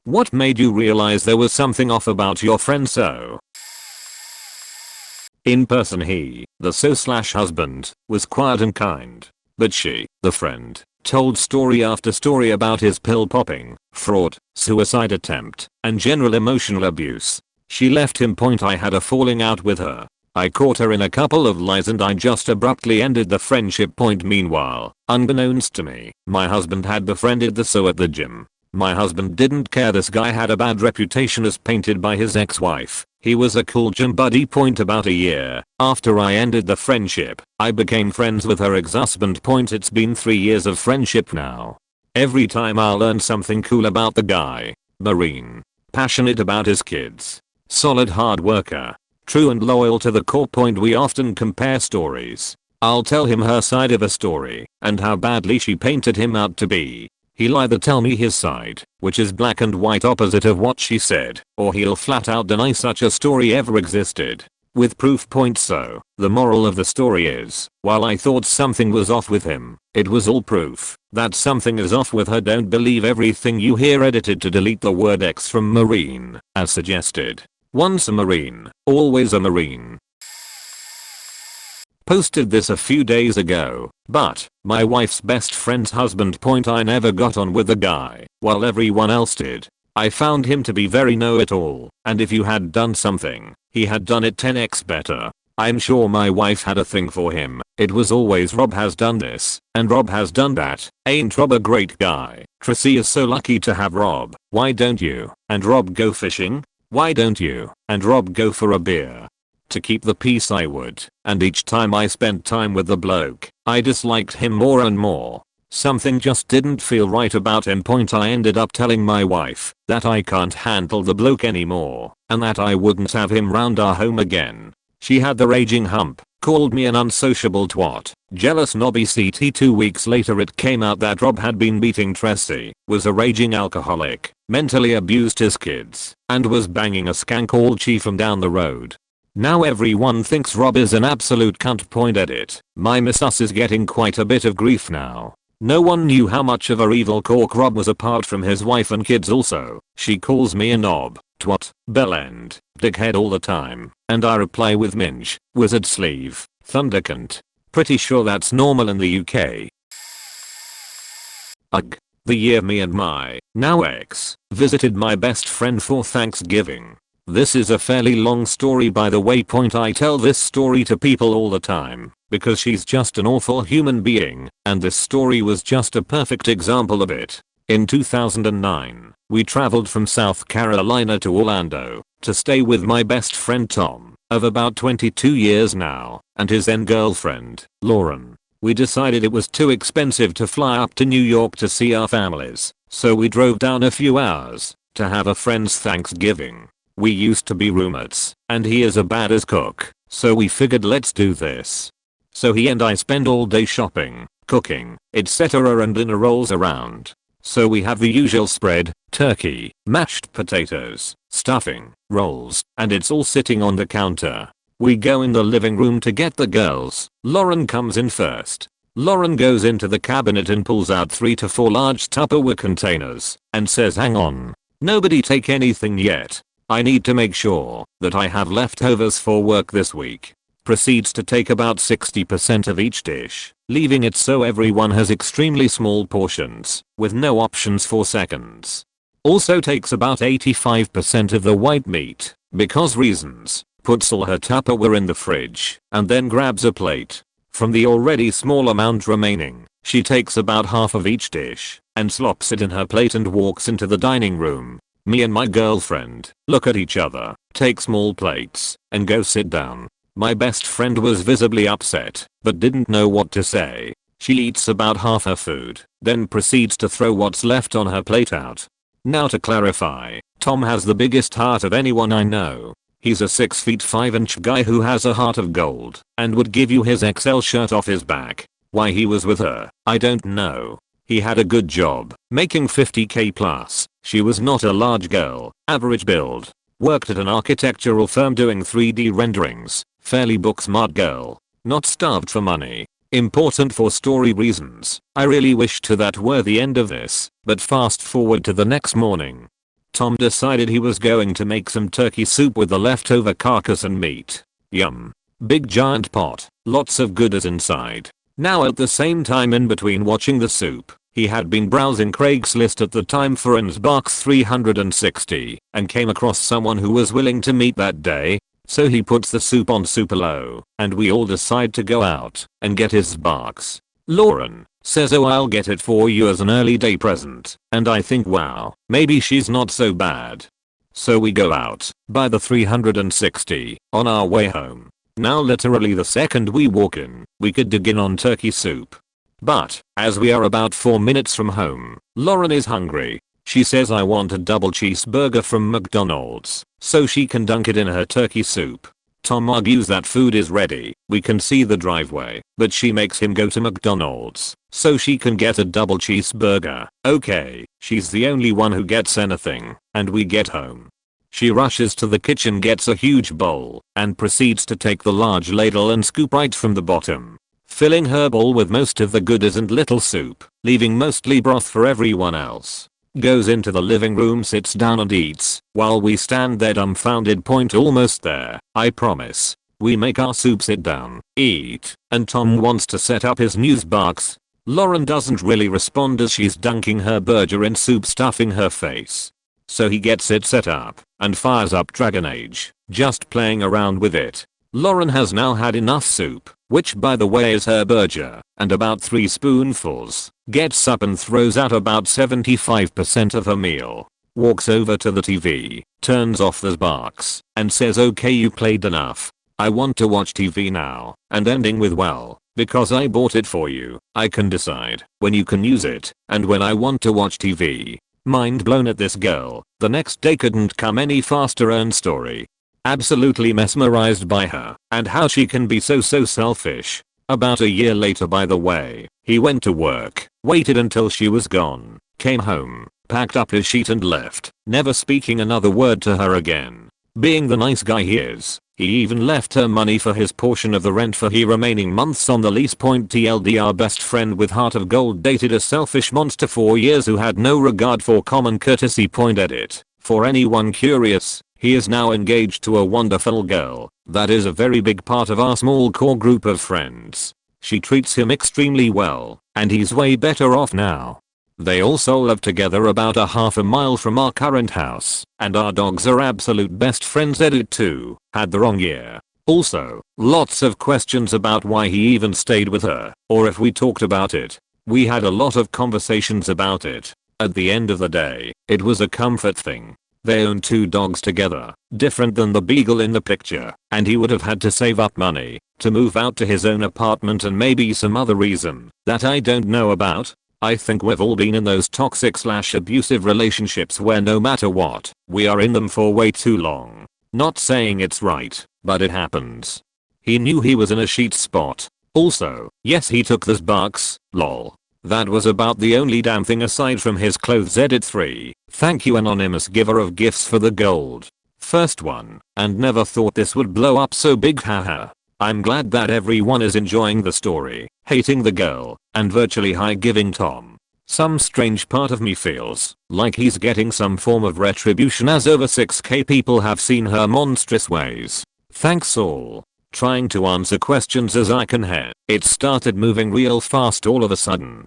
What made you realize there was something off about your friend so? In person he, the so/husband, was quiet and kind. But she, the friend, told story after story about his pill popping, fraud, suicide attempt, and general emotional abuse. She left him. I had a falling out with her. I caught her in a couple of lies and I just abruptly ended the friendship. Meanwhile, unbeknownst to me, my husband had befriended the so at the gym. My husband didn't care this guy had a bad reputation as painted by his ex-wife. He was a cool gym buddy. About a year after I ended the friendship, I became friends with her ex-husband. It's been 3 years of friendship now. Every time I'll learn something cool about the guy. Marine. Passionate about his kids. Solid hard worker. True and loyal to the core. We often compare stories. I'll tell him her side of a story and how badly she painted him out to be. He'll either tell me his side, which is black and white opposite of what she said, or he'll flat out deny such a story ever existed. With proof. So, the moral of the story is, while I thought something was off with him, it was all proof that something is off with her. Don't believe everything you hear. Edited to delete the word X from Marine, as suggested. Once a Marine, always a Marine. Posted this a few days ago, but my wife's best friend's husband. I never got on with the guy, while everyone else did. I found him to be very know-it-all, and if you had done something, he had done it 10x better. I'm sure my wife had a thing for him. It was always Rob has done this, and Rob has done that. Ain't Rob a great guy? Tracy is so lucky to have Rob. Why don't you and Rob go fishing? Why don't you and Rob go for a beer? To keep the peace I would, and each time I spent time with the bloke, I disliked him more and more. Something just didn't feel right about him. I ended up telling my wife that I can't handle the bloke anymore, and that I wouldn't have him round our home again. She had the raging hump, called me an unsociable twat, jealous knobby CT. 2 weeks later it came out that Rob had been beating Tracy, was a raging alcoholic, mentally abused his kids, and was banging a skank called Chi from down the road. Now everyone thinks Rob is an absolute cunt. Edit. My missus is getting quite a bit of grief now. No one knew how much of a evil cork Rob was apart from his wife and kids also. She calls me a knob, twat, bellend, dickhead all the time, and I reply with minge, wizard sleeve, thundercunt. Pretty sure that's normal in the UK. Ugh. The year me and my, now ex, visited my best friend for Thanksgiving. This is a fairly long story by the way. I tell this story to people all the time because she's just an awful human being, and this story was just a perfect example of it. In 2009, we traveled from South Carolina to Orlando to stay with my best friend Tom, of about 22 years now, and his then girlfriend, Lauren. We decided it was too expensive to fly up to New York to see our families, so we drove down a few hours to have a friend's Thanksgiving. We used to be roommates, and he is a badass cook, so we figured let's do this. So he and I spend all day shopping, cooking, etc. and dinner rolls around. So we have the usual spread, turkey, mashed potatoes, stuffing, rolls, and it's all sitting on the counter. We go in the living room to get the girls. Lauren comes in first. Lauren goes into the cabinet and pulls out 3 to 4 large Tupperware containers and says, hang on. Nobody take anything yet. I need to make sure that I have leftovers for work this week. Proceeds to take about 60% of each dish, leaving it so everyone has extremely small portions, with no options for seconds. Also takes about 85% of the white meat, because reasons, puts all her Tupperware in the fridge, and then grabs a plate. From the already small amount remaining, she takes about half of each dish, and slops it in her plate and walks into the dining room. Me and my girlfriend look at each other, take small plates, and go sit down. My best friend was visibly upset, but didn't know what to say. She eats about half her food, then proceeds to throw what's left on her plate out. Now to clarify, Tom has the biggest heart of anyone I know. He's a 6 feet 5 inch guy who has a heart of gold, and would give you his XL shirt off his back. Why he was with her, I don't know. He had a good job, making 50k plus. She was not a large girl, average build. Worked at an architectural firm doing 3D renderings. Fairly book smart girl. Not starved for money. Important for story reasons. I really wish to that were the end of this, but fast forward to the next morning. Tom decided he was going to make some turkey soup with the leftover carcass and meat. Yum. Big giant pot, lots of goodies inside. Now at the same time in between watching the soup, he had been browsing Craigslist at the time for box 360 and came across someone who was willing to meet that day. So he puts the soup on super low and we all decide to go out and get his box. Lauren says, oh, I'll get it for you as an early day present, and I think, wow, maybe she's not so bad. So we go out, buy the 360, on our way home. Now literally the second we walk in, we could dig in on turkey soup. But, as we are about 4 minutes from home, Lauren is hungry. She says, I want a double cheeseburger from McDonald's, so she can dunk it in her turkey soup. Tom argues that food is ready, we can see the driveway, but she makes him go to McDonald's, so she can get a double cheeseburger. Okay, she's the only one who gets anything, and we get home. She rushes to the kitchen, gets a huge bowl, and proceeds to take the large ladle and scoop right from the bottom, filling her bowl with most of the goodies and little soup, leaving mostly broth for everyone else. Goes into the living room, sits down and eats, while we stand there dumbfounded. Point almost there, I promise. We make our soup, sit down, eat, and Tom wants to set up his news box. Lauren doesn't really respond as she's dunking her burger in soup, stuffing her face. So he gets it set up and fires up Dragon Age, just playing around with it. Lauren has now had enough soup, which by the way is her burger, and about 3 spoonfuls, gets up and throws out about 75% of her meal, walks over to the TV, turns off the box, and says, okay, you played enough. I want to watch TV now, and ending with, well, because I bought it for you, I can decide when you can use it, and when I want to watch TV. Mind blown at this girl, the next day couldn't come any faster. Earned story. Absolutely mesmerized by her, and how she can be so selfish. About a year later, by the way, he went to work, waited until she was gone, came home, packed up his sheet and left, never speaking another word to her again. Being the nice guy he is, he even left her money for his portion of the rent for the remaining months on the lease. TLDR, best friend with heart of gold dated a selfish monster for years who had no regard for common courtesy. Edit. For anyone curious, he is now engaged to a wonderful girl that is a very big part of our small core group of friends. She treats him extremely well, and he's way better off now. They also live together about a half a mile from our current house, and our dogs are absolute best friends. Edit 2, had the wrong year. Also, lots of questions about why he even stayed with her, or if we talked about it. We had a lot of conversations about it. At the end of the day, it was a comfort thing. They own 2 dogs together, different than the beagle in the picture, and he would have had to save up money to move out to his own apartment, and maybe some other reason that I don't know about. I think we've all been in those toxic/abusive relationships where no matter what, we are in them for way too long. Not saying it's right, but it happens. He knew he was in a shit spot. Also, yes, he took this box, lol. That was about the only damn thing aside from his clothes. Edit 3, thank you anonymous giver of gifts for the gold. First one, and never thought this would blow up so big, haha. I'm glad that everyone is enjoying the story, hating the girl, and virtually high-giving Tom. Some strange part of me feels like he's getting some form of retribution, as over 6k people have seen her monstrous ways. Thanks all. Trying to answer questions as I can hear. It started moving real fast all of a sudden.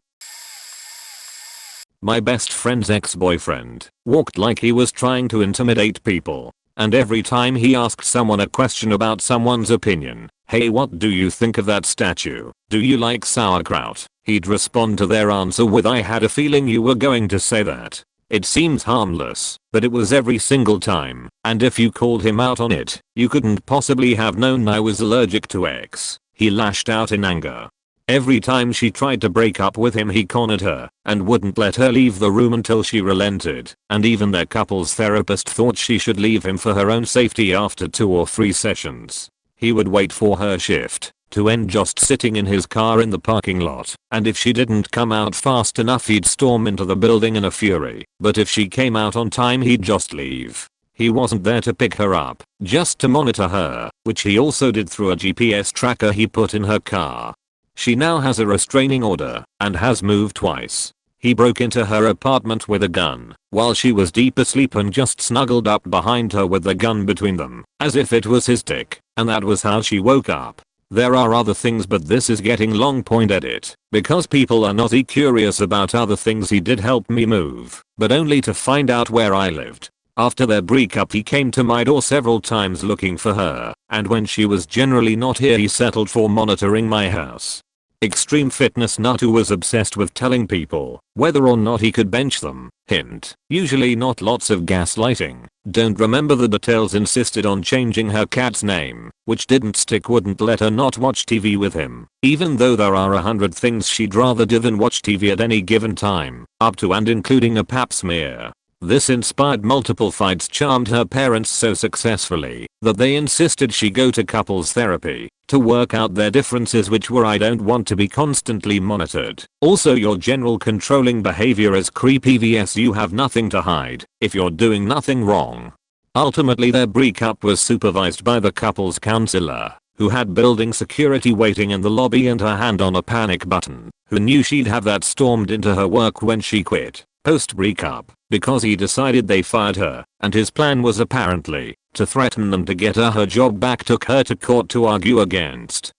My best friend's ex-boyfriend walked like he was trying to intimidate people. And every time he asked someone a question about someone's opinion, hey, what do you think of that statue? Do you like sauerkraut? He'd respond to their answer with, I had a feeling you were going to say that. It seems harmless, but it was every single time, and if you called him out on it, you couldn't possibly have known I was allergic to X. He lashed out in anger. Every time she tried to break up with him, he cornered her and wouldn't let her leave the room until she relented, and even their couples therapist thought she should leave him for her own safety after 2 or 3 sessions. He would wait for her shift to end just sitting in his car in the parking lot, and if she didn't come out fast enough, he'd storm into the building in a fury, but if she came out on time, he'd just leave. He wasn't there to pick her up, just to monitor her, which he also did through a GPS tracker he put in her car. She now has a restraining order and has moved twice. He broke into her apartment with a gun while she was deep asleep and just snuggled up behind her with the gun between them as if it was his dick, and that was how she woke up. There are other things, but this is getting long. Edit. Because people are not curious about other things, he did help me move, but only to find out where I lived. After their breakup he came to my door several times looking for her, and when she was generally not here he settled for monitoring my house. Extreme fitness nut who was obsessed with telling people whether or not he could bench them. Hint. Usually not lots of gaslighting. Don't remember the details. Insisted on changing her cat's name, which didn't stick. Wouldn't let her not watch TV with him, even though there are 100 things she'd rather do than watch TV at any given time, up to and including a pap smear. This inspired multiple fights. Charmed her parents so successfully that they insisted she go to couples therapy to work out their differences, which were I don't want to be constantly monitored. Also, your general controlling behavior is creepy vs you have nothing to hide if you're doing nothing wrong. Ultimately their breakup was supervised by the couple's counselor, who had building security waiting in the lobby and her hand on a panic button, who knew she'd have that stormed into her work when she quit post breakup because he decided they fired her, and his plan was apparently to threaten them to get her job back. Took her to court to argue against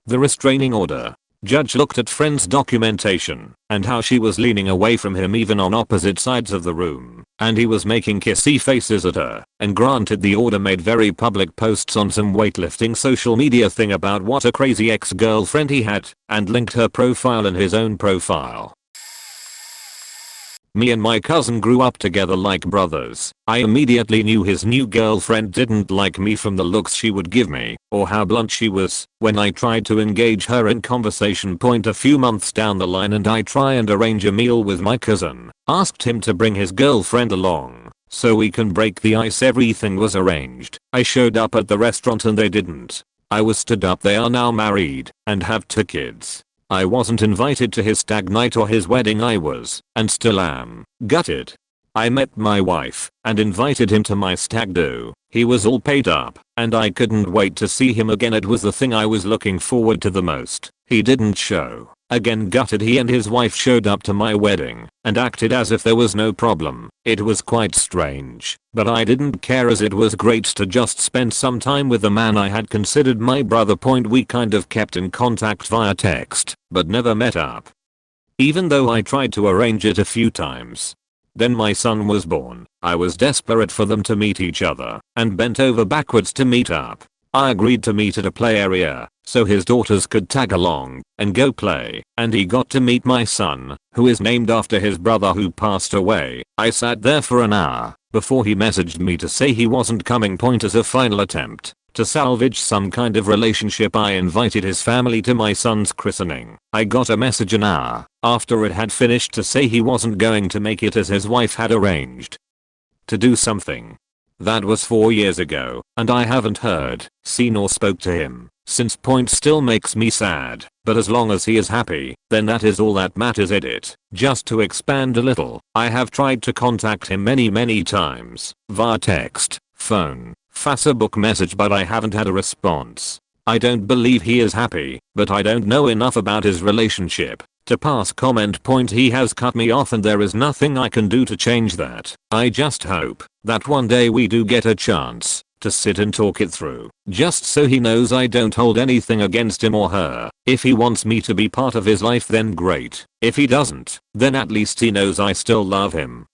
the restraining order. Judge looked at friend's documentation and how she was leaning away from him even on opposite sides of the room, and he was making kissy faces at her, and granted the order. Made very public posts on some weightlifting social media thing about what a crazy ex-girlfriend he had, and linked her profile in his own profile. Me and my cousin grew up together like brothers. I immediately knew his new girlfriend didn't like me from the looks she would give me or how blunt she was when I tried to engage her in conversation. A few months down the line and I try and arrange a meal with my cousin. Asked him to bring his girlfriend along so we can break the ice. Everything was arranged. I showed up at the restaurant and they didn't. I was stood up. They are now married and have 2 kids. I wasn't invited to his stag night or his wedding. I was, and still am, gutted. I met my wife and invited him to my stag do. He was all paid up and I couldn't wait to see him again. It was the thing I was looking forward to the most. He didn't show. Again gutted. He and his wife showed up to my wedding and acted as if there was no problem. It was quite strange, but I didn't care as it was great to just spend some time with the man I had considered my brother. We kind of kept in contact via text, but never met up, even though I tried to arrange it a few times. Then my son was born. I was desperate for them to meet each other and bent over backwards to meet up. I agreed to meet at a play area so his daughters could tag along and go play, and he got to meet my son, who is named after his brother who passed away. I sat there for an hour before he messaged me to say he wasn't coming. As a final attempt to salvage some kind of relationship, I invited his family to my son's christening. I got a message an hour after it had finished to say he wasn't going to make it as his wife had arranged to do something. That was 4 years ago, and I haven't heard, seen or spoke to him since. Still makes me sad, but as long as he is happy, then that is all that matters. Edit. Just to expand a little, I have tried to contact him many times via text, phone, Facebook message, but I haven't had a response. I don't believe he is happy, but I don't know enough about his relationship to pass comment. He has cut me off and there is nothing I can do to change that. I just hope that one day we do get a chance to sit and talk it through, just so he knows I don't hold anything against him or her. If he wants me to be part of his life, then great. If he doesn't, then at least he knows I still love him.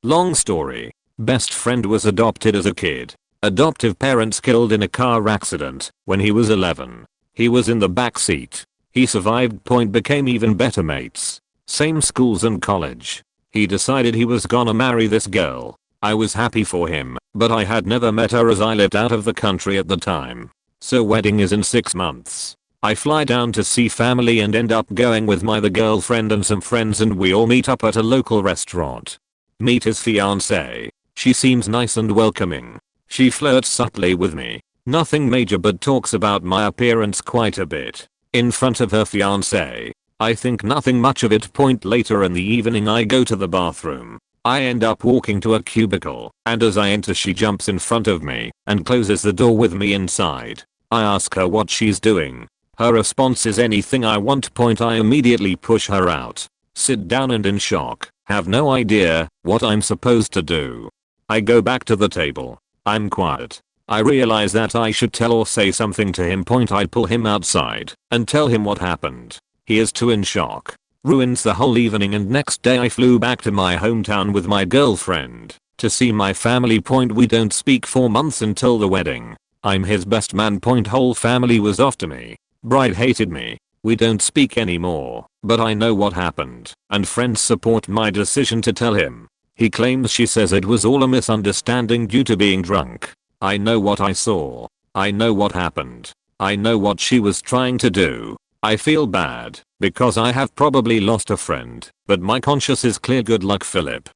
Long story. Best friend was adopted as a kid. Adoptive parents killed in a car accident when he was 11. He was in the back seat. He survived. Became even better mates. Same schools and college. He decided he was gonna marry this girl. I was happy for him, but I had never met her as I lived out of the country at the time. So wedding is in 6 months. I fly down to see family and end up going with the girlfriend and some friends, and we all meet up at a local restaurant. Meet his fiancée. She seems nice and welcoming. She flirts subtly with me. Nothing major, but talks about my appearance quite a bit in front of her fiancé. I think nothing much of it. Later in the evening I go to the bathroom. I end up walking to a cubicle, and as I enter she jumps in front of me and closes the door with me inside. I ask her what she's doing. Her response is anything I want. I immediately push her out. Sit down and in shock, have no idea what I'm supposed to do. I go back to the table. I'm quiet. I realize that I should tell or say something to him. I pull him outside and tell him what happened. He is too in shock. Ruins the whole evening, and next day I flew back to my hometown with my girlfriend to see my family. We don't speak for months until the wedding. I'm his best man. Whole family was off to me. Bride hated me. We don't speak anymore, but I know what happened, and friends support my decision to tell him. He claims she says it was all a misunderstanding due to being drunk. I know what I saw. I know what happened. I know what she was trying to do. I feel bad because I have probably lost a friend, but my conscience is clear. Good luck, Philip.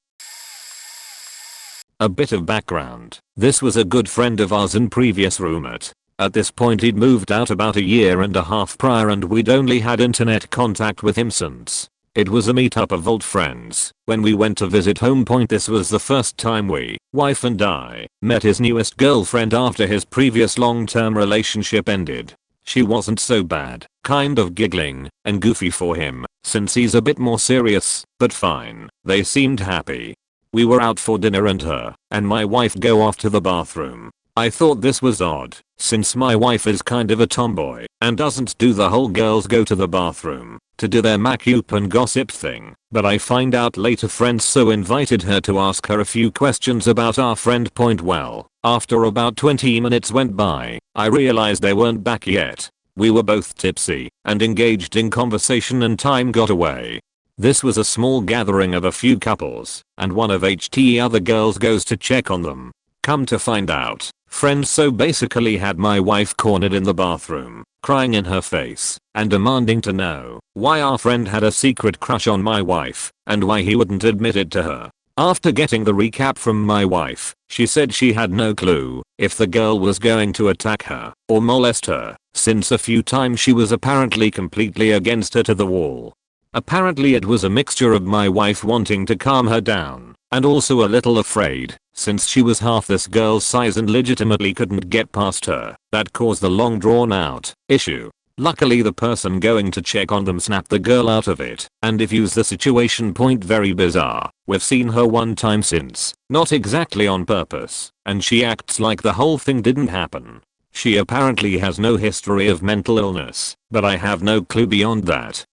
A bit of background. This was a good friend of ours and previous roommate. At this point he'd moved out about a year and a half prior, and we'd only had internet contact with him since. It was a meetup of old friends when we went to visit home. This was the first time we, wife and I, met his newest girlfriend after his previous long-term relationship ended. She wasn't so bad, kind of giggling and goofy for him, since he's a bit more serious, but fine. They seemed happy. We were out for dinner and her and my wife go off to the bathroom. I thought this was odd, since my wife is kind of a tomboy and doesn't do the whole girls go to the bathroom to do their mac-up and gossip thing, but I find out later friends so invited her to ask her a few questions about our friend. Well, after about 20 minutes went by, I realized they weren't back yet. We were both tipsy and engaged in conversation and time got away. This was a small gathering of a few couples, and one of HT other girls goes to check on them. Come to find out, friends so basically had my wife cornered in the bathroom, crying in her face and demanding to know why our friend had a secret crush on my wife and why he wouldn't admit it to her. After getting the recap from my wife, she said she had no clue if the girl was going to attack her or molest her, since a few times she was apparently completely against her to the wall. Apparently it was a mixture of my wife wanting to calm her down and also a little afraid, since she was half this girl's size and legitimately couldn't get past her. That caused the long drawn out issue. Luckily the person going to check on them snapped the girl out of it and diffused the situation. Very bizarre. We've seen her one time since, not exactly on purpose, and she acts like the whole thing didn't happen. She apparently has no history of mental illness, but I have no clue beyond that.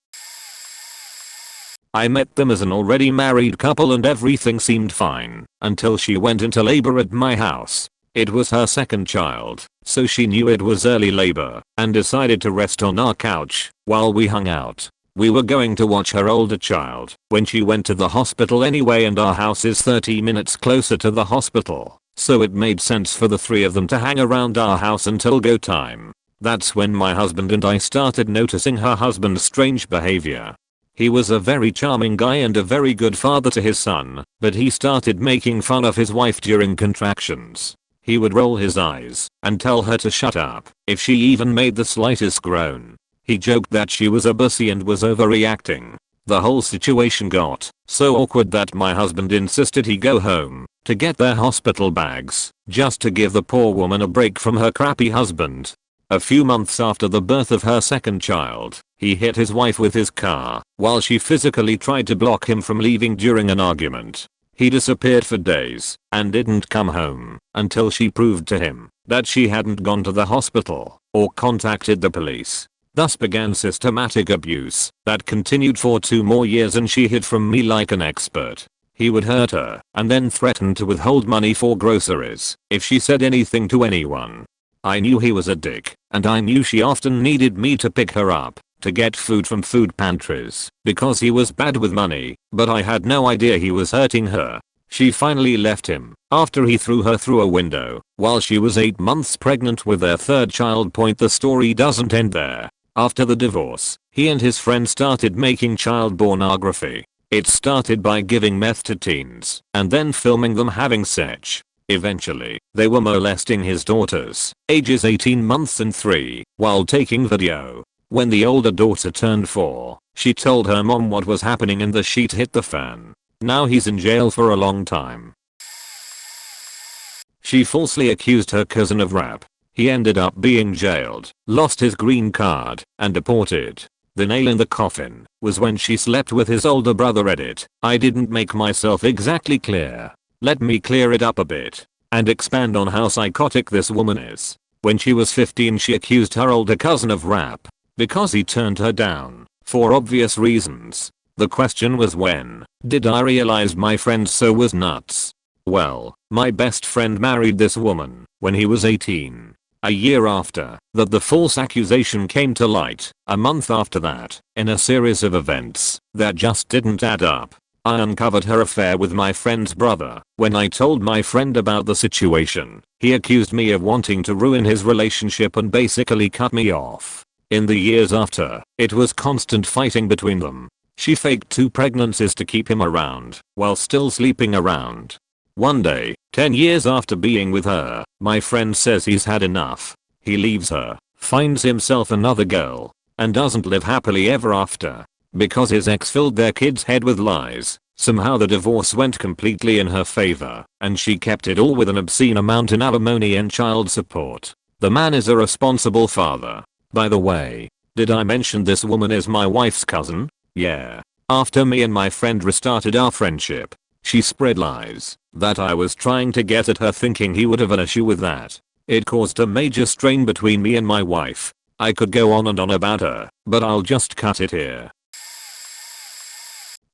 I met them as an already married couple and everything seemed fine until she went into labor at my house. It was her second child, so she knew it was early labor and decided to rest on our couch while we hung out. We were going to watch her older child when she went to the hospital anyway, and our house is 30 minutes closer to the hospital, so it made sense for the three of them to hang around our house until go time. That's when my husband and I started noticing her husband's strange behavior. He was a very charming guy and a very good father to his son, but he started making fun of his wife during contractions. He would roll his eyes and tell her to shut up if she even made the slightest groan. He joked that she was a pussy and was overreacting. The whole situation got so awkward that my husband insisted he go home to get their hospital bags, just to give the poor woman a break from her crappy husband. A few months after the birth of her second child, he hit his wife with his car while she physically tried to block him from leaving during an argument. He disappeared for days and didn't come home until she proved to him that she hadn't gone to the hospital or contacted the police. Thus began systematic abuse that continued for 2 more years, and she hid from me like an expert. He would hurt her and then threaten to withhold money for groceries if she said anything to anyone. I knew he was a dick, and I knew she often needed me to pick her up to get food from food pantries because he was bad with money, but I had no idea he was hurting her. She finally left him after he threw her through a window while she was 8 months pregnant with their third child. The story doesn't end there. After the divorce, he and his friend started making child pornography. It started by giving meth to teens and then filming them having sex. Eventually, they were molesting his daughters, ages 18 months and 3, while taking video. When the older daughter turned 4, she told her mom what was happening and the shit hit the fan. Now he's in jail for a long time. She falsely accused her cousin of rape. He ended up being jailed, lost his green card, and deported. The nail in the coffin was when she slept with his older brother. Edit. I didn't make myself exactly clear. Let me clear it up a bit and expand on how psychotic this woman is. When she was 15 she accused her older cousin of rap because he turned her down for obvious reasons. The question was, when did I realize my friend so was nuts? Well, my best friend married this woman when he was 18. A year after that the false accusation came to light, a month after that, in a series of events that just didn't add up, I uncovered her affair with my friend's brother. When I told my friend about the situation, he accused me of wanting to ruin his relationship and basically cut me off. In the years after, it was constant fighting between them. She faked 2 pregnancies to keep him around while still sleeping around. One day, 10 years after being with her, my friend says he's had enough. He leaves her, finds himself another girl, and doesn't live happily ever after. Because his ex filled their kid's head with lies, somehow the divorce went completely in her favor, and she kept it all with an obscene amount in alimony and child support. The man is a responsible father. By the way, did I mention this woman is my wife's cousin? Yeah. After me and my friend restarted our friendship, she spread lies that I was trying to get at her, thinking he would have an issue with that. It caused a major strain between me and my wife. I could go on and on about her, but I'll just cut it here.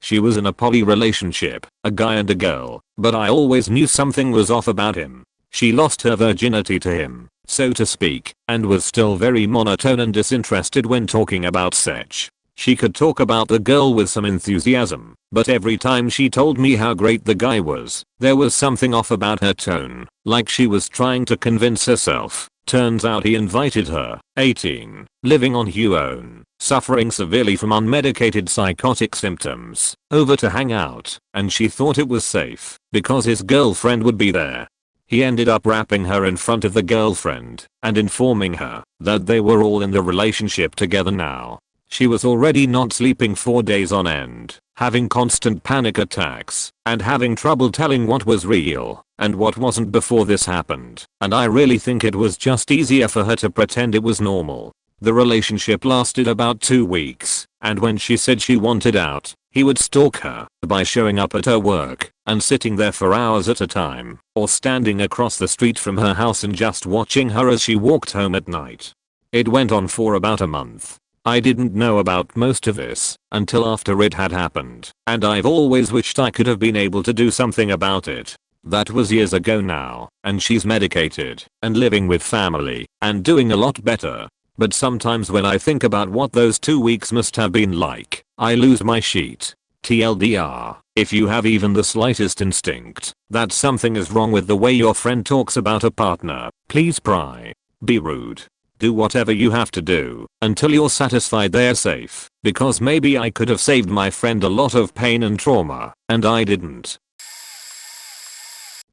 She was in a poly relationship, a guy and a girl, but I always knew something was off about him. She lost her virginity to him, so to speak, and was still very monotone and disinterested when talking about sex. She could talk about the girl with some enthusiasm, but every time she told me how great the guy was, there was something off about her tone, like she was trying to convince herself. Turns out he invited her, 18, living on her own, suffering severely from unmedicated psychotic symptoms, over to hang out, and she thought it was safe because his girlfriend would be there. He ended up rapping her in front of the girlfriend and informing her that they were all in the relationship together now. She was already not sleeping 4 days on end, having constant panic attacks, and having trouble telling what was real and what wasn't before this happened, and I really think it was just easier for her to pretend it was normal. The relationship lasted about 2 weeks, and when she said she wanted out, he would stalk her by showing up at her work and sitting there for hours at a time, or standing across the street from her house and just watching her as she walked home at night. It went on for about a month. I didn't know about most of this until after it had happened, and I've always wished I could have been able to do something about it. That was years ago now, and she's medicated and living with family and doing a lot better. But sometimes when I think about what those 2 weeks must have been like, I lose my shit. TLDR, if you have even the slightest instinct that something is wrong with the way your friend talks about a partner, please pry. Be rude. Do whatever you have to do until you're satisfied they're safe, because maybe I could have saved my friend a lot of pain and trauma, and I didn't.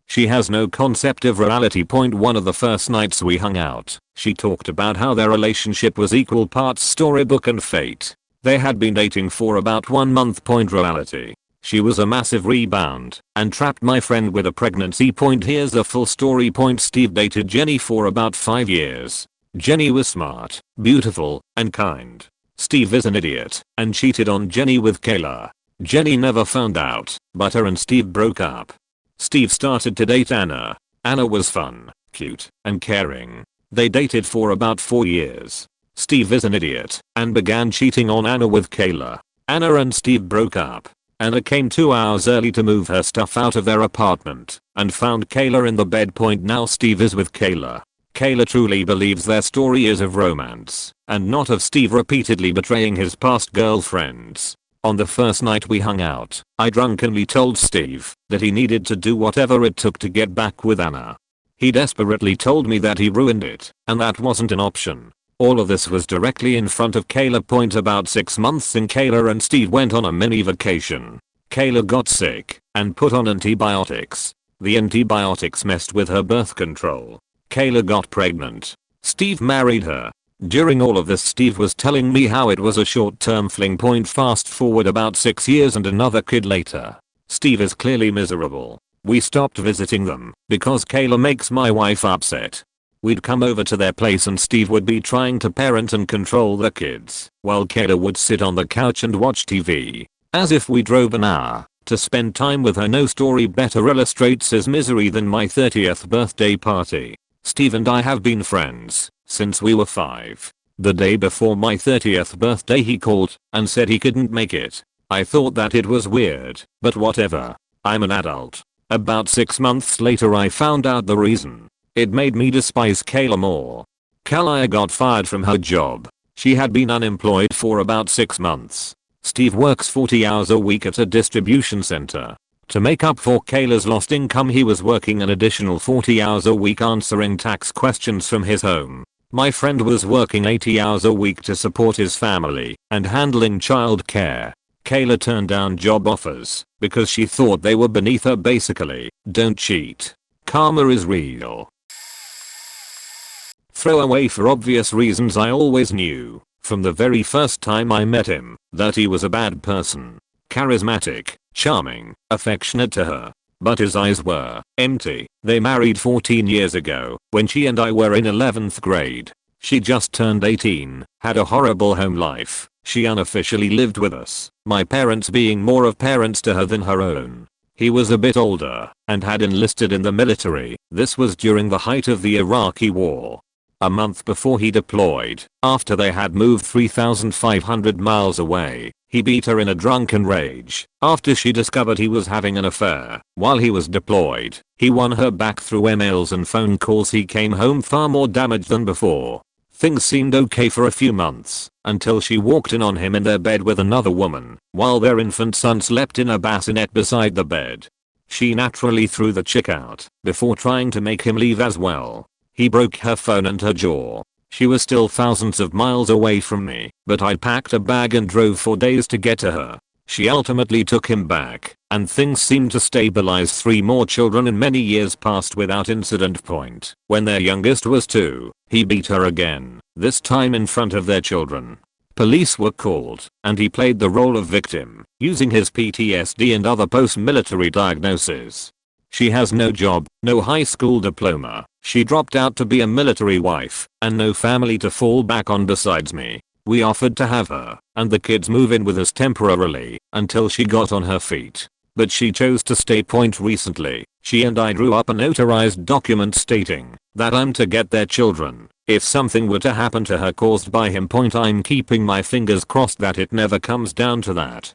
She has no concept of reality. One of the first nights we hung out, she talked about how their relationship was equal parts storybook and fate. They had been dating for about 1 month. Reality. She was a massive rebound and trapped my friend with a pregnancy. Here's the full story. Steve dated Jenny for about 5 years. Jenny was smart, beautiful, and kind. Steve is an idiot and cheated on Jenny with Kayla. Jenny never found out, but her and Steve broke up. Steve started to date Anna. Anna was fun, cute, and caring. They dated for about 4 years. Steve is an idiot and began cheating on Anna with Kayla. Anna and Steve broke up. Anna came 2 hours early to move her stuff out of their apartment and found Kayla in the bed. Now Steve is with Kayla. Kayla truly believes their story is of romance and not of Steve repeatedly betraying his past girlfriends. On the first night we hung out, I drunkenly told Steve that he needed to do whatever it took to get back with Anna. He desperately told me that he ruined it, and that wasn't an option. All of this was directly in front of Kayla. About 6 months in, Kayla and Steve went on a mini vacation. Kayla got sick and put on antibiotics. The antibiotics messed with her birth control. Kayla got pregnant. Steve married her. During all of this, Steve was telling me how it was a short-term fling. Fast forward about 6 years and another kid later. Steve is clearly miserable. We stopped visiting them because Kayla makes my wife upset. We'd come over to their place and Steve would be trying to parent and control the kids, while Kayla would sit on the couch and watch TV. As if we drove an hour to spend time with her. No story better illustrates his misery than my 30th birthday party. Steve and I have been friends since we were 5. The day before my 30th birthday he called and said he couldn't make it. I thought that it was weird, but whatever. I'm an adult. About 6 months later I found out the reason. It made me despise Kayla more. Kayla got fired from her job. She had been unemployed for about 6 months. Steve works 40 hours a week at a distribution center. To make up for Kayla's lost income he was working an additional 40 hours a week answering tax questions from his home. My friend was working 80 hours a week to support his family and handling child care. Kayla turned down job offers because she thought they were beneath her. Basically, don't cheat. Karma is real. Throwaway. For obvious reasons I always knew, from the very first time I met him, that he was a bad person. Charismatic, charming, affectionate to her. But his eyes were empty. They married 14 years ago when she and I were in 11th grade. She just turned 18, had a horrible home life. She unofficially lived with us, my parents being more of parents to her than her own. He was a bit older and had enlisted in the military. This was during the height of the Iraqi war. A month before he deployed, after they had moved 3,500 miles away, he beat her in a drunken rage. After she discovered he was having an affair while he was deployed, he won her back through emails and phone calls. He came home far more damaged than before. Things seemed okay for a few months, until she walked in on him in their bed with another woman, while their infant son slept in a bassinet beside the bed. She naturally threw the chick out, before trying to make him leave as well. He broke her phone and her jaw. She was still thousands of miles away from me, but I packed a bag and drove for days to get to her. She ultimately took him back, and things seemed to stabilize. 3 more children in many years passed without incident. When their youngest was 2, he beat her again, this time in front of their children. Police were called, and he played the role of victim, using his PTSD and other post-military diagnoses. She has no job, no high school diploma. She dropped out to be a military wife, and no family to fall back on besides me. We offered to have her and the kids move in with us temporarily until she got on her feet. But she chose to stay. Recently, she and I drew up a notarized document stating that I'm to get their children if something were to happen to her caused by him. I'm keeping my fingers crossed that it never comes down to that.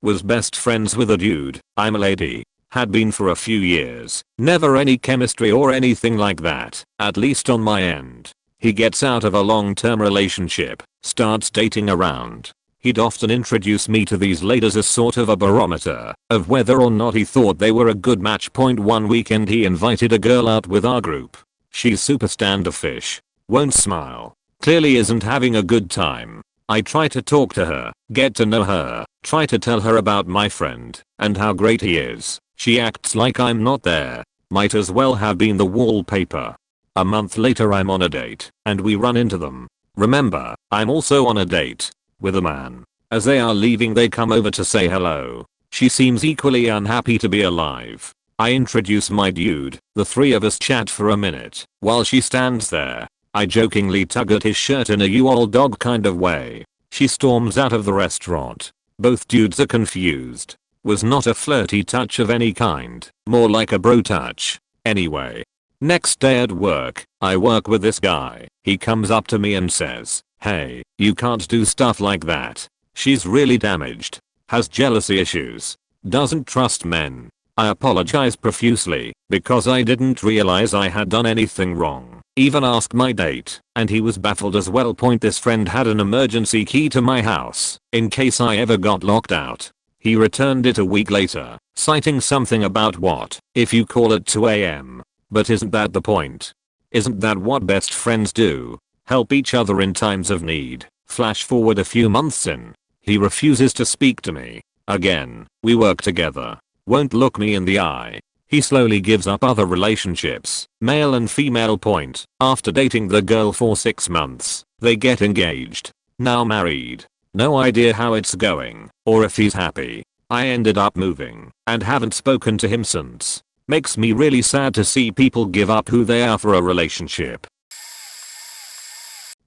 Was best friends with a dude, I'm a lady. Had been for a few years. Never any chemistry or anything like that, at least on my end. He gets out of a long-term relationship, starts dating around. He'd often introduce me to these ladies as sort of a barometer of whether or not he thought they were a good match. One weekend he invited a girl out with our group. She's super standoffish, won't smile, clearly isn't having a good time. I try to talk to her, get to know her, try to tell her about my friend and how great he is. She acts like I'm not there. Might as well have been the wallpaper. A month later I'm on a date, and we run into them. Remember, I'm also on a date with a man. As they are leaving they come over to say hello. She seems equally unhappy to be alive. I introduce my dude, the 3 of us chat for a minute. While she stands there, I jokingly tug at his shirt in a "you old dog" kind of way. She storms out of the restaurant. Both dudes are confused. Was not a flirty touch of any kind, more like a bro touch. Anyway. Next day at work, I work with this guy. He comes up to me and says, "Hey, you can't do stuff like that. She's really damaged. Has jealousy issues. Doesn't trust men." I apologize profusely, because I didn't realize I had done anything wrong. Even asked my date, and he was baffled as well. This friend had an emergency key to my house, in case I ever got locked out. He returned it a week later, citing something about what, if you call at 2 AM. But isn't that the point? Isn't that what best friends do? Help each other in times of need. Flash forward a few months in. He refuses to speak to me. Again, we work together. Won't look me in the eye. He slowly gives up other relationships, male and female. After dating the girl for 6 months, they get engaged. Now married. No idea how it's going, or if he's happy. I ended up moving, and haven't spoken to him since. Makes me really sad to see people give up who they are for a relationship.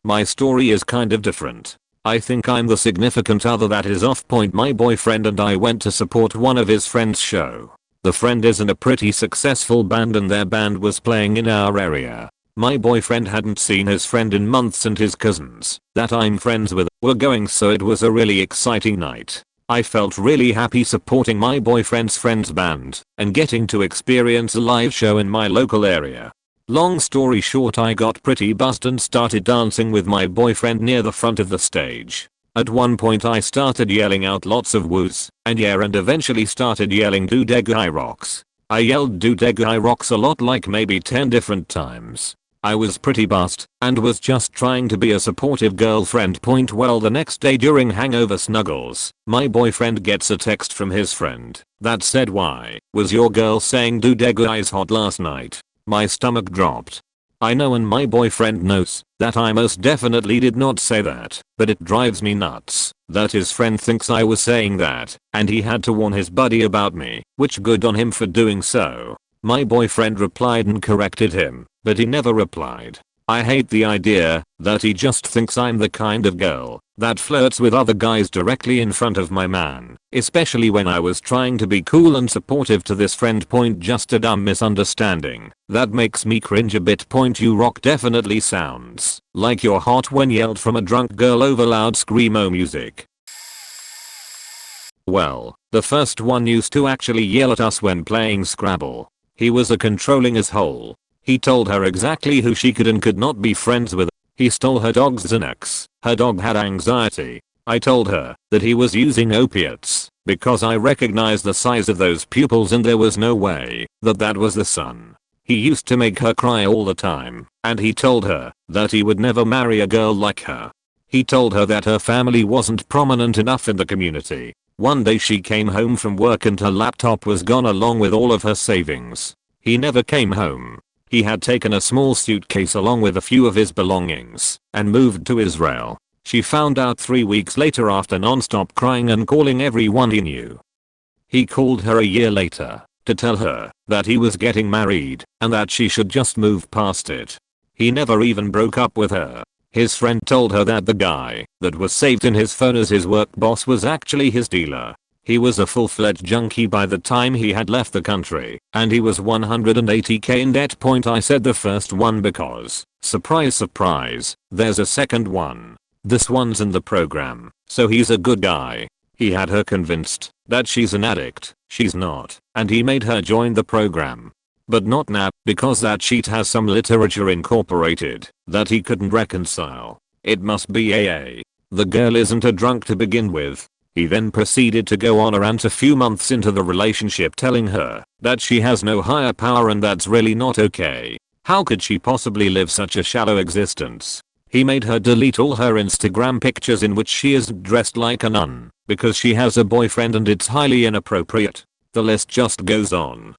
My story is kind of different. I think I'm the significant other that is off point. My boyfriend and I went to support one of his friend's show. The friend is in a pretty successful band and their band was playing in our area. My boyfriend hadn't seen his friend in months and his cousins, that I'm friends with, were going, so it was a really exciting night. I felt really happy supporting my boyfriend's friend's band and getting to experience a live show in my local area. Long story short, I got pretty buzzed and started dancing with my boyfriend near the front of the stage. At one point I started yelling out lots of woos and yeah, and eventually started yelling "Dudegui rocks." I yelled "Dudegui rocks" a lot, like maybe 10 different times. I was pretty buzzed and was just trying to be a supportive girlfriend. Well, the next day during hangover snuggles, my boyfriend gets a text from his friend that said, "Why was your girl saying Dudegui's hot last night?" My stomach dropped. I know, and my boyfriend knows, that I most definitely did not say that, but it drives me nuts that his friend thinks I was saying that, and he had to warn his buddy about me, which good on him for doing so. My boyfriend replied and corrected him, but he never replied. I hate the idea that he just thinks I'm the kind of girl that flirts with other guys directly in front of my man, especially when I was trying to be cool and supportive to this friend. Just a dumb misunderstanding that makes me cringe a bit. You rock definitely sounds like you're hot when yelled from a drunk girl over loud screamo music. Well, the first one used to actually yell at us when playing Scrabble. He was a controlling asshole. He told her exactly who she could and could not be friends with. He stole her dog's Xanax. Her dog had anxiety. I told her that he was using opiates because I recognized the size of those pupils and there was no way that that was the son. He used to make her cry all the time, and he told her that he would never marry a girl like her. He told her that her family wasn't prominent enough in the community. One day she came home from work and her laptop was gone along with all of her savings. He never came home. He had taken a small suitcase along with a few of his belongings and moved to Israel. She found out 3 weeks later after non-stop crying and calling everyone he knew. He called her a year later to tell her that he was getting married and that she should just move past it. He never even broke up with her. His friend told her that the guy that was saved in his phone as his work boss was actually his dealer. He was a full-fledged junkie by the time he had left the country, and he was 180k in debt. I said the first one because, surprise surprise, there's a second one. This one's in the program, so he's a good guy. He had her convinced that she's an addict. She's not, and he made her join the program. But not now, because that sheet has some literature incorporated that he couldn't reconcile. It must be AA. The girl isn't a drunk to begin with. He then proceeded to go on a rant a few months into the relationship, telling her that she has no higher power and that's really not okay. How could she possibly live such a shallow existence? He made her delete all her Instagram pictures in which she is dressed like a nun because she has a boyfriend and it's highly inappropriate. The list just goes on.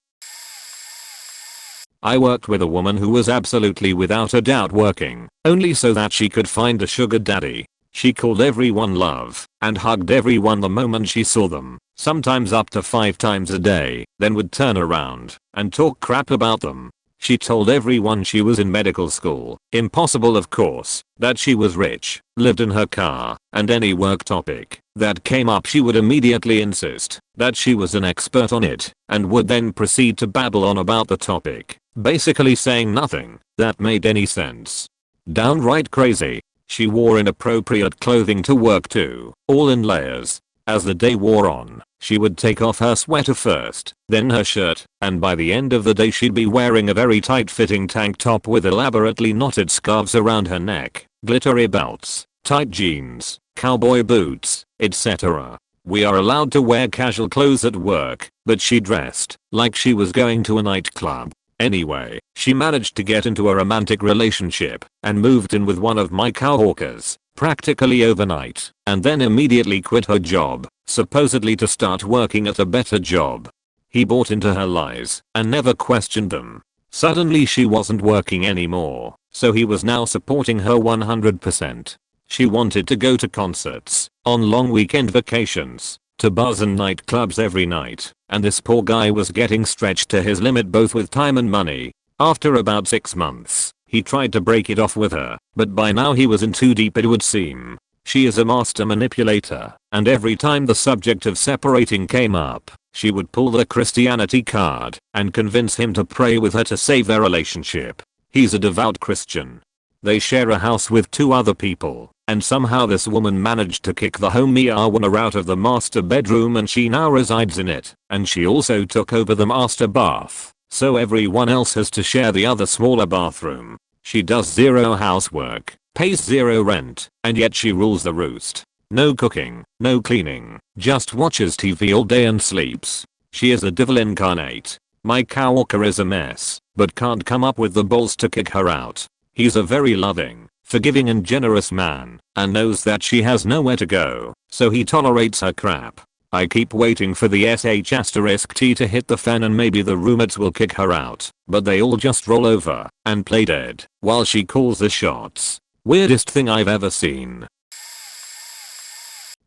I worked with a woman who was absolutely without a doubt working only so that she could find a sugar daddy. She called everyone love and hugged everyone the moment she saw them, sometimes up to 5 times a day, then would turn around and talk crap about them. She told everyone she was in medical school, impossible of course, that she was rich, lived in her car, and any work topic that came up she would immediately insist that she was an expert on it and would then proceed to babble on about the topic, basically saying nothing that made any sense. Downright crazy. She wore inappropriate clothing to work too, all in layers. As the day wore on, she would take off her sweater first, then her shirt, and by the end of the day she'd be wearing a very tight-fitting tank top with elaborately knotted scarves around her neck, glittery belts, tight jeans, cowboy boots, etc. We are allowed to wear casual clothes at work, but she dressed like she was going to a nightclub. Anyway, she managed to get into a romantic relationship and moved in with one of my coworkers practically overnight, and then immediately quit her job, supposedly to start working at a better job. He bought into her lies and never questioned them. Suddenly she wasn't working anymore, so he was now supporting her 100%. She wanted to go to concerts, on long weekend vacations, to bars and nightclubs every night, and this poor guy was getting stretched to his limit both with time and money. After about 6 months, he tried to break it off with her, but by now he was in too deep it would seem. She is a master manipulator, and every time the subject of separating came up, she would pull the Christianity card and convince him to pray with her to save their relationship. He's a devout Christian. They share a house with 2 other people, and somehow this woman managed to kick the homie owner out of the master bedroom and she now resides in it, and she also took over the master bath, so everyone else has to share the other smaller bathroom. She does zero housework, pays zero rent, and yet she rules the roost. No cooking, no cleaning, just watches TV all day and sleeps. She is a devil incarnate. My coworker is a mess, but can't come up with the balls to kick her out. He's a very loving, forgiving and generous man, and knows that she has nowhere to go, so he tolerates her crap. I keep waiting for the *T to hit the fan and maybe the roommates will kick her out, but they all just roll over and play dead while she calls the shots. Weirdest thing I've ever seen.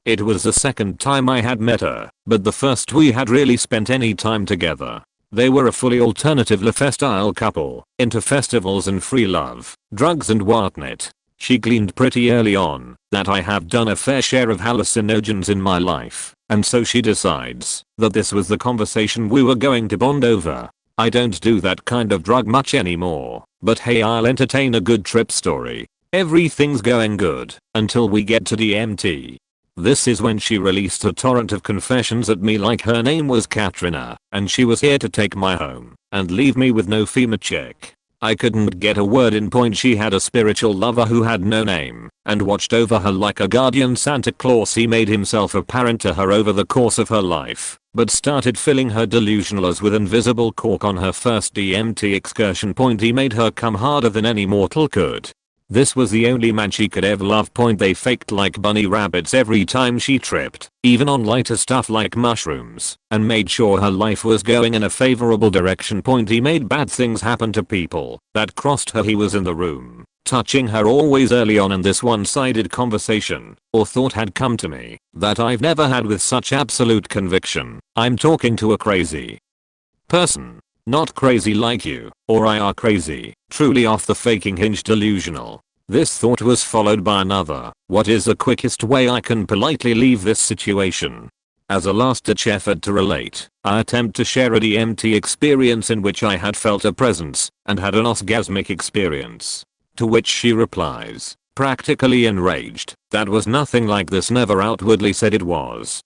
It was the second time I had met her, but the first we had really spent any time together. They were a fully alternative lifestyle couple, into festivals and free love, drugs and whatnot. She gleaned pretty early on that I have done a fair share of hallucinogens in my life, and so she decides that this was the conversation we were going to bond over. I don't do that kind of drug much anymore, but hey, I'll entertain a good trip story. Everything's going good until we get to DMT. This is when she released a torrent of confessions at me like her name was Katrina, and she was here to take my home and leave me with no FEMA check. I couldn't get a word in. Point she had a spiritual lover who had no name and watched over her like a guardian Santa Claus. He made himself apparent to her over the course of her life, but started filling her delusionals with invisible cork on her first DMT excursion. Point he made her come harder than any mortal could. This was the only man she could ever love. Point they faked like bunny rabbits every time she tripped, even on lighter stuff like mushrooms, and made sure her life was going in a favorable direction. Point he made bad things happen to people that crossed her. He was in the room, touching her always early on in this one-sided conversation, or thought had come to me, that I've never had with such absolute conviction. I'm talking to a crazy person. Not crazy like you, or I are crazy, truly off the faking hinge delusional. This thought was followed by another. What is the quickest way I can politely leave this situation? As a last-ditch effort to relate, I attempt to share a DMT experience in which I had felt a presence and had an orgasmic experience. To which she replies, practically enraged, that was nothing like this, never outwardly said it was.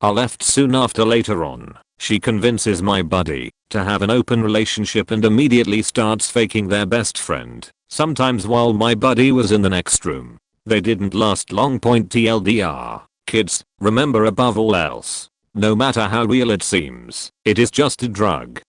I left soon after. Later on, she convinces my buddy to have an open relationship and immediately starts faking their best friend, sometimes while my buddy was in the next room. They didn't last long. Point TLDR, kids, remember above all else, no matter how real it seems, it is just a drug.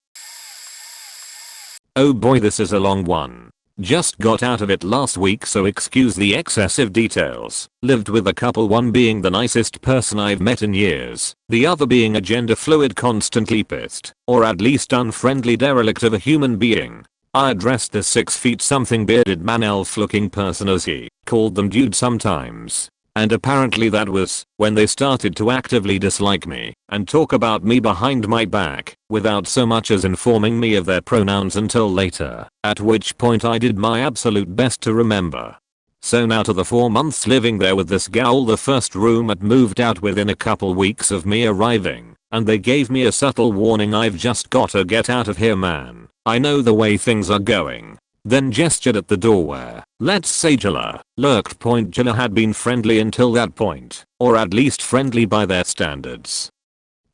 Oh boy, this is a long one. Just got out of it last week, so excuse the excessive details. Lived with a couple, one being the nicest person I've met in years, the other being a gender fluid, constantly pissed, or at least unfriendly derelict of a human being. I addressed this 6 feet something bearded man, elf looking person, as he called them, dude sometimes. And apparently that was when they started to actively dislike me and talk about me behind my back without so much as informing me of their pronouns until later, at which point I did my absolute best to remember. So now to the 4 months living there with this gal, the first roommate moved out within a couple weeks of me arriving, and they gave me a subtle warning, I've just gotta get out of here, man. I know the way things are going. Then gestured at the door where, let's say, Jilla lurked. Point Jilla had been friendly until that point, or at least friendly by their standards.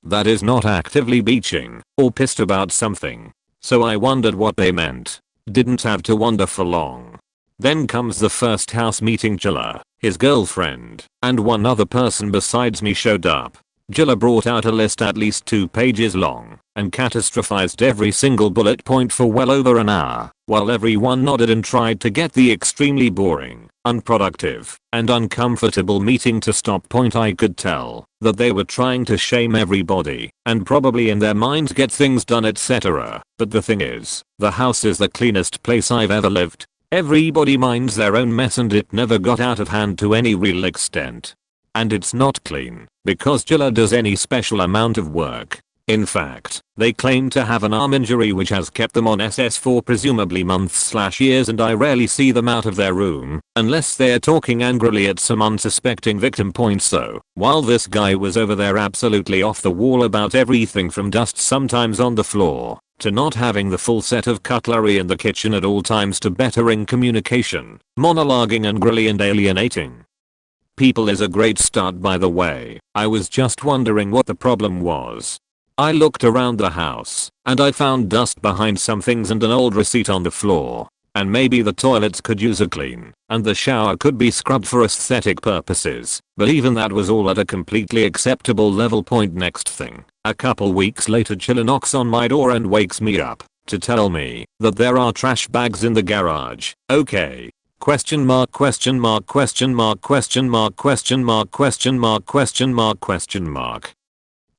That is, not actively beaching or pissed about something. So I wondered what they meant. Didn't have to wonder for long. Then comes the first house meeting. Jilla, his girlfriend, and one other person besides me showed up. Jilla brought out a list at least 2 pages long and catastrophized every single bullet point for well over an hour, while everyone nodded and tried to get the extremely boring, unproductive, and uncomfortable meeting to stop. Point I could tell that they were trying to shame everybody and probably in their minds get things done, etc. But the thing is, the house is the cleanest place I've ever lived. Everybody minds their own mess and it never got out of hand to any real extent. and it's not clean because Jilla does any special amount of work. In fact, they claim to have an arm injury which has kept them on SS for presumably months/years, and I rarely see them out of their room unless they're talking angrily at some unsuspecting victim. So, while this guy was over there absolutely off the wall about everything from dust sometimes on the floor, to not having the full set of cutlery in the kitchen at all times, to bettering communication, monologuing angrily and alienating people is a great start, by the way. I was just wondering what the problem was. I looked around the house, and I found dust behind some things and an old receipt on the floor. And maybe the toilets could use a clean, and the shower could be scrubbed for aesthetic purposes, but even that was all at a completely acceptable level. Next thing, a couple weeks later, Chilla knocks on my door and wakes me up to tell me that there are trash bags in the garage. Okay. Question mark, question mark, question mark, question mark, question mark, question mark, question mark, question mark.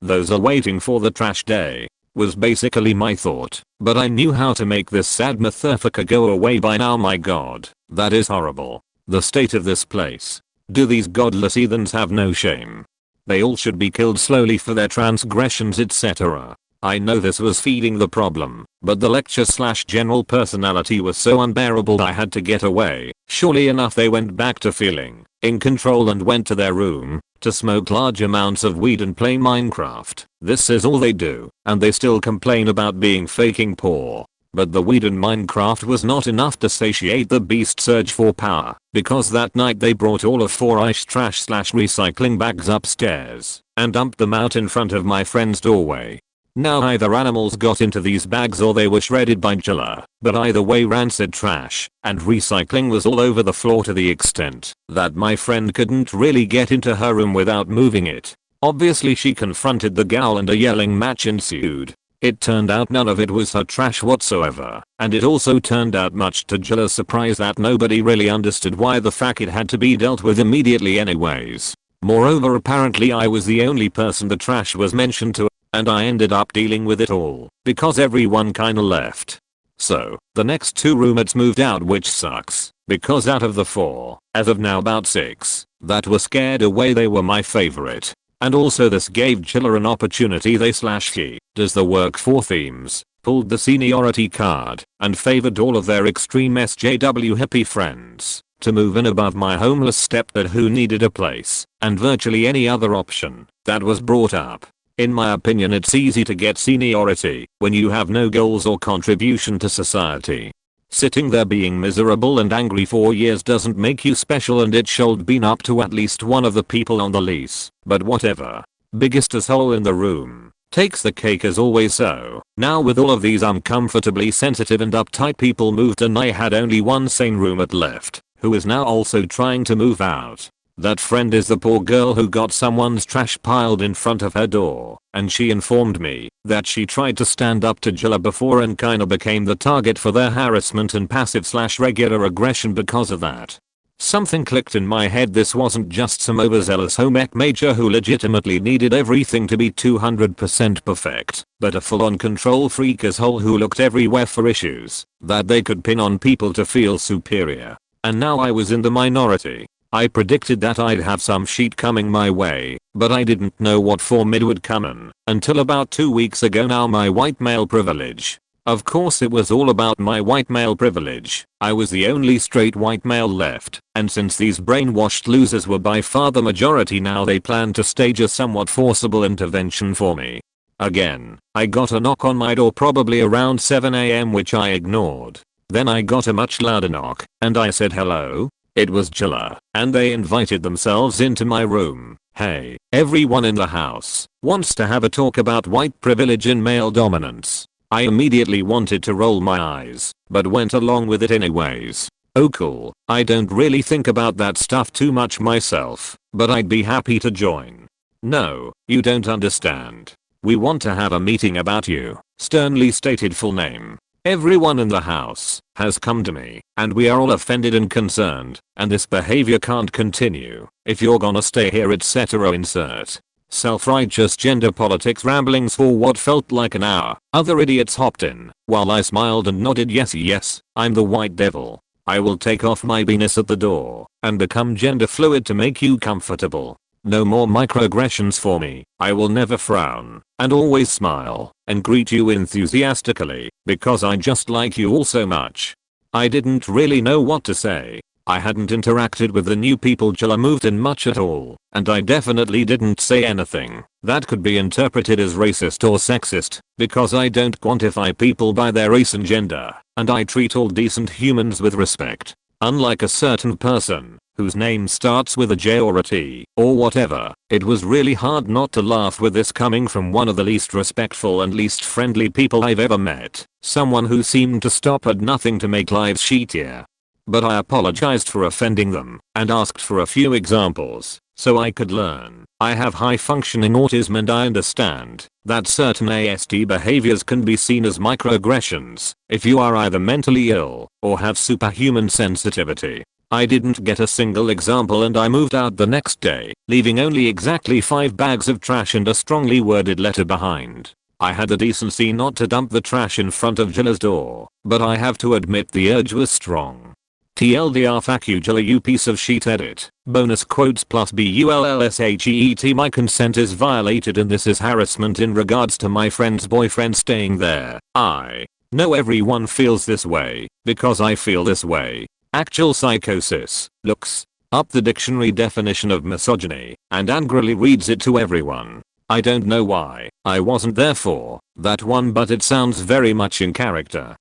Those are waiting for the trash day, was basically my thought, but I knew how to make this sad motherfucker go away by now. My god, that is horrible. The state of this place. Do these godless heathens have no shame? They all should be killed slowly for their transgressions, etc. I know this was feeding the problem, but the lecture/general personality was so unbearable I had to get away. Surely enough, they went back to feeling in control and went to their room to smoke large amounts of weed and play Minecraft. This is all they do, and they still complain about being fucking poor. But the weed and Minecraft was not enough to satiate the beast's urge for power, because that night they brought all of 4-ish trash/recycling bags upstairs and dumped them out in front of my friend's doorway. Now either animals got into these bags or they were shredded by Jilla, but either way rancid trash and recycling was all over the floor to the extent that my friend couldn't really get into her room without moving it. Obviously she confronted the gal and a yelling match ensued. It turned out none of it was her trash whatsoever, and it also turned out, much to Jilla's surprise, that nobody really understood why the fuck it had to be dealt with immediately anyways. Moreover, apparently I was the only person the trash was mentioned to, and I ended up dealing with it all because everyone kinda left. So, the next 2 roommates moved out, which sucks, because out of the 4, as of now about 6, that were scared away, they were my favorite. And also this gave Chilla an opportunity. They/he does the work for themes, pulled the seniority card, and favored all of their extreme SJW hippie friends to move in above my homeless stepdad who needed a place, and virtually any other option that was brought up. In my opinion, it's easy to get seniority when you have no goals or contribution to society. Sitting there being miserable and angry for years doesn't make you special, and it should been up to at least one of the people on the lease, but whatever. Biggest asshole in the room takes the cake as always. So, now with all of these uncomfortably sensitive and uptight people moved and I had only one sane roommate left, who is now also trying to move out. That friend is the poor girl who got someone's trash piled in front of her door, and she informed me that she tried to stand up to Jilla before and kinda became the target for their harassment and passive/regular aggression because of that. Something clicked in my head. This wasn't just some overzealous home ec major who legitimately needed everything to be 200% perfect, but a full-on control freak asshole who looked everywhere for issues that they could pin on people to feel superior. And now I was in the minority. I predicted that I'd have some shit coming my way, but I didn't know what form it would come in until about 2 weeks ago. Now my white male privilege. Of course it was all about my white male privilege. I was the only straight white male left, and since these brainwashed losers were by far the majority, now they plan to stage a somewhat forcible intervention for me. Again, I got a knock on my door probably around 7 AM, which I ignored. Then I got a much louder knock, and I said hello. It was Jilla, and they invited themselves into my room. Hey, everyone in the house wants to have a talk about white privilege and male dominance. I immediately wanted to roll my eyes, but went along with it anyways. Oh cool, I don't really think about that stuff too much myself, but I'd be happy to join. No, you don't understand. We want to have a meeting about you, sternly stated full name. Everyone in the house has come to me, and we are all offended and concerned, and this behavior can't continue. If you're gonna stay here, etc. Insert self-righteous gender politics ramblings for what felt like an hour. Other idiots hopped in, while I smiled and nodded yes, I'm the white devil. I will take off my penis at the door and become gender fluid to make you comfortable. No more microaggressions for me. I will never frown, and always smile, and greet you enthusiastically, because I just like you all so much. I didn't really know what to say. I hadn't interacted with the new people Jilla moved in much at all, and I definitely didn't say anything that could be interpreted as racist or sexist, because I don't quantify people by their race and gender, and I treat all decent humans with respect. Unlike a certain person, whose name starts with a J or a T, or whatever, it was really hard not to laugh with this coming from one of the least respectful and least friendly people I've ever met, someone who seemed to stop at nothing to make lives shittier. But I apologized for offending them, and asked for a few examples, so I could learn. I have high functioning autism and I understand that certain ASD behaviors can be seen as microaggressions if you are either mentally ill or have superhuman sensitivity. I didn't get a single example and I moved out the next day, leaving only exactly 5 bags of trash and a strongly worded letter behind. I had the decency not to dump the trash in front of Jilla's door, but I have to admit the urge was strong. TLDR fuck you Jilla you piece of shit edit. Bonus quotes plus BULLSHEET my consent is violated and this is harassment in regards to my friend's boyfriend staying there. I know everyone feels this way, because I feel this way. Actual psychosis. Looks up the dictionary definition of misogyny and angrily reads it to everyone. I don't know why I wasn't there for that one, but it sounds very much in character.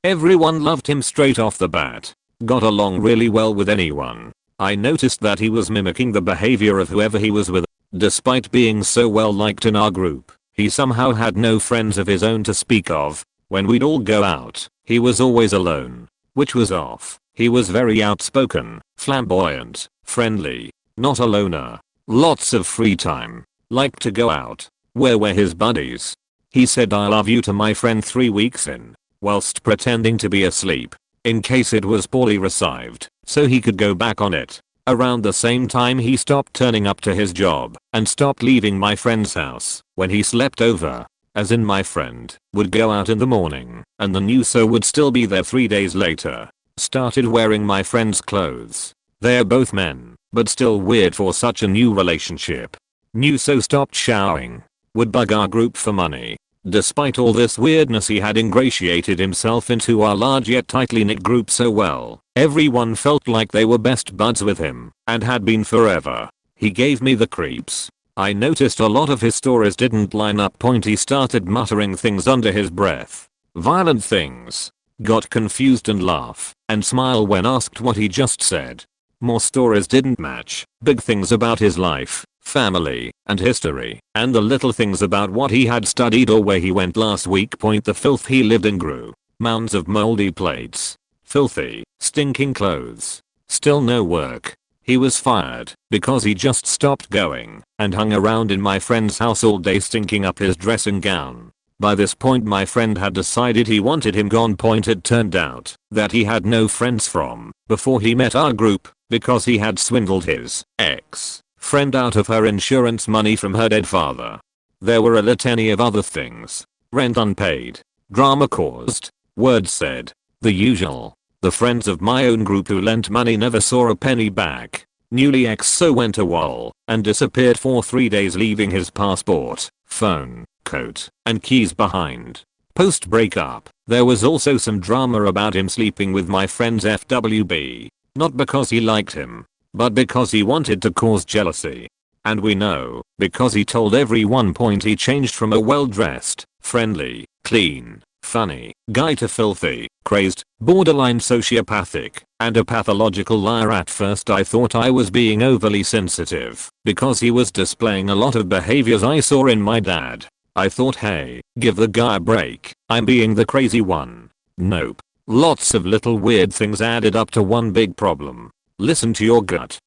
Everyone loved him straight off the bat. Got along really well with anyone. I noticed that he was mimicking the behavior of whoever he was with. Despite being so well liked in our group, he somehow had no friends of his own to speak of. When we'd all go out, he was always alone, which was off. He was very outspoken, flamboyant, friendly, not a loner. Lots of free time. Liked to go out. Where were his buddies? He said I love you to my friend 3 weeks in, whilst pretending to be asleep, in case it was poorly received, so he could go back on it. Around the same time he stopped turning up to his job, and stopped leaving my friend's house when he slept over. As in my friend would go out in the morning, and the Nuso would still be there 3 days later. Started wearing my friend's clothes. They're both men, but still weird for such a new relationship. Nuso stopped showering. Would bug our group for money. Despite all this weirdness he had ingratiated himself into our large yet tightly knit group so well, everyone felt like they were best buds with him, and had been forever. He gave me the creeps. I noticed a lot of his stories didn't line up. He started muttering things under his breath. Violent things. Got confused and laugh, and smile when asked what he just said. More stories didn't match. Big things about his life, family, and history, and the little things about what he had studied or where he went last week. The filth he lived in grew. Mounds of moldy plates. Filthy, stinking clothes. Still no work. He was fired because he just stopped going and hung around in my friend's house all day stinking up his dressing gown. By this point my friend had decided he wanted him gone. It turned out that he had no friends from before he met our group because he had swindled his ex-friend out of her insurance money from her dead father. There were a litany of other things. Rent unpaid. Drama caused. Words said. The usual. The friends of my own group who lent money never saw a penny back. Newly ex-so went AWOL and disappeared for 3 days, leaving his passport, phone, coat, and keys behind. Post breakup, there was also some drama about him sleeping with my friend's FWB. Not because he liked him, but because he wanted to cause jealousy. And we know, because he told everyone. He changed from a well-dressed, friendly, clean, funny guy to filthy, crazed, borderline sociopathic, and a pathological liar. At first I thought I was being overly sensitive because he was displaying a lot of behaviors I saw in my dad. I thought, hey, give the guy a break, I'm being the crazy one. Nope. Lots of little weird things added up to one big problem. Listen to your gut.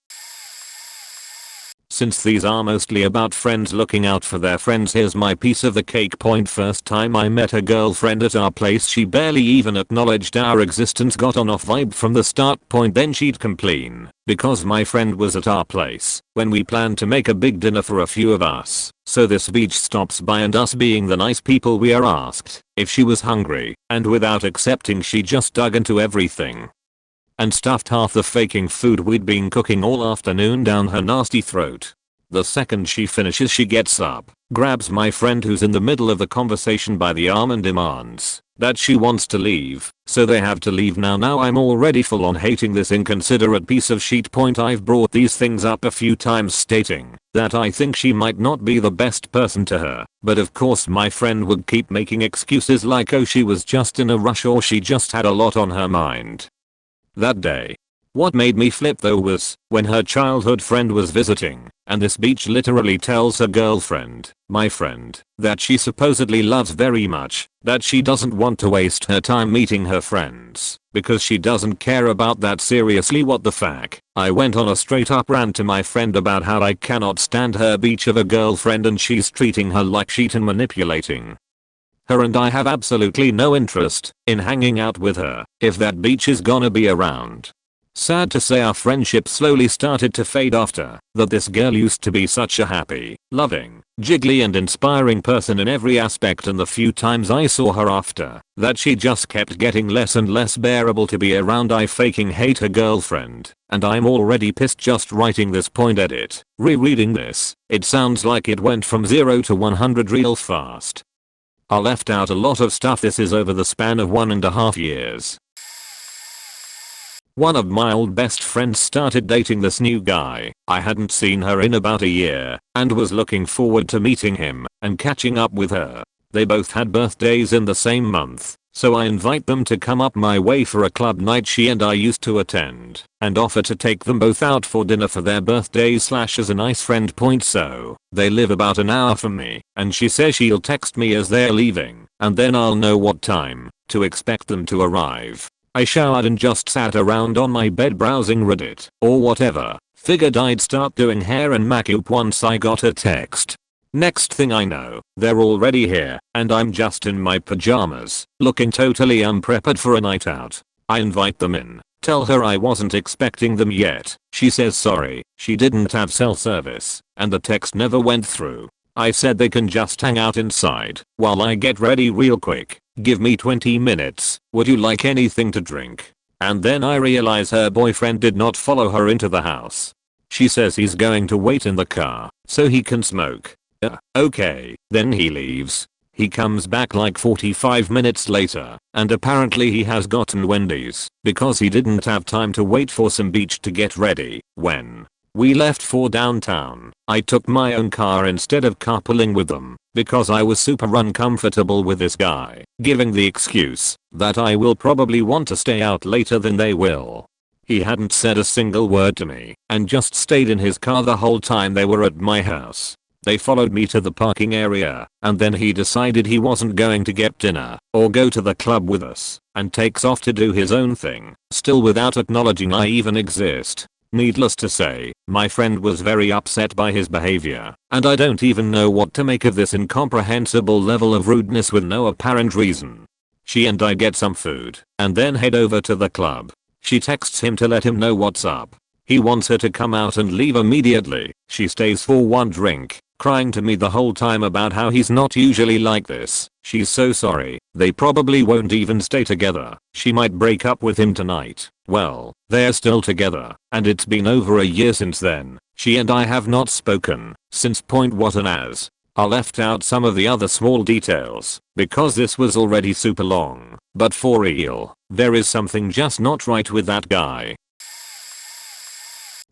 Since these are mostly about friends looking out for their friends, here's my piece of the cake. First time I met a girlfriend at our place, she barely even acknowledged our existence. Got on off vibe from the start. Then she'd complain because my friend was at our place when we planned to make a big dinner for a few of us. So this beach stops by, and us being the nice people we are, asked if she was hungry, and without accepting she just dug into everything. and stuffed half the faking food we'd been cooking all afternoon down her nasty throat. The second she finishes, she gets up, grabs my friend who's in the middle of the conversation by the arm and demands that she wants to leave, so they have to leave now. Now I'm already full on hating this inconsiderate piece of shit. I've brought these things up a few times stating that I think she might not be the best person to her, but of course my friend would keep making excuses like, oh, she was just in a rush or she just had a lot on her mind. That day, what made me flip though was when her childhood friend was visiting, and this bitch literally tells her girlfriend, my friend, that she supposedly loves very much, that she doesn't want to waste her time meeting her friends, because she doesn't care about that. Seriously, what the fuck? I went on a straight up rant to my friend about how I cannot stand her bitch of a girlfriend and she's treating her like shit and manipulating her, and I have absolutely no interest in hanging out with her if that bitch is gonna be around. Sad to say, our friendship slowly started to fade after that. This girl used to be such a happy, loving, jiggly and inspiring person in every aspect, and the few times I saw her after that she just kept getting less and less bearable to be around. I fucking hate her girlfriend, and I'm already pissed just writing this point edit. Rereading this, it sounds like it went from 0 to 100 real fast. I left out a lot of stuff. This is over the span of 1.5 years. One of my old best friends started dating this new guy. I hadn't seen her in about a year and was looking forward to meeting him and catching up with her. They both had birthdays in the same month, so I invite them to come up my way for a club night she and I used to attend, and offer to take them both out for dinner for their birthdays / as a nice friend. So they live about an hour from me, and she says she'll text me as they're leaving, and then I'll know what time to expect them to arrive. I showered and just sat around on my bed browsing Reddit or whatever. Figured I'd start doing hair and makeup once I got a text. Next thing I know, they're already here, and I'm just in my pajamas, looking totally unprepared for a night out. I invite them in, tell her I wasn't expecting them yet. She says sorry, she didn't have cell service, and the text never went through. I said they can just hang out inside while I get ready real quick. Give me 20 minutes. Would you like anything to drink? And then I realize her boyfriend did not follow her into the house. She says he's going to wait in the car so he can smoke. Okay, then he leaves. He comes back like 45 minutes later, and apparently he has gotten Wendy's because he didn't have time to wait for some beach to get ready. When we left for downtown, I took my own car instead of carpooling with them because I was super uncomfortable with this guy giving the excuse that I will probably want to stay out later than they will. He hadn't said a single word to me and just stayed in his car the whole time they were at my house. They followed me to the parking area, and then he decided he wasn't going to get dinner or go to the club with us and takes off to do his own thing, still without acknowledging I even exist. Needless to say, my friend was very upset by his behavior, and I don't even know what to make of this incomprehensible level of rudeness with no apparent reason. She and I get some food, and then head over to the club. She texts him to let him know what's up. He wants her to come out and leave immediately. She stays for one drink, crying to me the whole time about how he's not usually like this. She's so sorry. They probably won't even stay together. She might break up with him tonight. Well, they're still together, and it's been over a year since then. She and I have not spoken since. What an ass. I left out some of the other small details because this was already super long, but for real, there is something just not right with that guy.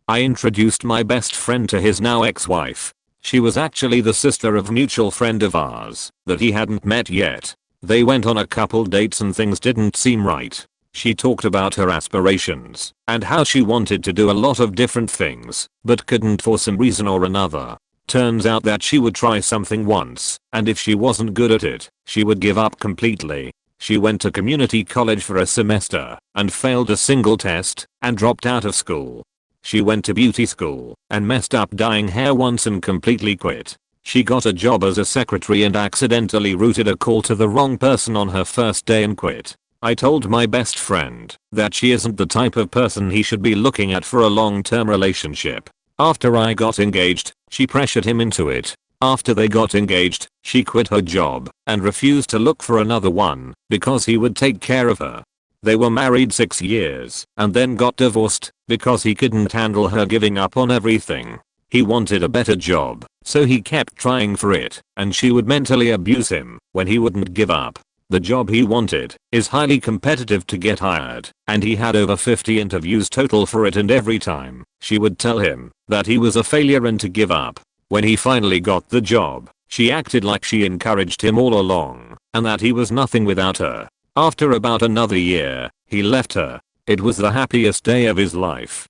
I introduced my best friend to his now ex-wife. She was actually the sister of a mutual friend of ours that he hadn't met yet. They went on a couple dates and things didn't seem right. She talked about her aspirations and how she wanted to do a lot of different things but couldn't for some reason or another. Turns out that she would try something once, and if she wasn't good at it, she would give up completely. She went to community college for a semester and failed a single test and dropped out of school. She went to beauty school and messed up dyeing hair once and completely quit. She got a job as a secretary and accidentally routed a call to the wrong person on her first day and quit. I told my best friend that she isn't the type of person he should be looking at for a long-term relationship. After I got engaged, she pressured him into it. After they got engaged, she quit her job and refused to look for another one because he would take care of her. They were married 6 years and then got divorced because he couldn't handle her giving up on everything. He wanted a better job, so he kept trying for it, and she would mentally abuse him when he wouldn't give up. The job he wanted is highly competitive to get hired, and he had over 50 interviews total for it, and every time she would tell him that he was a failure and to give up. When he finally got the job, she acted like she encouraged him all along and that he was nothing without her. After about another year, he left her. It was the happiest day of his life.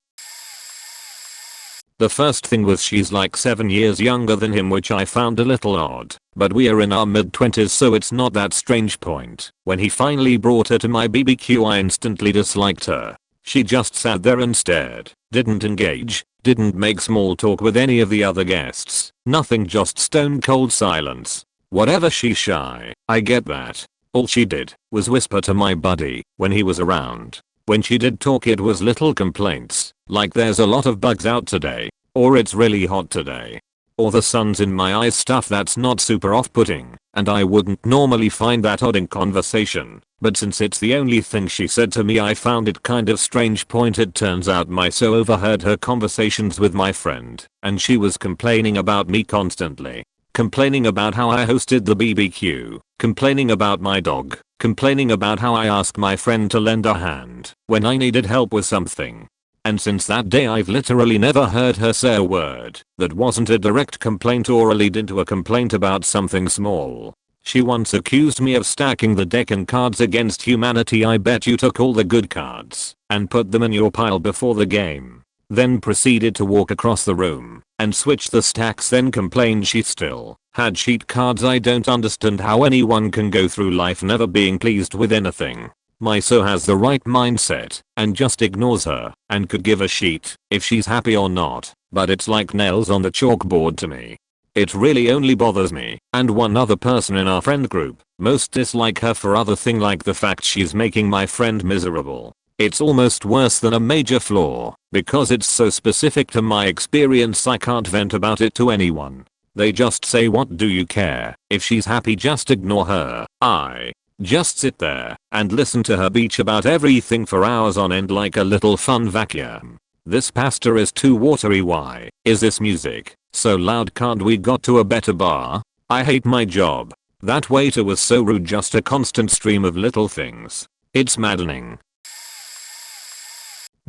The first thing was she's like 7 years younger than him, which I found a little odd, but we are in our mid-20s so it's not that strange. Point. When he finally brought her to my BBQ, I instantly disliked her. She just sat there and stared, didn't engage, didn't make small talk with any of the other guests, nothing, just stone cold silence. Whatever, she's shy, I get that. All she did was whisper to my buddy when he was around. When she did talk, it was little complaints, like there's a lot of bugs out today, or it's really hot today, or the sun's in my eyes, stuff that's not super off-putting, and I wouldn't normally find that odd in conversation, but since it's the only thing she said to me, I found it kind of strange. Point. It turns out my so overheard her conversations with my friend, and she was complaining about me constantly. Complaining about how I hosted the BBQ, complaining about my dog, complaining about how I asked my friend to lend a hand when I needed help with something. And since that day I've literally never heard her say a word that wasn't a direct complaint or a lead into a complaint about something small. She once accused me of stacking the deck and cards against humanity. I bet you took all the good cards and put them in your pile before the game. Then proceeded to walk across the room and switch the stacks, then complained she still had cheat cards. I don't understand how anyone can go through life never being pleased with anything. My so has the right mindset and just ignores her and could give a shit if she's happy or not, but it's like nails on the chalkboard to me. It really only bothers me and one other person in our friend group. Most dislike her for other thing like the fact she's making my friend miserable. It's almost worse than a major flaw, because it's so specific to my experience I can't vent about it to anyone. They just say, what do you care? If she's happy, just ignore her. I just sit there and listen to her bitch about everything for hours on end like a little fun vacuum. This pasta is too watery. Why is this music so loud? Can't we got to a better bar? I hate my job. That waiter was so rude. Just a constant stream of little things. It's maddening.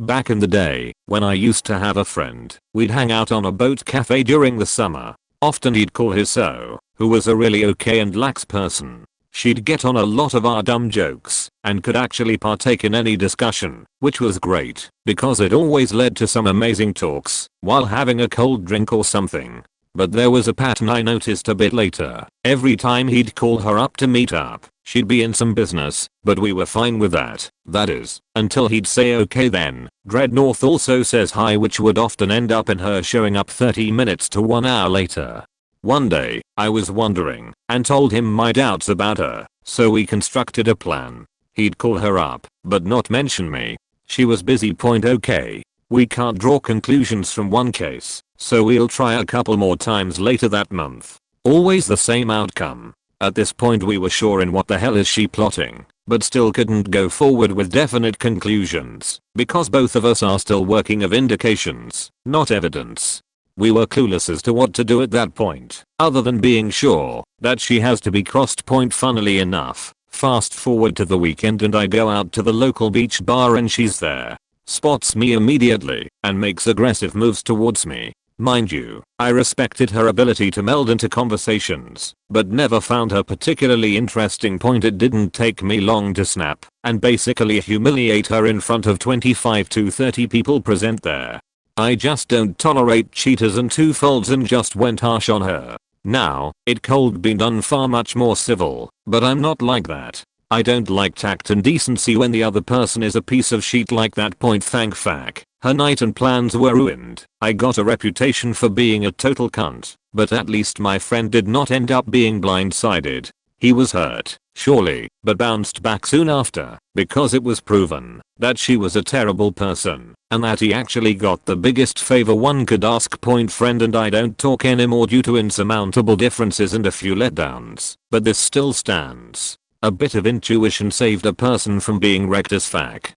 Back in the day, when I used to have a friend, we'd hang out on a boat cafe during the summer. Often he'd call his so, who was a really okay and lax person. She'd get on a lot of our dumb jokes and could actually partake in any discussion, which was great because it always led to some amazing talks while having a cold drink or something. But there was a pattern I noticed a bit later. Every time he'd call her up to meet up, she'd be in some business, but we were fine with that. That is, until he'd say okay then. Dreadnought also says hi, which would often end up in her showing up 30 minutes to 1 hour later. One day, I was wondering and told him my doubts about her, so we constructed a plan. He'd call her up, but not mention me. She was busy. Okay. We can't draw conclusions from one case, so we'll try a couple more times later that month. Always the same outcome. At this point we were sure in what the hell is she plotting, but still couldn't go forward with definite conclusions, because both of us are still working of indications, not evidence. We were clueless as to what to do at that point, other than being sure that she has to be crossed. Funnily enough, fast forward to the weekend and I go out to the local beach bar and she's there. Spots me immediately and makes aggressive moves towards me. Mind you, I respected her ability to meld into conversations, but never found her particularly interesting. It didn't take me long to snap and basically humiliate her in front of 25 to 30 people present there. I just don't tolerate cheaters and two-folds and just went harsh on her. Now, it could be done far much more civil, but I'm not like that. I don't like tact and decency when the other person is a piece of shit like that. Thank fuck. Her night and plans were ruined. I got a reputation for being a total cunt, but at least my friend did not end up being blindsided. He was hurt, surely, but bounced back soon after, because it was proven that she was a terrible person, and that he actually got the biggest favor one could ask. Friend and I don't talk anymore due to insurmountable differences and a few letdowns, but this still stands. A bit of intuition saved a person from being wrecked as fuck.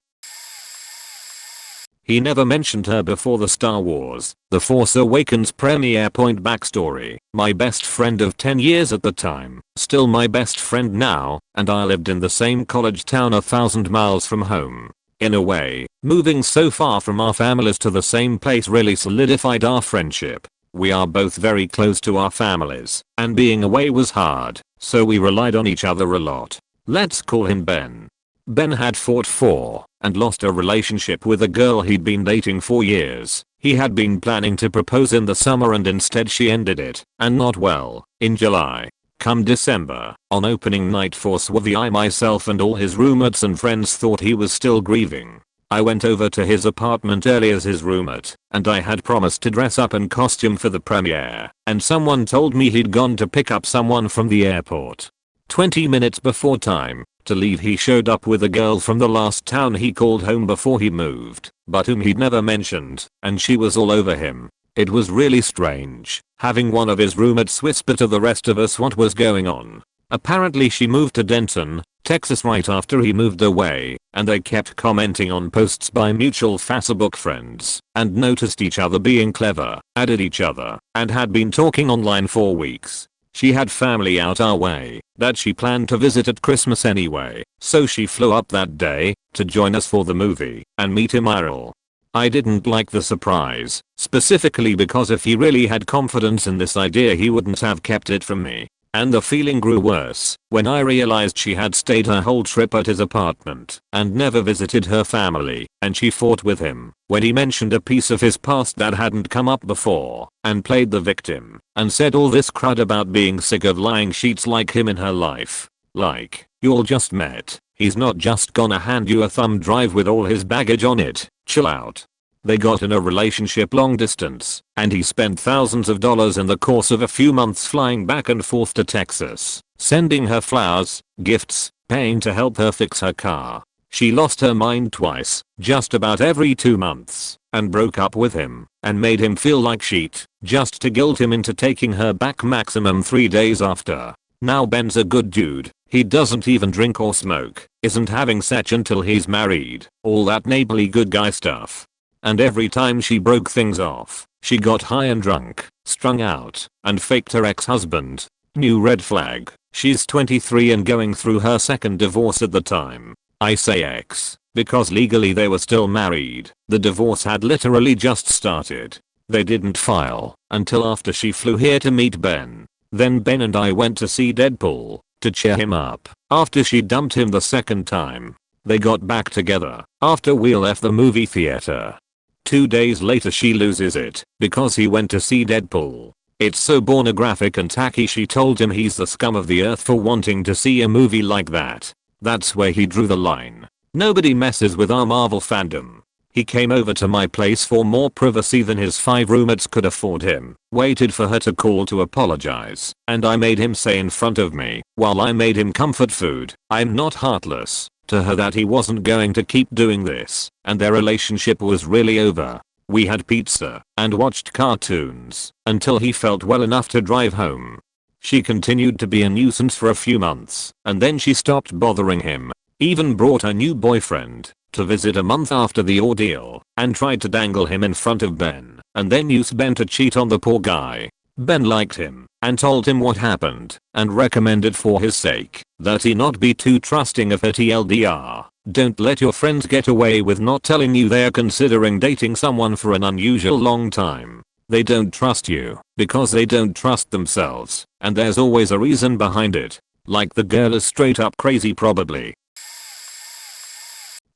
He never mentioned her before the Star Wars The Force Awakens premiere. Point backstory. My best friend of 10 years at the time, still my best friend now, and I lived in the same college town 1,000 miles from home. In a way, moving so far from our families to the same place really solidified our friendship. We are both very close to our families, and being away was hard, so we relied on each other a lot. Let's call him Ben. Ben had fought for and lost a relationship with a girl he'd been dating for years. He had been planning to propose in the summer and instead she ended it, and not well, in July. Come December, on opening night for Swathi, I myself and all his roommates and friends thought he was still grieving. I went over to his apartment early as his roommate, and I had promised to dress up in costume for the premiere, and someone told me he'd gone to pick up someone from the airport. 20 minutes before time to leave he showed up with a girl from the last town he called home before he moved, but whom he'd never mentioned, and she was all over him. It was really strange, having one of his roommates whisper to the rest of us what was going on. Apparently she moved to Denton, Texas right after he moved away, and they kept commenting on posts by mutual Facebook friends, and noticed each other being clever, added each other, and had been talking online for weeks. She had family out our way that she planned to visit at Christmas anyway, so she flew up that day to join us for the movie and meet him IRL. I didn't like the surprise, specifically because if he really had confidence in this idea he wouldn't have kept it from me. And the feeling grew worse when I realized she had stayed her whole trip at his apartment and never visited her family, and she fought with him when he mentioned a piece of his past that hadn't come up before, and played the victim and said all this crud about being sick of lying sheets like him in her life. Like, y'all just met. He's not just gonna hand you a thumb drive with all his baggage on it. Chill out. They got in a relationship long distance, and he spent thousands of dollars in the course of a few months flying back and forth to Texas, sending her flowers, gifts, paying to help her fix her car. She lost her mind twice, just about every 2 months, and broke up with him, and made him feel like shit, just to guilt him into taking her back maximum 3 days after. Now Ben's a good dude. He doesn't even drink or smoke, isn't having sex until he's married, all that neighborly good guy stuff. And every time she broke things off, she got high and drunk, strung out, and faked her ex-husband. New red flag. She's 23 and going through her second divorce at the time. I say ex, because legally they were still married. The divorce had literally just started. They didn't file until after she flew here to meet Ben. Then Ben and I went to see Deadpool to cheer him up after she dumped him the second time. They got back together after we left the movie theater. 2 days later she loses it because he went to see Deadpool. It's so pornographic and tacky. She told him he's the scum of the earth for wanting to see a movie like that. That's where he drew the line. Nobody messes with our Marvel fandom. He came over to my place for more privacy than his 5 roommates could afford him, waited for her to call to apologize, and I made him say in front of me, while I made him comfort food, "I'm not heartless," to her that he wasn't going to keep doing this, and their relationship was really over. We had pizza and watched cartoons until he felt well enough to drive home. She continued to be a nuisance for a few months, and then she stopped bothering him, even brought a new boyfriend to visit a month after the ordeal, and tried to dangle him in front of Ben, and then used Ben to cheat on the poor guy. Ben liked him, and told him what happened, and recommended for his sake that he not be too trusting of her TLDR. Don't let your friends get away with not telling you they are considering dating someone for an unusual long time. They don't trust you because they don't trust themselves, and there's always a reason behind it. Like the girl is straight up crazy probably.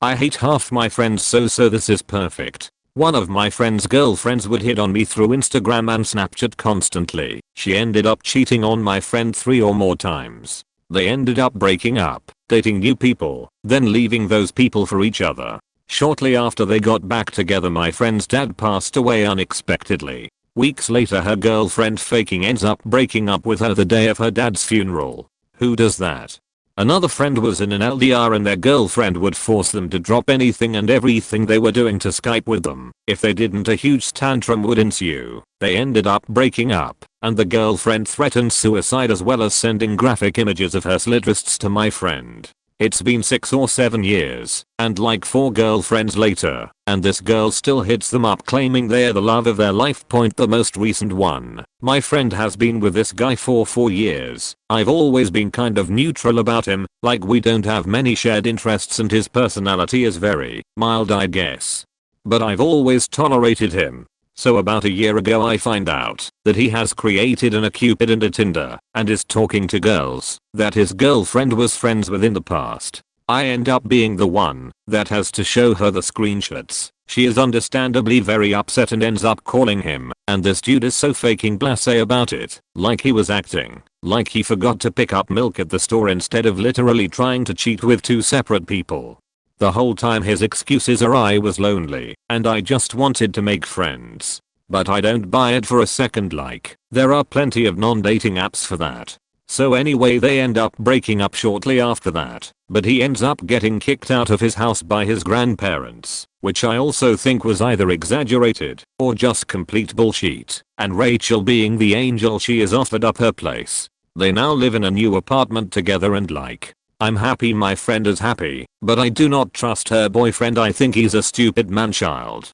I hate half my friends so this is perfect. One of my friend's girlfriends would hit on me through Instagram and Snapchat constantly. She ended up cheating on my friend 3 or more times. They ended up breaking up, dating new people, then leaving those people for each other. Shortly after they got back together my friend's dad passed away unexpectedly. Weeks later her girlfriend faking ends up breaking up with her the day of her dad's funeral. Who does that? Another friend was in an LDR and their girlfriend would force them to drop anything and everything they were doing to Skype with them. If they didn't a huge tantrum would ensue. They ended up breaking up and the girlfriend threatened suicide as well as sending graphic images of her slit wrists to my friend. It's been 6 or 7 years, and like 4 girlfriends later, and this girl still hits them up claiming they're the love of their life. The most recent one. My friend has been with this guy for 4 years. I've always been kind of neutral about him, like we don't have many shared interests and his personality is very mild, I guess. But I've always tolerated him. So about a year ago I find out that he has created a Cupid and a Tinder and is talking to girls that his girlfriend was friends with in the past. I end up being the one that has to show her the screenshots. She is understandably very upset and ends up calling him, and this dude is so fucking blasé about it, like he was acting, like he forgot to pick up milk at the store instead of literally trying to cheat with 2 separate people. The whole time his excuses are I was lonely and I just wanted to make friends. But I don't buy it for a second, like there are plenty of non-dating apps for that. So anyway, they end up breaking up shortly after that, but he ends up getting kicked out of his house by his grandparents, which I also think was either exaggerated or just complete bullshit, and Rachel being the angel she is offered up her place. They now live in a new apartment together and like, I'm happy my friend is happy, but I do not trust her boyfriend. I think he's a stupid man-child.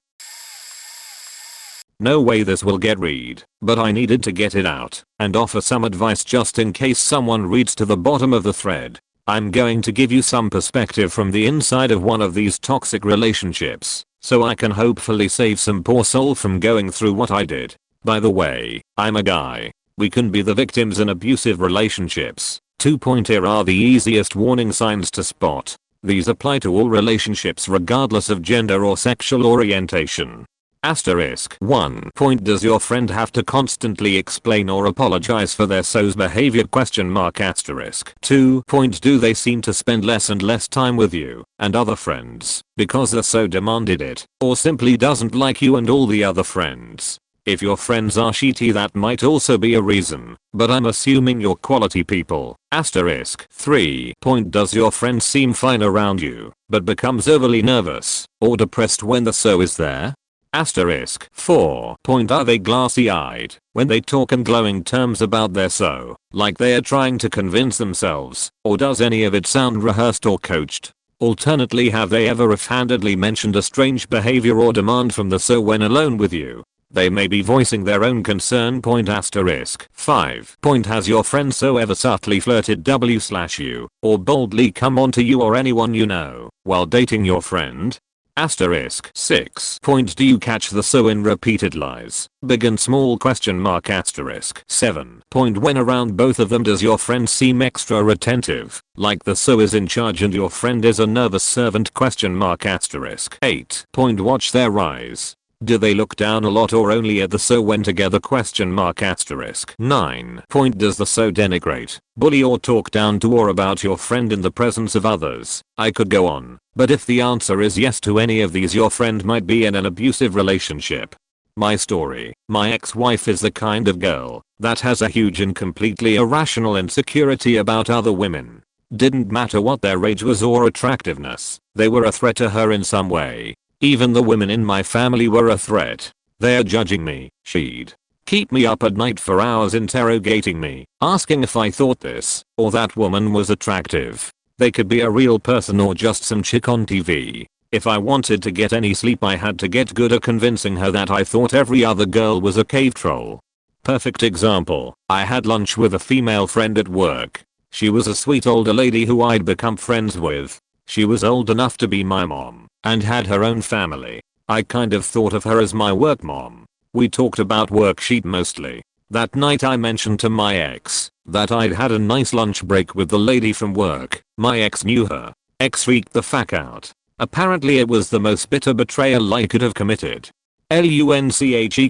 No way this will get read, but I needed to get it out and offer some advice just in case someone reads to the bottom of the thread. I'm going to give you some perspective from the inside of one of these toxic relationships, so I can hopefully save some poor soul from going through what I did. By the way, I'm a guy. We can be the victims in abusive relationships. 2. Here are the easiest warning signs to spot. These apply to all relationships regardless of gender or sexual orientation. Asterisk 1. Does your friend have to constantly explain or apologize for their so's behavior? Asterisk 2. Do they seem to spend less and less time with you and other friends because the so demanded it, or simply doesn't like you and all the other friends? If your friends are shitty, that might also be a reason, but I'm assuming you're quality people. Asterisk 3. Does your friend seem fine around you, but becomes overly nervous or depressed when the so is there? Asterisk 4. Are they glassy-eyed when they talk in glowing terms about their so, like they are trying to convince themselves, or does any of it sound rehearsed or coached? Alternately, have they ever offhandedly mentioned a strange behavior or demand from the so when alone with you? They may be voicing their own concern. Asterisk 5. Has your friend so ever subtly flirted you or boldly come on to you or anyone you know while dating your friend? Asterisk 6. Do you catch the so in repeated lies, big and small? Asterisk 7. When around both of them, does your friend seem extra attentive, like the so is in charge and your friend is a nervous servant? Asterisk 8. Watch their eyes. Do they look down a lot or only at the so when together? Asterisk 9. Does the so denigrate, bully or talk down to or about your friend in the presence of others? I could go on, but if the answer is yes to any of these, your friend might be in an abusive relationship. My story: my ex-wife is the kind of girl that has a huge and completely irrational insecurity about other women. Didn't matter what their age was or attractiveness, they were a threat to her in some way. Even the women in my family were a threat. They're judging me. She'd keep me up at night for hours interrogating me, asking if I thought this or that woman was attractive. They could be a real person or just some chick on TV. If I wanted to get any sleep, I had to get good at convincing her that I thought every other girl was a cave troll. Perfect example: I had lunch with a female friend at work. She was a sweet older lady who I'd become friends with. She was old enough to be my mom and had her own family. I kind of thought of her as my work mom. We talked about work sheet mostly. That night I mentioned to my ex that I'd had a nice lunch break with the lady from work. My ex knew her. Ex freaked the fuck out. Apparently it was the most bitter betrayal I could have committed. LUNCH=FAKING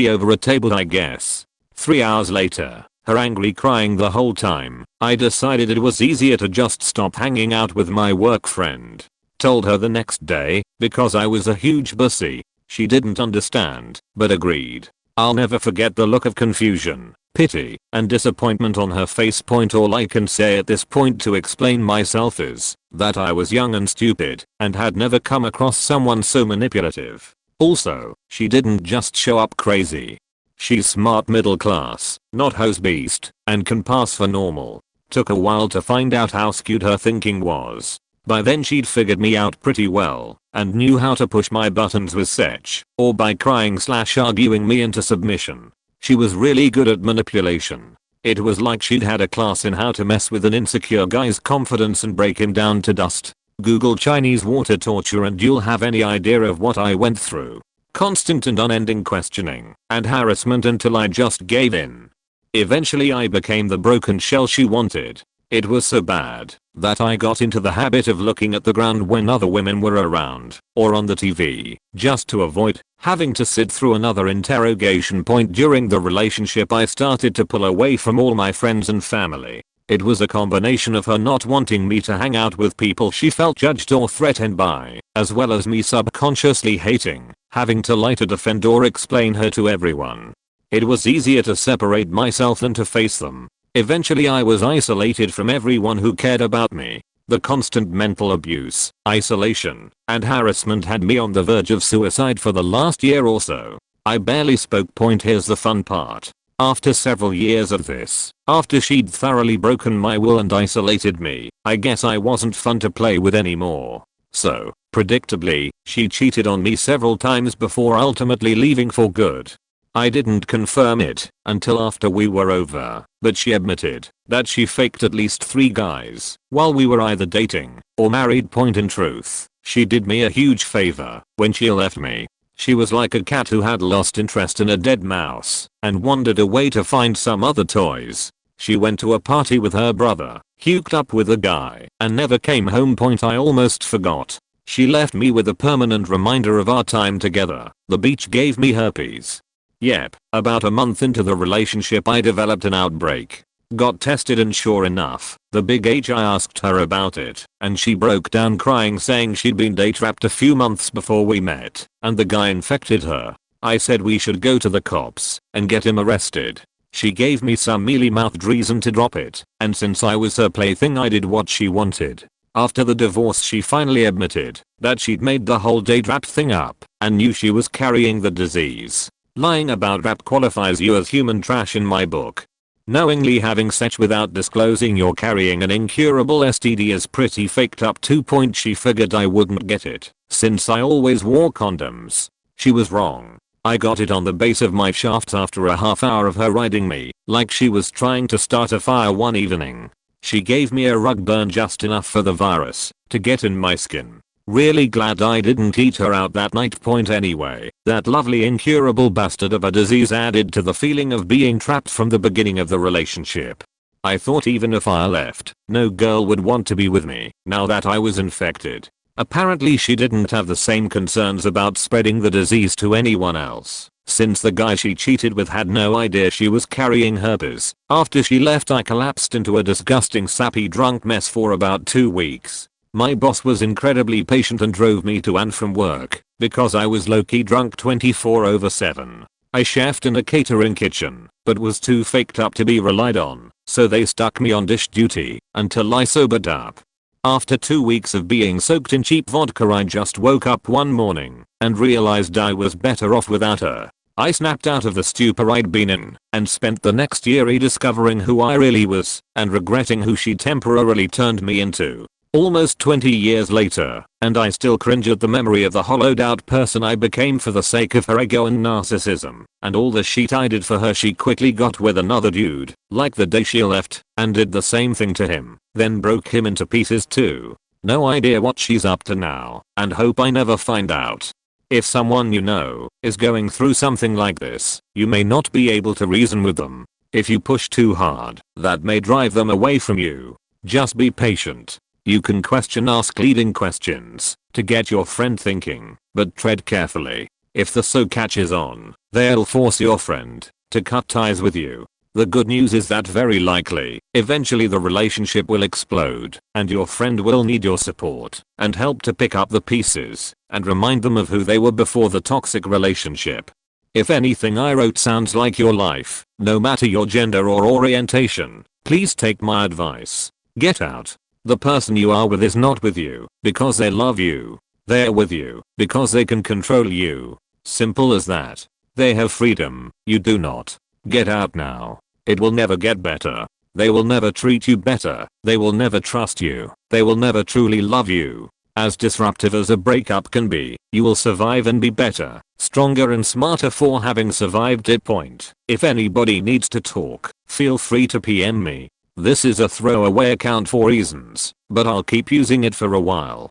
over a table, I guess. 3 hours later, her angry crying the whole time, I decided it was easier to just stop hanging out with my work friend. Told her the next day, because I was a huge bussy. She didn't understand, but agreed. I'll never forget the look of confusion, pity, and disappointment on her face. All I can say at this point to explain myself is that I was young and stupid and had never come across someone so manipulative. Also, she didn't just show up crazy. She's smart, middle class, not hose beast, and can pass for normal. Took a while to find out how skewed her thinking was. By then she'd figured me out pretty well, and knew how to push my buttons with such, or by crying/arguing me into submission. She was really good at manipulation. It was like she'd had a class in how to mess with an insecure guy's confidence and break him down to dust. Google Chinese water torture and you'll have any idea of what I went through. Constant and unending questioning and harassment until I just gave in. Eventually I became the broken shell she wanted. It was so bad that I got into the habit of looking at the ground when other women were around or on the TV, just to avoid having to sit through another interrogation point during the relationship. I started to pull away from all my friends and family. It was a combination of her not wanting me to hang out with people she felt judged or threatened by, as well as me subconsciously hating having to lie to defend or explain her to everyone. It was easier to separate myself than to face them. Eventually I was isolated from everyone who cared about me. The constant mental abuse, isolation, and harassment had me on the verge of suicide for the last year or so. I barely spoke. Here's the fun part. After several years of this, after she'd thoroughly broken my will and isolated me, I guess I wasn't fun to play with anymore. So, predictably, she cheated on me several times before ultimately leaving for good. I didn't confirm it until after we were over, but she admitted that she faked at least 3 guys while we were either dating or married. In truth, she did me a huge favor when she left me. She was like a cat who had lost interest in a dead mouse and wandered away to find some other toys. She went to a party with her brother, hooked up with a guy, and never came home. I almost forgot. She left me with a permanent reminder of our time together. The beach gave me herpes. Yep, about a month into the relationship I developed an outbreak. Got tested and sure enough, the big H. I asked her about it, and she broke down crying saying she'd been date raped a few months before we met, and the guy infected her. I said we should go to the cops and get him arrested. She gave me some mealy-mouthed reason to drop it, and since I was her plaything I did what she wanted. After the divorce she finally admitted that she'd made the whole date rap thing up and knew she was carrying the disease. Lying about rap qualifies you as human trash in my book. Knowingly having sex without disclosing you're carrying an incurable STD is pretty faked up too. She figured I wouldn't get it since I always wore condoms. She was wrong. I got it on the base of my shaft after a half hour of her riding me like she was trying to start a fire one evening. She gave me a rug burn just enough for the virus to get in my skin. Really glad I didn't eat her out that night. Anyway, that lovely incurable bastard of a disease added to the feeling of being trapped from the beginning of the relationship. I thought even if I left, no girl would want to be with me now that I was infected. Apparently she didn't have the same concerns about spreading the disease to anyone else, since the guy she cheated with had no idea she was carrying herpes. After she left I collapsed into a disgusting sappy drunk mess for about 2 weeks. My boss was incredibly patient and drove me to and from work because I was low-key drunk 24/7. I chefed in a catering kitchen but was too faked up to be relied on, so they stuck me on dish duty until I sobered up. After 2 weeks of being soaked in cheap vodka I just woke up one morning and realized I was better off without her. I snapped out of the stupor I'd been in and spent the next year rediscovering who I really was and regretting who she temporarily turned me into. Almost 20 years later, and I still cringe at the memory of the hollowed out person I became for the sake of her ego and narcissism, and all the shit I did for her. She quickly got with another dude, like the day she left, and did the same thing to him, then broke him into pieces too. No idea what she's up to now, and hope I never find out. If someone you know is going through something like this, you may not be able to reason with them. If you push too hard, that may drive them away from you. Just be patient. You can ask leading questions to get your friend thinking, but tread carefully. If the so catches on, they'll force your friend to cut ties with you. The good news is that very likely, eventually the relationship will explode, and your friend will need your support and help to pick up the pieces and remind them of who they were before the toxic relationship. If anything I wrote sounds like your life, no matter your gender or orientation, please take my advice. Get out. The person you are with is not with you because they love you. They're with you because they can control you. Simple as that. They have freedom, you do not. Get out now. It will never get better. They will never treat you better. They will never trust you. They will never truly love you. As disruptive as a breakup can be, you will survive and be better, stronger and smarter for having survived it. Point. If anybody needs to talk, feel free to PM me. This is a throwaway account for reasons, but I'll keep using it for a while.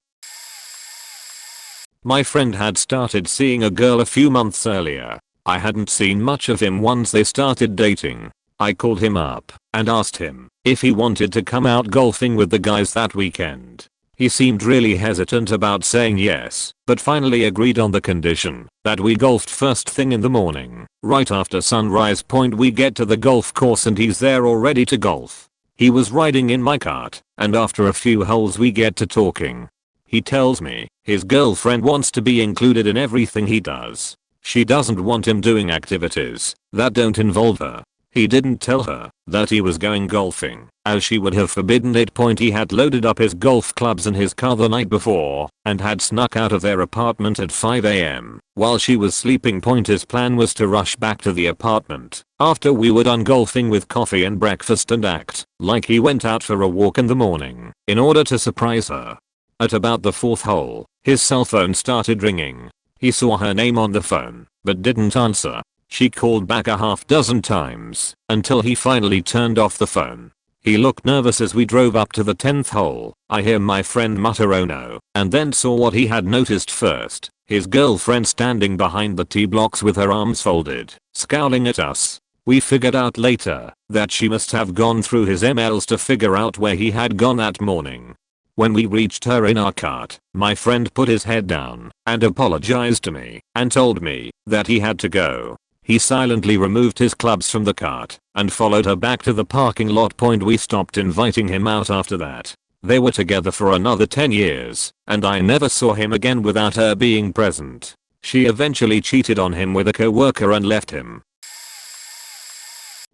My friend had started seeing a girl a few months earlier. I hadn't seen much of him once they started dating. I called him up and asked him if he wanted to come out golfing with the guys that weekend. He seemed really hesitant about saying yes, but finally agreed on the condition that we golfed first thing in the morning. Right after sunrise. We get to the golf course and he's there all ready to golf. He was riding in my cart, and after a few holes we get to talking. He tells me his girlfriend wants to be included in everything he does. She doesn't want him doing activities that don't involve her. He didn't tell her that he was going golfing, as she would have forbidden it. He had loaded up his golf clubs in his car the night before and had snuck out of their apartment at 5 AM while she was sleeping. His plan was to rush back to the apartment after we were done golfing with coffee and breakfast and act like he went out for a walk in the morning in order to surprise her. At about the 4th hole, his cell phone started ringing. He saw her name on the phone, but didn't answer. She called back a half dozen times until he finally turned off the phone. He looked nervous as we drove up to the 10th hole. I hear my friend mutter "oh no," and then saw what he had noticed first. His girlfriend standing behind the tee blocks with her arms folded, scowling at us. We figured out later that she must have gone through his emails to figure out where he had gone that morning. When we reached her in our cart, my friend put his head down and apologized to me and told me that he had to go. He silently removed his clubs from the cart and followed her back to the parking lot. We stopped inviting him out after that. They were together for another 10 years, and I never saw him again without her being present. She eventually cheated on him with a coworker and left him.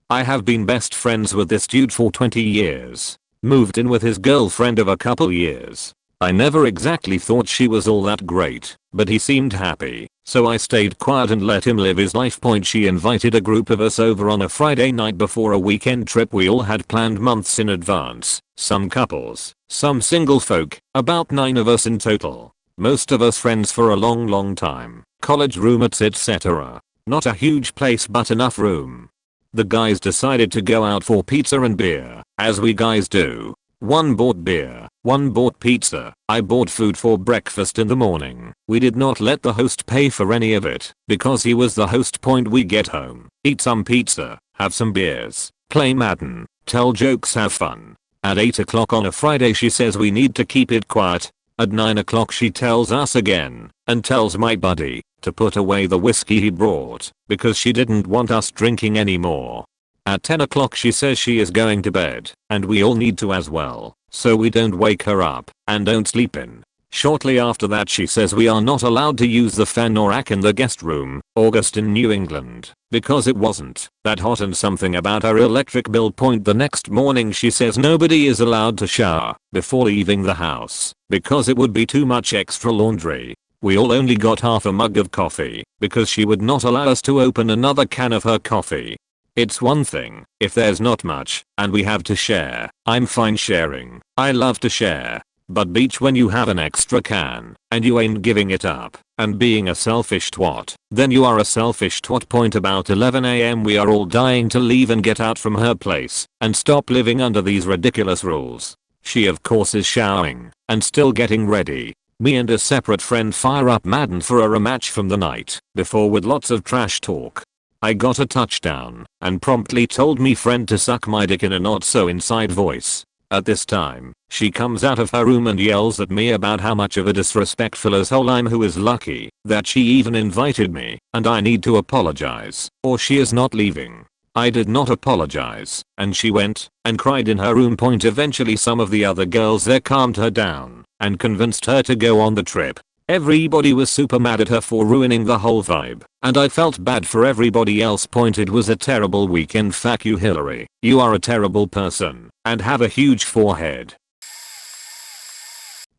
I have been best friends with this dude for 20 years. Moved in with his girlfriend of a couple years. I never exactly thought she was all that great, but he seemed happy, so I stayed quiet and let him live his life. She invited a group of us over on a Friday night before a weekend trip we all had planned months in advance. Some couples, some single folk, about 9 of us in total. Most of us friends for a long time, college roommates etc. Not a huge place but enough room. The guys decided to go out for pizza and beer, as we guys do. One bought beer, one bought pizza. I bought food for breakfast in the morning. We did not let the host pay for any of it, because he was the host. We get home, eat some pizza, have some beers, play Madden, tell jokes, have fun. At 8 o'clock on a Friday she says we need to keep it quiet. At 9 o'clock she tells us again, and tells my buddy to put away the whiskey he brought, because she didn't want us drinking anymore. At 10 o'clock she says she is going to bed, and we all need to as well, so we don't wake her up, and don't sleep in. Shortly after that she says we are not allowed to use the fan or rack in the guest room, August in New England, because it wasn't that hot and something about our electric bill. The next morning she says nobody is allowed to shower before leaving the house, because it would be too much extra laundry. We all only got half a mug of coffee, because she would not allow us to open another can of her coffee. It's one thing if there's not much and we have to share. I'm fine sharing. I love to share. But beach when you have an extra can and you ain't giving it up and being a selfish twat, then you are a selfish twat. About 11 AM we are all dying to leave and get out from her place and stop living under these ridiculous rules. She of course is showering and still getting ready. Me and a separate friend fire up Madden for a rematch from the night before with lots of trash talk. I got a touchdown and promptly told me friend to suck my dick in a not so inside voice. At this time, she comes out of her room and yells at me about how much of a disrespectful asshole I'm, who is lucky that she even invited me and I need to apologize or she is not leaving. I did not apologize and she went and cried in her room. Eventually some of the other girls there calmed her down and convinced her to go on the trip. Everybody was super mad at her for ruining the whole vibe, and I felt bad for everybody else. It was a terrible weekend. Fuck you Hillary, you are a terrible person and have a huge forehead.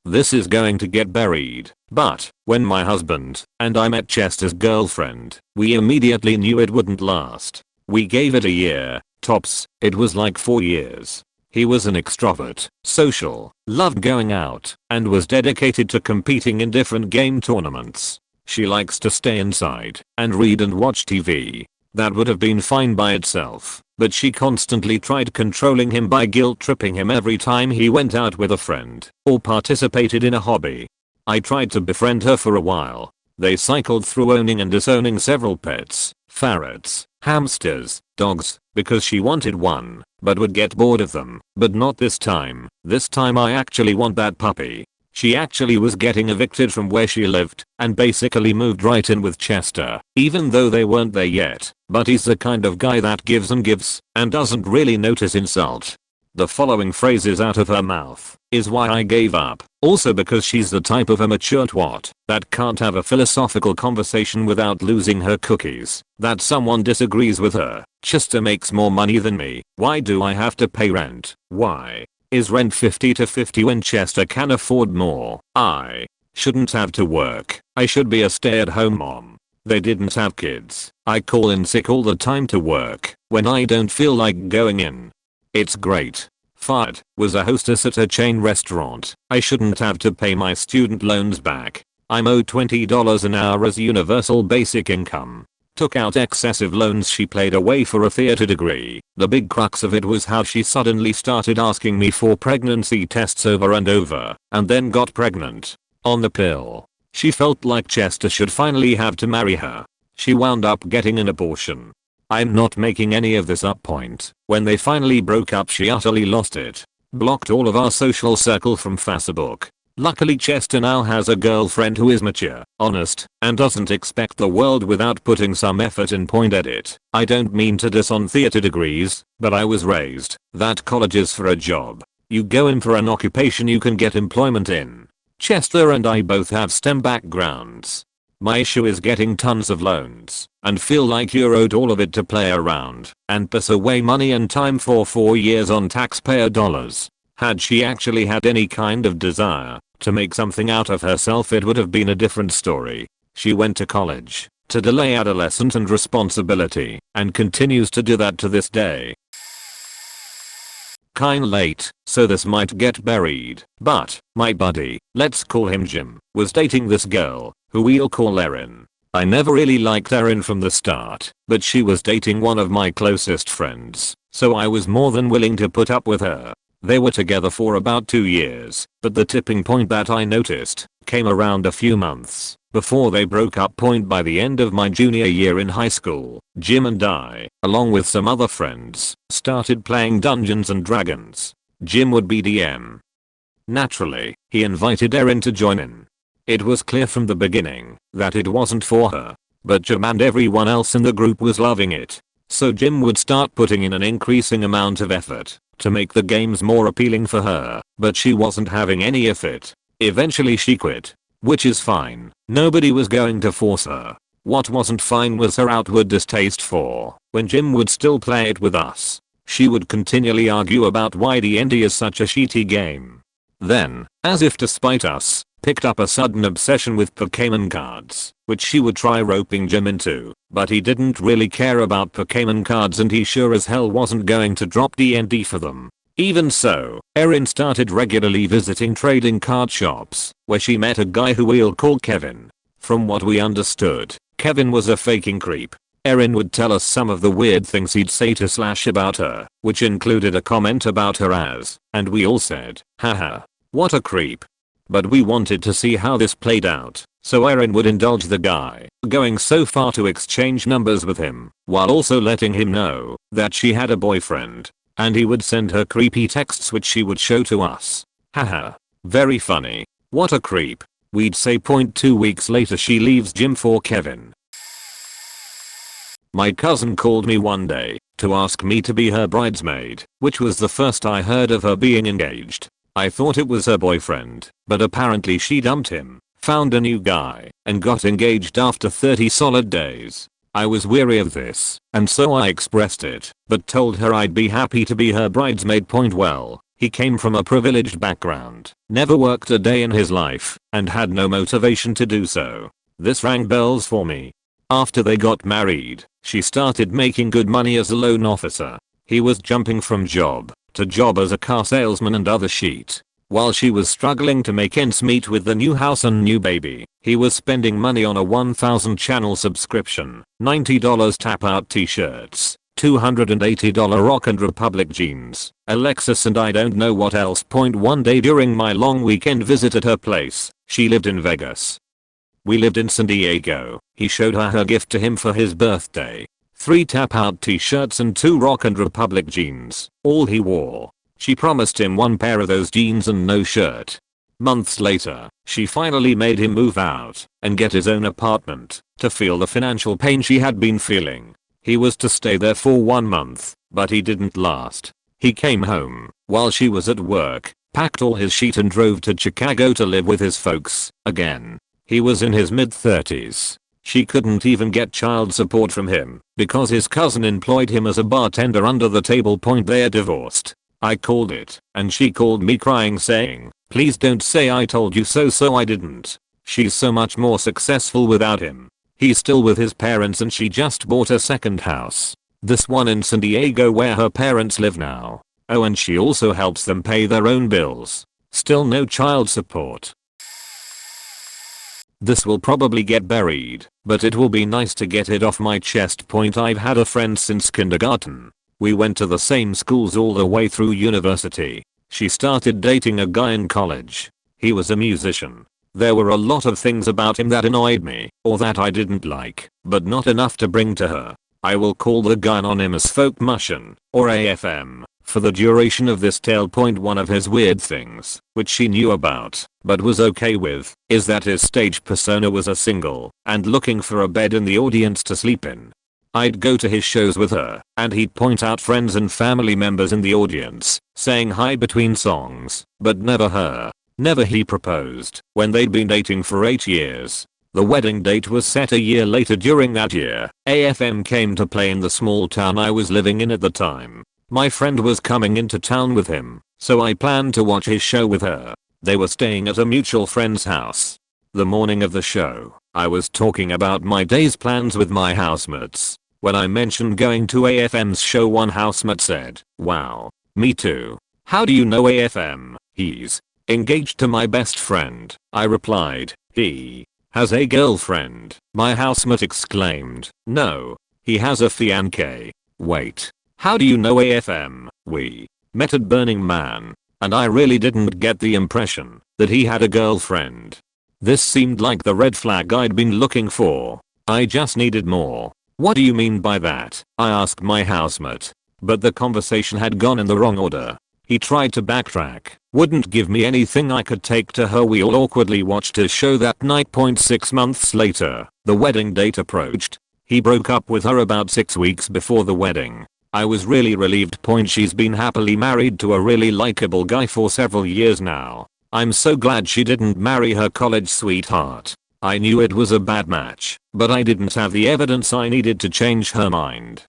This is going to get buried. But when my husband and I met Chester's girlfriend, we immediately knew it wouldn't last. We gave it a year, tops. It was like 4 years. He was an extrovert, social, loved going out, and was dedicated to competing in different game tournaments. She likes to stay inside and read and watch TV. That would have been fine by itself, but she constantly tried controlling him by guilt-tripping him every time he went out with a friend or participated in a hobby. I tried to befriend her for a while. They cycled through owning and disowning several pets, ferrets, hamsters, dogs, because she wanted one, but would get bored of them. But not this time. This time I actually want that puppy. She actually was getting evicted from where she lived and basically moved right in with Chester, even though they weren't there yet. But he's the kind of guy that gives and doesn't really notice insult. The following phrases out of her mouth is why I gave up. Also because she's the type of a mature twat that can't have a philosophical conversation without losing her cookies. That someone disagrees with her. Chester makes more money than me. Why do I have to pay rent? Why is rent 50 to 50 when Chester can afford more? I shouldn't have to work. I should be a stay-at-home mom. They didn't have kids. I call in sick all the time to work when I don't feel like going in. It's great. Fired. Was a hostess at a chain restaurant. I shouldn't have to pay my student loans back. I'm owed $20 an hour as universal basic income. Took out excessive loans she played away for a theater degree. The big crux of it was how she suddenly started asking me for pregnancy tests over and over, and then got pregnant. On the pill. She felt like Chester should finally have to marry her. She wound up getting an abortion. I'm not making any of this up. When they finally broke up she utterly lost it. Blocked all of our social circle from Facebook. Luckily Chester now has a girlfriend who is mature, honest, and doesn't expect the world without putting some effort in. Edit. I don't mean to diss on theater degrees, but I was raised that college is for a job. You go in for an occupation you can get employment in. Chester and I both have STEM backgrounds. My issue is getting tons of loans and feel like you're owed all of it to play around and piss away money and time for 4 years on taxpayer dollars. Had she actually had any kind of desire to make something out of herself, it would have been a different story. She went to college to delay adolescent and responsibility and continues to do that to this day. Kinda late, so this might get buried, but my buddy, let's call him Jim, was dating this girl who we'll call Erin. I never really liked Erin from the start, but she was dating one of my closest friends, so I was more than willing to put up with her. They were together for about 2 years, but the tipping point that I noticed came around a few months before they broke up. By the end of my junior year in high school, Jim and I, along with some other friends, started playing Dungeons and Dragons. Jim would be DM. Naturally, he invited Erin to join in. It was clear from the beginning that it wasn't for her, but Jim and everyone else in the group was loving it. So Jim would start putting in an increasing amount of effort to make the games more appealing for her, but she wasn't having any of it. Eventually she quit, which is fine. Nobody was going to force her. What wasn't fine was her outward distaste for when Jim would still play it with us. She would continually argue about why D&D is such a shitty game. Then, as if to spite us, picked up a sudden obsession with Pokémon cards, which she would try roping Jim into, but he didn't really care about Pokémon cards and he sure as hell wasn't going to drop D&D for them. Even so, Erin started regularly visiting trading card shops, where she met a guy who we'll call Kevin. From what we understood, Kevin was a faking creep. Erin would tell us some of the weird things he'd say to Slash about her, which included a comment about her ass, and we all said, haha, what a creep. But we wanted to see how this played out, so Erin would indulge the guy, going so far to exchange numbers with him, while also letting him know that she had a boyfriend, and he would send her creepy texts which she would show to us. Haha. Very funny. What a creep. We'd say. 2 weeks later she leaves Jim for Kevin. My cousin called me one day to ask me to be her bridesmaid, which was the first I heard of her being engaged. I thought it was her boyfriend, but apparently she dumped him, found a new guy, and got engaged after 30 solid days. I was weary of this, and so I expressed it, but told her I'd be happy to be her bridesmaid. Well, He came from a privileged background, never worked a day in his life, and had no motivation to do so. This rang bells for me. After they got married, she started making good money as a loan officer. He was jumping from job to job as a car salesman and other shit. While she was struggling to make ends meet with the new house and new baby, he was spending money on a 1,000 channel subscription, $90 tap out t-shirts, $280 Rock and Republic jeans, a Lexus and I don't know what else. One day during my long weekend visit at her place, she lived in Vegas. We lived in San Diego. He showed her gift to him for his birthday. 3 tap out t-shirts and 2 Rock and Republic jeans, all he wore. She promised him 1 pair of those jeans and no shirt. Months later, she finally made him move out and get his own apartment to feel the financial pain she had been feeling. He was to stay there for 1 month, but he didn't last. He came home while she was at work, packed all his shit and drove to Chicago to live with his folks again. He was in his mid-30s. She couldn't even get child support from him because his cousin employed him as a bartender under the table. They're divorced. I called it, and she called me crying saying, "Please don't say I told you so." So I didn't. She's so much more successful without him. He's still with his parents and she just bought a second house. This one in San Diego where her parents live now. Oh, and she also helps them pay their own bills. Still no child support. This will probably get buried, but it will be nice to get it off my chest. I've had a friend since kindergarten. We went to the same schools all the way through university. She started dating a guy in college. He was a musician. There were a lot of things about him that annoyed me, or that I didn't like, but not enough to bring to her. I will call the guy anonymous Folk Mushin, or AFM, for the duration of this tale. One of his weird things, which she knew about, but was okay with, is that his stage persona was a single, and looking for a bed in the audience to sleep in. I'd go to his shows with her, and he'd point out friends and family members in the audience, saying hi between songs, but never her. Never. He proposed when they'd been dating for 8 years. The wedding date was set a year later. During that year, AFM came to play in the small town I was living in at the time. My friend was coming into town with him, so I planned to watch his show with her. They were staying at a mutual friend's house. The morning of the show, I was talking about my day's plans with my housemates. When I mentioned going to AFM's show, one housemate said, "Wow, me too. How do you know AFM?" "He's engaged to my best friend," I replied. "He has a girlfriend," my housemate exclaimed. "No, he has a fiancée." "Wait, how do you know AFM?" "We met at Burning Man, and I really didn't get the impression that he had a girlfriend." This seemed like the red flag I'd been looking for. I just needed more. "What do you mean by that?" I asked my housemate. But the conversation had gone in the wrong order. He tried to backtrack, wouldn't give me anything I could take to her. We all awkwardly watched his show that night. 6 months later, the wedding date approached. He broke up with her about 6 weeks before the wedding. I was really relieved. She's been happily married to a really likable guy for several years now. I'm so glad she didn't marry her college sweetheart. I knew it was a bad match, but I didn't have the evidence I needed to change her mind.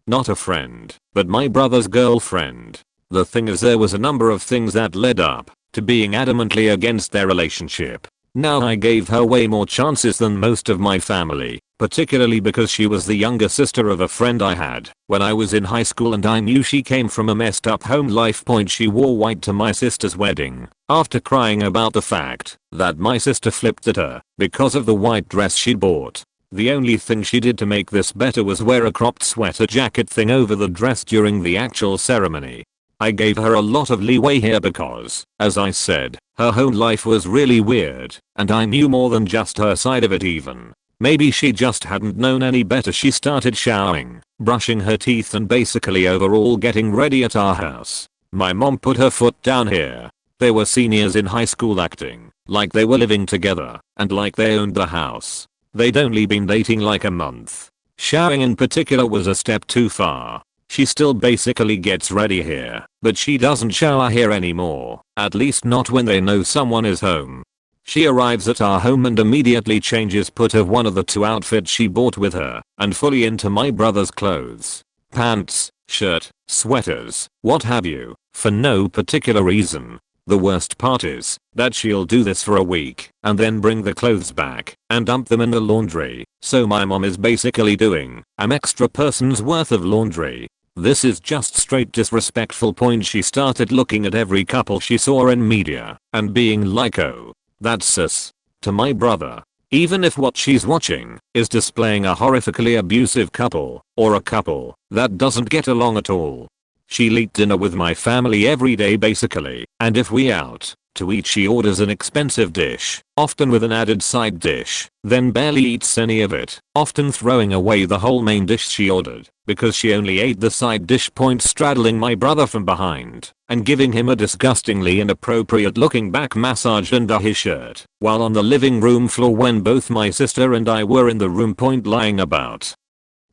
Not a friend, but my brother's girlfriend. The thing is, there was a number of things that led up to being adamantly against their relationship. Now I gave her way more chances than most of my family, particularly because she was the younger sister of a friend I had when I was in high school, and I knew she came from a messed up home life. She wore white to my sister's wedding after crying about the fact that my sister flipped at her because of the white dress she bought. The only thing she did to make this better was wear a cropped sweater jacket thing over the dress during the actual ceremony. I gave her a lot of leeway here because, as I said, her home life was really weird, and I knew more than just her side of it even. Maybe she just hadn't known any better. She started showering, brushing her teeth, and basically overall getting ready at our house. My mom put her foot down here. They were seniors in high school, acting like they were living together and like they owned the house. They'd only been dating like a month. Showering in particular was a step too far. She still basically gets ready here, but she doesn't shower here anymore, at least not when they know someone is home. She arrives at our home and immediately changes put of one of the 2 outfits she brought with her and fully into my brother's clothes. Pants, shirt, sweaters, what have you, for no particular reason. The worst part is that she'll do this for a week and then bring the clothes back and dump them in the laundry. So my mom is basically doing an extra person's worth of laundry. This is just straight disrespectful. She started looking at every couple she saw in media and being like, oh, that's sus, to my brother. Even if what she's watching is displaying a horrifically abusive couple or a couple that doesn't get along at all. She'll eat dinner with my family every day basically, and if we out to eat she orders an expensive dish, often with an added side dish, then barely eats any of it, often throwing away the whole main dish she ordered because she only ate the side dish. Straddling my brother from behind and giving him a disgustingly inappropriate looking back massage under his shirt while on the living room floor when both my sister and I were in the room. Lying about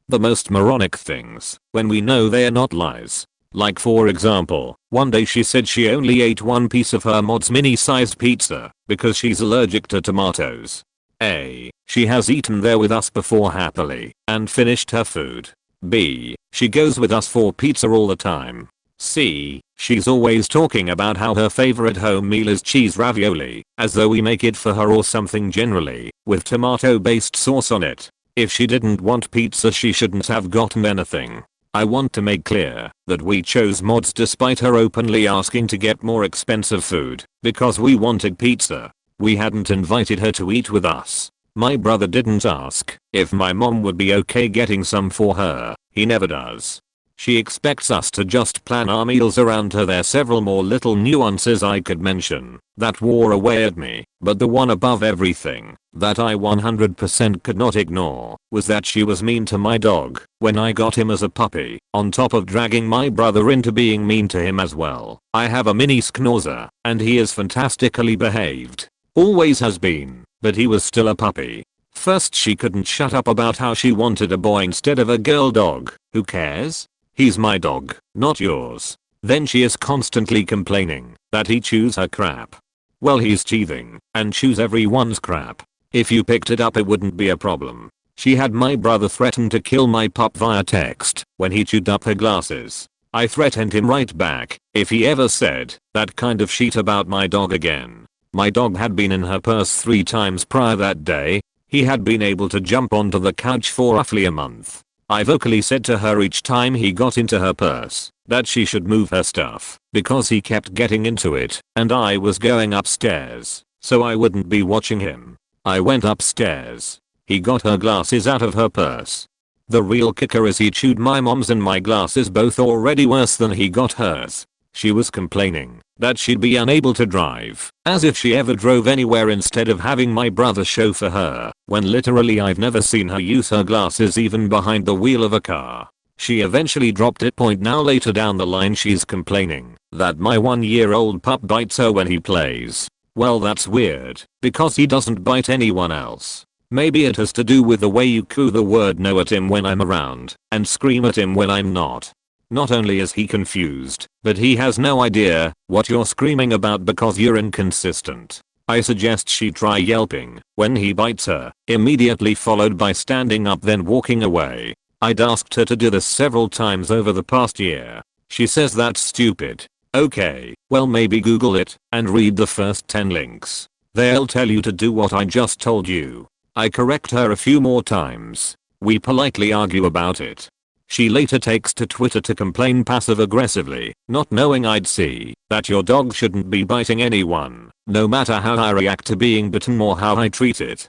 the most moronic things when we know they are not lies. Like for example, one day she said she only ate one piece of her mod's mini-sized pizza because she's allergic to tomatoes. A. She has eaten there with us before happily and finished her food. B. She goes with us for pizza all the time. C. She's always talking about how her favorite home meal is cheese ravioli, as though we make it for her or something, generally with tomato-based sauce on it. If she didn't want pizza she shouldn't have gotten anything. I want to make clear that we chose mods despite her openly asking to get more expensive food because we wanted pizza. We hadn't invited her to eat with us. My brother didn't ask if my mom would be okay getting some for her. He never does. She expects us to just plan our meals around her. There are several more little nuances I could mention that wore away at me, but the one above everything that I 100% could not ignore was that she was mean to my dog when I got him as a puppy, on top of dragging my brother into being mean to him as well. I have a mini schnauzer and he is fantastically behaved. Always has been, but he was still a puppy. First she couldn't shut up about how she wanted a boy instead of a girl dog. Who cares? He's my dog, not yours. Then she is constantly complaining that he chews her crap. Well, he's teething and chews everyone's crap. If you picked it up it wouldn't be a problem. She had my brother threaten to kill my pup via text when he chewed up her glasses. I threatened him right back if he ever said that kind of shit about my dog again. My dog had been in her purse 3 times prior that day. He had been able to jump onto the couch for roughly a month. I vocally said to her each time he got into her purse that she should move her stuff because he kept getting into it and I was going upstairs so I wouldn't be watching him. I went upstairs. He got her glasses out of her purse. The real kicker is he chewed my mom's and my glasses, both already worse than he got hers. She was complaining that she'd be unable to drive, as if she ever drove anywhere, instead of having my brother chauffeur her, when literally I've never seen her use her glasses even behind the wheel of a car. She eventually dropped it. Now later down the line she's complaining that my 1-year-old pup bites her when he plays. Well, that's weird, because he doesn't bite anyone else. Maybe it has to do with the way you coo the word no at him when I'm around and scream at him when I'm not. Not only is he confused, but he has no idea what you're screaming about because you're inconsistent. I suggest she try yelping when he bites her, immediately followed by standing up then walking away. I'd asked her to do this several times over the past year. She says that's stupid. Okay, well maybe Google it and read the first 10 links. They'll tell you to do what I just told you. I correct her a few more times. We politely argue about it. She later takes to Twitter to complain passive-aggressively, not knowing I'd see that your dog shouldn't be biting anyone, no matter how I react to being bitten or how I treat it.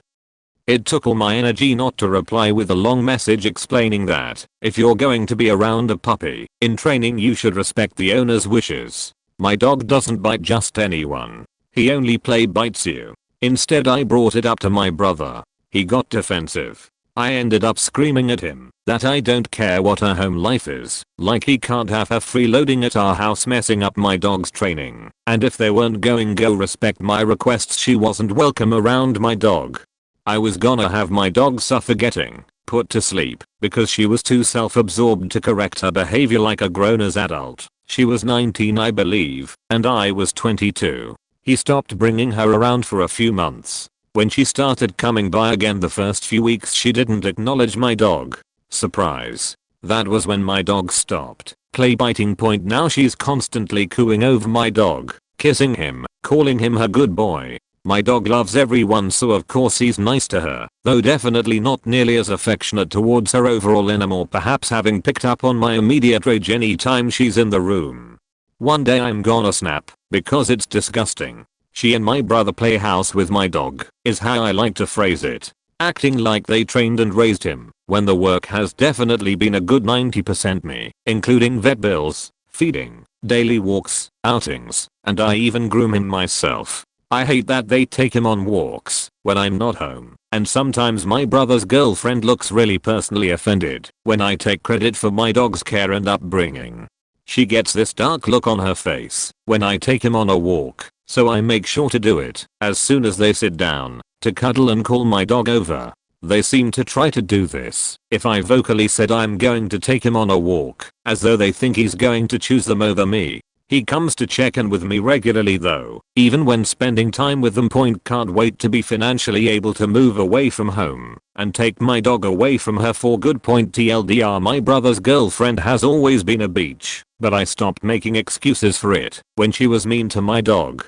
It took all my energy not to reply with a long message explaining that if you're going to be around a puppy in training you should respect the owner's wishes. My dog doesn't bite just anyone. He only play bites you. Instead I brought it up to my brother. He got defensive. I ended up screaming at him that I don't care what her home life is, like he can't have her freeloading at our house messing up my dog's training, and if they weren't going go respect my requests, she wasn't welcome around my dog. I was gonna have my dog suffer getting put to sleep because she was too self-absorbed to correct her behavior like a grown-as adult. She was 19 I believe, and I was 22. He stopped bringing her around for a few months. When she started coming by again the first few weeks she didn't acknowledge my dog. Surprise. That was when my dog stopped play biting. Now she's constantly cooing over my dog, kissing him, calling him her good boy. My dog loves everyone, so of course he's nice to her, though definitely not nearly as affectionate towards her overall anymore, perhaps having picked up on my immediate rage anytime she's in the room. One day I'm gonna snap, because it's disgusting. She and my brother play house with my dog, is how I like to phrase it. Acting like they trained and raised him, when the work has definitely been a good 90% me, including vet bills, feeding, daily walks, outings, and I even groom him myself. I hate that they take him on walks when I'm not home, and sometimes my brother's girlfriend looks really personally offended when I take credit for my dog's care and upbringing. She gets this dark look on her face when I take him on a walk, so I make sure to do it as soon as they sit down to cuddle and call my dog over. They seem to try to do this if I vocally said I'm going to take him on a walk, as though they think he's going to choose them over me. He comes to check in with me regularly though, even when spending time with them. Can't wait to be financially able to move away from home and take my dog away from her for good. TLDR, my brother's girlfriend has always been a beach, but I stopped making excuses for it when she was mean to my dog.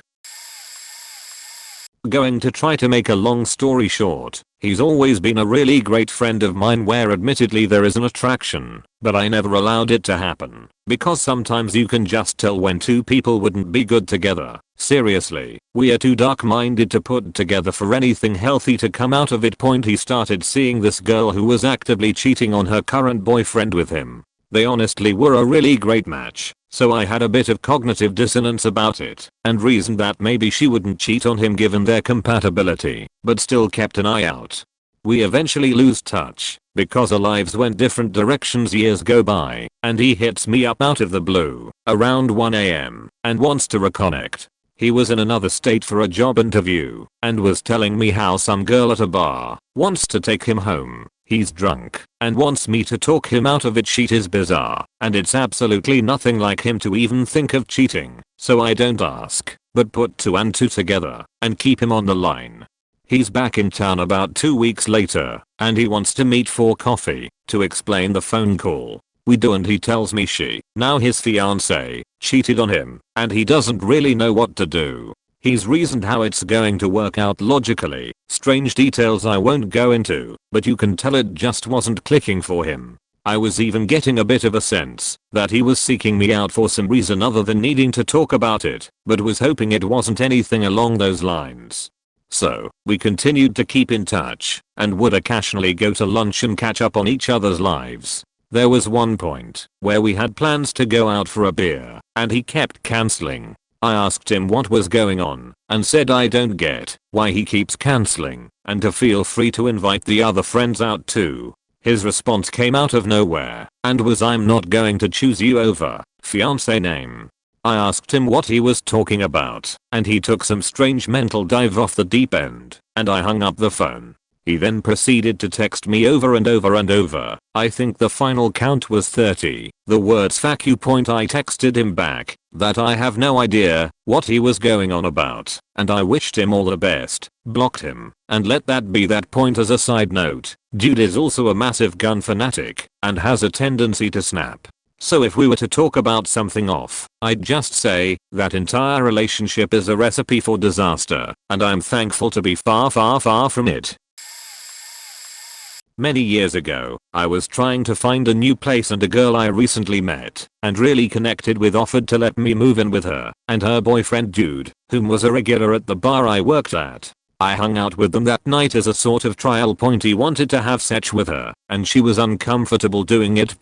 Going to try to make a long story short, he's always been a really great friend of mine where admittedly there is an attraction, but I never allowed it to happen, because sometimes you can just tell when two people wouldn't be good together. Seriously, we are too dark-minded to put together for anything healthy to come out of it. He started seeing this girl who was actively cheating on her current boyfriend with him. They honestly were a really great match, so I had a bit of cognitive dissonance about it and reasoned that maybe she wouldn't cheat on him given their compatibility, but still kept an eye out. We eventually lose touch because our lives went different directions. Years go by and he hits me up out of the blue around 1 AM and wants to reconnect. He was in another state for a job interview and was telling me how some girl at a bar wants to take him home. He's drunk and wants me to talk him out of it. Shit is bizarre, and it's absolutely nothing like him to even think of cheating, so I don't ask, but put 2 and 2 together and keep him on the line. He's back in town about 2 weeks later and he wants to meet for coffee to explain the phone call. We do, and he tells me she, now his fiance, cheated on him and he doesn't really know what to do. He's reasoned how it's going to work out logically, strange details I won't go into, but you can tell it just wasn't clicking for him. I was even getting a bit of a sense that he was seeking me out for some reason other than needing to talk about it, but was hoping it wasn't anything along those lines. So, we continued to keep in touch and would occasionally go to lunch and catch up on each other's lives. There was one point where we had plans to go out for a beer and he kept cancelling. I asked him what was going on and said I don't get why he keeps cancelling and to feel free to invite the other friends out too. His response came out of nowhere and was, I'm not going to choose you over fiance name. I asked him what he was talking about and he took some strange mental dive off the deep end and I hung up the phone. He then proceeded to text me over and over and over. I think the final count was 30. The words "fuck you." I texted him back that I have no idea what he was going on about and I wished him all the best, blocked him, and let that be that. As a side note, dude is also a massive gun fanatic and has a tendency to snap. So if we were to talk about something off, I'd just say that entire relationship is a recipe for disaster and I'm thankful to be far from it. Many years ago, I was trying to find a new place and a girl I recently met and really connected with offered to let me move in with her and her boyfriend Jude, whom was a regular at the bar I worked at. I hung out with them that night as a sort of trial. He wanted to have sex with her and she was uncomfortable doing it.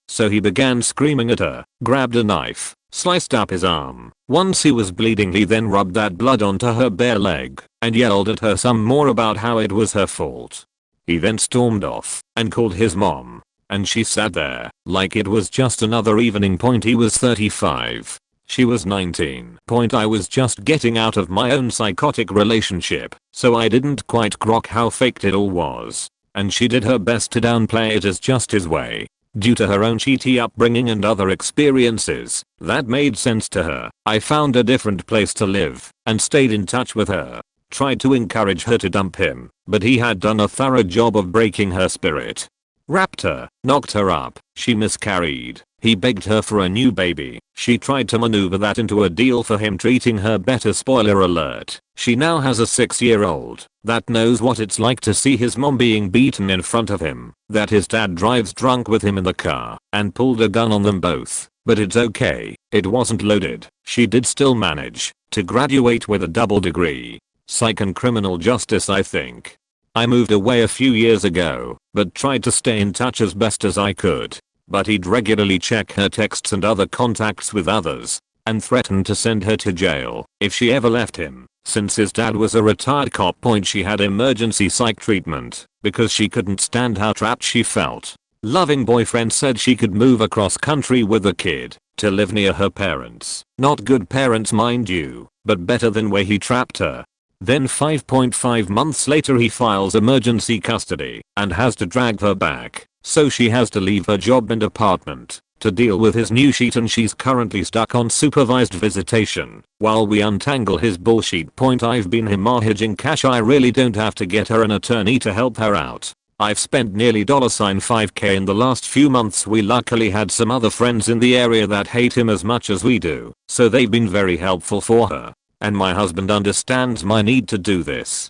So he began screaming at her, grabbed a knife, sliced up his arm. Once he was bleeding, he then rubbed that blood onto her bare leg and yelled at her some more about how it was her fault. He then stormed off and called his mom, and she sat there like it was just another evening. He was 35. She was 19. I was just getting out of my own psychotic relationship, so I didn't quite grok how faked it all was, and she did her best to downplay it as just his way. Due to her own cheaty upbringing and other experiences that made sense to her, I found a different place to live and stayed in touch with her. Tried to encourage her to dump him, but he had done a thorough job of breaking her spirit. Raped her, knocked her up, she miscarried. He begged her for a new baby. She tried to maneuver that into a deal for him treating her better. Spoiler alert. She now has a 6-year-old that knows what it's like to see his mom being beaten in front of him, that his dad drives drunk with him in the car and pulled a gun on them both. But it's okay, it wasn't loaded. She did still manage to graduate with a double degree. Psych and criminal justice, I think. I moved away a few years ago, but tried to stay in touch as best as I could. But he'd regularly check her texts and other contacts with others, and threatened to send her to jail if she ever left him. Since his dad was a retired cop, she had emergency psych treatment because she couldn't stand how trapped she felt. Loving boyfriend said she could move across country with the kid to live near her parents. Not good parents, mind you, but better than where he trapped her. Then 5.5 months later he files emergency custody and has to drag her back. So she has to leave her job and apartment to deal with his new sheet, and she's currently stuck on supervised visitation while we untangle his bullshit. I've been hemorrhaging cash. I really don't have to get her an attorney to help her out. I've spent nearly $5k in the last few months. We luckily had some other friends in the area that hate him as much as we do, so they've been very helpful for her. And my husband understands my need to do this.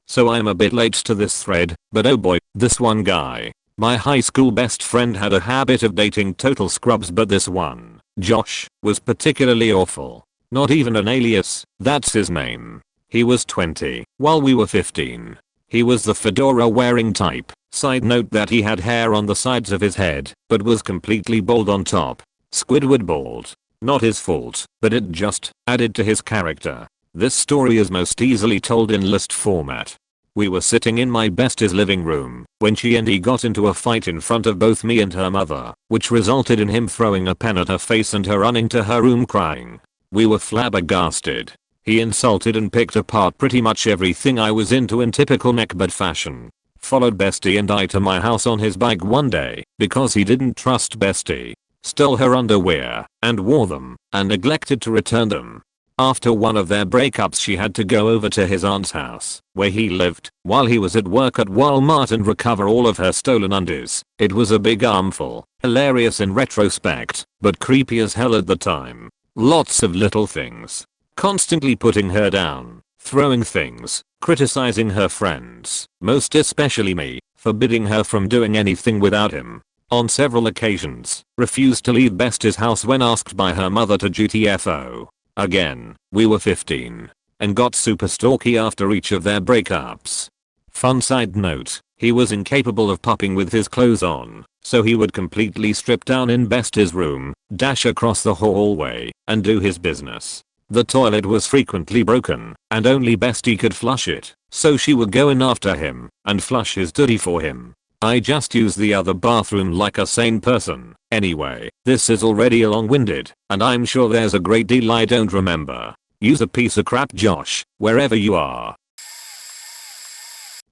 So I'm a bit late to this thread, but oh boy, this one guy. My high school best friend had a habit of dating total scrubs, but this one, Josh, was particularly awful. Not even an alias, that's his name. He was 20, while we were 15. He was the fedora wearing type. Side note that he had hair on the sides of his head, but was completely bald on top. Squidward bald. Not his fault, but it just added to his character. This story is most easily told in list format. We were sitting in my bestie's living room when she and he got into a fight in front of both me and her mother, which resulted in him throwing a pen at her face and her running to her room crying. We were flabbergasted. He insulted and picked apart pretty much everything I was into in typical neckbeard fashion. Followed bestie and I to my house on his bike one day because he didn't trust bestie. Stole her underwear and wore them and neglected to return them. After one of their breakups, she had to go over to his aunt's house, where he lived, while he was at work at Walmart and recover all of her stolen undies. It was a big armful, hilarious in retrospect, but creepy as hell at the time. Lots of little things. Constantly putting her down, throwing things, criticizing her friends, most especially me, forbidding her from doing anything without him. On several occasions, refused to leave bestie's house when asked by her mother to GTFO. Again, we were 15 and got super stalky after each of their breakups. Fun side note, he was incapable of popping with his clothes on, so he would completely strip down in bestie's room, dash across the hallway, and do his business. The toilet was frequently broken, and only bestie could flush it, so she would go in after him and flush his duty for him. I just use the other bathroom like a sane person. Anyway, this is already long-winded, and I'm sure there's a great deal I don't remember. Use a piece of crap, Josh, wherever you are.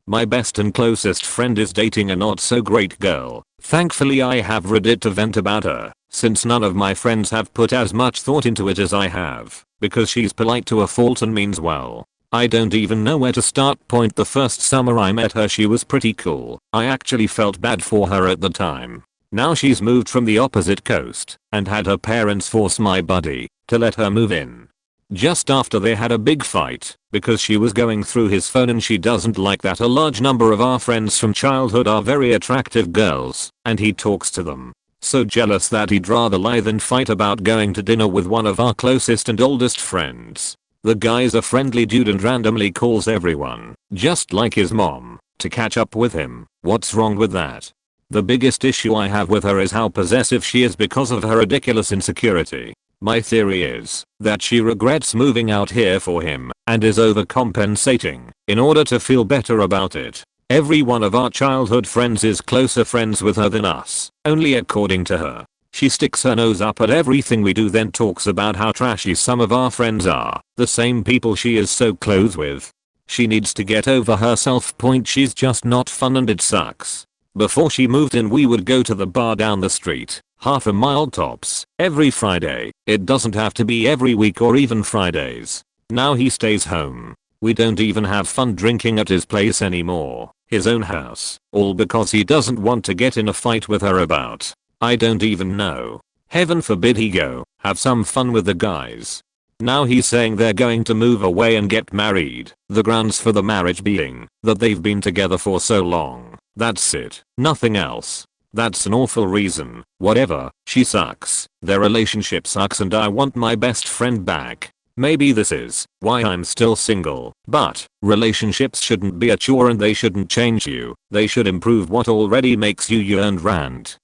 My best and closest friend is dating a not so great girl. Thankfully I have Reddit to vent about her, since none of my friends have put as much thought into it as I have, because she's polite to a fault and means well. I don't even know where to start. The first summer I met her, she was pretty cool. I actually felt bad for her at the time. Now she's moved from the opposite coast and had her parents force my buddy to let her move in. Just after they had a big fight because she was going through his phone and she doesn't like that a large number of our friends from childhood are very attractive girls and he talks to them. So jealous that he'd rather lie than fight about going to dinner with one of our closest and oldest friends. The guy's a friendly dude and randomly calls everyone, just like his mom, to catch up with him. What's wrong with that? The biggest issue I have with her is how possessive she is because of her ridiculous insecurity. My theory is that she regrets moving out here for him and is overcompensating in order to feel better about it. Every one of our childhood friends is closer friends with her than us, only according to her. She sticks her nose up at everything we do, then talks about how trashy some of our friends are, the same people she is so close with. She needs to get over herself. She's just not fun and it sucks. Before she moved in we would go to the bar down the street, half a mile tops, every Friday. It doesn't have to be every week or even Fridays. Now he stays home. We don't even have fun drinking at his place anymore. his own house, all because he doesn't want to get in a fight with her about, I don't even know. Heaven forbid he go have some fun with the guys. Now he's saying they're going to move away and get married, the grounds for the marriage being that they've been together for so long. That's it, nothing else. That's an awful reason. Whatever, she sucks, their relationship sucks, and I want my best friend back. Maybe this is why I'm still single, but relationships shouldn't be a chore and they shouldn't change you. They should improve what already makes you you. And rant.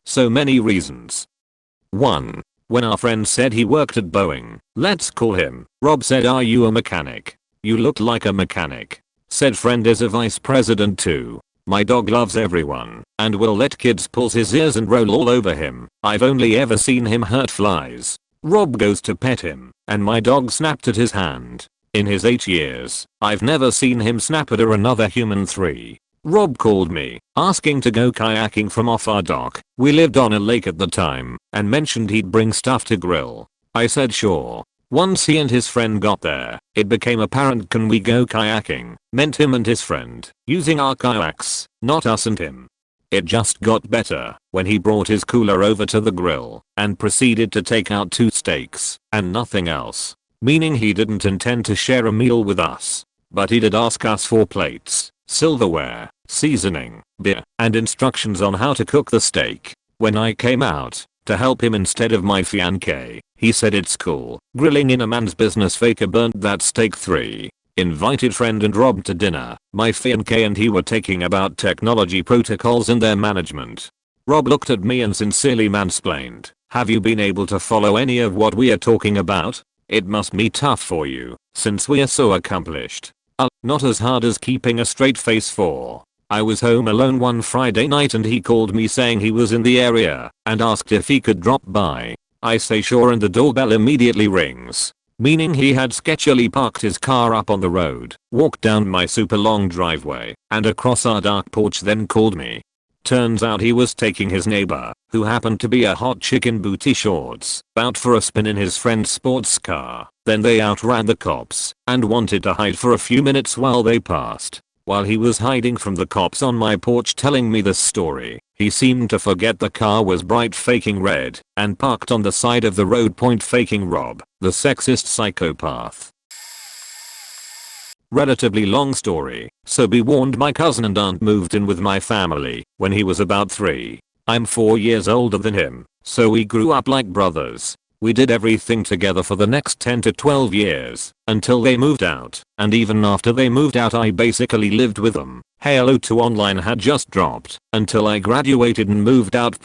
So many reasons. 1. When our friend said he worked at Boeing, let's call him Rob, said, "Are you a mechanic? You look like a mechanic." Said friend is a vice president too. My dog loves everyone and will let kids pull his ears and roll all over him. I've only ever seen him hurt flies. Rob goes to pet him and my dog snapped at his hand. In his 8 years, I've never seen him snap at another human. 3. Rob called me asking to go kayaking from off our dock. We lived on a lake at the time and mentioned he'd bring stuff to grill. I said sure. Once he and his friend got there, it became apparent can we go kayaking meant him and his friend using our kayaks, not us and him. It just got better when he brought his cooler over to the grill and proceeded to take out 2 steaks and nothing else. Meaning he didn't intend to share a meal with us. But he did ask us for plates, silverware, seasoning, beer, and instructions on how to cook the steak. When I came out to help him instead of my fiancée, he said it's cool. Grilling in a man's business. Faker burnt that steak. 3. Invited friend and Rob to dinner. My fiancée and he were talking about technology protocols and their management. Rob looked at me and sincerely mansplained, "Have you been able to follow any of what we are talking about? It must be tough for you, since we are so accomplished." Not as hard as keeping a straight face. 4. I was home alone one Friday night and he called me saying he was in the area and asked if he could drop by. I say sure and the doorbell immediately rings. Meaning he had sketchily parked his car up on the road, walked down my super long driveway and across our dark porch, then called me. Turns out he was taking his neighbor, who happened to be a hot chick in booty shorts, out for a spin in his friend's sports car. Then they outran the cops and wanted to hide for a few minutes while they passed. While he was hiding from the cops on my porch telling me this story, he seemed to forget the car was bright faking red and parked on the side of the road. Faking Rob, the sexist psychopath. Relatively long story, so be warned, my cousin and aunt moved in with my family when he was about 3. I'm 4 years older than him, so we grew up like brothers. We did everything together for the next 10 to 12 years until they moved out, and even after they moved out I basically lived with them. Halo 2 Online had just dropped until I graduated and moved out.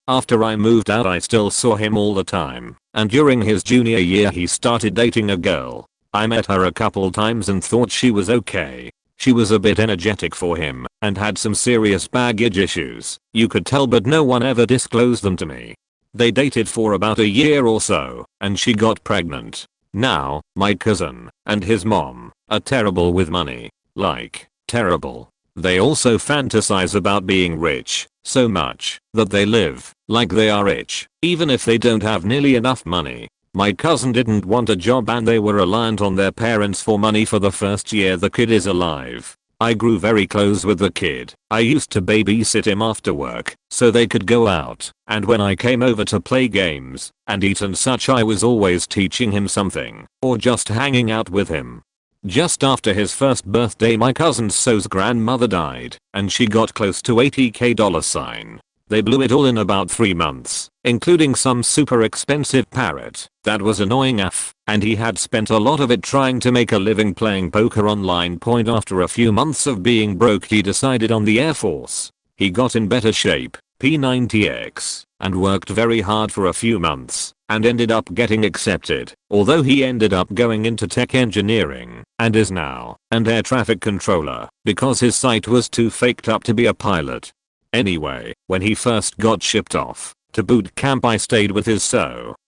After I moved out I still saw him all the time, and during his junior year he started dating a girl. I met her a couple times and thought she was okay. She was a bit energetic for him and had some serious baggage issues, you could tell, but no one ever disclosed them to me. They dated for about a year or so, and she got pregnant. Now, my cousin and his mom are terrible with money. Like, terrible. They also fantasize about being rich, so much that they live like they are rich, even if they don't have nearly enough money. My cousin didn't want a job and they were reliant on their parents for money for the first year the kid is alive. I grew very close with the kid. I used to babysit him after work so they could go out, and when I came over to play games and eat and such I was always teaching him something or just hanging out with him. Just after his first birthday my cousin So's grandmother died and she got close to $80K. They blew it all in about 3 months, including some super expensive parrot that was annoying AF, and he had spent a lot of it trying to make a living playing poker online. After a few months of being broke he decided on the Air Force. He got in better shape, P90X, and worked very hard for a few months and ended up getting accepted, although he ended up going into tech engineering and is now an air traffic controller because his sight was too faked up to be a pilot. Anyway, when he first got shipped off to boot camp I stayed with his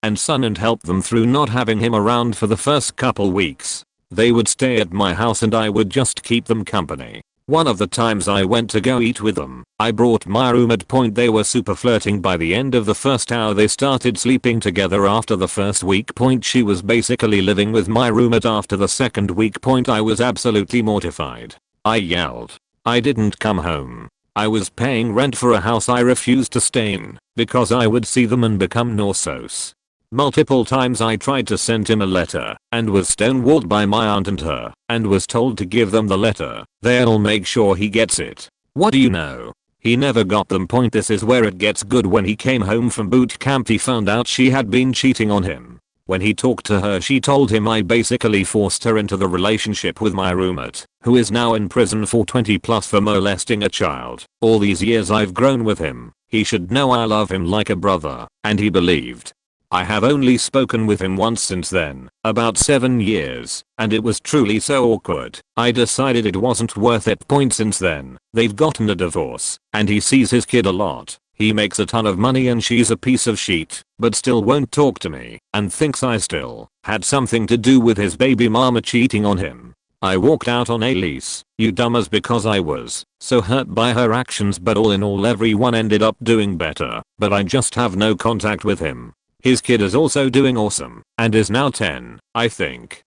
and son and helped them through not having him around for the first couple weeks. They would stay at my house and I would just keep them company. One of the times I went to go eat with them, I brought my roommate. They were super flirting. By the end of the first hour they started sleeping together. After the first week, she was basically living with my roommate. After the second week, I was absolutely mortified. I yelled. I didn't come home. I was paying rent for a house I refused to stay in because I would see them and become nauseous. Multiple times I tried to send him a letter and was stonewalled by my aunt and her and was told to give them the letter. They'll make sure he gets it. What do you know? He never got them. Point. This is where it gets good. When he came home from boot camp he found out she had been cheating on him. When he talked to her she told him I basically forced her into the relationship with my roommate, who is now in prison for 20 plus for molesting a child. All these years I've grown with him. He should know I love him like a brother, and he believed. I have only spoken with him once since then, about 7 years, and it was truly so awkward. I decided it wasn't worth it. Point. Since then, they've gotten a divorce, and he sees his kid a lot. He makes a ton of money and she's a piece of shit, but still won't talk to me and thinks I still had something to do with his baby mama cheating on him. I walked out on a lease, you dumbass, because I was so hurt by her actions, but all in all everyone ended up doing better, but I just have no contact with him. His kid is also doing awesome and is now 10, I think.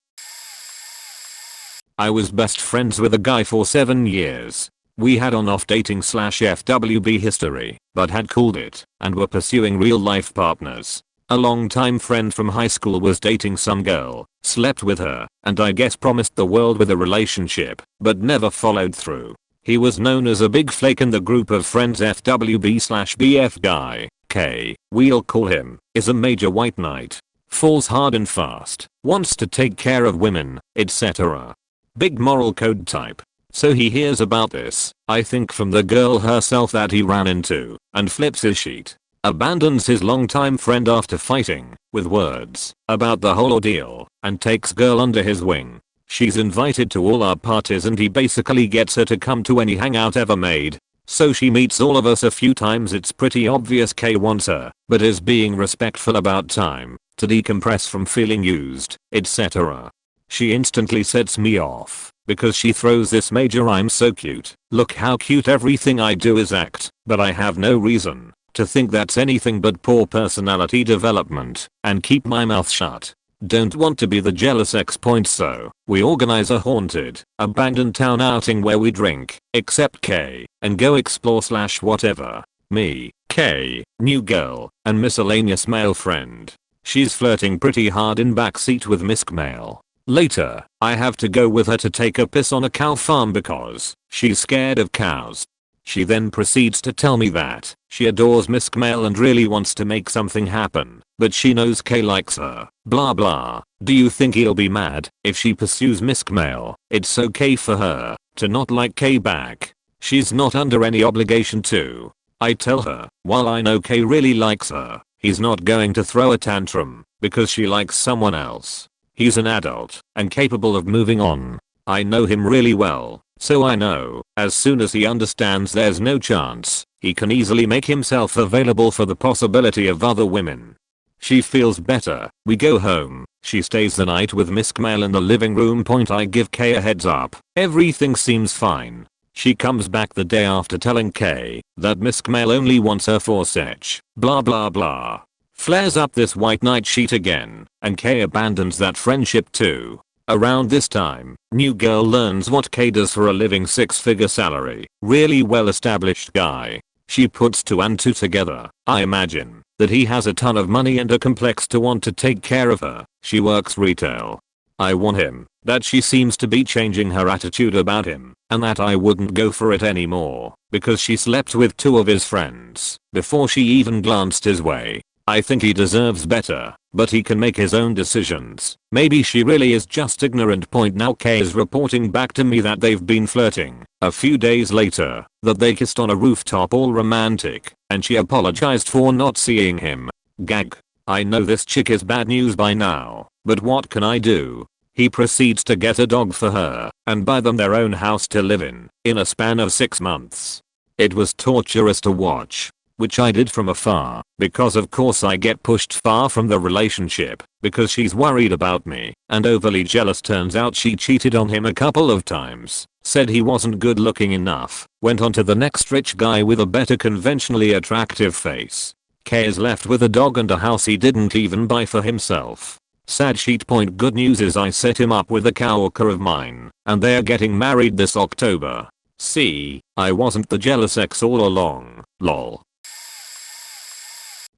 I was best friends with a guy for 7 years. We had on-off dating / FWB history, but had cooled it and were pursuing real-life partners. A longtime friend from high school was dating some girl, slept with her, and I guess promised the world with a relationship, but never followed through. He was known as a big flake in the group of friends. FWB/BF guy, K, we'll call him, is a major white knight. Falls hard and fast, wants to take care of women, etc. Big moral code type. So he hears about this, I think from the girl herself that he ran into, and flips his sheet. Abandons his longtime friend after fighting, with words, about the whole ordeal, and takes girl under his wing. She's invited to all our parties and he basically gets her to come to any hangout ever made. So she meets all of us a few times. It's pretty obvious K wants her, but is being respectful about time, to decompress from feeling used, etc. She instantly sets me off, because she throws this major "I'm so cute, look how cute everything I do is" act, but I have no reason to think that's anything but poor personality development, and keep my mouth shut. Don't want to be the jealous ex. So we organize a haunted, abandoned town outing where we drink, except K, and go explore / whatever. Me, K, new girl, and miscellaneous male friend. She's flirting pretty hard in backseat with Misk Male. Later, I have to go with her to take a piss on a cow farm because she's scared of cows. She then proceeds to tell me that she adores Misk Male and really wants to make something happen, but she knows K likes her, blah blah. Do you think he'll be mad if she pursues Misk Male? It's okay for her to not like K back. She's not under any obligation to. I tell her, while I know K really likes her, he's not going to throw a tantrum because she likes someone else. He's an adult and capable of moving on. I know him really well, so I know as soon as he understands there's no chance, he can easily make himself available for the possibility of other women. She feels better. We go home. She stays the night with Misk Male in the living room. I give K a heads up. Everything seems fine. She comes back the day after telling K that Misk Male only wants her for sex, blah blah blah. Flares up this white knight sheet again, and K abandons that friendship too. Around this time, new girl learns what K does for a living. 6-figure salary, really well established guy. She puts 2 and 2 together. I imagine that he has a ton of money and a complex to want to take care of her. She works retail. I warn him that she seems to be changing her attitude about him, and that I wouldn't go for it anymore because she slept with 2 of his friends before she even glanced his way. I think he deserves better, but he can make his own decisions. Maybe she really is just ignorant. Now K is reporting back to me that they've been flirting. A few days later, that they kissed on a rooftop all romantic, and she apologized for not seeing him. Gag. I know this chick is bad news by now, but what can I do? He proceeds to get a dog for her and buy them their own house to live in a span of 6 months. It was torturous to watch, which I did from afar, because of course I get pushed far from the relationship because she's worried about me and overly jealous. Turns out she cheated on him a couple of times, said he wasn't good looking enough, went on to the next rich guy with a better conventionally attractive face. K is left with a dog and a house he didn't even buy for himself. Sad sheet. Point. Good news is I set him up with a coworker of mine, and they're getting married this October. See, I wasn't the jealous ex all along, lol.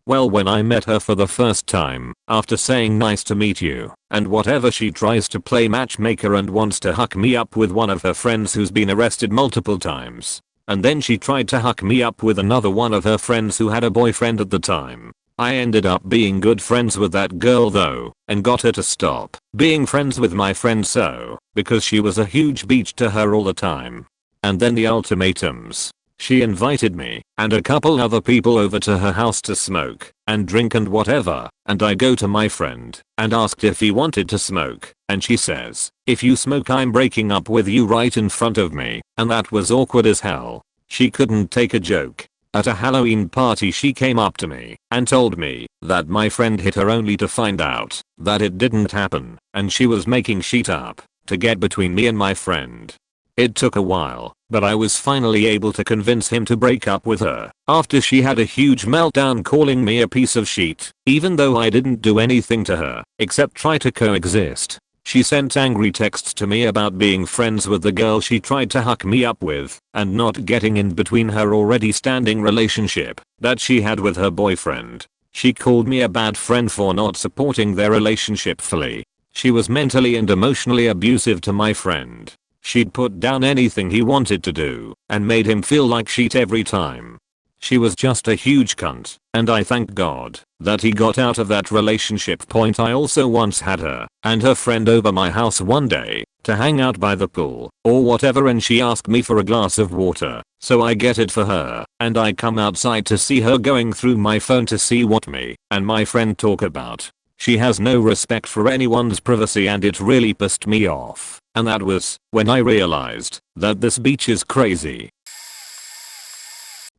Well, when I met her for the first time, after saying nice to meet you, and whatever, she tries to play matchmaker and wants to hook me up with one of her friends who's been arrested multiple times. And then she tried to hook me up with another one of her friends who had a boyfriend at the time. I ended up being good friends with that girl though, and got her to stop being friends with my friend because she was a huge bitch to her all the time. And then the ultimatums. She invited me and a couple other people over to her house to smoke and drink and whatever, and I go to my friend and asked if he wanted to smoke, and she says, "If you smoke I'm breaking up with you," right in front of me, and that was awkward as hell. She couldn't take a joke. At a Halloween party she came up to me and told me that my friend hit her only to find out that it didn't happen and she was making shit up to get between me and my friend. It took a while, but I was finally able to convince him to break up with her after she had a huge meltdown calling me a piece of shit, even though I didn't do anything to her except try to coexist. She sent angry texts to me about being friends with the girl she tried to hook me up with and not getting in between her already standing relationship that she had with her boyfriend. She called me a bad friend for not supporting their relationship fully. She was mentally and emotionally abusive to my friend. She'd put down anything he wanted to do and made him feel like shit every time. She was just a huge cunt, and I thank God that he got out of that relationship. Point. I also once had her and her friend over my house one day to hang out by the pool or whatever, and she asked me for a glass of water, so I get it for her and I come outside to see her going through my phone to see what me and my friend talk about. She has no respect for anyone's privacy and it really pissed me off, and that was when I realized that this bitch is crazy.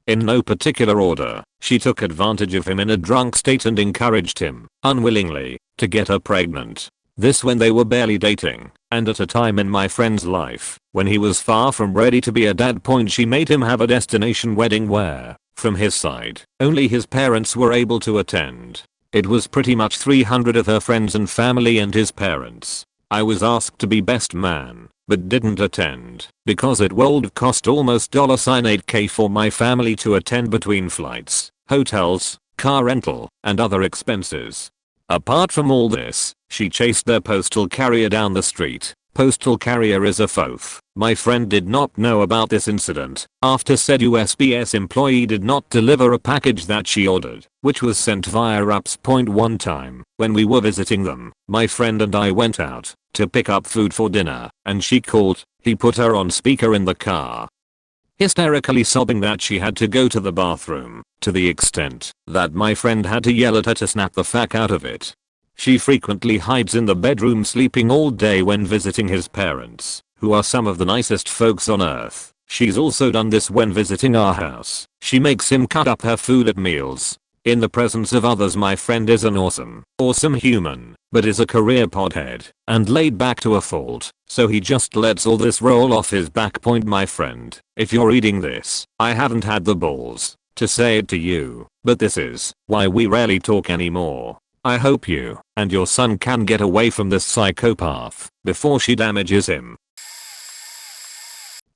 In no particular order, she took advantage of him in a drunk state and encouraged him, unwillingly, to get her pregnant. This when they were barely dating, and at a time in my friend's life when he was far from ready to be a dad. Point. She made him have a destination wedding where, from his side, only his parents were able to attend. It was pretty much 300 of her friends and family and his parents. I was asked to be best man, but didn't attend because it would have cost almost $8K for my family to attend between flights, hotels, car rental, and other expenses. Apart from all this, she chased their postal carrier down the street. Postal carrier is a foaf. My friend did not know about this incident after said USPS employee did not deliver a package that she ordered, which was sent via UPS. One time, when we were visiting them, my friend and I went out to pick up food for dinner, and she called. He put her on speaker in the car, hysterically sobbing that she had to go to the bathroom, to the extent that my friend had to yell at her to snap the fuck out of it. She frequently hides in the bedroom sleeping all day when visiting his parents, who are some of the nicest folks on earth. She's also done this when visiting our house. She makes him cut up her food at meals. In the presence of others, my friend is an awesome human, but is a career pothead and laid back to a fault, so he just lets all this roll off his back. My friend, if you're reading this, I haven't had the balls to say it to you, but this is why we rarely talk anymore. I hope you and your son can get away from this psychopath before she damages him.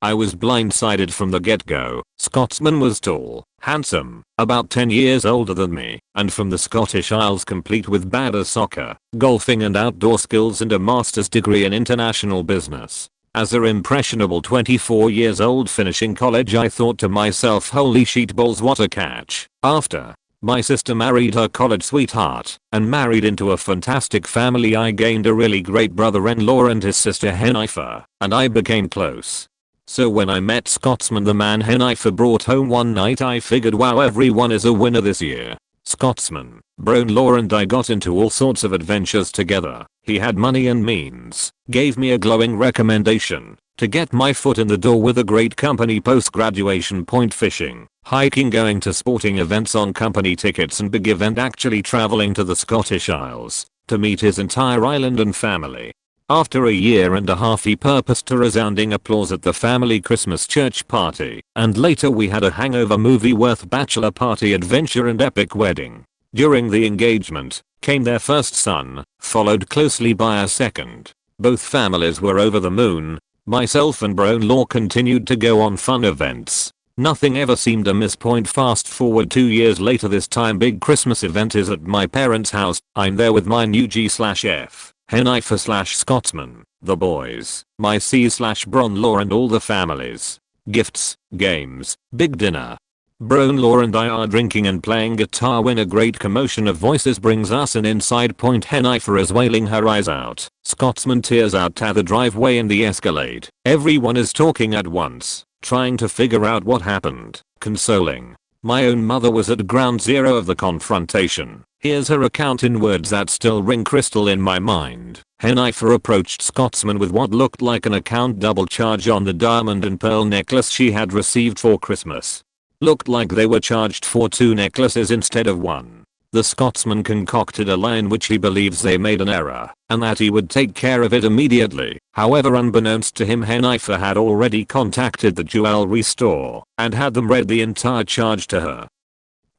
I was blindsided from the get-go. Scotsman was tall, handsome, about 10 years older than me, and from the Scottish Isles, complete with bad soccer, golfing and outdoor skills and a master's degree in international business. As a impressionable 24 years old finishing college, I thought to myself, holy shit balls, what a catch. After my sister married her college sweetheart and married into a fantastic family, I gained a really great brother-in-law and his sister Hennifer, and I became close. So when I met Scotsman, the man Hennifer brought home one night, I figured, wow, everyone is a winner this year. Scotsman, bro-in-law, and I got into all sorts of adventures together. He had money and means, gave me a glowing recommendation to get my foot in the door with a great company post-graduation. Fishing, hiking, going to sporting events on company tickets, and big event actually traveling to the Scottish Isles to meet his entire island and family. After a year and a half, he purposed to resounding applause at the family Christmas church party, and later we had a hangover movie worth bachelor party adventure and epic wedding. During the engagement, came their first son, followed closely by a second. Both families were over the moon. Myself and bro-in-law continued to go on fun events. Nothing ever seemed amiss. Fast forward 2 years later, this time big Christmas event is at my parents' house. I'm there with my new G/F, Hennifer / Scotsman, the boys, my C/bro-in-law and all the families. Gifts, games, big dinner. Bro-in-law and I are drinking and playing guitar when a great commotion of voices brings us an inside. Hennifer is wailing her eyes out. Scotsman tears out at the driveway in the Escalade. Everyone is talking at once, trying to figure out what happened, consoling. My own mother was at ground zero of the confrontation. Here's her account in words that still ring crystal in my mind. Hennifer approached Scotsman with what looked like an account double charge on the diamond and pearl necklace she had received for Christmas. Looked like they were charged for 2 necklaces instead of 1. The Scotsman concocted a lie in which he believes they made an error, and that he would take care of it immediately. However, unbeknownst to him, Hennifer had already contacted the jewelry store and had them read the entire charge to her.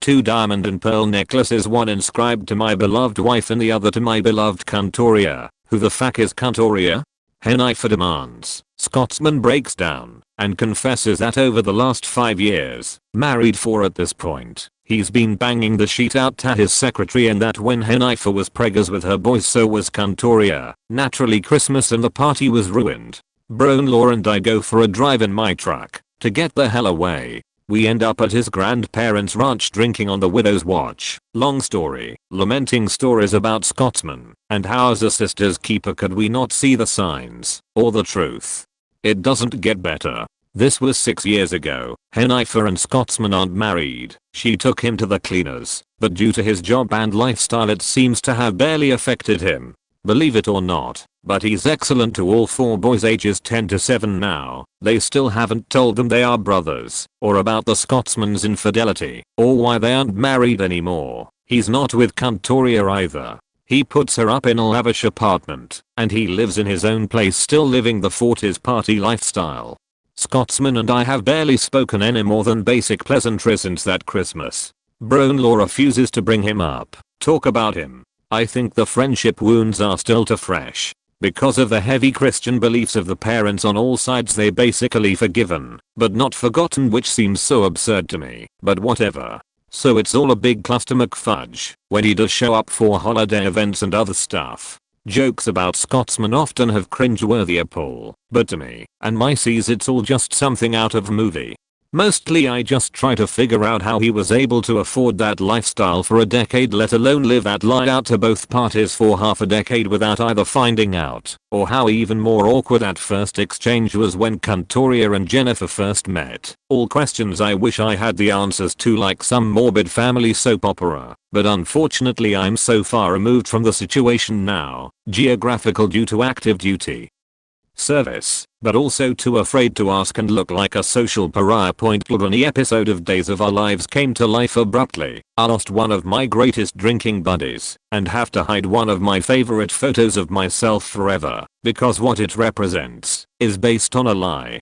2 diamond and pearl necklaces, one inscribed to my beloved wife and the other to my beloved Cantoria. Who the fuck is Cantoria? Hennifer demands. Scotsman breaks down and confesses that over the last 5 years, married for at this point, he's been banging the sheet out to his secretary, and that when Hennifer was preggers with her boys so was Cantoria. Naturally Christmas and the party was ruined. Bro-in-law and I go for a drive in my truck to get the hell away. We end up at his grandparents' ranch drinking on the widow's watch. Long story, lamenting stories about Scotsman and how as a sister's keeper could we not see the signs or the truth. It doesn't get better. This was 6 years ago. Hennifer and Scotsman aren't married. She took him to the cleaners, but due to his job and lifestyle it seems to have barely affected him. Believe it or not, but he's excellent to all 4 boys ages 10 to 7 now. They still haven't told them they are brothers, or about the Scotsman's infidelity, or why they aren't married anymore. He's not with Cantoria either. He puts her up in a lavish apartment, and he lives in his own place, still living the 40s party lifestyle. Scotsman and I have barely spoken any more than basic pleasantries since that Christmas. Bro-in-law refuses to bring him up, talk about him. I think the friendship wounds are still too fresh. Because of the heavy Christian beliefs of the parents on all sides, they basically forgiven, but not forgotten, which seems so absurd to me, but whatever. So it's all a big cluster McFudge when he does show up for holiday events and other stuff. Jokes about Scotsman often have cringe-worthy appeal, but to me and my C's it's all just something out of a movie. Mostly I just try to figure out how he was able to afford that lifestyle for a decade, let alone live that lie out to both parties for half a decade without either finding out, or how even more awkward that first exchange was when Cantoria and Jennifer first met. All questions I wish I had the answers to, like some morbid family soap opera, but unfortunately I'm so far removed from the situation now, geographical due to active duty service, but also too afraid to ask and look like a social pariah. Any episode of Days of Our Lives came to life abruptly. I lost one of my greatest drinking buddies and have to hide one of my favorite photos of myself forever because what it represents is based on a lie.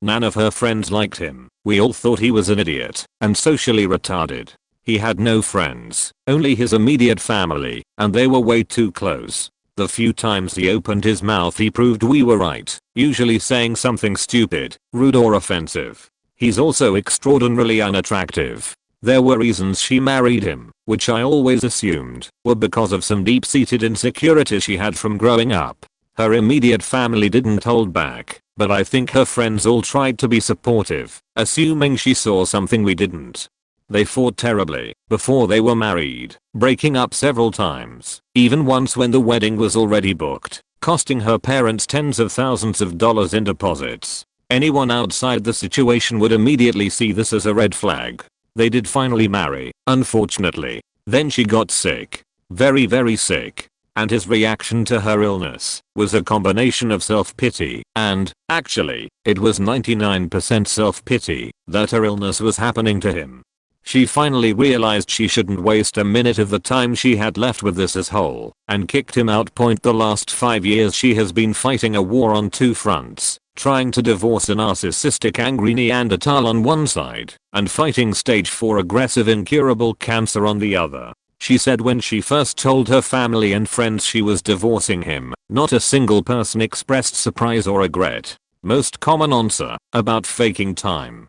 None of her friends liked him. We all thought he was an idiot and socially retarded. He had no friends, only his immediate family, and they were way too close. The few times he opened his mouth he proved we were right, usually saying something stupid, rude or offensive. He's also extraordinarily unattractive. There were reasons she married him, which I always assumed were because of some deep-seated insecurities she had from growing up. Her immediate family didn't hold back, but I think her friends all tried to be supportive, assuming she saw something we didn't. They fought terribly before they were married, breaking up several times, even once when the wedding was already booked, costing her parents tens of thousands of dollars in deposits. Anyone outside the situation would immediately see this as a red flag. They did finally marry, unfortunately. Then she got sick. Very sick. And his reaction to her illness was a combination of self-pity and, actually, it was 99% self-pity that her illness was happening to him. She finally realized she shouldn't waste a minute of the time she had left with this asshole and kicked him out. The last 5 years she has been fighting a war on 2 fronts, trying to divorce a narcissistic angry Neanderthal on one side and fighting stage 4 aggressive incurable cancer on the other. She said when she first told her family and friends she was divorcing him, not a single person expressed surprise or regret. Most common answer, about faking time.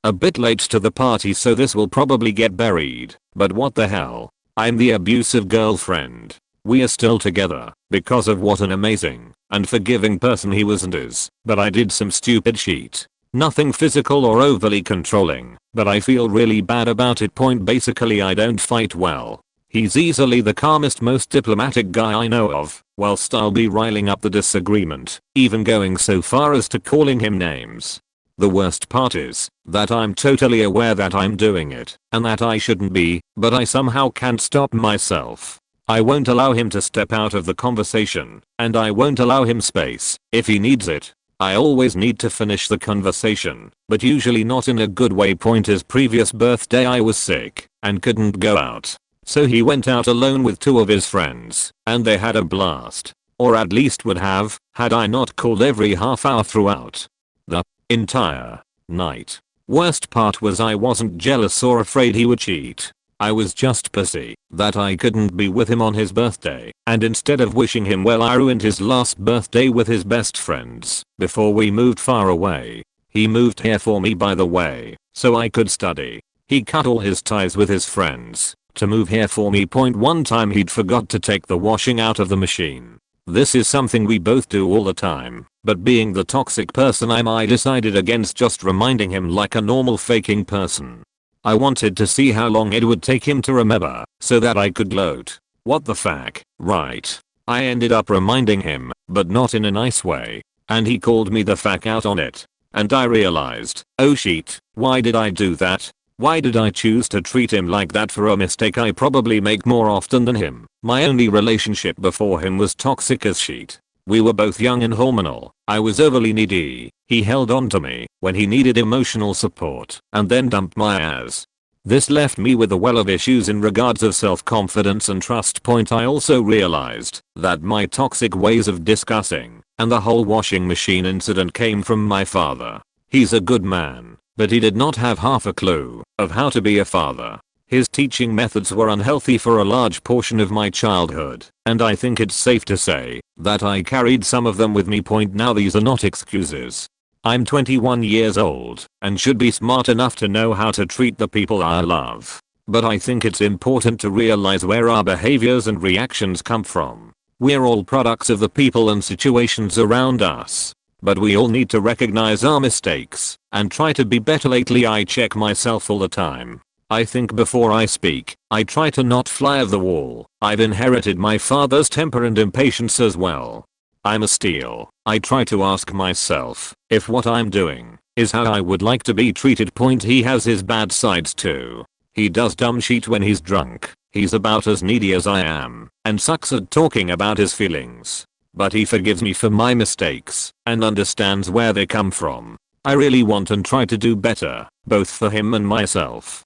A bit late to the party so this will probably get buried, but what the hell. I'm the abusive girlfriend. We are still together, because of what an amazing and forgiving person he was and is, but I did some stupid shit. Nothing physical or overly controlling, but I feel really bad about it. Basically I don't fight well. He's easily the calmest, most diplomatic guy I know of, whilst I'll be riling up the disagreement, even going so far as to calling him names. The worst part is that I'm totally aware that I'm doing it and that I shouldn't be, but I somehow can't stop myself. I won't allow him to step out of the conversation, and I won't allow him space if he needs it. I always need to finish the conversation, but usually not in a good way. His previous birthday I was sick and couldn't go out. So he went out alone with 2 of his friends, and they had a blast. Or at least would have, had I not called every half hour throughout the entire night. Worst part was I wasn't jealous or afraid he would cheat. I was just pissy that I couldn't be with him on his birthday, and instead of wishing him well I ruined his last birthday with his best friends before we moved far away. He moved here for me, by the way, so I could study. He cut all his ties with his friends to move here for me. One time he'd forgot to take the washing out of the machine. This is something we both do all the time, but being the toxic person I decided against just reminding him like a normal faking person. I wanted to see how long it would take him to remember, so that I could gloat. What the fuck, right? I ended up reminding him, but not in a nice way, and he called me the fuck out on it. And I realized, oh shit, why did I do that? Why did I choose to treat him like that for a mistake I probably make more often than him? My only relationship before him was toxic as shit. We were both young and hormonal. I was overly needy. He held on to me when he needed emotional support and then dumped my ass. This left me with a well of issues in regards of self-confidence and trust. I also realized that my toxic ways of discussing and the whole washing machine incident came from my father. He's a good man, but he did not have half a clue of how to be a father. His teaching methods were unhealthy for a large portion of my childhood, and I think it's safe to say that I carried some of them with me. Now these are not excuses. I'm 21 years old and should be smart enough to know how to treat the people I love. But I think it's important to realize where our behaviors and reactions come from. We're all products of the people and situations around us. But we all need to recognize our mistakes and try to be better. Lately I check myself all the time. I think before I speak. I try to not fly off the wall. I've inherited my father's temper and impatience as well. I'm a steal. I try to ask myself if what I'm doing is how I would like to be treated. He has his bad sides too. He does dumb shit when he's drunk. He's about as needy as I am and sucks at talking about his feelings. But he forgives me for my mistakes and understands where they come from. I really want and try to do better, both for him and myself.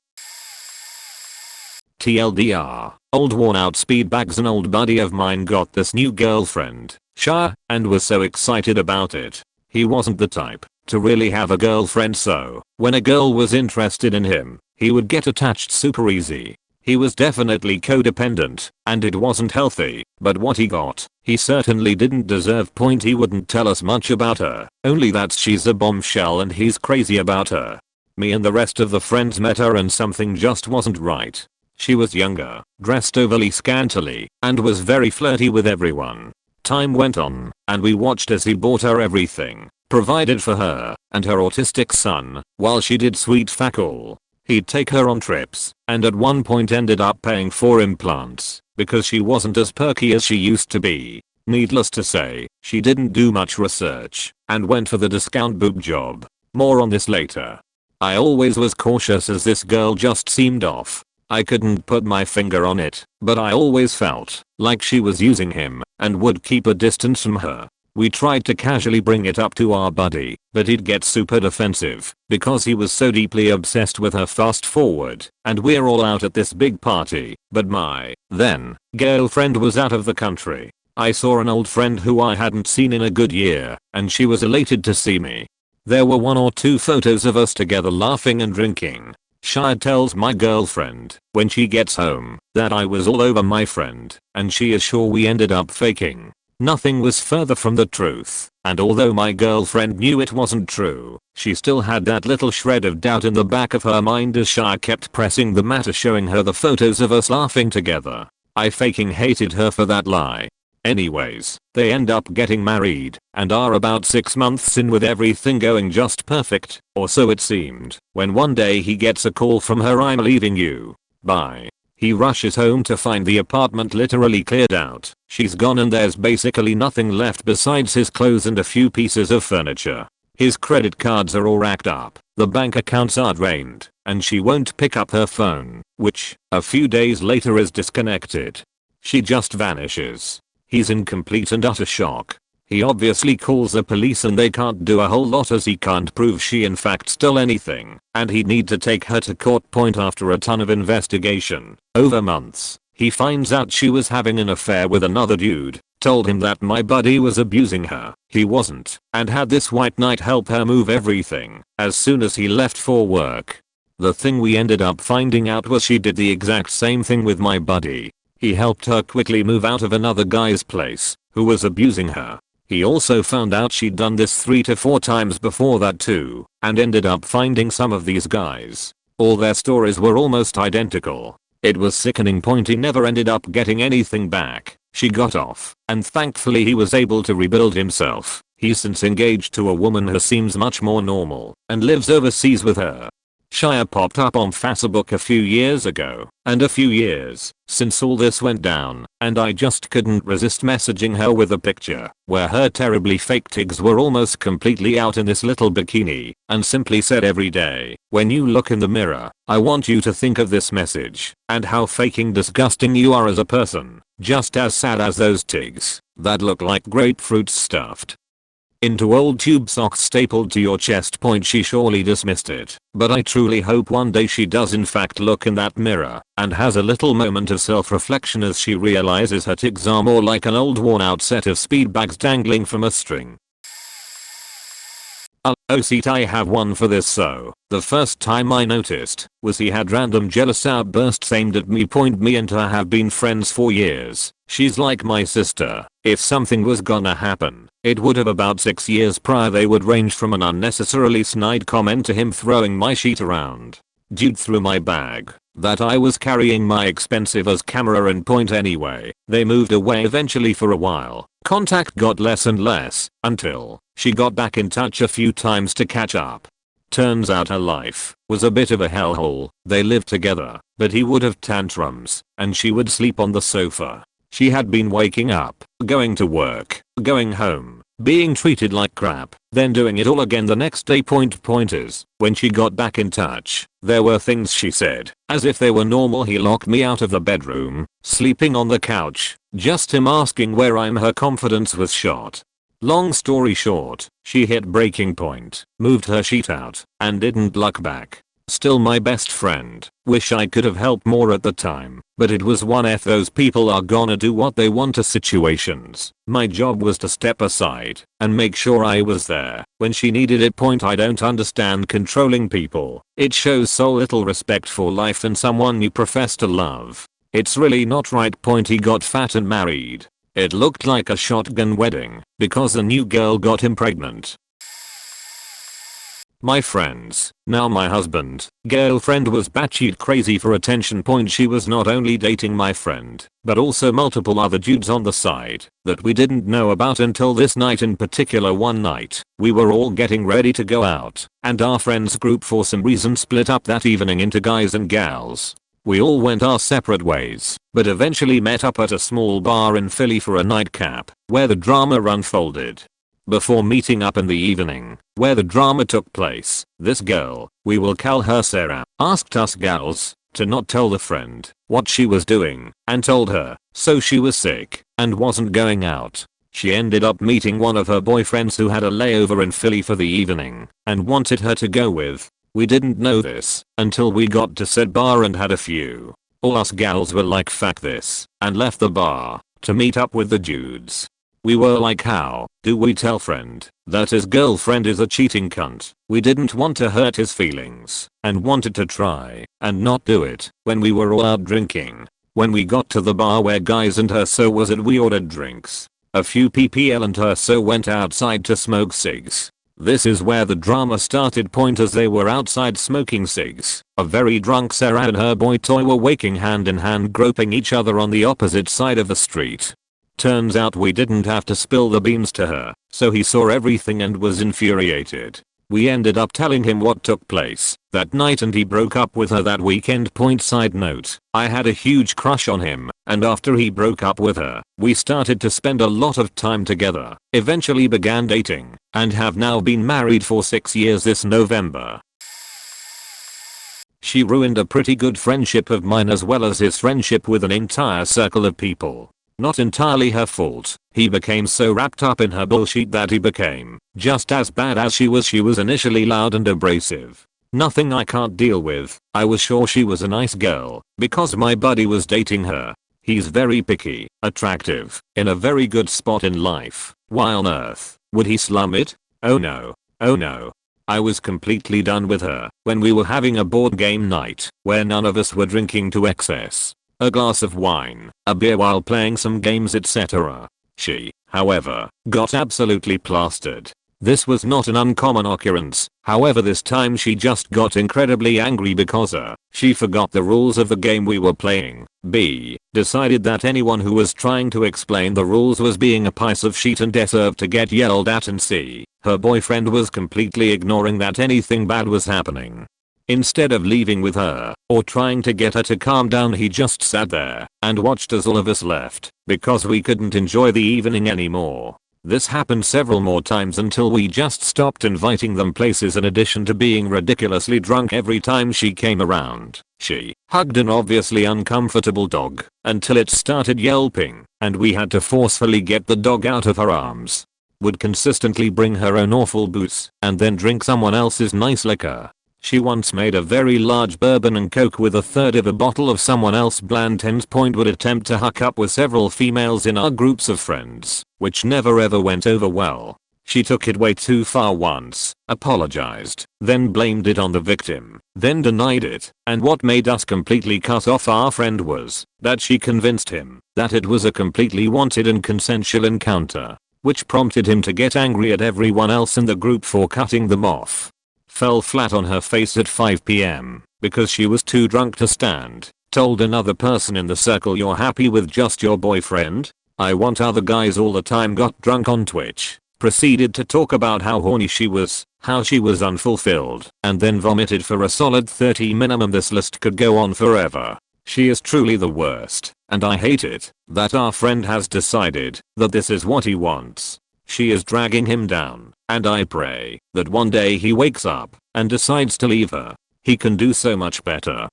TLDR, old worn out speed bags. An old buddy of mine got this new girlfriend, Sha, and was so excited about it. He wasn't the type to really have a girlfriend, so when a girl was interested in him, he would get attached super easy. He was definitely codependent, and it wasn't healthy, but what he got, he certainly didn't deserve. He wouldn't tell us much about her, only that she's a bombshell and he's crazy about her. Me and the rest of the friends met her and something just wasn't right. She was younger, dressed overly scantily, and was very flirty with everyone. Time went on, and we watched as he bought her everything, provided for her and her autistic son, while she did sweet fuck all. He'd take her on trips, and at one point ended up paying for implants, because she wasn't as perky as she used to be. Needless to say, she didn't do much research, and went for the discount boob job. More on this later. I always was cautious as this girl just seemed off. I couldn't put my finger on it, but I always felt like she was using him and would keep a distance from her. We tried to casually bring it up to our buddy, but he'd get super defensive because he was so deeply obsessed with her. Fast forward, and we're all out at this big party, but my then girlfriend was out of the country. I saw an old friend who I hadn't seen in a good year, and she was elated to see me. There were 1 or 2 photos of us together laughing and drinking. Shia tells my girlfriend when she gets home that I was all over my friend, and she is sure we ended up faking. Nothing was further from the truth, and although my girlfriend knew it wasn't true, she still had that little shred of doubt in the back of her mind as Shia kept pressing the matter, showing her the photos of us laughing together. I fucking hated her for that lie. Anyways, they end up getting married and are about 6 months in with everything going just perfect, or so it seemed, when one day he gets a call from her, "I'm leaving you. Bye." He rushes home to find the apartment literally cleared out. She's gone and there's basically nothing left besides his clothes and a few pieces of furniture. His credit cards are all racked up, the bank accounts are drained, and she won't pick up her phone, which, a few days later, is disconnected. She just vanishes. He's in complete and utter shock. He obviously calls the police and they can't do a whole lot as he can't prove she in fact stole anything, and he'd need to take her to court point after a ton of investigation. Over months, he finds out she was having an affair with another dude, told him that my buddy was abusing her, he wasn't, and had this white knight help her move everything as soon as he left for work. The thing we ended up finding out was she did the exact same thing with my buddy. He helped her quickly move out of another guy's place who was abusing her. He also found out she'd done this 3 to 4 times before that too, and ended up finding some of these guys. All their stories were almost identical. It was sickening. Point he never ended up getting anything back. She got off, and thankfully he was able to rebuild himself. He's since engaged to a woman who seems much more normal and lives overseas with her. Shia popped up on Facebook a few years ago, and a few years since all this went down, and I just couldn't resist messaging her with a picture where her terribly fake tigs were almost completely out in this little bikini, and simply said, "Every day, when you look in the mirror, I want you to think of this message, and how faking disgusting you are as a person, just as sad as those tigs that look like grapefruits stuffed into old tube socks stapled to your chest." Point she surely dismissed it, but I truly hope one day she does in fact look in that mirror and has a little moment of self-reflection as she realizes her tigs are more like an old worn out set of speed bags dangling from a string. Oh seat, I have one for this. So, the first time I noticed was he had random jealous outbursts aimed at me. Point me and her have been friends for years. She's like my sister. If something was gonna happen, it would have. About 6 years prior, they would range from an unnecessarily snide comment to him throwing my sheet around. Dude threw my bag that I was carrying my expensive as camera in. Point anyway, they moved away eventually for a while. Contact got less and less until she got back in touch a few times to catch up. Turns out her life was a bit of a hellhole. They lived together, but he would have tantrums and she would sleep on the sofa. She had been waking up, going to work, going home, being treated like crap, then doing it all again the next day. Pointers. When she got back in touch, there were things she said, as if they were normal. He locked me out of the bedroom, sleeping on the couch, just him asking where I'm. Her confidence was shot. Long story short, she hit breaking point, moved her sheet out, and didn't look back. Still my best friend. Wish I could have helped more at the time, but it was one F. Those people are gonna do what they want to situations. My job was to step aside and make sure I was there when she needed it. Point I don't understand controlling people. It shows so little respect for life and someone you profess to love. It's really not right. Point he got fat and married. It looked like a shotgun wedding because the new girl got him pregnant. My friends, now my husband, girlfriend was batshit crazy for attention. Point she was not only dating my friend, but also multiple other dudes on the side that we didn't know about until this night in particular. One night, we were all getting ready to go out, and our friends group for some reason split up that evening into guys and gals. We all went our separate ways, but eventually met up at a small bar in Philly for a nightcap, where the drama unfolded. Before meeting up in the evening, where the drama took place, this girl, we will call her Sarah, asked us gals to not tell the friend what she was doing, and told her so she was sick and wasn't going out. She ended up meeting one of her boyfriends who had a layover in Philly for the evening and wanted her to go with. We didn't know this until we got to said bar and had a few. All us gals were like, fuck this, and left the bar to meet up with the dudes. We were like, how do we tell friend that his girlfriend is a cheating cunt? We didn't want to hurt his feelings and wanted to try and not do it when we were all out drinking. When we got to the bar where guys and her so was at, we ordered drinks. A few PPL and her so went outside to smoke cigs. This is where the drama started. Point as they were outside smoking cigs, a very drunk Sarah and her boy Toy were waking hand in hand groping each other on the opposite side of the street. Turns out we didn't have to spill the beans to her, so he saw everything and was infuriated. We ended up telling him what took place that night and he broke up with her that weekend. Side note, I had a huge crush on him, and after he broke up with her, we started to spend a lot of time together, eventually began dating, and have now been married for 6 years this November. She ruined a pretty good friendship of mine as well as his friendship with an entire circle of people. Not entirely her fault. He became so wrapped up in her bullshit that he became just as bad as she was. She was initially loud and abrasive. Nothing I can't deal with. I was sure she was a nice girl because my buddy was dating her. He's very picky, attractive, in a very good spot in life. Why on earth would he slum it? Oh no. Oh no. I was completely done with her when we were having a board game night where none of us were drinking to excess. A glass of wine, a beer while playing some games, etc. She, however, got absolutely plastered. This was not an uncommon occurrence, however this time she just got incredibly angry because she forgot the rules of the game we were playing. B. Decided that anyone who was trying to explain the rules was being a piece of shit and deserved to get yelled at, and C. Her boyfriend was completely ignoring that anything bad was happening. Instead of leaving with her or trying to get her to calm down, he just sat there and watched as all of us left because we couldn't enjoy the evening anymore. This happened several more times until we just stopped inviting them places. In addition to being ridiculously drunk every time she came around, she hugged an obviously uncomfortable dog until it started yelping and we had to forcefully get the dog out of her arms. Would consistently bring her own awful booze and then drink someone else's nice liquor. She once made a very large bourbon and coke with a third of a bottle of someone else's bland. Would attempt to hook up with several females in our groups of friends, which never ever went over well. She took it way too far once, apologized, then blamed it on the victim, then denied it, and what made us completely cut off our friend was that she convinced him that it was a completely wanted and consensual encounter, which prompted him to get angry at everyone else in the group for cutting them off. Fell flat on her face at 5 PM because she was too drunk to stand. Told another person in the circle, you're happy with just your boyfriend? I want other guys all the time. Got drunk on Twitch. Proceeded to talk about how horny she was, how she was unfulfilled, and then vomited for a solid 30 minimum. This list could go on forever. She is truly the worst, and I hate it that our friend has decided that this is what he wants. She is dragging him down, and I pray that one day he wakes up and decides to leave her. He can do so much better.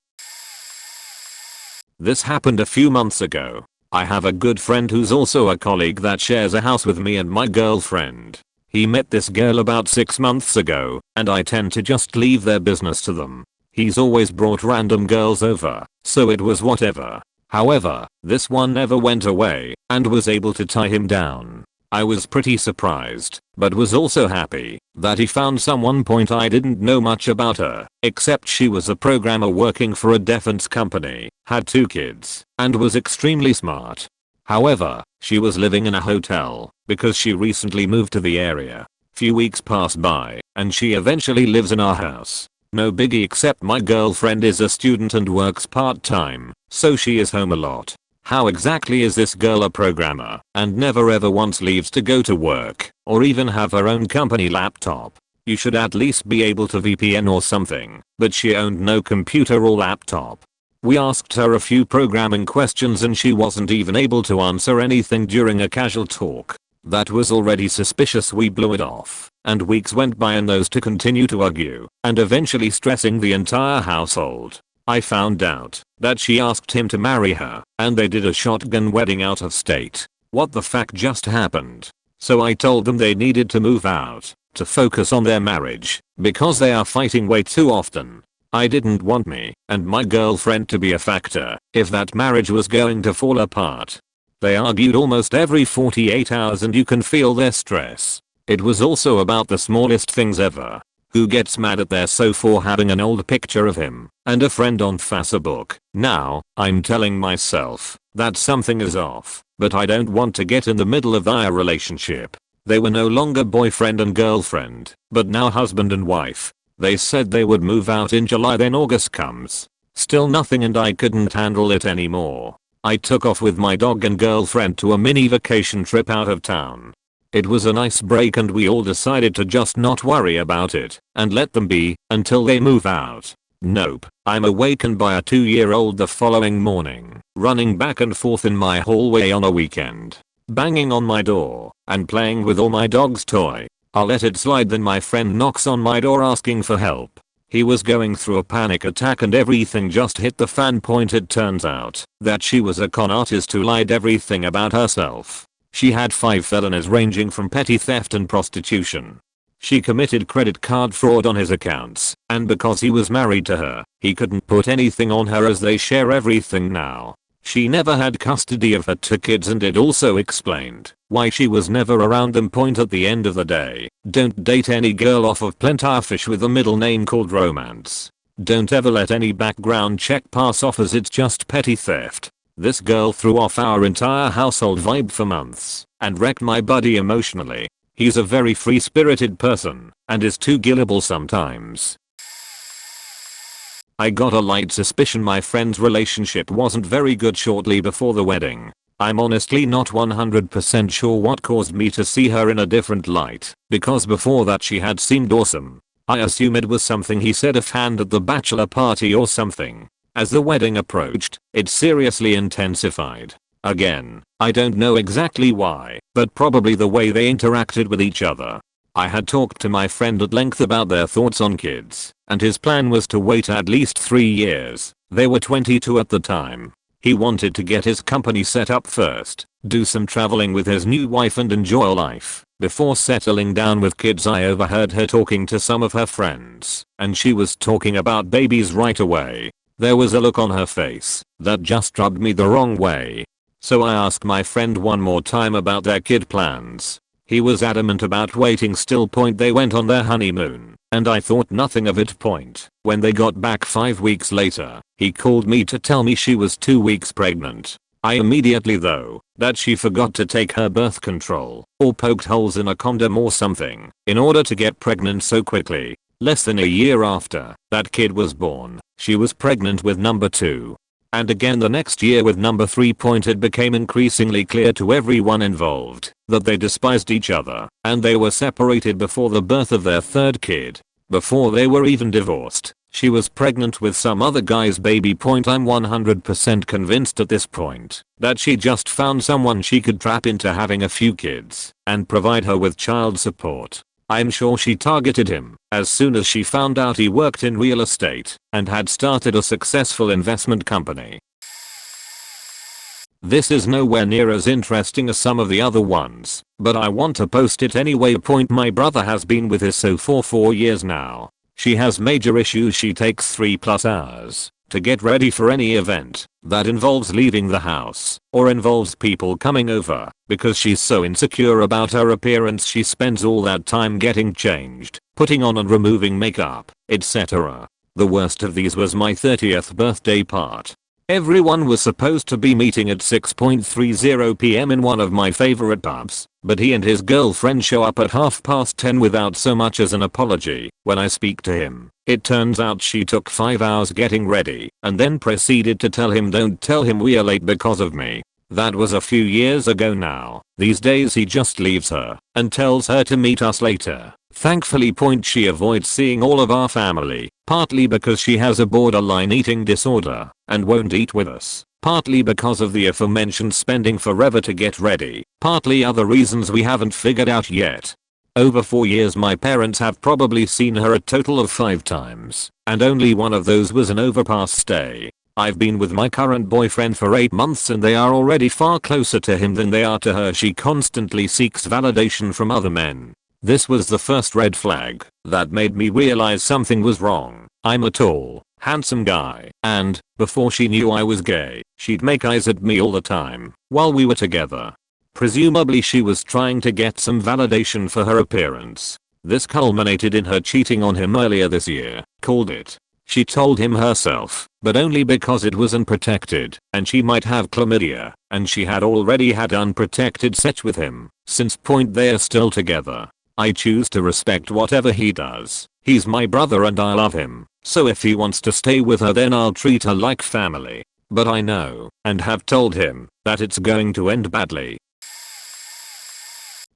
This happened a few months ago. I have a good friend who's also a colleague that shares a house with me and my girlfriend. He met this girl about 6 months ago, and I tend to just leave their business to them. He's always brought random girls over, so it was whatever. However, this one never went away and was able to tie him down. I was pretty surprised, but was also happy that he found someone. I didn't know much about her, except she was a programmer working for a defense company, had 2 kids, and was extremely smart. However, she was living in a hotel because she recently moved to the area. Few weeks passed by, and she eventually lives in our house. No biggie, except my girlfriend is a student and works part-time, so she is home a lot. How exactly is this girl a programmer and never ever once leaves to go to work or even have her own company laptop? You should at least be able to VPN or something, but she owned no computer or laptop. We asked her a few programming questions and she wasn't even able to answer anything during a casual talk. That was already suspicious. We blew it off, and weeks went by and those to continue to argue and eventually stressing the entire household. I found out that she asked him to marry her and they did a shotgun wedding out of state. What the fuck just happened? So I told them they needed to move out to focus on their marriage because they are fighting way too often. I didn't want me and my girlfriend to be a factor if that marriage was going to fall apart. They argued almost every 48 hours and you can feel their stress. It was also about the smallest things ever. Who gets mad at their so for having an old picture of him and a friend on Facebook. Now, I'm telling myself that something is off, but I don't want to get in the middle of their relationship. They were no longer boyfriend and girlfriend, but now husband and wife. They said they would move out in July, then August comes. Still nothing, and I couldn't handle it anymore. I took off with my dog and girlfriend to a mini vacation trip out of town. It was a nice break and we all decided to just not worry about it and let them be until they move out. Nope. I'm awakened by a 2-year-old the following morning, running back and forth in my hallway on a weekend, banging on my door and playing with all my dog's toy. I'll let it slide, then my friend knocks on my door asking for help. He was going through a panic attack and everything just hit the fan. It turns out that she was a con artist who lied everything about herself. She had 5 felonies ranging from petty theft and prostitution. She committed credit card fraud on his accounts, and because he was married to her, he couldn't put anything on her as they share everything now. She never had custody of her 2 kids, and it also explained why she was never around them. At the end of the day, don't date any girl off of Plentyfish with a middle name called Romance. Don't ever let any background check pass off as it's just petty theft. This girl threw off our entire household vibe for months and wrecked my buddy emotionally. He's a very free-spirited person and is too gullible sometimes. I got a light suspicion my friend's relationship wasn't very good shortly before the wedding. I'm honestly not 100% sure what caused me to see her in a different light, because before that she had seemed awesome. I assume it was something he said offhand at the bachelor party or something. As the wedding approached, it seriously intensified. Again, I don't know exactly why, but probably the way they interacted with each other. I had talked to my friend at length about their thoughts on kids, and his plan was to wait at least 3 years. They were 22 at the time. He wanted to get his company set up first, do some traveling with his new wife and enjoy life before settling down with kids. I overheard her talking to some of her friends, and she was talking about babies right away. There was a look on her face that just rubbed me the wrong way. So I asked my friend one more time about their kid plans. He was adamant about waiting still. They went on their honeymoon, and I thought nothing of it. When they got back 5 weeks later, he called me to tell me she was 2 weeks pregnant. I immediately thought that she forgot to take her birth control or poked holes in a condom or something in order to get pregnant so quickly. Less than a year after that kid was born, she was pregnant with number 2. And again the next year with number 3. It became increasingly clear to everyone involved that they despised each other, and they were separated before the birth of their 3rd kid. Before they were even divorced, she was pregnant with some other guy's baby. I'm 100% convinced at this point that she just found someone she could trap into having a few kids and provide her with child support. I'm sure she targeted him as soon as she found out he worked in real estate and had started a successful investment company. This is nowhere near as interesting as some of the other ones, but I want to post it anyway. My brother has been with his so for 4 years now. She has major issues. She takes 3+ hours to get ready for any event that involves leaving the house or involves people coming over. Because she's so insecure about her appearance, she spends all that time getting changed, putting on and removing makeup, etc. The worst of these was my 30th birthday part. Everyone was supposed to be meeting at 6:30 p.m. in one of my favorite pubs, but he and his girlfriend show up at 10:30 without so much as an apology. When I speak to him, it turns out she took 5 hours getting ready and then proceeded to tell him, "Don't tell him we are late because of me." That was a few years ago now. These days he just leaves her and tells her to meet us later. Thankfully, she avoids seeing all of our family, partly because she has a borderline eating disorder and won't eat with us, partly because of the aforementioned spending forever to get ready, partly other reasons we haven't figured out yet. Over 4 years my parents have probably seen her a total of 5 times, and only one of those was an overpass stay. I've been with my current boyfriend for 8 months and they are already far closer to him than they are to her. She constantly seeks validation from other men. This was the first red flag that made me realize something was wrong. I'm a tall, handsome guy, and, before she knew I was gay, she'd make eyes at me all the time while we were together. Presumably she was trying to get some validation for her appearance. This culminated in her cheating on him earlier this year. Called it. She told him herself, but only because it was unprotected and she might have chlamydia, and she had already had unprotected sex with him. Since point they are still together. I choose to respect whatever he does. He's my brother and I love him, so if he wants to stay with her then I'll treat her like family. But I know, and have told him, that it's going to end badly.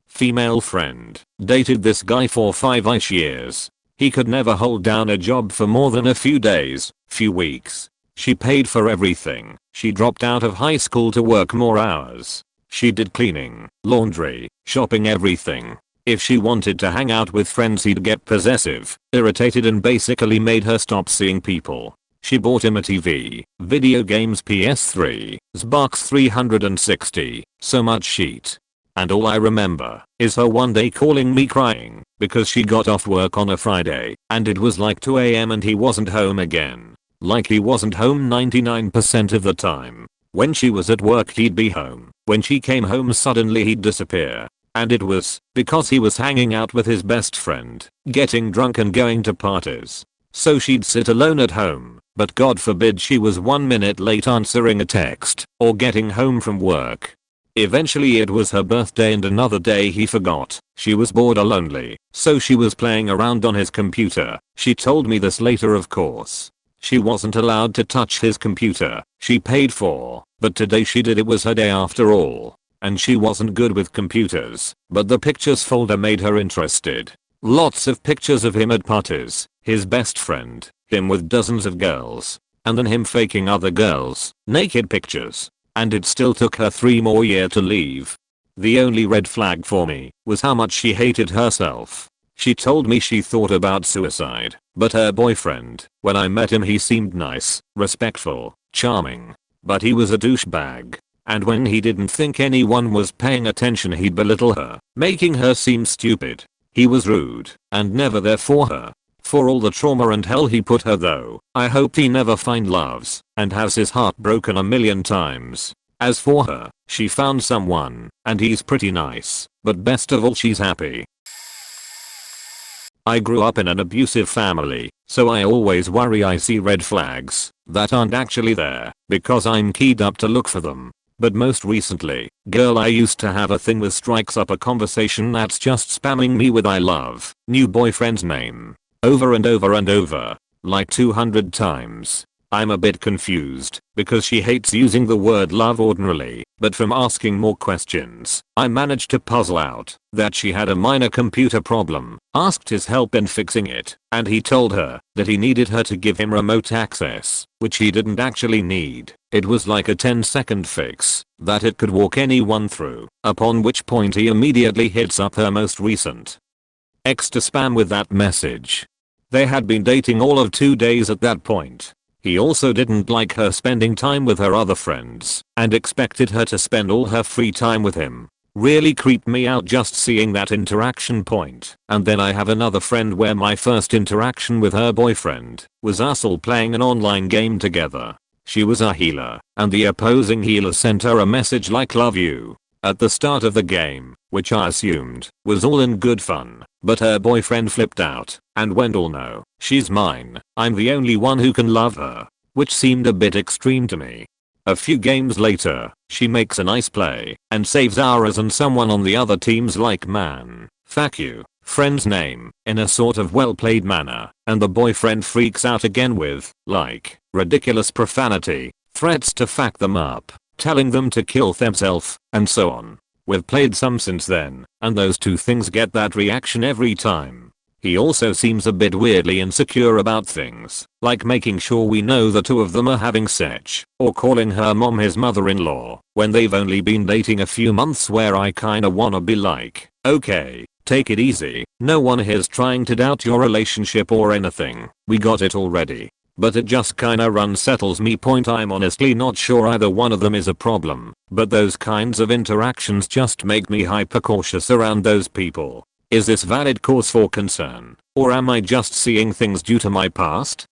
Female friend. Dated this guy for 5-ish years. He could never hold down a job for more than a few days, few weeks. She paid for everything. She dropped out of high school to work more hours. She did cleaning, laundry, shopping, everything. If she wanted to hang out with friends he'd get possessive, irritated and basically made her stop seeing people. She bought him a TV, video games, PS3, Xbox 360, so much shit. And all I remember is her one day calling me crying because she got off work on a Friday and it was like 2 AM and he wasn't home again. Like he wasn't home 99% of the time. When she was at work he'd be home. When she came home suddenly he'd disappear. And it was because he was hanging out with his best friend, getting drunk and going to parties. So she'd sit alone at home, but God forbid she was 1 minute late answering a text or getting home from work. Eventually it was her birthday and another day he forgot. She was bored or lonely, so she was playing around on his computer. She told me this later, of course. She wasn't allowed to touch his computer. She paid for, but today she did. It was her day after all. And she wasn't good with computers, but the pictures folder made her interested. Lots of pictures of him at parties, his best friend, him with dozens of girls, and then him faking other girls, naked pictures. And it still took her 3 more years to leave. The only red flag for me was how much she hated herself. She told me she thought about suicide, but her boyfriend, when I met him he seemed nice, respectful, charming. But he was a douchebag. And when he didn't think anyone was paying attention he'd belittle her, making her seem stupid. He was rude and never there for her. For all the trauma and hell he put her though, I hope he never find loves and has his heart broken a million times. As for her, she found someone, and he's pretty nice, but best of all she's happy. I grew up in an abusive family, so I always worry I see red flags that aren't actually there because I'm keyed up to look for them. But most recently, girl I used to have a thing with strikes up a conversation that's just spamming me with I love, new boyfriend's name. Over and over and over. Like 200 times. I'm a bit confused because she hates using the word love ordinarily, but from asking more questions, I managed to puzzle out that she had a minor computer problem, asked his help in fixing it, and he told her that he needed her to give him remote access, which he didn't actually need. It was like a 10-second fix that it could walk anyone through, upon which point he immediately hits up her most recent ex to spam with that message. They had been dating all of 2 days at that point. He also didn't like her spending time with her other friends and expected her to spend all her free time with him. Really creeped me out just seeing that interaction point. And then I have another friend where my first interaction with her boyfriend was us all playing an online game together. She was a healer, and the opposing healer sent her a message like love you at the start of the game, which I assumed was all in good fun, but her boyfriend flipped out and went all no, she's mine, I'm the only one who can love her, which seemed a bit extreme to me. A few games later, she makes a nice play and saves ours and someone on the other team's like man, fuck you, friend's name, in a sort of well played manner, and the boyfriend freaks out again with, like, ridiculous profanity, threats to fuck them up, telling them to kill themselves, and so on. We've played some since then, and those two things get that reaction every time. He also seems a bit weirdly insecure about things, like making sure we know the two of them are having sex, or calling her mom his mother-in-law, when they've only been dating a few months, where I kinda wanna be like, okay, take it easy, no one here's trying to doubt your relationship or anything, we got it already. But it just kinda unsettles me. I'm honestly not sure either one of them is a problem, but those kinds of interactions just make me hyper cautious around those people. Is this valid cause for concern, or am I just seeing things due to my past?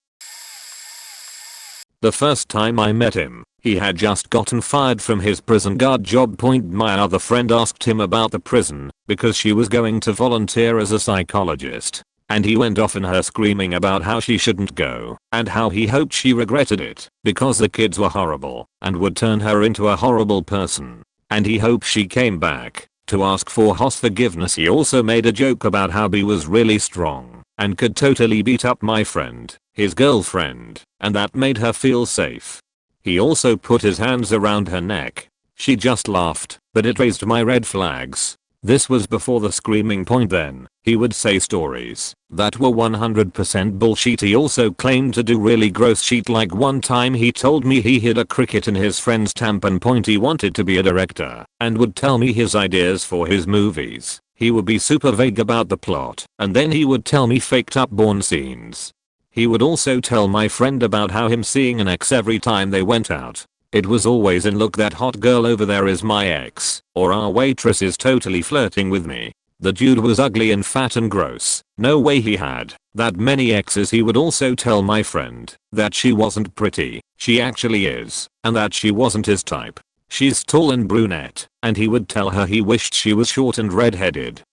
The first time I met him, he had just gotten fired from his prison guard job. My other friend asked him about the prison because she was going to volunteer as a psychologist. And he went off on her screaming about how she shouldn't go and how he hoped she regretted it because the kids were horrible and would turn her into a horrible person. And he hoped she came back to ask for his forgiveness. He also made a joke about how he was really strong and could totally beat up my friend, his girlfriend, and that made her feel safe. He also put his hands around her neck. She just laughed, but it raised my red flags. This was before the screaming point. Then he would say stories that were 100% bullshit. He also claimed to do really gross shit, like one time he told me he hid a cricket in his friend's tampon. He wanted to be a director and would tell me his ideas for his movies. He would be super vague about the plot and then he would tell me faked up porn scenes. He would also tell my friend about how him seeing an ex every time they went out. It was always in look, that hot girl over there is my ex, or our waitress is totally flirting with me. The dude was ugly and fat and gross. No way he had that many exes. He would also tell my friend that she wasn't pretty, she actually is, and that she wasn't his type. She's tall and brunette, and he would tell her he wished she was short and redheaded.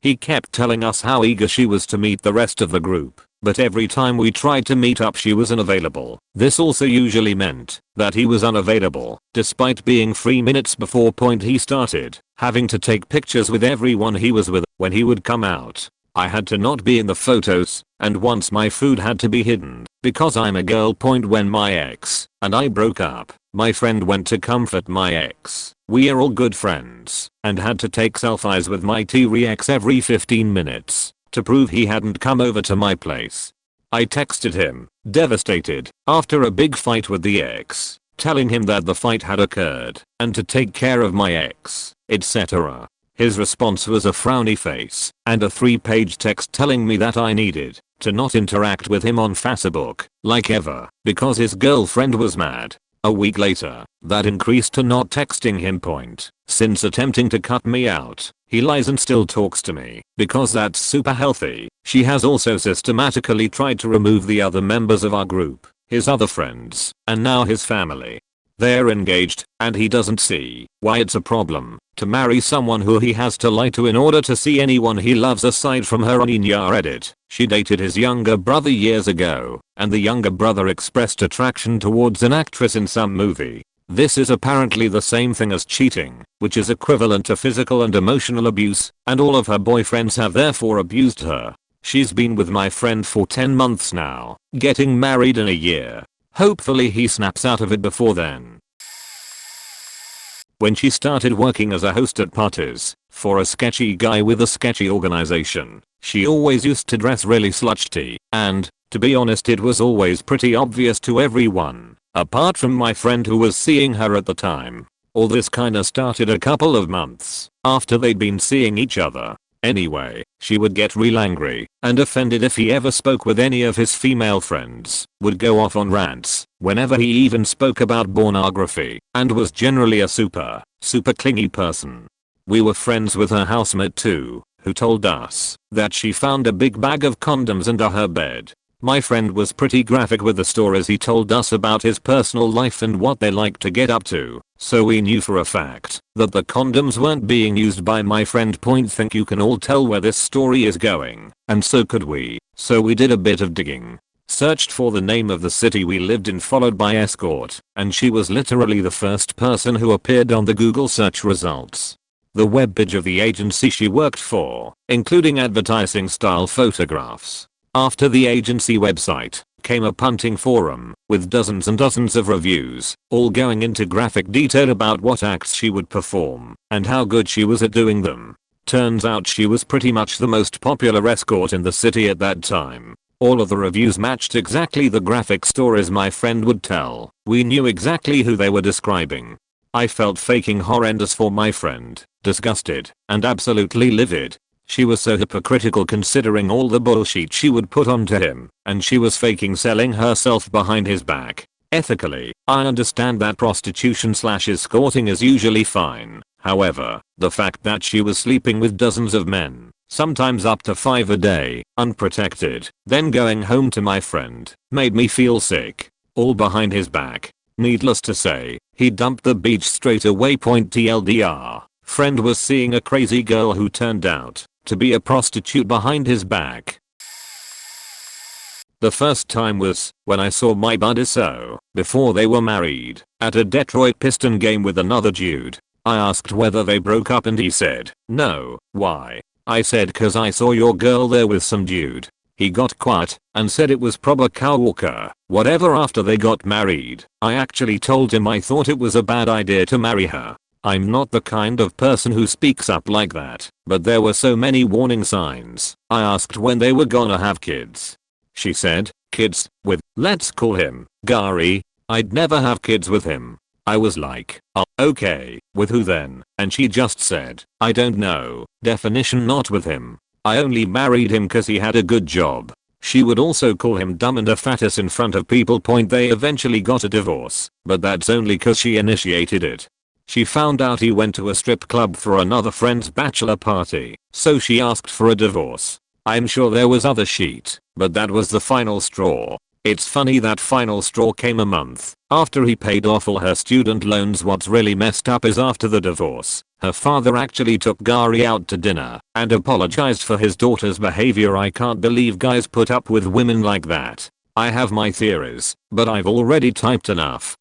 He kept telling us how eager she was to meet the rest of the group, but every time we tried to meet up she was unavailable. This also usually meant that he was unavailable, despite being 3 minutes before he started having to take pictures with everyone he was with. When he would come out, I had to not be in the photos, and once my food had to be hidden because I'm a girl. When my ex and I broke up, my friend went to comfort my ex. We are all good friends and had to take selfies with my ex every 15 minutes to prove he hadn't come over to my place. I texted him, devastated, after a big fight with the ex, telling him that the fight had occurred and to take care of my ex, etc. His response was a frowny face and a 3-page text telling me that I needed to not interact with him on Facebook like ever because his girlfriend was mad. A week later, that increased to not texting him. Since attempting to cut me out, he lies and still talks to me because that's super healthy. She has also systematically tried to remove the other members of our group, his other friends, and now his family. They're engaged, and he doesn't see why it's a problem to marry someone who he has to lie to in order to see anyone he loves aside from her on Reddit. She dated his younger brother years ago, and the younger brother expressed attraction towards an actress in some movie. This is apparently the same thing as cheating, which is equivalent to physical and emotional abuse, and all of her boyfriends have therefore abused her. She's been with my friend for 10 months now, getting married in a year. Hopefully he snaps out of it before then. When she started working as a host at parties for a sketchy guy with a sketchy organization, she always used to dress really slutty, and, to be honest, it was always pretty obvious to everyone, apart from my friend who was seeing her at the time. All this kinda started a couple of months after they'd been seeing each other. Anyway, she would get real angry and offended if he ever spoke with any of his female friends, would go off on rants whenever he even spoke about pornography, and was generally a super clingy person. We were friends with her housemate too, who told us that she found a big bag of condoms under her bed. My friend was pretty graphic with the stories he told us about his personal life and what they like to get up to, so we knew for a fact that the condoms weren't being used by my friend. Think you can all tell where this story is going, and so could we. So we did a bit of digging, searched for the name of the city we lived in followed by escort, and she was literally the first person who appeared on the Google search results. The webpage of the agency she worked for, including advertising style photographs. After the agency website came a punting forum with dozens and dozens of reviews, all going into graphic detail about what acts she would perform and how good she was at doing them. Turns out she was pretty much the most popular escort in the city at that time. All of the reviews matched exactly the graphic stories my friend would tell. We knew exactly who they were describing. I felt fucking horrendous for my friend, disgusted and absolutely livid. She was so hypocritical considering all the bullshit she would put onto him, and she was faking selling herself behind his back. Ethically, I understand that prostitution/escorting is usually fine. However, the fact that she was sleeping with dozens of men, sometimes up to 5 a day, unprotected, then going home to my friend, made me feel sick, all behind his back. Needless to say, he dumped the beach straight away. TLDR, friend was seeing a crazy girl who turned out to be a prostitute behind his back. The first time was when I saw my buddy so, before they were married, at a Detroit Piston game with another dude. I asked whether they broke up and he said, no, why? I said cause I saw your girl there with some dude. He got quiet and said it was proper cowwalker, whatever. After they got married, I actually told him I thought it was a bad idea to marry her. I'm not the kind of person who speaks up like that, but there were so many warning signs. I asked when they were gonna have kids. She said, kids, with, let's call him, Gary. I'd never have kids with him. I was like, oh, okay, with who then? And she just said, I don't know, definition not with him. I only married him cause he had a good job. She would also call him dumb and a fatus in front of people. They eventually got a divorce, but that's only cause she initiated it. She found out he went to a strip club for another friend's bachelor party, so she asked for a divorce. I'm sure there was other shit, but that was the final straw. It's funny that final straw came a month after he paid off all her student loans. What's really messed up is after the divorce, her father actually took Gary out to dinner and apologized for his daughter's behavior. I can't believe guys put up with women like that. I have my theories, but I've already typed enough.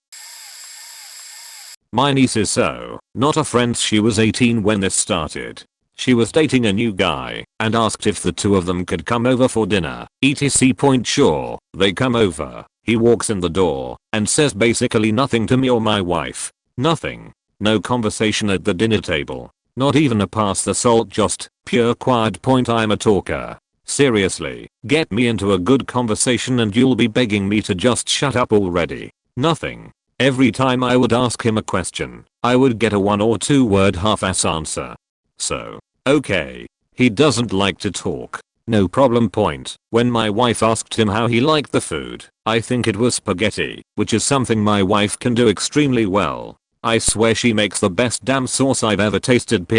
My niece is so not a friend. She was 18 when this started. She was dating a new guy and asked if the two of them could come over for dinner, etc. Sure, they come over. He walks in the door and says basically nothing to me or my wife. Nothing. No conversation at the dinner table. Not even a pass the salt, just pure quiet. I'm a talker. Seriously, get me into a good conversation and you'll be begging me to just shut up already. Nothing. Every time I would ask him a question, I would get a 1 or 2 word half-ass answer. So, okay, he doesn't like to talk. No problem. When my wife asked him how he liked the food, I think it was spaghetti, which is something my wife can do extremely well. I swear she makes the best damn sauce I've ever tasted.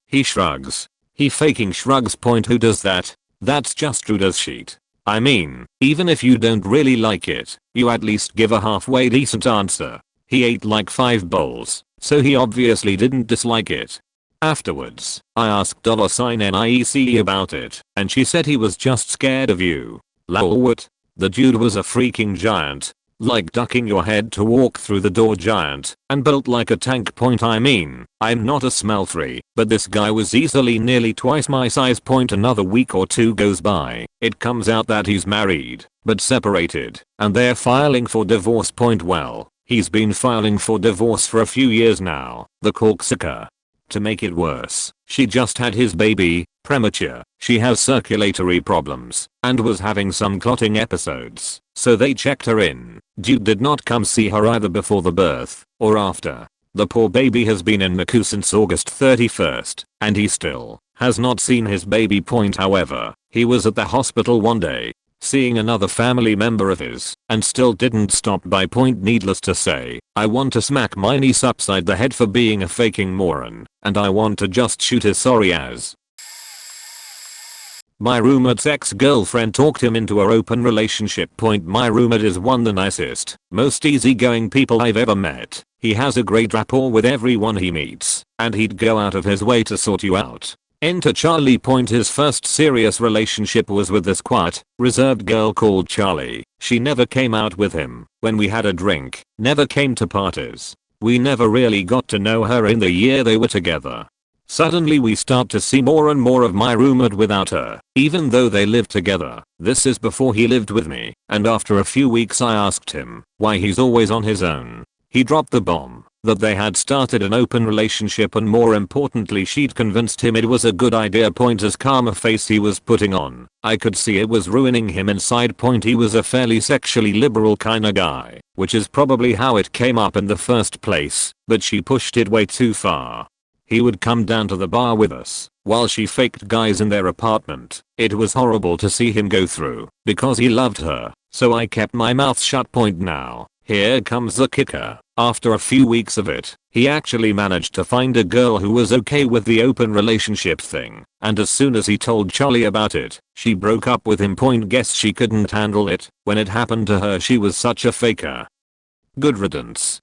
He shrugs. He faking shrugs. Who does that? That's just rude as shit. I mean, even if you don't really like it, you at least give a halfway decent answer. He ate like 5 bowls, so he obviously didn't dislike it. Afterwards, I asked $NIECE about it, and she said he was just scared of you. Lol, what? The dude was a freaking giant. Like ducking your head to walk through the door giant, and built like a tank. I mean, I'm not a smell free, but this guy was easily nearly twice my size. Another week or 2 goes by, it comes out that he's married, but separated, and they're filing for divorce. Well, he's been filing for divorce for a few years now, the cocksucker. To make it worse, she just had his baby, premature. She has circulatory problems, and was having some clotting episodes, so they checked her in. Dude did not come see her either before the birth, or after. The poor baby has been in NICU since August 31st, and he still has not seen his baby. However, he was at the hospital one day, seeing another family member of his, and still didn't stop by. Needless to say, I want to smack my niece upside the head for being a faking moron, and I want to just shoot his sorry ass. My roommate's ex-girlfriend talked him into an open relationship. My roommate is one of the nicest, most easygoing people I've ever met. He has a great rapport with everyone he meets, and he'd go out of his way to sort you out. Enter Charlie. His first serious relationship was with this quiet, reserved girl called Charlie. She never came out with him when we had a drink, never came to parties. We never really got to know her in the year they were together. Suddenly we start to see more and more of my roommate without her, even though they lived together. This is before he lived with me, and after a few weeks I asked him why he's always on his own. He dropped the bomb that they had started an open relationship, and more importantly she'd convinced him it was a good idea. As calm face he was putting on, I could see it was ruining him inside. He was a fairly sexually liberal kinda guy, which is probably how it came up in the first place, but she pushed it way too far. He would come down to the bar with us, while she faked guys in their apartment. It was horrible to see him go through, because he loved her, so I kept my mouth shut. Now, Here comes the kicker. After a few weeks of it, he actually managed to find a girl who was okay with the open relationship thing, and as soon as he told Charlie about it, she broke up with him. Guess she couldn't handle it. When it happened to her, she was such a faker. Good riddance.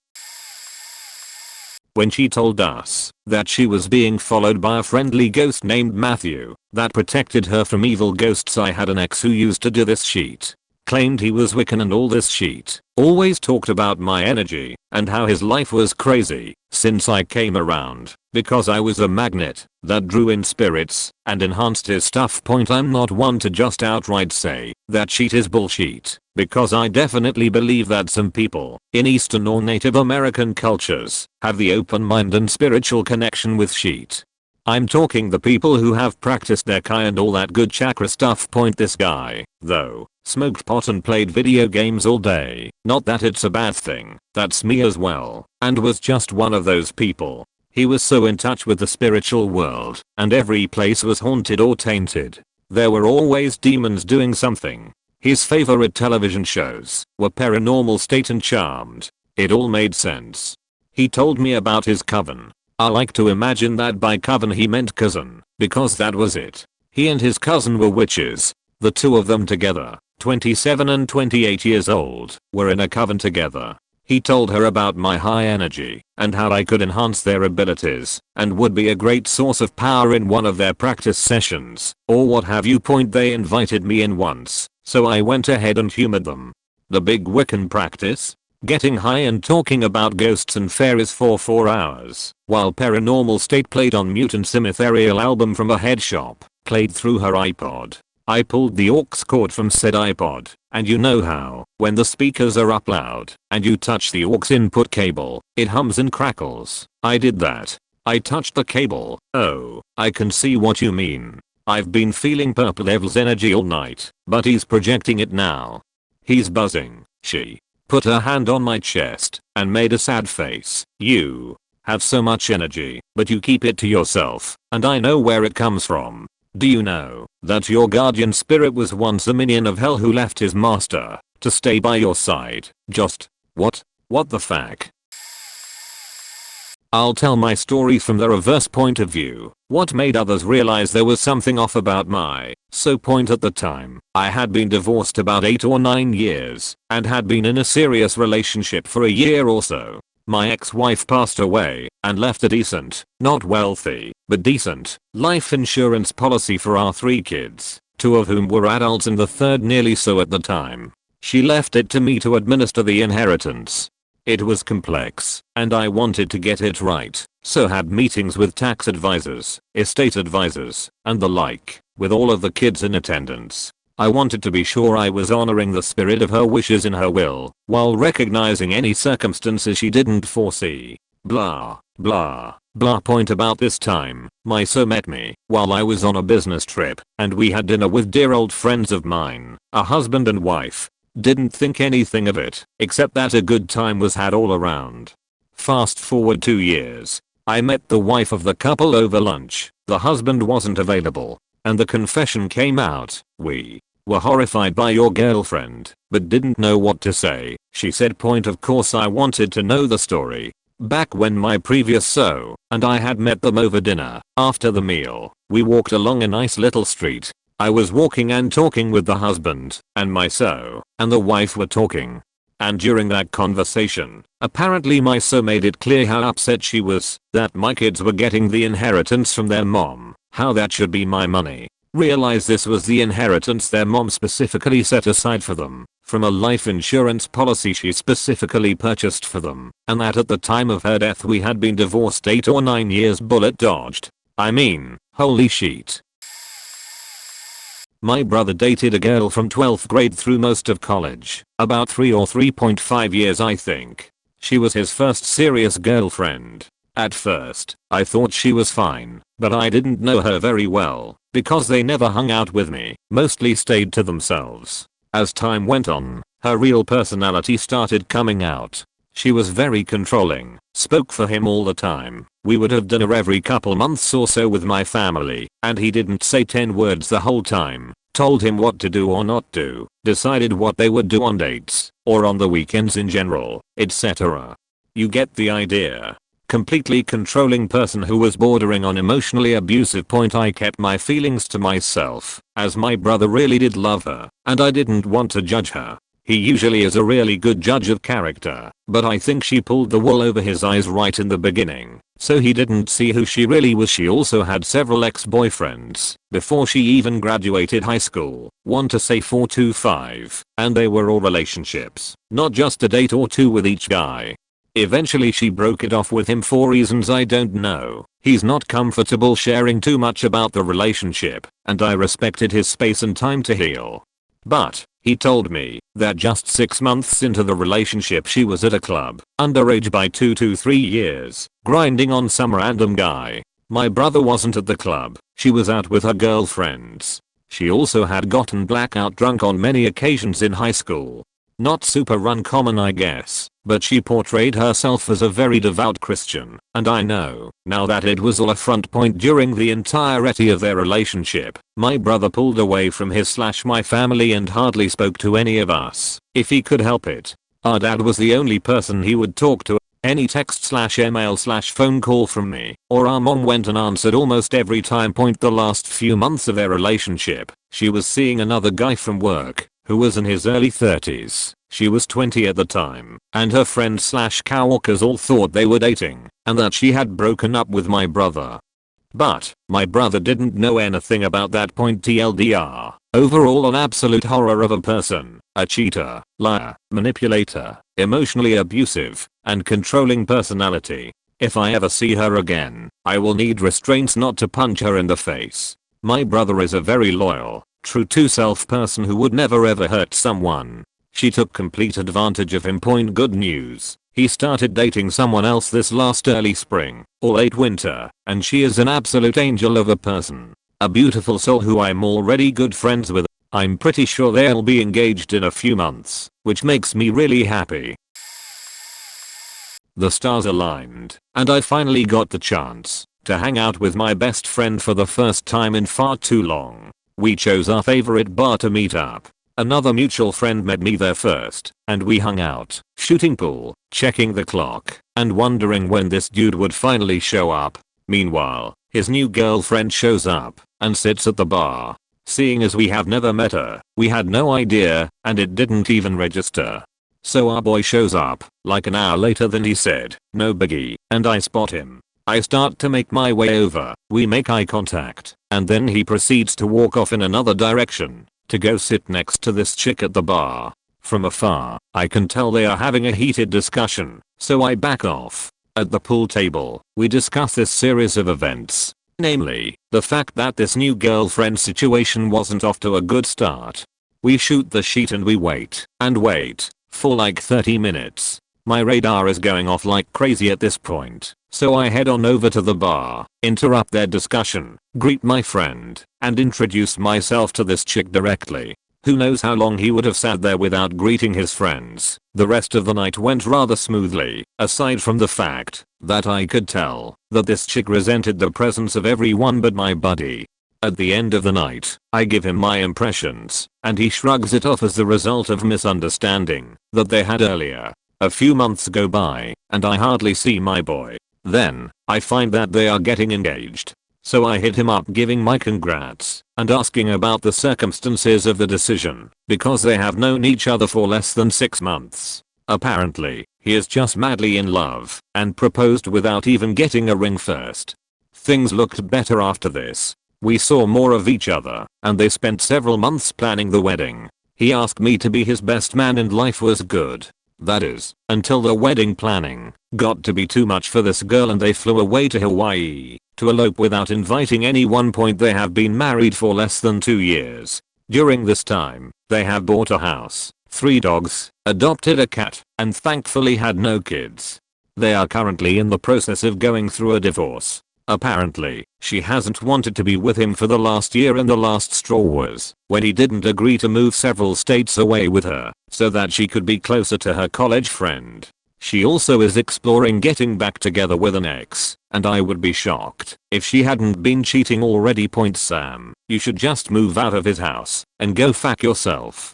When she told us that she was being followed by a friendly ghost named Matthew that protected her from evil ghosts. I had an ex who used to do this shit. Claimed he was Wiccan and all this shit. Always talked about my energy and how his life was crazy since I came around because I was a magnet that drew in spirits and enhanced his stuff. I'm not one to just outright say that shit is bullshit, because I definitely believe that some people in Eastern or Native American cultures have the open mind and spiritual connection with shit. I'm talking the people who have practiced their Kai and all that good chakra stuff. This guy, though, smoked pot and played video games all day. Not that it's a bad thing, that's me as well, and was just one of those people. He was so in touch with the spiritual world, and every place was haunted or tainted. There were always demons doing something. His favorite television shows were Paranormal State and Charmed. It all made sense. He told me about his coven. I like to imagine that by coven he meant cousin, because that was it. He and his cousin were witches. The two of them together, 27 and 28 years old, were in a coven together. He told her about my high energy and how I could enhance their abilities and would be a great source of power in one of their practice sessions or what have you. They invited me in once, so I went ahead and humored them. The big Wiccan practice? Getting high and talking about ghosts and fairies for 4 hours while Paranormal State played on mute and some ethereal album from a head shop played through her iPod. I pulled the aux cord from said iPod, and you know how, when the speakers are up loud and you touch the aux input cable, it hums and crackles. I did that. I touched the cable. Oh, I can see what you mean. I've been feeling Purple Devil's energy all night, but he's projecting it now. He's buzzing. She put her hand on my chest and made a sad face. You have so much energy, but you keep it to yourself, and I know where it comes from. Do you know that your guardian spirit was once a minion of hell who left his master to stay by your side? Just what? What the fuck? I'll tell my story from the reverse point of view. What made others realize there was something off about my point at the time? I had been divorced about 8 or 9 years and had been in a serious relationship for a year or so. My ex-wife passed away and left a decent, not wealthy, but decent, life insurance policy for our 3 kids, 2 of whom were adults and the third nearly so at the time. She left it to me to administer the inheritance. It was complex, and I wanted to get it right, so had meetings with tax advisors, estate advisors, and the like, with all of the kids in attendance. I wanted to be sure I was honoring the spirit of her wishes in her will, while recognizing any circumstances she didn't foresee. Blah, blah, blah. About this time, my so met me while I was on a business trip, and we had dinner with dear old friends of mine, a husband and wife. Didn't think anything of it, except that a good time was had all around. Fast forward 2 years. I met the wife of the couple over lunch. The husband wasn't available, and the confession came out. We were horrified by your girlfriend, but didn't know what to say. She said, of course I wanted to know the story. Back when my previous and I had met them over dinner. After the meal, we walked along a nice little street. I was walking and talking with the husband, and my and the wife were talking. And during that conversation, apparently my made it clear how upset she was that my kids were getting the inheritance from their mom, how that should be my money. Realize this was the inheritance their mom specifically set aside for them, from a life insurance policy she specifically purchased for them, and that at the time of her death we had been divorced 8 or 9 years. Bullet dodged. I mean, holy shit. My brother dated a girl from 12th grade through most of college, about 3 or 3.5 years I think. She was his first serious girlfriend. At first, I thought she was fine, but I didn't know her very well, because they never hung out with me, mostly stayed to themselves. As time went on, her real personality started coming out. She was very controlling, spoke for him all the time. We would have dinner every couple months or so with my family, and he didn't say 10 words the whole time. told him what to do or not do, decided what they would do on dates, or on the weekends in general, etc. You get the idea. Completely controlling person who was bordering on emotionally abusive. I kept my feelings to myself, as my brother really did love her, and I didn't want to judge her. He usually is a really good judge of character, but I think she pulled the wool over his eyes right in the beginning, so he didn't see who she really was. She also had several ex-boyfriends before she even graduated high school, 1 to say 4 to 5, and they were all relationships, not just a date or two with each guy. Eventually she broke it off with him for reasons I don't know. He's not comfortable sharing too much about the relationship, and I respected his space and time to heal. But he told me that just 6 months into the relationship she was at a club, underage by 2 to 3 years, grinding on some random guy. My brother wasn't at the club, she was out with her girlfriends. She also had gotten blackout drunk on many occasions in high school. Not super uncommon I guess, but she portrayed herself as a very devout Christian, and I know now that it was all a front point during the entirety of their relationship. My brother pulled away from his/my family and hardly spoke to any of us, if he could help it. Our dad was the only person he would talk to. Any text/email/phone call from me, or our mom went and answered almost every time. The last few months of their relationship, she was seeing another guy from work, who was in his early 30s. She was 20 at the time, and her friends/coworkers all thought they were dating, and that she had broken up with my brother. But my brother didn't know anything about that. TLDR. Overall an absolute horror of a person, a cheater, liar, manipulator, emotionally abusive, and controlling personality. If I ever see her again, I will need restraints not to punch her in the face. My brother is a very loyal, true to self person who would never ever hurt someone. She took complete advantage of him. Good news. He started dating someone else this last early spring, or late winter, and she is an absolute angel of a person. A beautiful soul who I'm already good friends with. I'm pretty sure they'll be engaged in a few months, which makes me really happy. The stars aligned, and I finally got the chance to hang out with my best friend for the first time in far too long. We chose our favorite bar to meet up. Another mutual friend met me there first, and we hung out, shooting pool, checking the clock, and wondering when this dude would finally show up. Meanwhile, his new girlfriend shows up and sits at the bar. Seeing as we have never met her, we had no idea, and it didn't even register. So our boy shows up, like an hour later than he said, no biggie, and I spot him. I start to make my way over, we make eye contact, and then he proceeds to walk off in another direction, to go sit next to this chick at the bar. From afar, I can tell they are having a heated discussion, so I back off. At the pool table, we discuss this series of events. Namely, the fact that this new girlfriend situation wasn't off to a good start. We shoot the sheet and we wait, and wait, for like 30 minutes. My radar is going off like crazy at this point, so I head on over to the bar, interrupt their discussion, greet my friend, and introduce myself to this chick directly. Who knows how long he would have sat there without greeting his friends. The rest of the night went rather smoothly, aside from the fact that I could tell that this chick resented the presence of everyone but my buddy. At the end of the night, I give him my impressions, and he shrugs it off as the result of misunderstanding that they had earlier. A few months go by, and I hardly see my boy. Then, I find that they are getting engaged. So I hit him up giving my congrats and asking about the circumstances of the decision, because they have known each other for less than 6 months. Apparently, he is just madly in love and proposed without even getting a ring first. Things looked better after this. We saw more of each other, and they spent several months planning the wedding. He asked me to be his best man and life was good. That is, until the wedding planning got to be too much for this girl and they flew away to Hawaii to elope without inviting anyone. They have been married for less than 2 years. During this time, they have bought a house, 3 dogs, adopted a cat, and thankfully had no kids. They are currently in the process of going through a divorce. Apparently, she hasn't wanted to be with him for the last year and the last straw was when he didn't agree to move several states away with her so that she could be closer to her college friend. She also is exploring getting back together with an ex, and I would be shocked if she hadn't been cheating already. Sam, you should just move out of his house and go fuck yourself.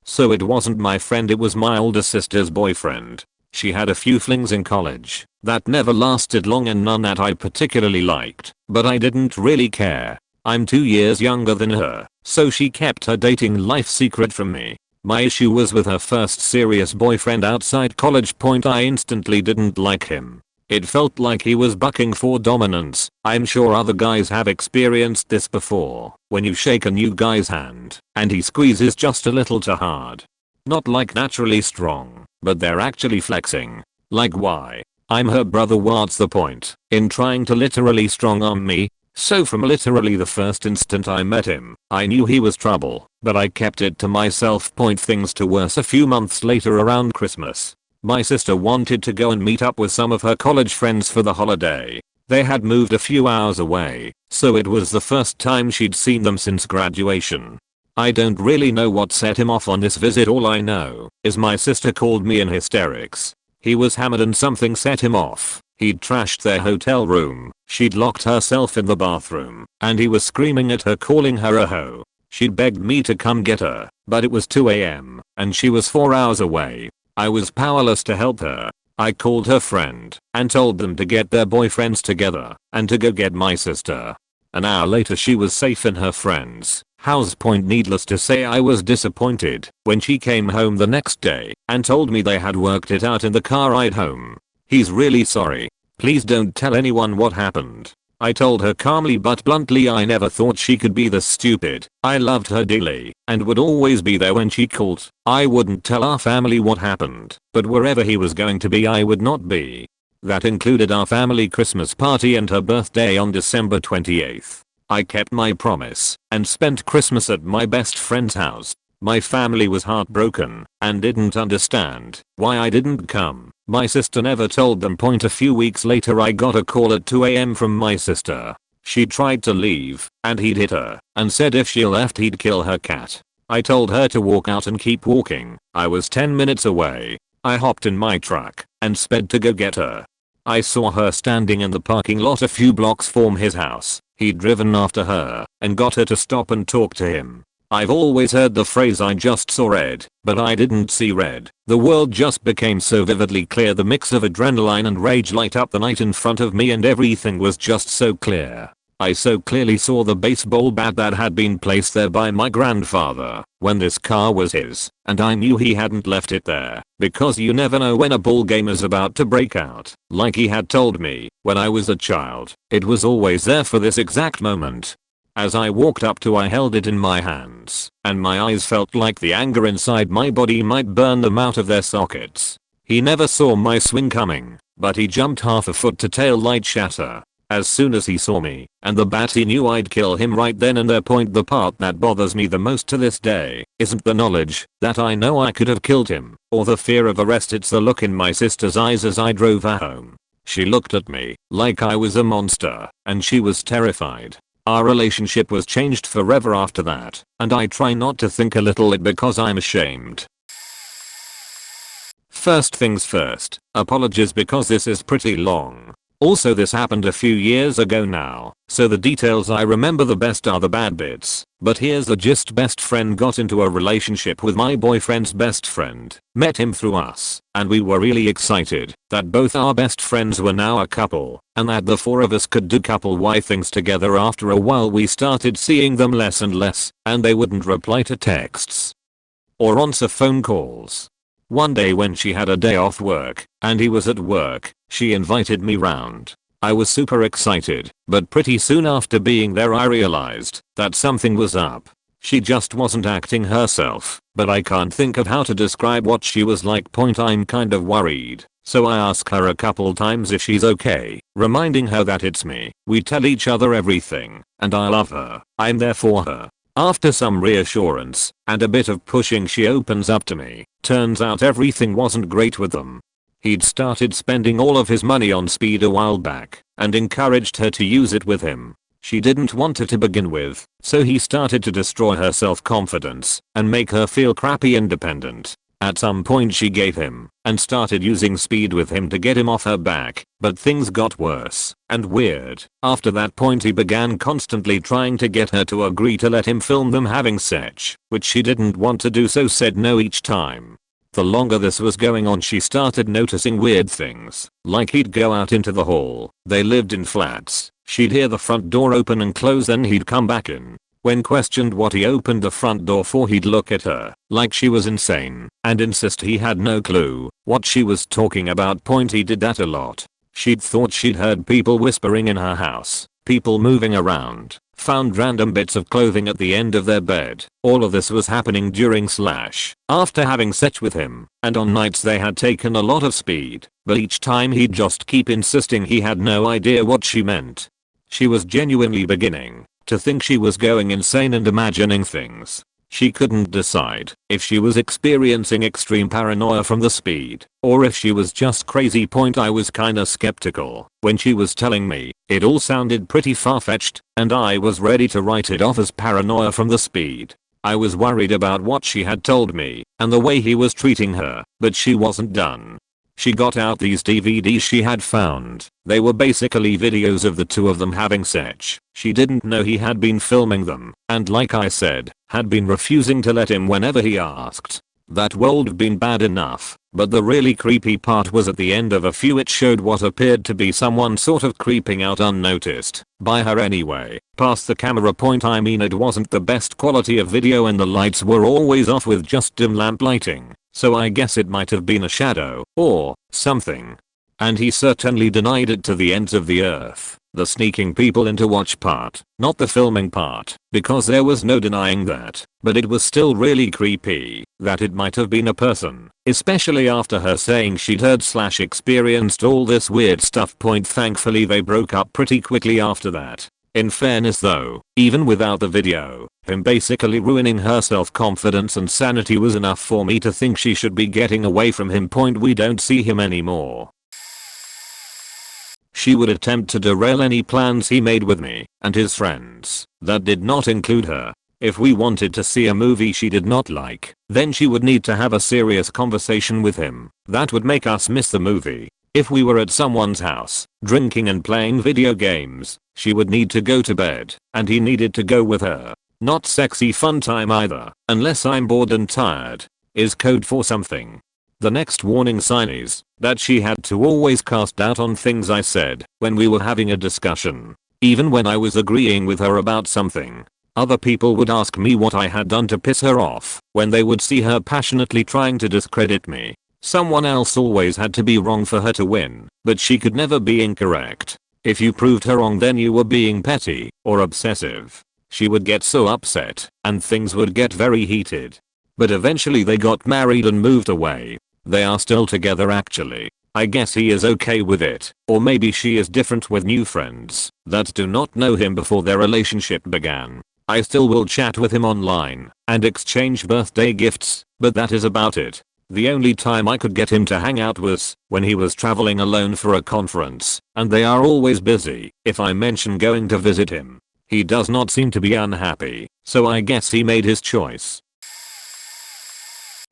So it wasn't my friend, it was my older sister's boyfriend. She had a few flings in college that never lasted long and none that I particularly liked, but I didn't really care. I'm 2 years younger than her, so she kept her dating life secret from me. My issue was with her first serious boyfriend outside college. I instantly didn't like him. It felt like he was bucking for dominance. I'm sure other guys have experienced this before, when you shake a new guy's hand and he squeezes just a little too hard. Not like naturally strong, but they're actually flexing. Like why? I'm her brother, what's the point in trying to literally strong arm me? So from literally the first instant I met him, I knew he was trouble, but I kept it to myself. Things to worse. A few months later around Christmas, my sister wanted to go and meet up with some of her college friends for the holiday. They had moved a few hours away, so it was the first time she'd seen them since graduation. I don't really know what set him off on this visit. All I know is my sister called me in hysterics. He was hammered and something set him off. He'd trashed their hotel room, she'd locked herself in the bathroom, and he was screaming at her, calling her a hoe. She'd begged me to come get her, but it was 2 AM, and she was 4 hours away. I was powerless to help her. I called her friend and told them to get their boyfriends together and to go get my sister. An hour later she was safe in her friend's house. Needless to say, I was disappointed when she came home the next day and told me they had worked it out in the car ride home. He's really sorry. Please don't tell anyone what happened. I told her calmly but bluntly I never thought she could be this stupid. I loved her dearly and would always be there when she called. I wouldn't tell our family what happened, but wherever he was going to be I would not be. That included our family Christmas party and her birthday on December 28th. I kept my promise and spent Christmas at my best friend's house. My family was heartbroken and didn't understand why I didn't come. My sister never told them. A few weeks later I got a call at 2 AM from my sister. She tried to leave and he'd hit her and said if she left he'd kill her cat. I told her to walk out and keep walking. I was 10 minutes away. I hopped in my truck and sped to go get her. I saw her standing in the parking lot a few blocks from his house. He'd driven after her and got her to stop and talk to him. I've always heard the phrase I just saw red, but I didn't see red. The world just became so vividly clear. The mix of adrenaline and rage light up the night in front of me and everything was just so clear. I so clearly saw the baseball bat that had been placed there by my grandfather when this car was his, and I knew he hadn't left it there, because you never know when a ball game is about to break out. Like he had told me when I was a child, it was always there for this exact moment. As I walked up to I held it in my hands, and my eyes felt like the anger inside my body might burn them out of their sockets. He never saw my swing coming, but he jumped half a foot to tail light shatter. As soon as he saw me and the bat he knew I'd kill him right then and there. The part that bothers me the most to this day isn't the knowledge that I know I could have killed him or the fear of arrest, it's the look in my sister's eyes as I drove her home. She looked at me like I was a monster and she was terrified. Our relationship was changed forever after that, and I try not to think a little it because I'm ashamed. First things first, apologies because this is pretty long. Also this happened a few years ago now, so the details I remember the best are the bad bits. But here's the gist. Best friend got into a relationship with my boyfriend's best friend. Met him through us, and we were really excited that both our best friends were now a couple, and that the four of us could do couple Y things together. After a while we started seeing them less and less, and they wouldn't reply to texts or answer phone calls. One day when she had a day off work, and he was at work, she invited me round. I was super excited, but pretty soon after being there I realized that something was up. She just wasn't acting herself, but I can't think of how to describe what she was like. I'm kind of worried, so I ask her a couple times if she's okay, reminding her that it's me. We tell each other everything, and I love her. I'm there for her. After some reassurance and a bit of pushing she opens up to me. Turns out everything wasn't great with them. He'd started spending all of his money on speed a while back and encouraged her to use it with him. She didn't want it to begin with, so he started to destroy her self-confidence and make her feel crappy independent. At some point she gave him and started using speed with him to get him off her back, but things got worse and weird. After that point he began constantly trying to get her to agree to let him film them having sex, which she didn't want to do, so said no each time. The longer this was going on, she started noticing weird things, like he'd go out into the hall. They lived in flats. She'd hear the front door open and close, then he'd come back in. When questioned what he opened the front door for, he'd look at her like she was insane and insist he had no clue what she was talking about. He did that a lot. She'd thought she'd heard people whispering in her house, people moving around, found random bits of clothing at the end of their bed. All of this was happening during / after having sex with him, and on nights they had taken a lot of speed, but each time he'd just keep insisting he had no idea what she meant. She was genuinely beginning to think she was going insane and imagining things. She couldn't decide if she was experiencing extreme paranoia from the speed or if she was just crazy. I was kinda skeptical when she was telling me. It all sounded pretty far-fetched and I was ready to write it off as paranoia from the speed. I was worried about what she had told me and the way he was treating her, but she wasn't done. She got out these DVDs she had found. They were basically videos of the two of them having sex. She didn't know he had been filming them, and like I said, had been refusing to let him whenever he asked. That would have been bad enough, but the really creepy part was at the end of a few it showed what appeared to be someone sort of creeping out unnoticed by her anyway, past the camera. I mean, it wasn't the best quality of video and the lights were always off with just dim lamp lighting, so I guess it might have been a shadow or something. And he certainly denied it to the ends of the earth. The sneaking people in to watch part, not the filming part, because there was no denying that, but it was still really creepy that it might have been a person, especially after her saying she'd heard / experienced all this weird stuff. Thankfully they broke up pretty quickly after that. In fairness though, even without the video, him basically ruining her self-confidence and sanity was enough for me to think she should be getting away from him. We don't see him anymore. She would attempt to derail any plans he made with me and his friends. That did not include her. If we wanted to see a movie she did not like, then she would need to have a serious conversation with him. That would make us miss the movie. If we were at someone's house, drinking and playing video games, she would need to go to bed, and he needed to go with her. Not sexy fun time either, unless I'm bored and tired, is code for something. The next warning sign is that she had to always cast doubt on things I said when we were having a discussion. Even when I was agreeing with her about something, other people would ask me what I had done to piss her off when they would see her passionately trying to discredit me. Someone else always had to be wrong for her to win, but she could never be incorrect. If you proved her wrong, then you were being petty or obsessive. She would get so upset and things would get very heated. But eventually they got married and moved away. They are still together actually. I guess he is okay with it, or maybe she is different with new friends that do not know him before their relationship began. I still will chat with him online and exchange birthday gifts, but that is about it. The only time I could get him to hang out was when he was traveling alone for a conference, and they are always busy if I mention going to visit him. He does not seem to be unhappy, so I guess he made his choice.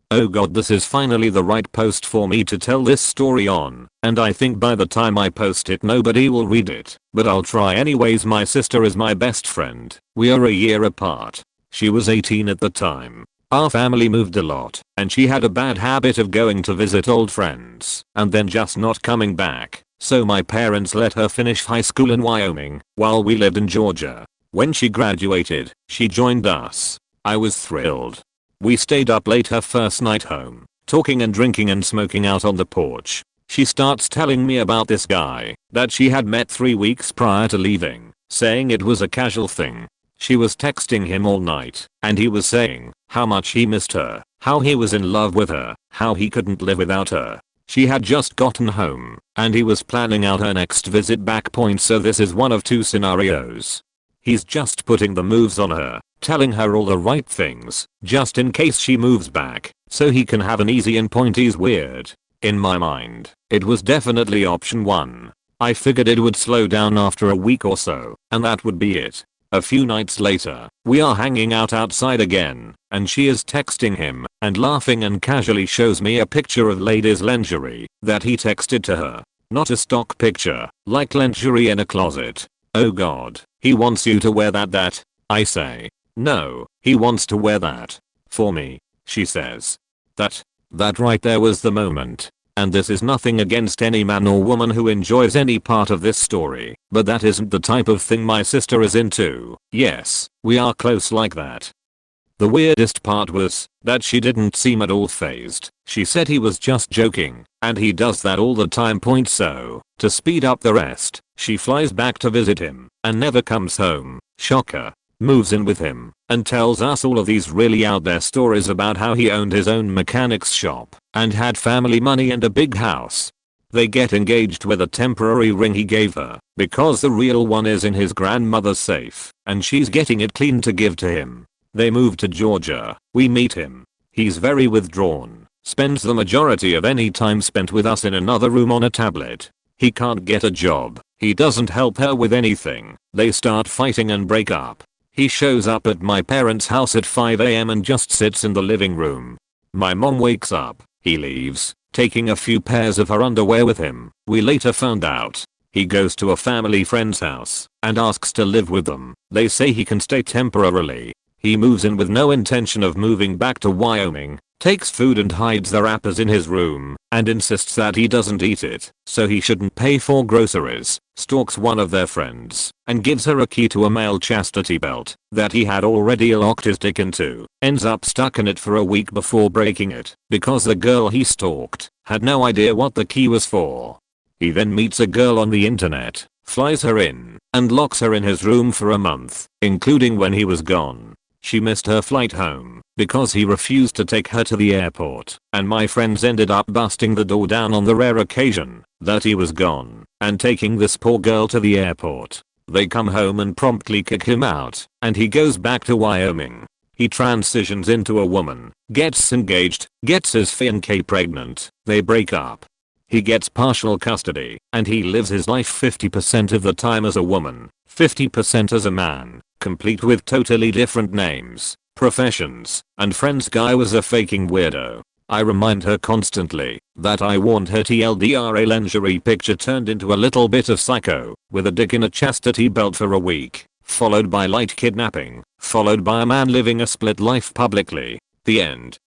Oh god, this is finally the right post for me to tell this story on, and I think by the time I post it nobody will read it, but I'll try anyways. My sister is my best friend. We are a year apart. She was 18 at the time. Our family moved a lot, and she had a bad habit of going to visit old friends and then just not coming back, so my parents let her finish high school in Wyoming while we lived in Georgia. When she graduated, she joined us. I was thrilled. We stayed up late her first night home, talking and drinking and smoking out on the porch. She starts telling me about this guy that she had met 3 weeks prior to leaving, saying it was a casual thing. She was texting him all night, and he was saying how much he missed her, how he was in love with her, how he couldn't live without her. She had just gotten home, and he was planning out her next visit back. So this is one of two scenarios. He's just putting the moves on her, telling her all the right things, just in case she moves back, so he can have an easy in. He's weird. In my mind, it was definitely option 1. I figured it would slow down after a week or so, and that would be it. A few nights later, we are hanging out outside again, and she is texting him and laughing and casually shows me a picture of ladies' lingerie that he texted to her. Not a stock picture, like lingerie in a closet. Oh god, he wants you to wear that. I say. No, he wants to wear that. For me. She says. That right there was the moment. And this is nothing against any man or woman who enjoys any part of this story, but that isn't the type of thing my sister is into. Yes, we are close like that. The weirdest part was that she didn't seem at all fazed. She said he was just joking, and he does that all the time. So, to speed up the rest, she flies back to visit him and never comes home. Shocker. Moves in with him and tells us all of these really out there stories about how he owned his own mechanics shop and had family money and a big house. They get engaged with a temporary ring he gave her because the real one is in his grandmother's safe and she's getting it cleaned to give to him. They move to Georgia. We meet him. He's very withdrawn. Spends the majority of any time spent with us in another room on a tablet. He can't get a job. He doesn't help her with anything. They start fighting and break up. He shows up at my parents' house at 5 AM and just sits in the living room. My mom wakes up. He leaves, taking a few pairs of her underwear with him. We later found out he goes to a family friend's house and asks to live with them. They say he can stay temporarily. He moves in with no intention of moving back to Wyoming, takes food and hides the wrappers in his room, and insists that he doesn't eat it, so he shouldn't pay for groceries, stalks one of their friends, and gives her a key to a male chastity belt that he had already locked his dick into, ends up stuck in it for a week before breaking it, because the girl he stalked had no idea what the key was for. He then meets a girl on the internet, flies her in, and locks her in his room for a month, including when he was gone. She missed her flight home because he refused to take her to the airport, and my friends ended up busting the door down on the rare occasion that he was gone and taking this poor girl to the airport. They come home and promptly kick him out, and he goes back to Wyoming. He transitions into a woman, gets engaged, gets his fiancée pregnant, they break up. He gets partial custody, and he lives his life 50% of the time as a woman, 50% as a man, complete with totally different names, professions, and friends. Guy was a faking weirdo. I remind her constantly that I warned her TLDR. Lingerie picture turned into a little bit of psycho, with a dick in a chastity belt for a week, followed by light kidnapping, followed by a man living a split life publicly. The end.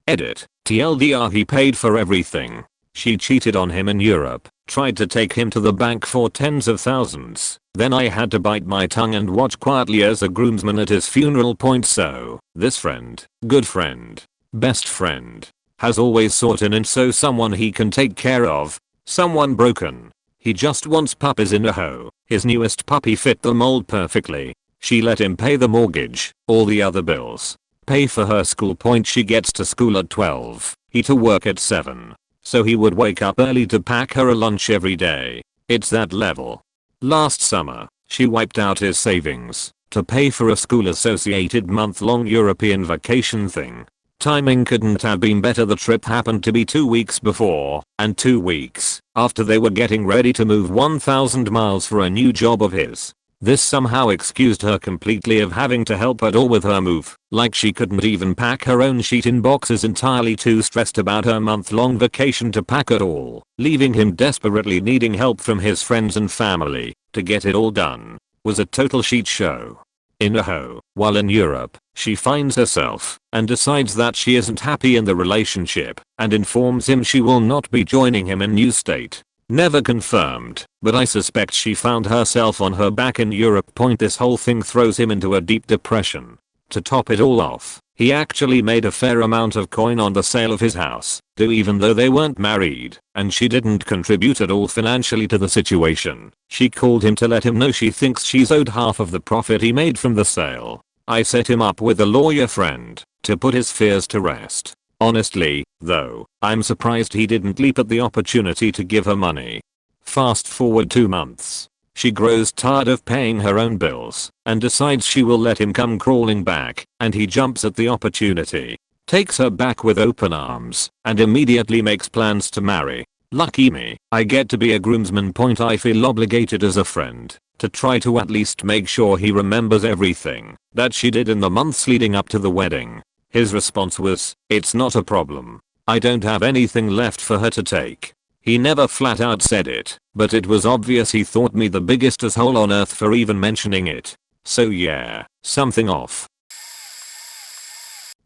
Edit. TLDR, he paid for everything. She cheated on him in Europe, tried to take him to the bank for tens of thousands. Then I had to bite my tongue and watch quietly as a groomsman at his funeral. So, this friend, good friend, best friend, has always sought in and so someone he can take care of, someone broken. He just wants puppies in a hoe. His newest puppy fit the mold perfectly. She let him pay the mortgage, all the other bills, pay for her school. She gets to school at 12, he to work at 7. So he would wake up early to pack her a lunch every day. It's that level. Last summer, she wiped out his savings to pay for a school-associated month-long European vacation thing. Timing couldn't have been better. The trip happened to be 2 weeks before and 2 weeks after they were getting ready to move 1,000 miles for a new job of his. This somehow excused her completely of having to help at all with her move, like she couldn't even pack her own sheet-in boxes, entirely too stressed about her month-long vacation to pack at all, leaving him desperately needing help from his friends and family to get it all done. Was a total shit show. In a hoe, while in Europe, she finds herself and decides that she isn't happy in the relationship and informs him she will not be joining him in new state. Never confirmed, but I suspect she found herself on her back in Europe. This whole thing throws him into a deep depression. To top it all off, he actually made a fair amount of coin on the sale of his house, even though they weren't married, and she didn't contribute at all financially to the situation. She called him to let him know she thinks she's owed half of the profit he made from the sale. I set him up with a lawyer friend to put his fears to rest. Honestly, though, I'm surprised he didn't leap at the opportunity to give her money. Fast forward 2 months. She grows tired of paying her own bills and decides she will let him come crawling back, and he jumps at the opportunity, takes her back with open arms, and immediately makes plans to marry. Lucky me, I get to be a groomsman. I feel obligated as a friend to try to at least make sure he remembers everything that she did in the months leading up to the wedding. His response was, "It's not a problem. I don't have anything left for her to take." He never flat out said it, but it was obvious he thought me the biggest asshole on earth for even mentioning it. So yeah, something off.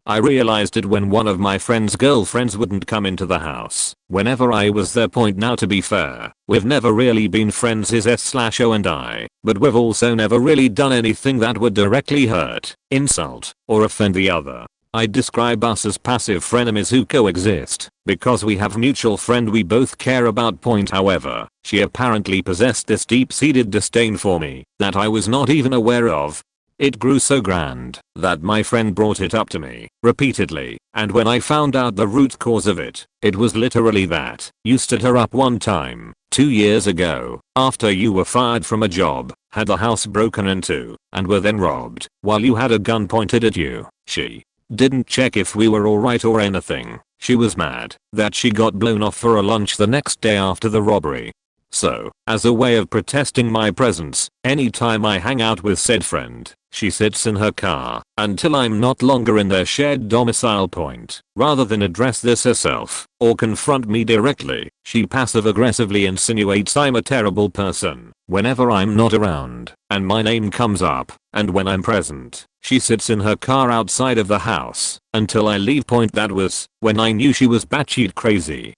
I realized it when one of my friend's girlfriends wouldn't come into the house whenever I was there. Point now, to be fair, we've never really been friends, his S/O and I, but we've also never really done anything that would directly hurt, insult, or offend the other. I'd describe us as passive frenemies who coexist because we have mutual friend we both care about. Point however, she apparently possessed this deep-seated disdain for me that I was not even aware of. It grew so grand that my friend brought it up to me repeatedly, and when I found out the root cause of it, it was literally that you stood her up one time, 2 years ago, after you were fired from a job, had the house broken into, and were then robbed while you had a gun pointed at you. She didn't check if we were alright or anything. She was mad that she got blown off for a lunch the next day after the robbery. So, as a way of protesting my presence, anytime I hang out with said friend, she sits in her car until I'm not longer in their shared domicile. Point. Rather than address this herself or confront me directly, she passive-aggressively insinuates I'm a terrible person whenever I'm not around and my name comes up, and when I'm present, she sits in her car outside of the house until I leave. Point. That was when I knew she was batshit crazy.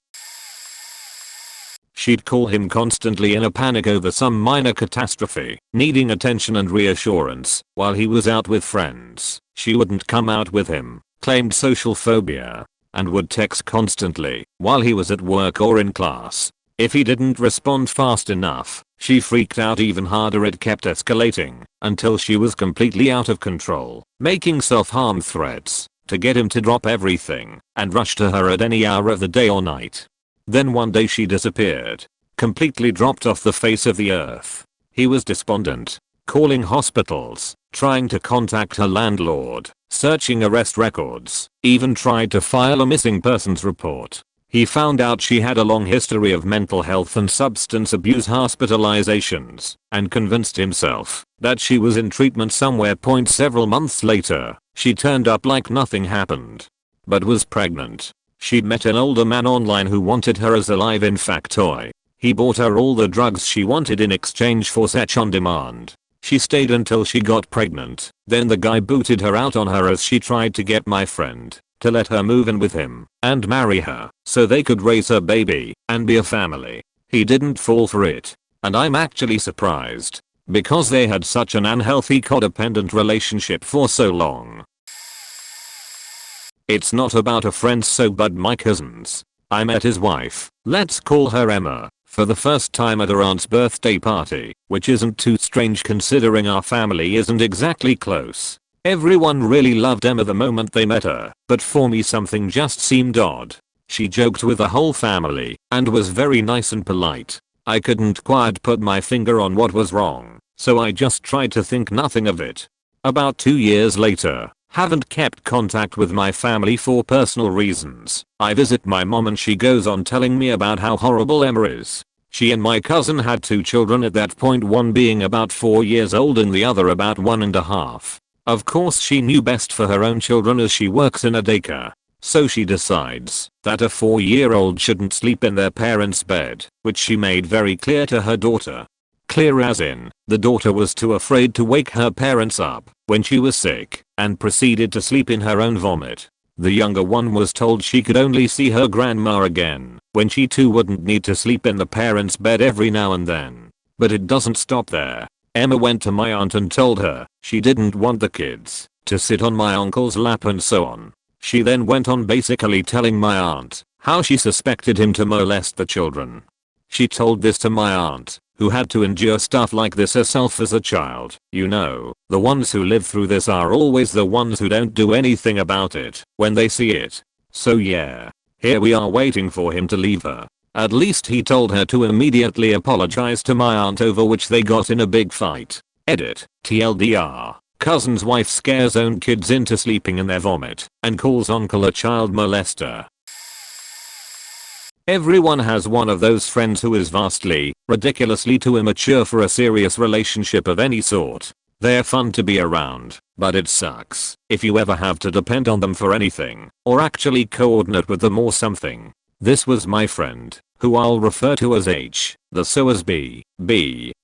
She'd call him constantly in a panic over some minor catastrophe, needing attention and reassurance while he was out with friends. She wouldn't come out with him, claimed social phobia, and would text constantly while he was at work or in class. If he didn't respond fast enough, she freaked out even harder. It kept escalating until she was completely out of control, making self-harm threats to get him to drop everything and rush to her at any hour of the day or night. Then one day she disappeared, completely dropped off the face of the earth. He was despondent, calling hospitals, trying to contact her landlord, searching arrest records, even tried to file a missing persons report. He found out she had a long history of mental health and substance abuse hospitalizations, and convinced himself that she was in treatment somewhere. Several months later, she turned up like nothing happened, but was pregnant. She'd met an older man online who wanted her as a live-in factoid. He bought her all the drugs she wanted in exchange for sex on demand. She stayed until she got pregnant. Then the guy booted her out on her as she tried to get my friend to let her move in with him and marry her so they could raise her baby and be a family. He didn't fall for it, and I'm actually surprised because they had such an unhealthy codependent relationship for so long. It's not about a friend but my cousins. I met his wife, let's call her Emma, for the first time at her aunt's birthday party, which isn't too strange considering our family isn't exactly close. Everyone really loved Emma the moment they met her, but for me something just seemed odd. She joked with the whole family and was very nice and polite. I couldn't quite put my finger on what was wrong, so I just tried to think nothing of it. About 2 years later, haven't kept contact with my family for personal reasons. I visit my mom and she goes on telling me about how horrible Emma is. She and my cousin had 2 children at that point, one being about 4 years old and the other about 1.5. Of course she knew best for her own children as she works in a daycare. So she decides that a 4-year-old shouldn't sleep in their parents' bed, which she made very clear to her daughter. Clear as in, the daughter was too afraid to wake her parents up when she was sick and proceeded to sleep in her own vomit. The younger one was told she could only see her grandma again when she too wouldn't need to sleep in the parents' bed every now and then. But it doesn't stop there. Emma went to my aunt and told her she didn't want the kids to sit on my uncle's lap and so on. She then went on basically telling my aunt how she suspected him to molest the children. She told this to my aunt, who had to endure stuff like this herself as a child. You know, the ones who live through this are always the ones who don't do anything about it when they see it. So yeah, here we are waiting for him to leave her. At least he told her to immediately apologize to my aunt, over which they got in a big fight. Edit, TLDR, cousin's wife scares own kids into sleeping in their vomit and calls uncle a child molester. Everyone has one of those friends who is vastly, ridiculously too immature for a serious relationship of any sort. They're fun to be around, but it sucks if you ever have to depend on them for anything, or actually coordinate with them or something. This was my friend, who I'll refer to as H. The so as B,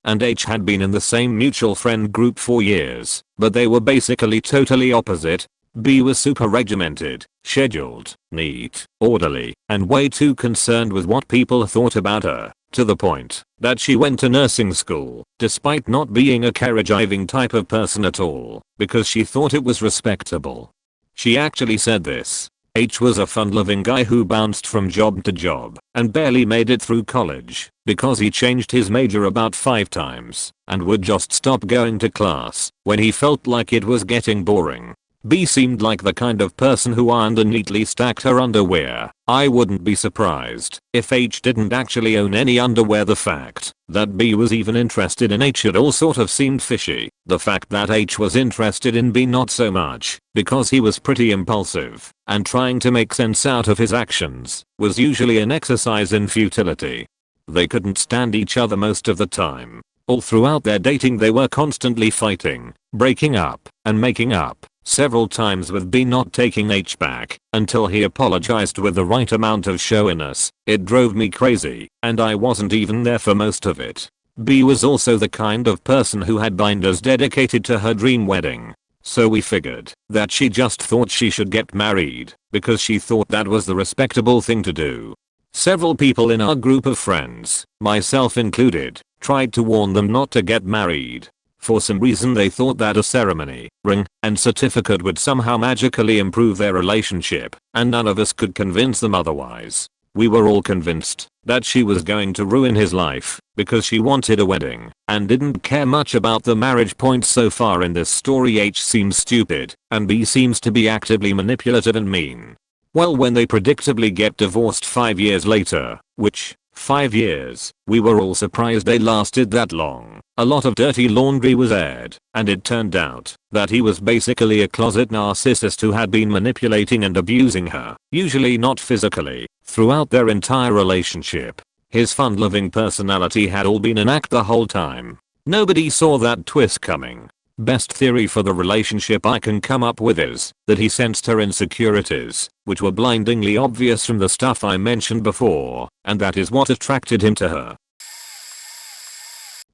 and H had been in the same mutual friend group for years, but they were basically totally opposite. B was super regimented, scheduled, neat, orderly, and way too concerned with what people thought about her, to the point that she went to nursing school, despite not being a carriage-driving type of person at all, because she thought it was respectable. She actually said this. H was a fun-loving guy who bounced from job to job and barely made it through college because he changed his major about 5 times and would just stop going to class when he felt like it was getting boring. B seemed like the kind of person who ironed and neatly stacked her underwear. I wouldn't be surprised if H didn't actually own any underwear. The fact that B was even interested in H, it all sort of seemed fishy. The fact that H was interested in B, not so much, because he was pretty impulsive and trying to make sense out of his actions, was usually an exercise in futility. They couldn't stand each other most of the time. All throughout their dating they were constantly fighting, breaking up, and making up. Several times with B not taking H back until he apologized with the right amount of showiness. It drove me crazy, and I wasn't even there for most of it. B was also the kind of person who had binders dedicated to her dream wedding. So we figured that she just thought she should get married because she thought that was the respectable thing to do. Several people in our group of friends, myself included, tried to warn them not to get married. For some reason they thought that a ceremony, ring, and certificate would somehow magically improve their relationship, and none of us could convince them otherwise. We were all convinced that she was going to ruin his life because she wanted a wedding and didn't care much about the marriage point. So far in this story, H seems stupid and B seems to be actively manipulative and mean. Well, when they predictably get divorced 5 years later, which, 5 years, we were all surprised they lasted that long. A lot of dirty laundry was aired, and it turned out that he was basically a closet narcissist who had been manipulating and abusing her, usually not physically, throughout their entire relationship. His fun-loving personality had all been an act the whole time. Nobody saw that twist coming. Best theory for the relationship I can come up with is that he sensed her insecurities, which were blindingly obvious from the stuff I mentioned before, and that is what attracted him to her.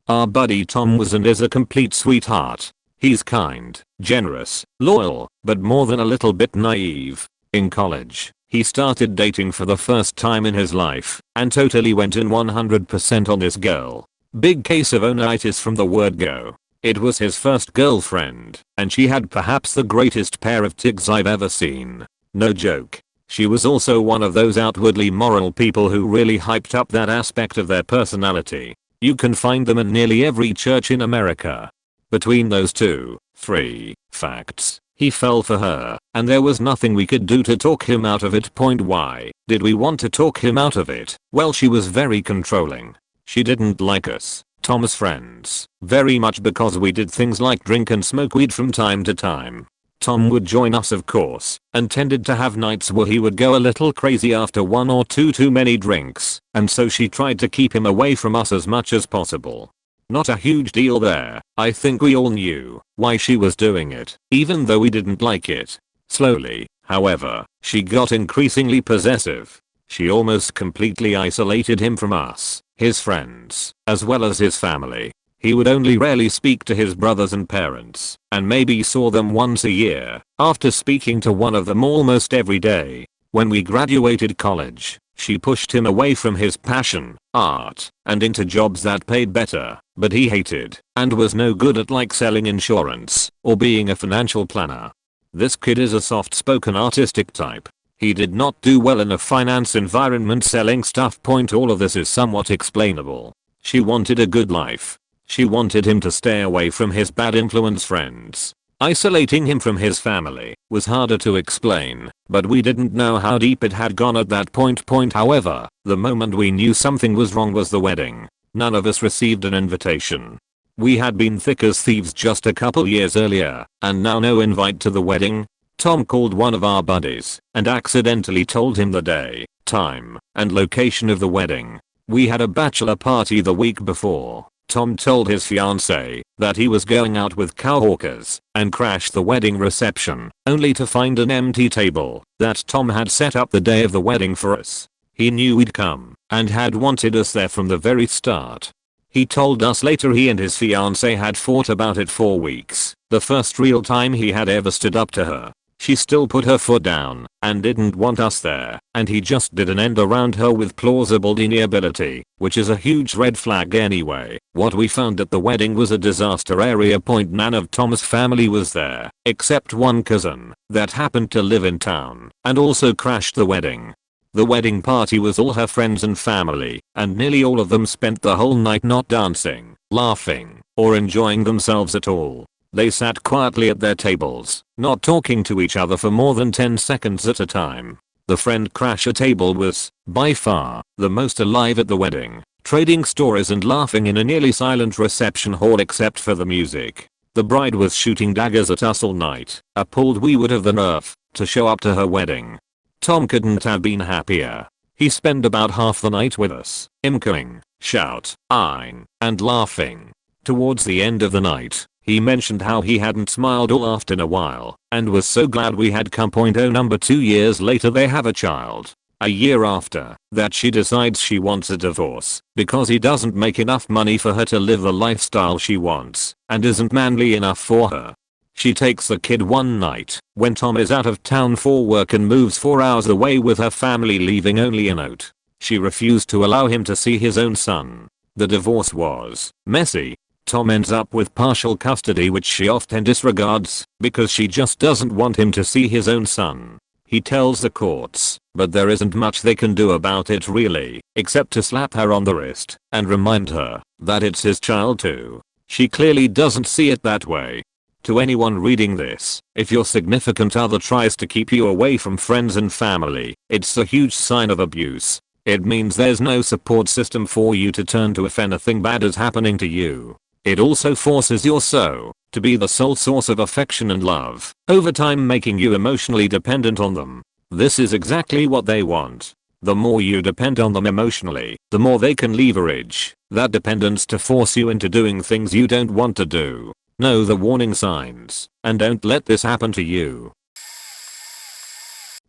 Our buddy Tom was and is a complete sweetheart. He's kind, generous, loyal, but more than a little bit naive. In college, he started dating for the first time in his life and totally went in 100% on this girl. Big case of onitis from the word go. It was his first girlfriend, and she had perhaps the greatest pair of tits I've ever seen. No joke. She was also one of those outwardly moral people who really hyped up that aspect of their personality. You can find them in nearly every church in America. Between those 3 facts, he fell for her, and there was nothing we could do to talk him out of it. Why did we want to talk him out of it? Well, she was very controlling. She didn't like us, Tom's friends, very much because we did things like drink and smoke weed from time to time. Tom would join us, of course, and tended to have nights where he would go a little crazy after 1 or 2 too many drinks, and so she tried to keep him away from us as much as possible. Not a huge deal there. I think we all knew why she was doing it, even though we didn't like it. Slowly, however, she got increasingly possessive. She almost completely isolated him from us, his friends, as well as his family. He would only rarely speak to his brothers and parents, and maybe saw them once a year, after speaking to one of them almost every day. When we graduated college, she pushed him away from his passion, art, and into jobs that paid better, but he hated, and was no good at, like selling insurance, or being a financial planner. This kid is a soft-spoken artistic type. He did not do well in a finance environment selling stuff. All of this is somewhat explainable. She wanted a good life. She wanted him to stay away from his bad influence friends. Isolating him from his family was harder to explain, but we didn't know how deep it had gone at that point. However, the moment we knew something was wrong was the wedding. None of us received an invitation. We had been thick as thieves just a couple years earlier, and now no invite to the wedding. Tom called one of our buddies and accidentally told him the day, time, and location of the wedding. We had a bachelor party the week before. Tom told his fiancée that he was going out with coworkers and crashed the wedding reception, only to find an empty table that Tom had set up the day of the wedding for us. He knew we'd come and had wanted us there from the very start. He told us later he and his fiancée had fought about it for weeks, the first real time he had ever stood up to her. She still put her foot down and didn't want us there, and he just did an end around her with plausible deniability, which is a huge red flag anyway. What we found at the wedding was a disaster area. None of Tom's family was there, except one cousin that happened to live in town and also crashed the wedding. The wedding party was all her friends and family, and nearly all of them spent the whole night not dancing, laughing, or enjoying themselves at all. They sat quietly at their tables, not talking to each other for more than 10 seconds at a time. The friend crasher table was, by far, the most alive at the wedding, trading stories and laughing in a nearly silent reception hall except for the music. The bride was shooting daggers at us all night, appalled we would have the nerve to show up to her wedding. Tom couldn't have been happier. He spent about half the night with us, imcoing, shouting, and laughing. Towards the end of the night, he mentioned how he hadn't smiled or laughed in a while, and was so glad we had come. 2 years later they have a child. A year after that she decides she wants a divorce because he doesn't make enough money for her to live the lifestyle she wants and isn't manly enough for her. She takes the kid one night when Tom is out of town for work and moves 4 hours away with her family, leaving only a note. She refused to allow him to see his own son. The divorce was messy. Tom ends up with partial custody, which she often disregards because she just doesn't want him to see his own son. He tells the courts, but there isn't much they can do about it really, except to slap her on the wrist and remind her that it's his child too. She clearly doesn't see it that way. To anyone reading this, if your significant other tries to keep you away from friends and family, it's a huge sign of abuse. It means there's no support system for you to turn to if anything bad is happening to you. It also forces your soul to be the sole source of affection and love, over time making you emotionally dependent on them. This is exactly what they want. The more you depend on them emotionally, the more they can leverage that dependence to force you into doing things you don't want to do. Know the warning signs, and don't let this happen to you.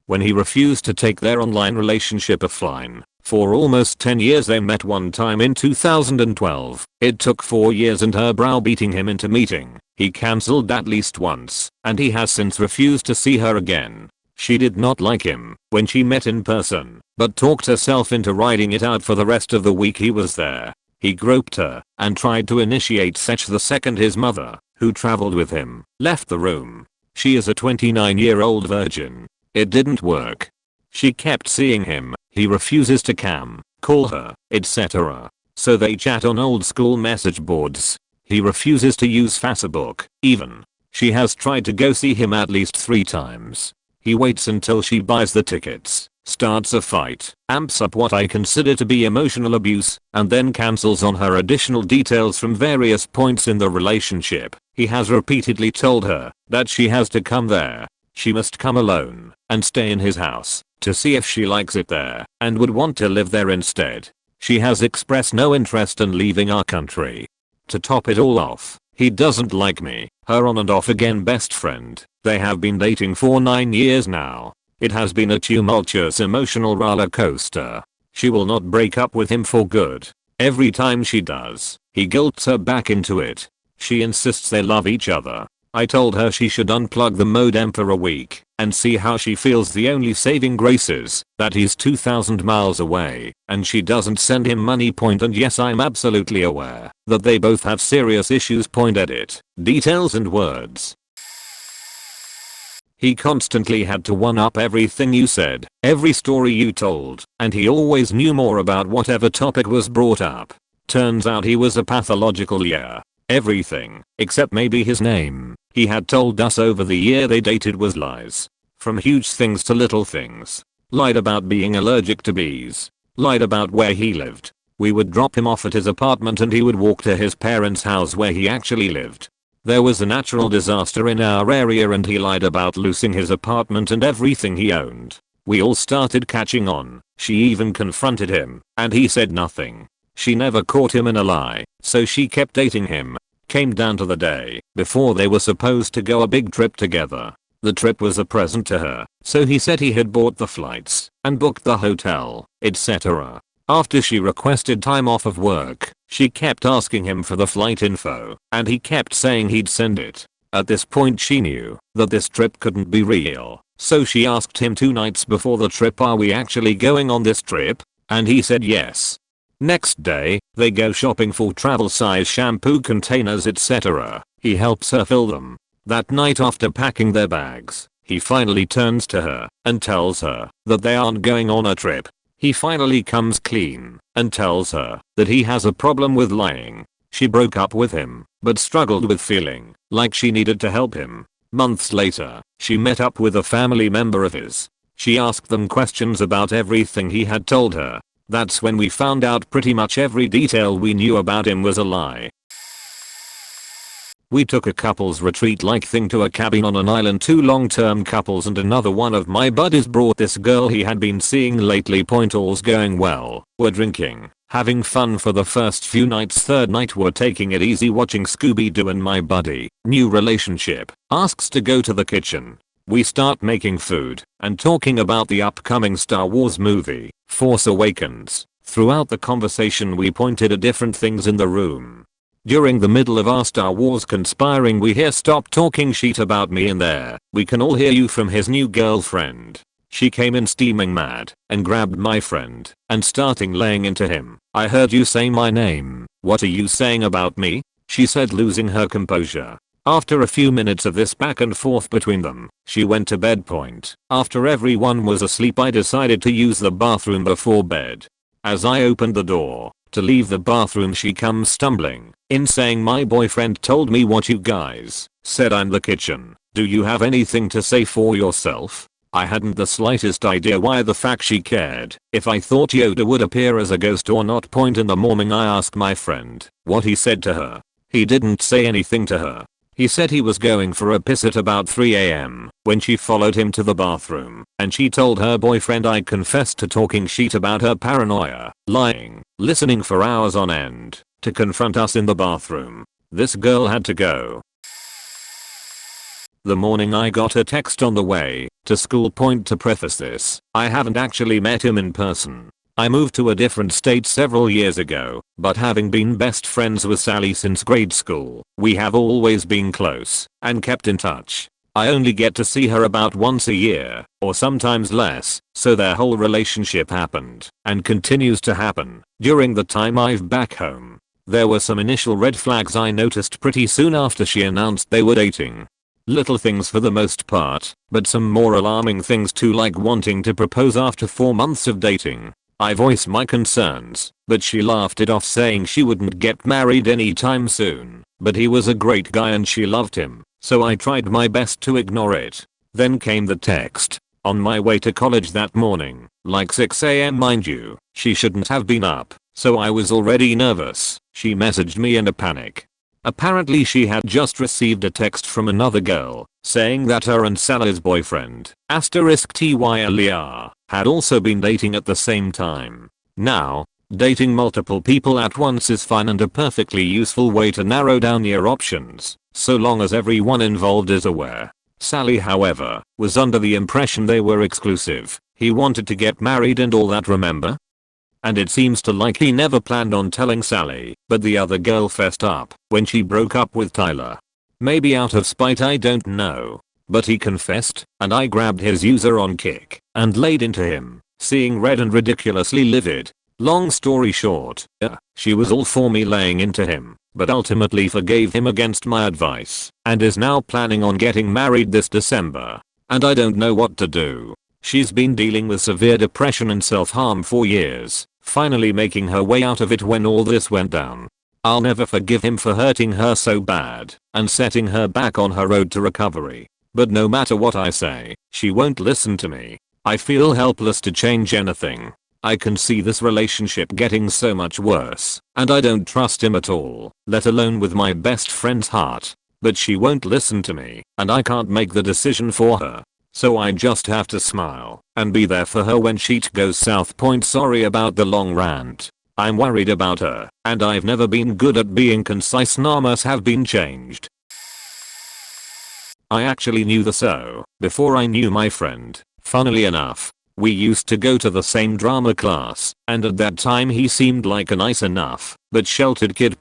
When he refused to take their online relationship offline. For almost 10 years they met one time in 2012. It took 4 years and her browbeating him into meeting. He cancelled at least once, and he has since refused to see her again. She did not like him when she met in person, but talked herself into riding it out for the rest of the week he was there. He groped her and tried to initiate sex the second his mother, who traveled with him, left the room. She is a 29-year-old virgin. It didn't work. She kept seeing him. He refuses to call her, etc. So they chat on old school message boards. He refuses to use Facebook, even. She has tried to go see him at least 3 times. He waits until she buys the tickets, starts a fight, amps up what I consider to be emotional abuse, and then cancels on her additional details from various points in the relationship. He has repeatedly told her that she has to come there. She must come alone and stay in his house to see if she likes it there and would want to live there instead. She has expressed no interest in leaving our country. To top it all off, he doesn't like me, her on and off again best friend. They have been dating for 9 years now. It has been a tumultuous emotional roller coaster. She will not break up with him for good. Every time she does, he guilts her back into it. She insists they love each other. I told her she should unplug the modem for a week and see how she feels. The only saving grace is that he's 2,000 miles away and she doesn't send him money. And yes, I'm absolutely aware that they both have serious issues. Edit, details and words. He constantly had to one-up everything you said, every story you told, and he always knew more about whatever topic was brought up. Turns out he was a pathological liar. Everything, except maybe his name, he had told us over the year they dated was lies. From huge things to little things. Lied about being allergic to bees. Lied about where he lived. We would drop him off at his apartment and he would walk to his parents' house where he actually lived. There was a natural disaster in our area and he lied about losing his apartment and everything he owned. We all started catching on. She even confronted him, and he said nothing. She never caught him in a lie, so she kept dating him. Came down to the day before they were supposed to go a big trip together. The trip was a present to her, so he said he had bought the flights and booked the hotel, etc. After she requested time off of work, she kept asking him for the flight info, and he kept saying he'd send it. At this point she knew that this trip couldn't be real, so she asked him 2 nights before the trip, "Are we actually going on this trip?" And he said yes. Next day, they go shopping for travel size shampoo containers, etc. He helps her fill them. That night, after packing their bags, he finally turns to her and tells her that they aren't going on a trip. He finally comes clean and tells her that he has a problem with lying. She broke up with him, but struggled with feeling like she needed to help him. Months later, she met up with a family member of his. She asked them questions about everything he had told her. That's when we found out pretty much every detail we knew about him was a lie. We took a couples retreat like thing to a cabin on an island. 2 long-term couples and another one of my buddies brought this girl he had been seeing lately. All's going well. We're drinking, having fun for the first few nights. 3rd night we're taking it easy watching Scooby-Doo and my buddy, new relationship, asks to go to the kitchen. We start making food and talking about the upcoming Star Wars movie, Force Awakens. Throughout the conversation we pointed at different things in the room. During the middle of our Star Wars conspiring we hear "Stop talking shit about me" in there. "We can all hear you," from his new girlfriend. She came in steaming mad and grabbed my friend and starting laying into him. "I heard you say my name. What are you saying about me?" she said, losing her composure. After a few minutes of this back and forth between them, she went to bed. After everyone was asleep I decided to use the bathroom before bed. As I opened the door to leave the bathroom she comes stumbling in saying, "My boyfriend told me what you guys said. I'm the kitchen. Do you have anything to say for yourself?" I hadn't the slightest idea why the fact she cared if I thought Yoda would appear as a ghost or not. In the morning I asked my friend what he said to her. He didn't say anything to her. He said he was going for a piss at about 3 AM when she followed him to the bathroom, and she told her boyfriend I confessed to talking shit about her paranoia, lying, listening for hours on end, to confront us in the bathroom. This girl had to go. The morning I got a text on the way to school. To preface this, I haven't actually met him in person. I moved to a different state several years ago, but having been best friends with Sally since grade school, we have always been close and kept in touch. I only get to see her about once a year, or sometimes less, so their whole relationship happened and continues to happen during the time I've back home. There were some initial red flags I noticed pretty soon after she announced they were dating. Little things for the most part, but some more alarming things too, like wanting to propose after 4 months of dating. I voiced my concerns, but she laughed it off, saying she wouldn't get married anytime soon, but he was a great guy and she loved him, so I tried my best to ignore it. Then came the text. On my way to college that morning, like 6 AM mind you, she shouldn't have been up, so I was already nervous. She messaged me in a panic. Apparently she had just received a text from another girl saying that her and Sally's boyfriend, *TYLER, had also been dating at the same time. Now, dating multiple people at once is fine and a perfectly useful way to narrow down your options, so long as everyone involved is aware. Sally, however, was under the impression they were exclusive. He wanted to get married and all that, remember? And it seems to like he never planned on telling Sally, but the other girl fessed up when she broke up with Tyler. Maybe out of spite, I don't know. But he confessed, and I grabbed his user on Kick and laid into him, seeing red and ridiculously livid. Long story short, she was all for me laying into him, but ultimately forgave him against my advice, and is now planning on getting married this December. And I don't know what to do. She's been dealing with severe depression and self-harm for years, finally making her way out of it when all this went down. I'll never forgive him for hurting her so bad and setting her back on her road to recovery. But no matter what I say, she won't listen to me. I feel helpless to change anything. I can see this relationship getting so much worse, and I don't trust him at all, let alone with my best friend's heart. But she won't listen to me, and I can't make the decision for her. So I just have to smile and be there for her when shit goes south. Sorry about the long rant. I'm worried about her, and I've never been good at being concise. Nah, must have been changed. I actually knew the so before I knew my friend. Funnily enough, we used to go to the same drama class, and at that time he seemed like a nice enough but sheltered kid.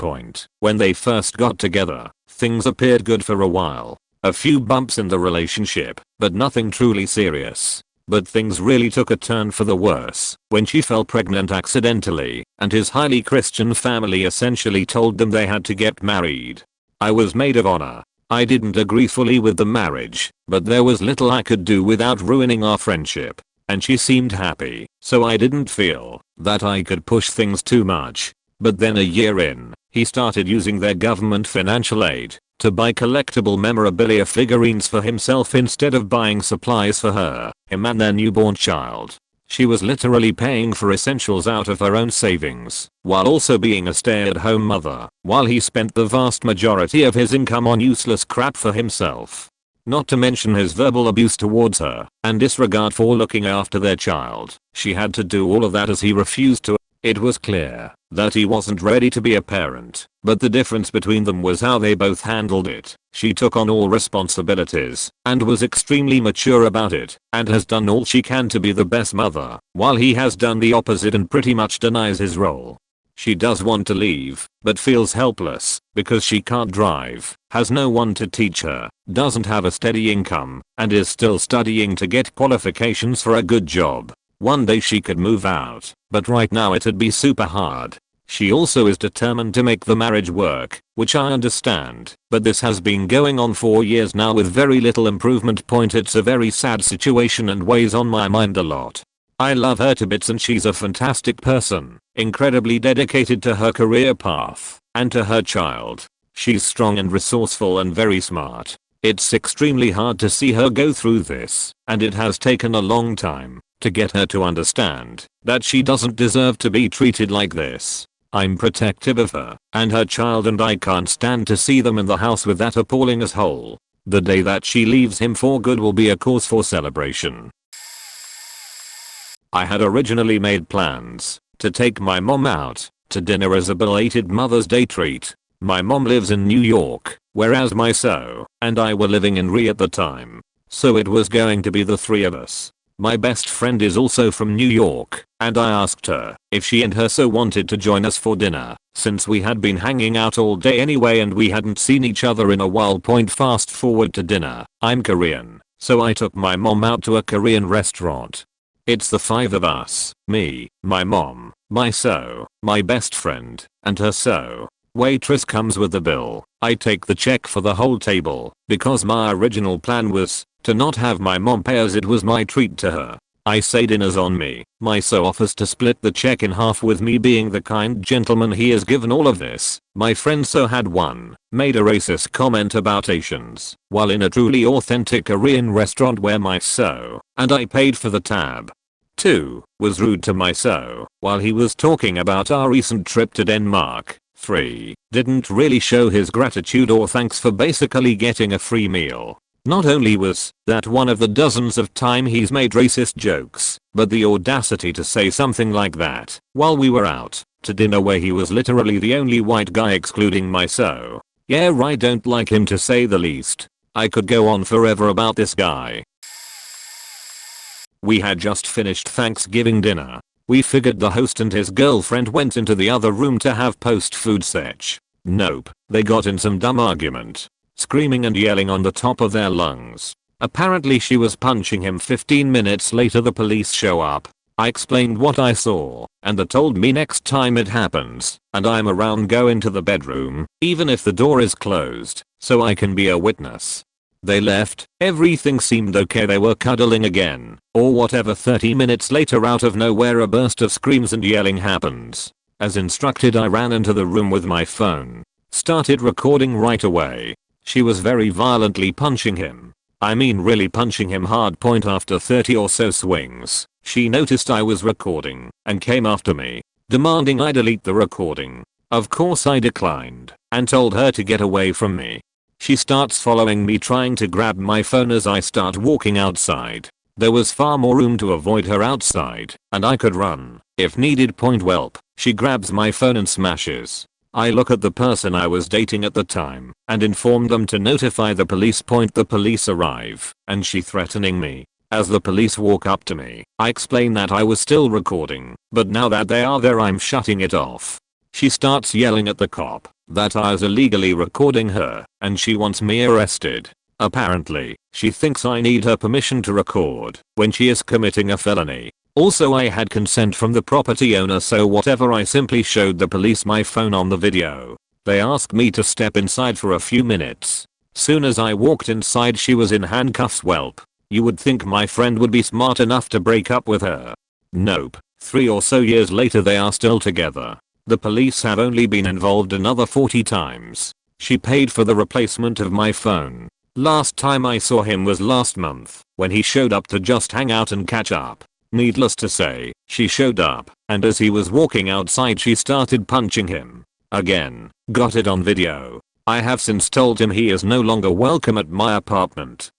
When they first got together, things appeared good for a while. A few bumps in the relationship, but nothing truly serious. But things really took a turn for the worse when she fell pregnant accidentally, and his highly Christian family essentially told them they had to get married. I was maid of honor. I didn't agree fully with the marriage, but there was little I could do without ruining our friendship. And she seemed happy, so I didn't feel that I could push things too much. But then a year in, he started using their government financial aid to buy collectible memorabilia figurines for himself instead of buying supplies for her, him and their newborn child. She was literally paying for essentials out of her own savings, while also being a stay-at-home mother, while he spent the vast majority of his income on useless crap for himself. Not to mention his verbal abuse towards her, and disregard for looking after their child. She had to do all of that as he refused to. It was clear that he wasn't ready to be a parent, but the difference between them was how they both handled it. She took on all responsibilities and was extremely mature about it, and has done all she can to be the best mother, while he has done the opposite and pretty much denies his role. She does want to leave, but feels helpless because she can't drive, has no one to teach her, doesn't have a steady income, and is still studying to get qualifications for a good job. One day she could move out, but right now it'd be super hard. She also is determined to make the marriage work, which I understand, but this has been going on for years now with very little improvement. It's a very sad situation and weighs on my mind a lot. I love her to bits and she's a fantastic person, incredibly dedicated to her career path, and to her child. She's strong and resourceful and very smart. It's extremely hard to see her go through this, and it has taken a long time to get her to understand that she doesn't deserve to be treated like this. I'm protective of her and her child, and I can't stand to see them in the house with that appalling asshole. The day that she leaves him for good will be a cause for celebration. I had originally made plans to take my mom out to dinner as a belated Mother's Day treat. My mom lives in New York, whereas my so and I were living in Riyadh at the time. So it was going to be the three of us. My best friend is also from New York, and I asked her if she and her so wanted to join us for dinner, since we had been hanging out all day anyway and we hadn't seen each other in a while. Fast forward to dinner. I'm Korean, so I took my mom out to a Korean restaurant. It's the five of us, me, my mom, my so, my best friend, and her so. Waitress comes with the bill. I take the check for the whole table, because my original plan was to not have my mom pay as it was my treat to her. I say dinner's on me. My so offers to split the check in half, with me being the kind gentleman he is given all of this. My friend so had made a racist comment about Asians while in a truly authentic Korean restaurant where my so and I paid for the tab. 2. Was rude to my so while he was talking about our recent trip to Denmark. 3. Didn't really show his gratitude or thanks for basically getting a free meal. Not only was that one of the dozens of times he's made racist jokes, but the audacity to say something like that while we were out to dinner where he was literally the only white guy excluding my so. Yeah, I don't like him to say the least. I could go on forever about this guy. We had just finished Thanksgiving dinner. We figured the host and his girlfriend went into the other room to have post-food sesh. Nope, they got in some dumb argument, screaming and yelling on the top of their lungs. Apparently she was punching him. 15 minutes later the police show up. I explained what I saw, and they told me next time it happens and I'm around, go into the bedroom, even if the door is closed, so I can be a witness. They left. Everything seemed okay. They were cuddling again, or whatever. 30 minutes later, out of nowhere, a burst of screams and yelling happens. As instructed, I ran into the room with my phone. Started recording right away. She was very violently punching him. I mean really punching him hard. After 30 or so swings, she noticed I was recording and came after me, demanding I delete the recording. Of course I declined and told her to get away from me. She starts following me, trying to grab my phone as I start walking outside. There was far more room to avoid her outside, and I could run. If needed. Welp. She grabs my phone and smashes. I look at the person I was dating at the time and inform them to notify the police. The police arrive and she threatening me. As the police walk up to me, I explain that I was still recording, but now that they are there I'm shutting it off. She starts yelling at the cop that I was illegally recording her and she wants me arrested. Apparently, she thinks I need her permission to record when she is committing a felony. Also, I had consent from the property owner, so whatever. I simply showed the police my phone on the video. They asked me to step inside for a few minutes. Soon as I walked inside she was in handcuffs. Welp. You would think my friend would be smart enough to break up with her. Nope. 3 or so years later they are still together. The police have only been involved another 40 times. She paid for the replacement of my phone. Last time I saw him was last month when he showed up to just hang out and catch up. Needless to say, she showed up, and as he was walking outside she started punching him. Again, got it on video. I have since told him he is no longer welcome at my apartment.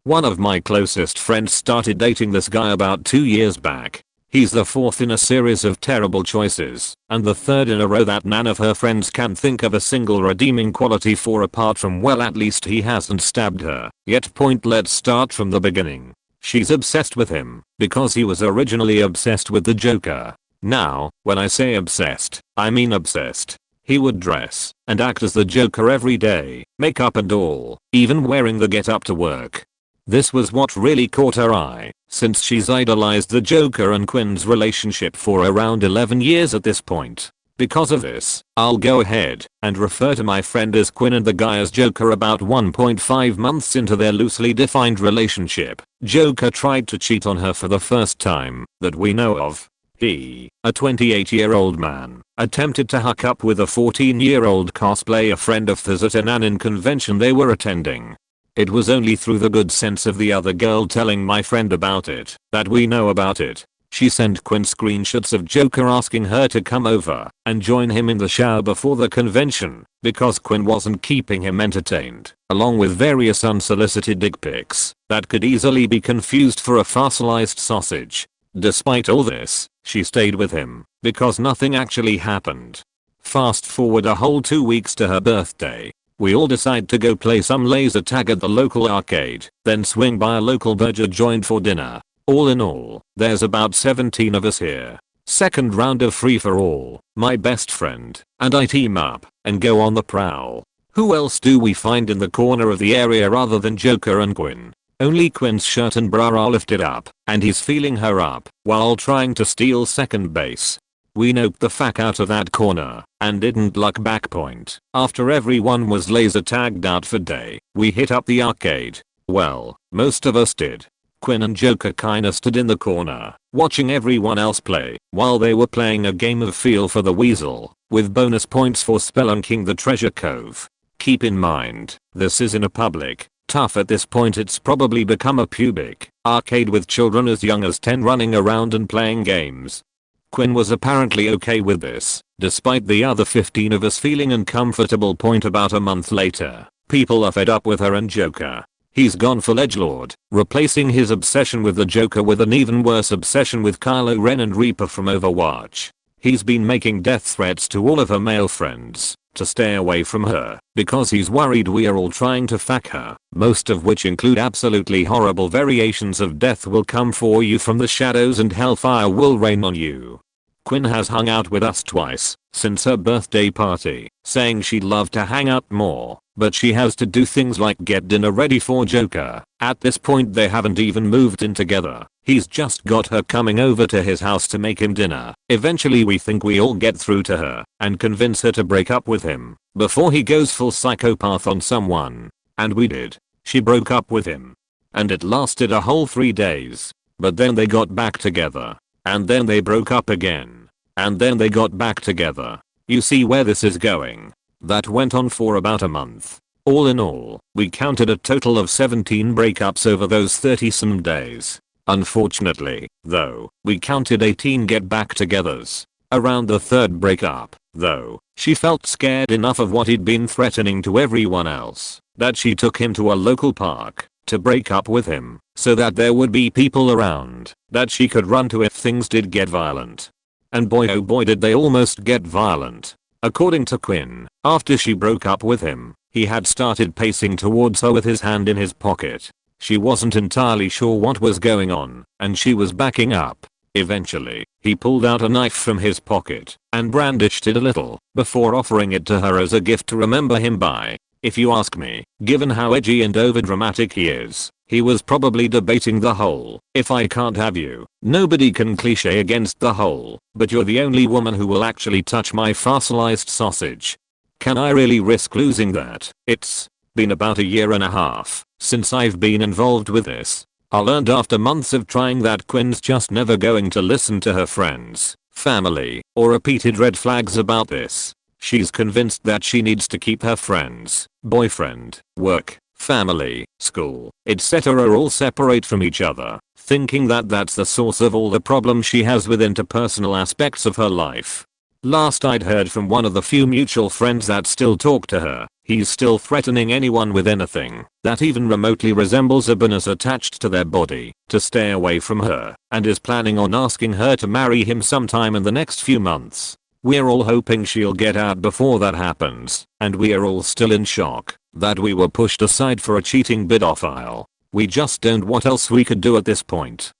One of my closest friends started dating this guy about 2 years back. He's the 4th in a series of terrible choices, and the 3rd in a row that none of her friends can think of a single redeeming quality for, apart from, well, at least he hasn't stabbed her yet. Let's start from the beginning. She's obsessed with him because he was originally obsessed with the Joker. Now, when I say obsessed, I mean obsessed. He would dress and act as the Joker every day, makeup and all, even wearing the get-up to work. This was what really caught her eye, since she's idolized the Joker and Quinn's relationship for around 11 years at this point. Because of this, I'll go ahead and refer to my friend as Quinn and the guy as Joker. About 1.5 months into their loosely defined relationship, Joker tried to cheat on her for the first time that we know of. He, a 28-year-old man, attempted to hook up with a 14-year-old cosplayer friend of theirs at an anime convention they were attending. It was only through the good sense of the other girl telling my friend about it that we know about it. She sent Quinn screenshots of Joker asking her to come over and join him in the shower before the convention because Quinn wasn't keeping him entertained, along with various unsolicited dick pics that could easily be confused for a fossilized sausage. Despite all this, she stayed with him because nothing actually happened. Fast forward a whole 2 weeks to her birthday. We all decide to go play some laser tag at the local arcade, then swing by a local burger joint for dinner. All in all, there's about 17 of us here. Second round of free for all. My best friend and I team up and go on the prowl. Who else do we find in the corner of the area other than Joker and Quinn? Only Quinn's shirt and bra are lifted up and he's feeling her up while trying to steal second base. We noped the fuck out of that corner and didn't look back. After everyone was laser tagged out for day, we hit up the arcade. Well, most of us did. Quinn and Joker kinda stood in the corner, watching everyone else play, while they were playing a game of Feel for the Weasel, with bonus points for spelunking the treasure cove. Keep in mind, this is in a public, tough at this point it's probably become a pubic arcade with children as young as 10 running around and playing games. Quinn was apparently okay with this, despite the other 15 of us feeling uncomfortable. About a month later, people are fed up with her and Joker. He's gone full edgelord, replacing his obsession with the Joker with an even worse obsession with Kylo Ren and Reaper from Overwatch. He's been making death threats to all of her male friends to stay away from her because he's worried we are all trying to fuck her, most of which include absolutely horrible variations of death will come for you from the shadows and hellfire will rain on you. Quinn has hung out with us twice since her birthday party, saying she'd love to hang out more, but she has to do things like get dinner ready for Joker. At this point they haven't even moved in together. He's just got her coming over to his house to make him dinner. Eventually we think we all get through to her and convince her to break up with him before he goes full psychopath on someone. And we did. She broke up with him. And it lasted a whole 3 days. But then they got back together. And then they broke up again. And then they got back together. You see where this is going? That went on for about a month. All in all, we counted a total of 17 breakups over those 30-some days. Unfortunately, though, we counted 18 get back togethers. Around the 3rd breakup, though, she felt scared enough of what he'd been threatening to everyone else that she took him to a local park to break up with him so that there would be people around that she could run to if things did get violent. And boy oh boy did they almost get violent. According to Quinn, after she broke up with him, he had started pacing towards her with his hand in his pocket. She wasn't entirely sure what was going on, and she was backing up. Eventually, he pulled out a knife from his pocket and brandished it a little before offering it to her as a gift to remember him by. If you ask me, given how edgy and overdramatic he is, he was probably debating the whole "if I can't have you, nobody can" cliche against the whole "but you're the only woman who will actually touch my fossilized sausage. Can I really risk losing that?" It's been about a year and a half since I've been involved with this. I learned after months of trying that Quinn's just never going to listen to her friends, family, or repeated red flags about this. She's convinced that she needs to keep her friends, boyfriend, work, family, school, etc. all separate from each other, thinking that that's the source of all the problems she has with interpersonal aspects of her life. Last I'd heard from one of the few mutual friends that still talk to her, he's still threatening anyone with anything that even remotely resembles a bonus attached to their body to stay away from her, and is planning on asking her to marry him sometime in the next few months. We're all hoping she'll get out before that happens, and we're all still in shock that we were pushed aside for a cheating pedophile. We just don't know what else we could do at this point.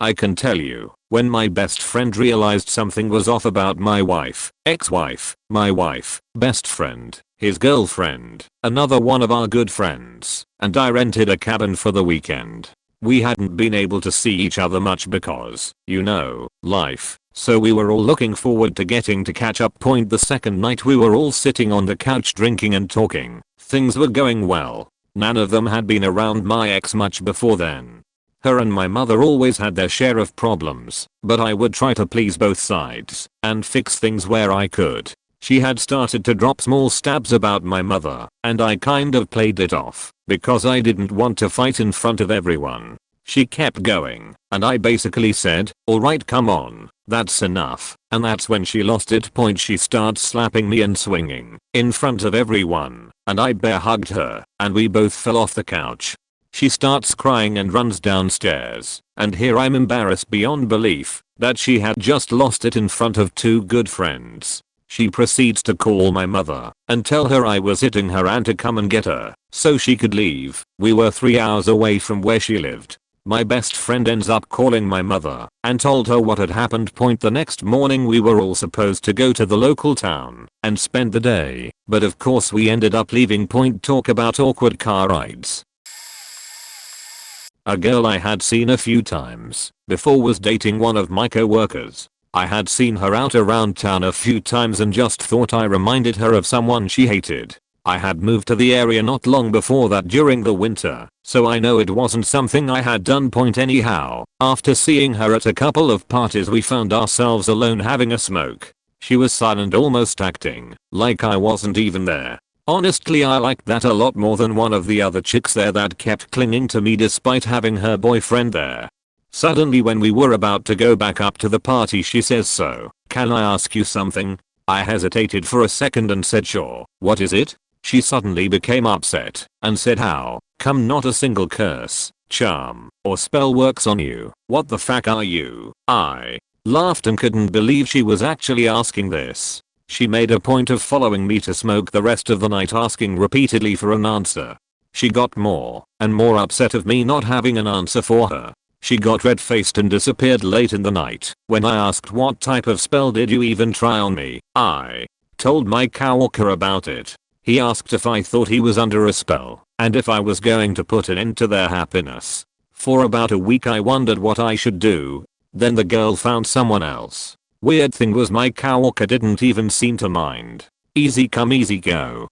I can tell you, when my best friend realized something was off about my wife, ex-wife, my wife, best friend, his girlfriend, another one of our good friends, and I rented a cabin for the weekend. We hadn't been able to see each other much because, you know, life, so we were all looking forward to getting to catch up point. The second night we were all sitting on the couch drinking and talking. Things were going well. None of them had been around my ex much before then. Her and my mother always had their share of problems, but I would try to please both sides and fix things where I could. She had started to drop small stabs about my mother, and I kind of played it off because I didn't want to fight in front of everyone. She kept going, and I basically said, "Alright, come on, that's enough," and that's when she lost it. Point she starts slapping me and swinging in front of everyone, and I bear hugged her, and we both fell off the couch. She starts crying and runs downstairs, and here I'm embarrassed beyond belief that she had just lost it in front of two good friends. She proceeds to call my mother and tell her I was hitting her and to come and get her so she could leave. We were 3 hours away from where she lived. My best friend ends up calling my mother and told her what had happened. Point the next morning we were all supposed to go to the local town and spend the day, but of course we ended up leaving. Point talk about awkward car rides. A girl I had seen a few times before was dating one of my co-workers. I had seen her out around town a few times and just thought I reminded her of someone she hated. I had moved to the area not long before that during the winter, so I know it wasn't something I had done. Point anyhow, after seeing her at a couple of parties we found ourselves alone having a smoke. She was silent, almost acting like I wasn't even there. Honestly, I liked that a lot more than one of the other chicks there that kept clinging to me despite having her boyfriend there. Suddenly when we were about to go back up to the party she says, "So, can I ask you something?" I hesitated for a second and said sure. "What is it?" She suddenly became upset and said, "How come not a single curse, charm, or spell works on you? What the fuck are you?" I laughed and couldn't believe she was actually asking this. She made a point of following me to smoke the rest of the night, asking repeatedly for an answer. She got more and more upset of me not having an answer for her. She got red-faced and disappeared late in the night. When I asked what type of spell did you even try on me, I told my coworker about it. He asked if I thought he was under a spell and if I was going to put an end to their happiness. For about a week I wondered what I should do. Then the girl found someone else. Weird thing was my coworker didn't even seem to mind. Easy come easy go.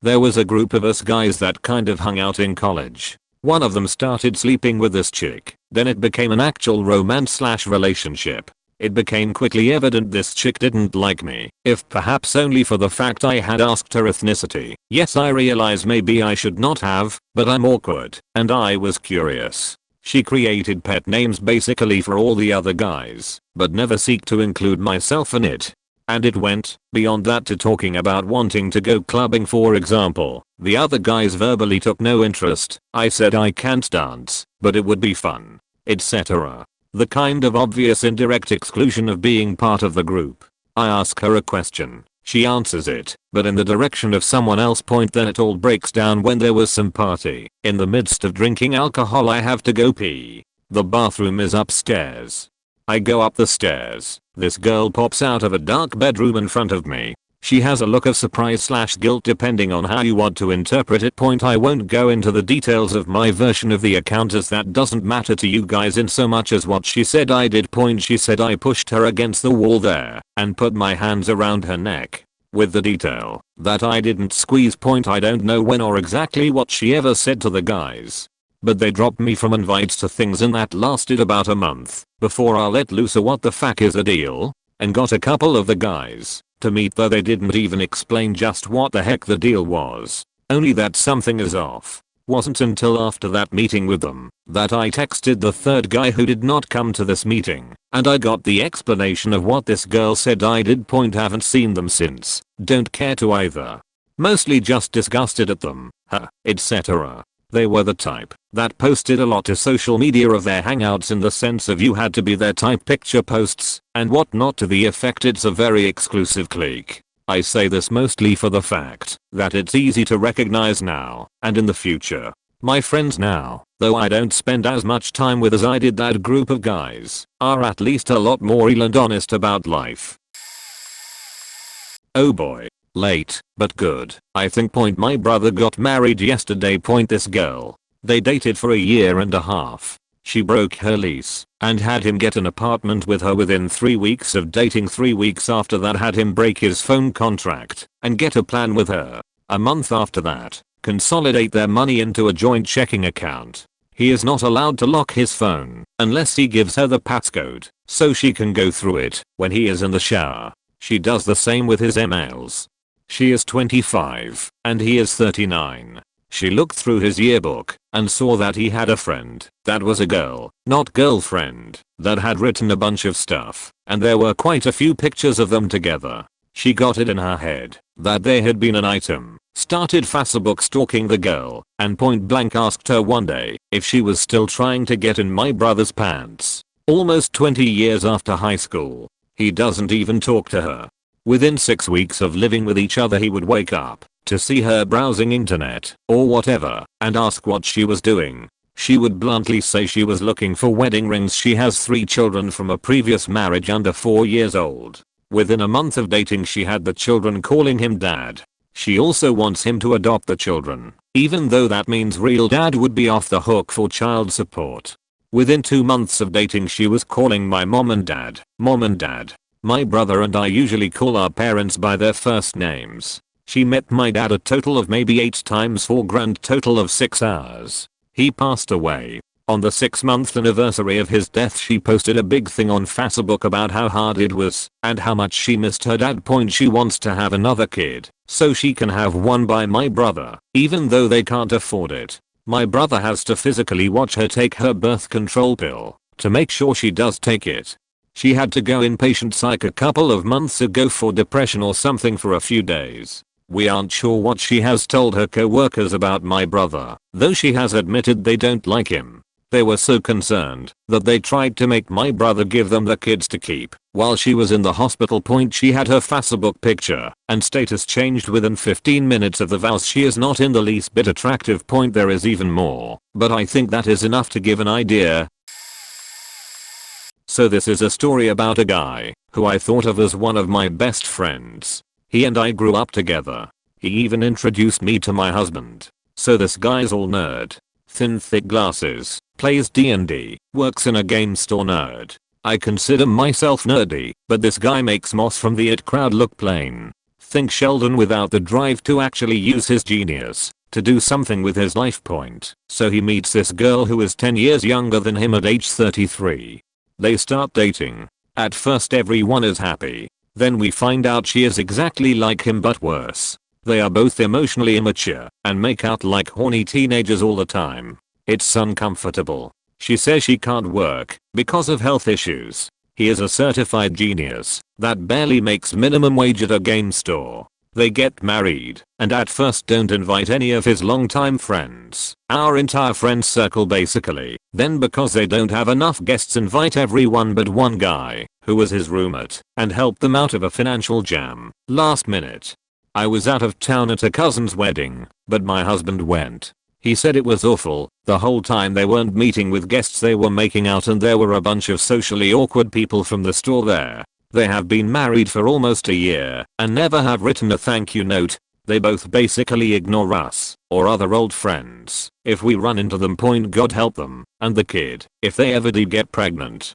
There was a group of us guys that kind of hung out in college. One of them started sleeping with this chick. Then it became an actual romance/relationship. It became quickly evident this chick didn't like me, if perhaps only for the fact I had asked her ethnicity. Yes, I realize maybe I should not have, but I'm awkward, and I was curious. She created pet names basically for all the other guys, but never seek to include myself in it. And it went beyond that to talking about wanting to go clubbing, for example. The other guys verbally took no interest. I said I can't dance, but it would be fun, etc. The kind of obvious indirect exclusion of being part of the group. I ask her a question. She answers it, but in the direction of someone else. Then it all breaks down when there was some party. In the midst of drinking alcohol, I have to go pee. The bathroom is upstairs. I go up the stairs. This girl pops out of a dark bedroom in front of me. She has a look of surprise/guilt depending on how you want to interpret it. I won't go into the details of my version of the account as that doesn't matter to you guys in so much as what she said I did. She said I pushed her against the wall there and put my hands around her neck. With the detail that I didn't squeeze. I don't know when or exactly what she ever said to the guys, but they dropped me from invites to things, and that lasted about a month before I let loose a what the fuck is the deal and got a couple of the guys to meet, though they didn't even explain just what the heck the deal was, only that something is off. Wasn't until after that meeting with them that I texted the third guy who did not come to this meeting, and I got the explanation of what this girl said I did. Haven't seen them since, don't care to either. Mostly just disgusted at them, etc. They were the type that posted a lot to social media of their hangouts, in the sense of you had to be their type picture posts and whatnot, to the effect it's a very exclusive clique. I say this mostly for the fact that it's easy to recognize now and in the future. My friends now, though I don't spend as much time with as I did that group of guys, are at least a lot more real and honest about life. Oh boy. Late, but good, I think. My brother got married yesterday. This girl, they dated for a year and a half. She broke her lease and had him get an apartment with her within 3 weeks of dating. 3 weeks after that had him break his phone contract and get a plan with her. A month after that, consolidate their money into a joint checking account. He is not allowed to lock his phone unless he gives her the passcode so she can go through it when he is in the shower. She does the same with his emails. She is 25 and he is 39. She looked through his yearbook and saw that he had a friend that was a girl, not girlfriend, that had written a bunch of stuff, and there were quite a few pictures of them together. She got it in her head that they had been an item, started Facebook stalking the girl, and point blank asked her one day if she was still trying to get in my brother's pants. Almost 20 years after high school, he doesn't even talk to her. Within 6 weeks of living with each other, he would wake up to see her browsing internet or whatever and ask what she was doing. She would bluntly say she was looking for wedding rings. She has 3 children from a previous marriage under 4 years old. Within a month of dating, she had the children calling him dad. She also wants him to adopt the children, even though that means real dad would be off the hook for child support. Within 2 months of dating, she was calling my mom and dad, mom and dad. My brother and I usually call our parents by their first names. She met my dad a total of maybe 8 times for a grand total of 6 hours. He passed away. On the 6-month anniversary of his death, she posted a big thing on Facebook about how hard it was and how much she missed her dad. She wants to have another kid so she can have one by my brother, even though they can't afford it. My brother has to physically watch her take her birth control pill to make sure she does take it. She had to go inpatient psych a couple of months ago for depression or something for a few days. We aren't sure what she has told her co-workers about my brother, though she has admitted they don't like him. They were so concerned that they tried to make my brother give them the kids to keep while she was in the hospital. She had her Facebook picture and status changed within 15 minutes of the vows. She is not in the least bit attractive. There is even more, but I think that is enough to give an idea. So this is a story about a guy who I thought of as one of my best friends. He and I grew up together. He even introduced me to my husband. So this guy's all nerd. Thin thick glasses, plays D&D, works in a game store. Nerd. I consider myself nerdy, but this guy makes Moss from the IT crowd look plain. Think Sheldon without the drive to actually use his genius to do something with his life. So he meets this girl who is 10 years younger than him at age 33. They start dating. At first everyone is happy. Then we find out she is exactly like him but worse. They are both emotionally immature and make out like horny teenagers all the time. It's uncomfortable. She says she can't work because of health issues. He is a certified genius that barely makes minimum wage at a game store. They get married and at first don't invite any of his longtime friends, our entire friend circle basically. Then because they don't have enough guests invite everyone but one guy, who was his roommate, and helped them out of a financial jam, last minute. I was out of town at a cousin's wedding, but my husband went. He said it was awful. The whole time they weren't meeting with guests, they were making out, and there were a bunch of socially awkward people from the store there. They have been married for almost a year and never have written a thank you note. They both basically ignore us or other old friends. If we run into them, point God help them and the kid if they ever did get pregnant.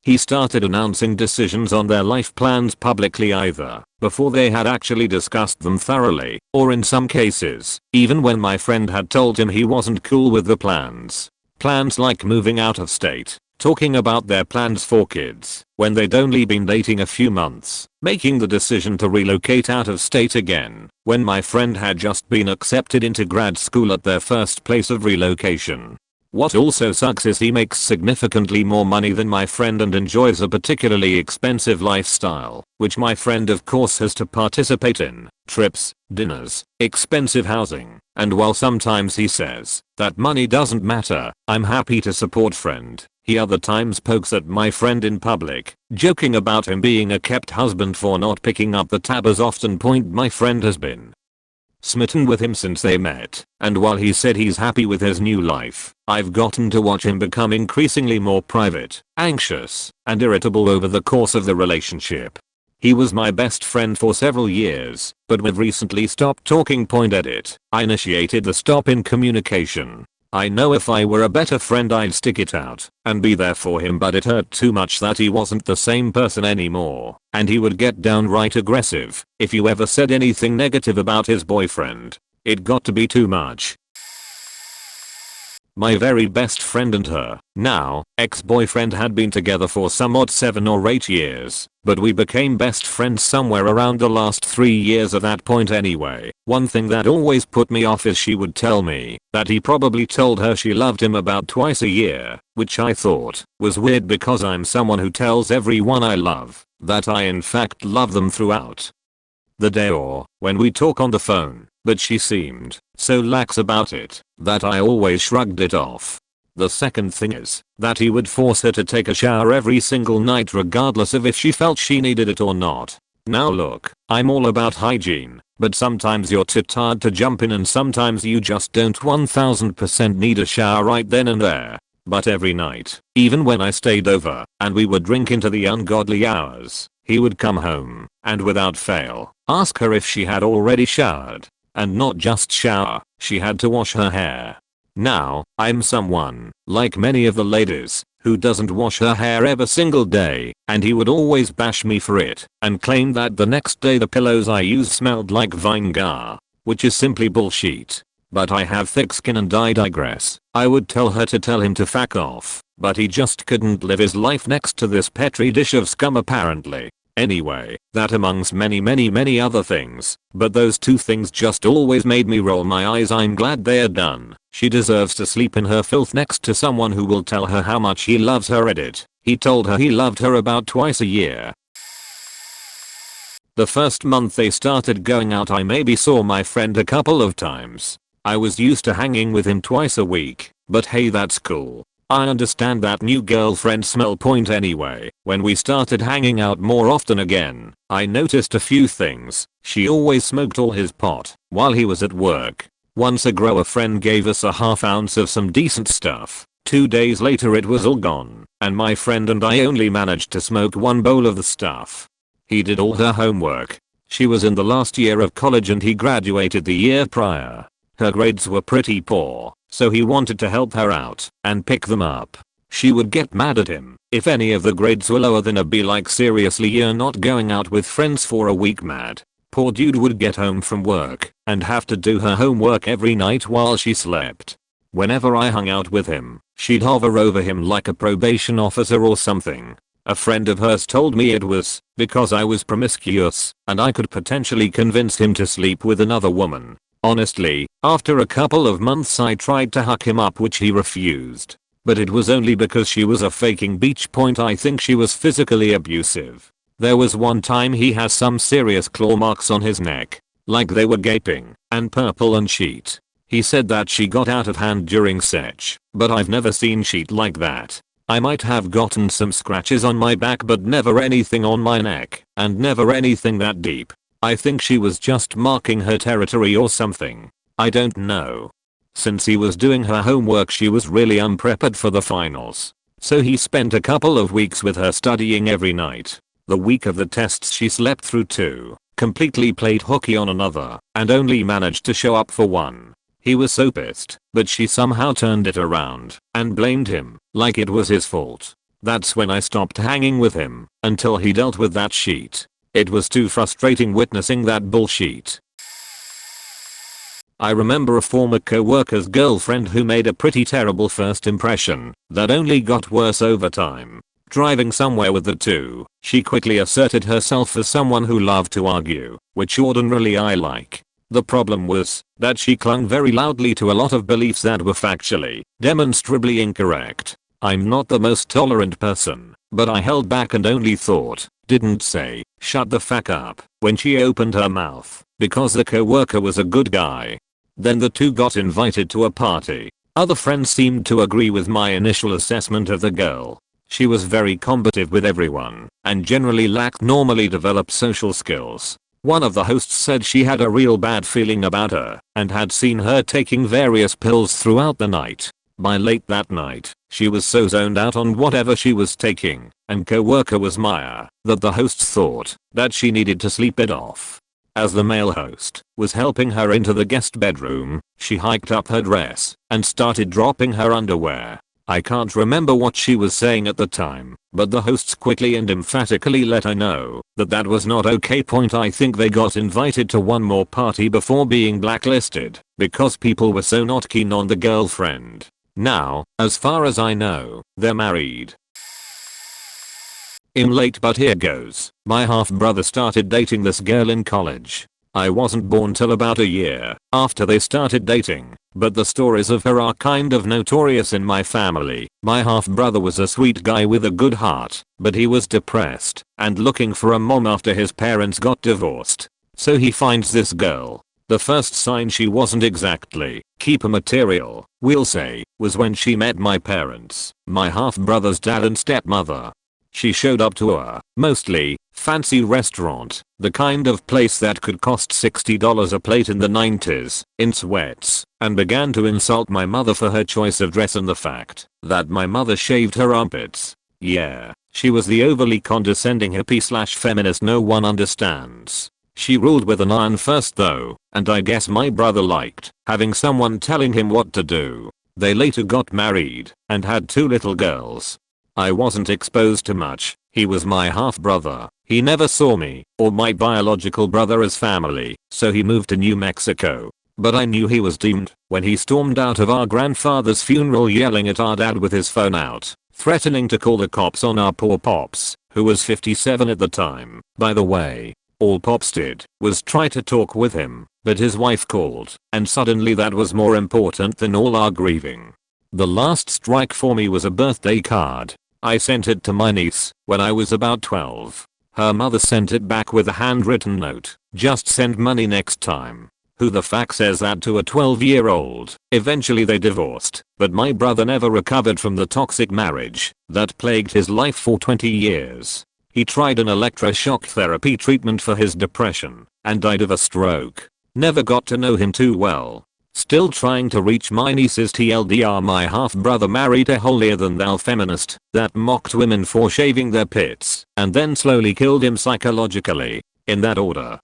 He started announcing decisions on their life plans publicly either before they had actually discussed them thoroughly, or in some cases, even when my friend had told him he wasn't cool with the plans. Plans like moving out of state, talking about their plans for kids when they'd only been dating a few months, making the decision to relocate out of state again when my friend had just been accepted into grad school at their first place of relocation. What also sucks is he makes significantly more money than my friend and enjoys a particularly expensive lifestyle, which my friend of course has to participate in. Trips, dinners, expensive housing, and while sometimes he says that money doesn't matter, I'm happy to support friend, he other times pokes at my friend in public, joking about him being a kept husband for not picking up the tab as often. Point my friend has been smitten with him since they met, and while he said he's happy with his new life, I've gotten to watch him become increasingly more private, anxious, and irritable over the course of the relationship. He was my best friend for several years, but we've recently stopped talking. Edit. I initiated the stop in communication. I know if I were a better friend I'd stick it out and be there for him, but it hurt too much that he wasn't the same person anymore, and he would get downright aggressive if you ever said anything negative about his boyfriend. It got to be too much. My very best friend and her, now, ex-boyfriend had been together for some odd 7 or 8 years, but we became best friends somewhere around the last 3 years at that point anyway. One thing that always put me off is she would tell me that he probably told her she loved him about twice a year, which I thought was weird because I'm someone who tells everyone I love that I in fact love them throughout the day or when we talk on the phone, but she seemed so lax about it that I always shrugged it off. The second thing is that he would force her to take a shower every single night regardless of if she felt she needed it or not. Now look, I'm all about hygiene, but sometimes you're too tired to jump in and sometimes you just don't 1000% need a shower right then and there. But every night, even when I stayed over and we would drink into the ungodly hours, he would come home and without fail ask her if she had already showered. And not just shower, she had to wash her hair. Now, I'm someone, like many of the ladies, who doesn't wash her hair every single day, and he would always bash me for it and claim that the next day the pillows I used smelled like vinegar, which is simply bullshit. But I have thick skin and I digress. I would tell her to tell him to fuck off, but he just couldn't live his life next to this petri dish of scum apparently. Anyway, that amongst many other things, but those two things just always made me roll my eyes. I'm glad they're done. She deserves to sleep in her filth next to someone who will tell her how much he loves her. Edit. He told her he loved her about twice a year. The first month they started going out I maybe saw my friend a couple of times. I was used to hanging with him twice a week, but hey, that's cool. I understand that new girlfriend smell. Anyway, when we started hanging out more often again, I noticed a few things. She always smoked all his pot while he was at work. Once a grower friend gave us a half ounce of some decent stuff. 2 days later it was all gone, and my friend and I only managed to smoke one bowl of the stuff. He did all her homework. She was in the last year of college and he graduated the year prior. Her grades were pretty poor, so he wanted to help her out and pick them up. She would get mad at him if any of the grades were lower than a B, like seriously you're not going out with friends for a week, mad. Poor dude would get home from work and have to do her homework every night while she slept. Whenever I hung out with him, she'd hover over him like a probation officer or something. A friend of hers told me it was because I was promiscuous and I could potentially convince him to sleep with another woman. Honestly, after a couple of months I tried to hook him up, which he refused. but it was only because she was a faking beach point. I think she was physically abusive. There was one time he has some serious claw marks on his neck, like they were gaping, and purple and sheet. He said that she got out of hand during sex, but I've never seen sheet like that. I might have gotten some scratches on my back but never anything on my neck, and never anything that deep. I think she was just marking her territory or something. I don't know. Since he was doing her homework, she was really unprepared for the finals. So he spent a couple of weeks with her studying every night. The week of the tests she slept through 2, completely played hooky on another, and only managed to show up for 1. He was so pissed, but she somehow turned it around and blamed him like it was his fault. That's when I stopped hanging with him until he dealt with that sheet. It was too frustrating witnessing that bullshit. I remember a former co-worker's girlfriend who made a pretty terrible first impression that only got worse over time. Driving somewhere with the two, she quickly asserted herself as someone who loved to argue, which ordinarily I like. The problem was that she clung very loudly to a lot of beliefs that were factually, demonstrably incorrect. I'm not the most tolerant person, but I held back and only thought, didn't say, shut the fuck up, when she opened her mouth, because the co-worker was a good guy. Then the two got invited to a party. Other friends seemed to agree with my initial assessment of the girl. She was very combative with everyone, and generally lacked normally developed social skills. One of the hosts said she had a real bad feeling about her, and had seen her taking various pills throughout the night. By late that night, she was so zoned out on whatever she was taking, and co-worker was Maya, that the hosts thought that she needed to sleep it off. As the male host was helping her into the guest bedroom, she hiked up her dress and started dropping her underwear. I can't remember what she was saying at the time, but the hosts quickly and emphatically let her know that that was not okay. I think they got invited to one more party before being blacklisted because people were so not keen on the girlfriend. Now, as far as I know, they're married. I'm late, but here goes. My half-brother started dating this girl in college. I wasn't born till about a year after they started dating, but the stories of her are kind of notorious in my family. My half-brother was a sweet guy with a good heart, but he was depressed and looking for a mom after his parents got divorced. So he finds this girl. The first sign she wasn't exactly keeper material, we'll say, was when she met my parents, my half-brother's dad and stepmother. She showed up to a, mostly, fancy restaurant, the kind of place that could cost $60 a plate in the 90s, in sweats, and began to insult my mother for her choice of dress and the fact that my mother shaved her armpits. Yeah, she was the overly condescending hippie/feminist no one understands. She ruled with an iron fist though, and I guess my brother liked having someone telling him what to do. They later got married and had 2 little girls. I wasn't exposed to much. He was my half-brother. He never saw me or my biological brother as family, so he moved to New Mexico. But I knew he was doomed when he stormed out of our grandfather's funeral yelling at our dad with his phone out, threatening to call the cops on our poor pops, who was 57 at the time. By the way, all Pops did was try to talk with him, but his wife called, and suddenly that was more important than all our grieving. The last strike for me was a birthday card. I sent it to my niece when I was about 12. Her mother sent it back with a handwritten note, just send money next time. Who the fuck says that to a 12-year-old? Eventually they divorced, but my brother never recovered from the toxic marriage that plagued his life for 20 years. He tried an electroshock therapy treatment for his depression and died of a stroke. Never got to know him too well. Still trying to reach my niece's TLDR. My half-brother married a holier-than-thou feminist that mocked women for shaving their pits and then slowly killed him psychologically, in that order.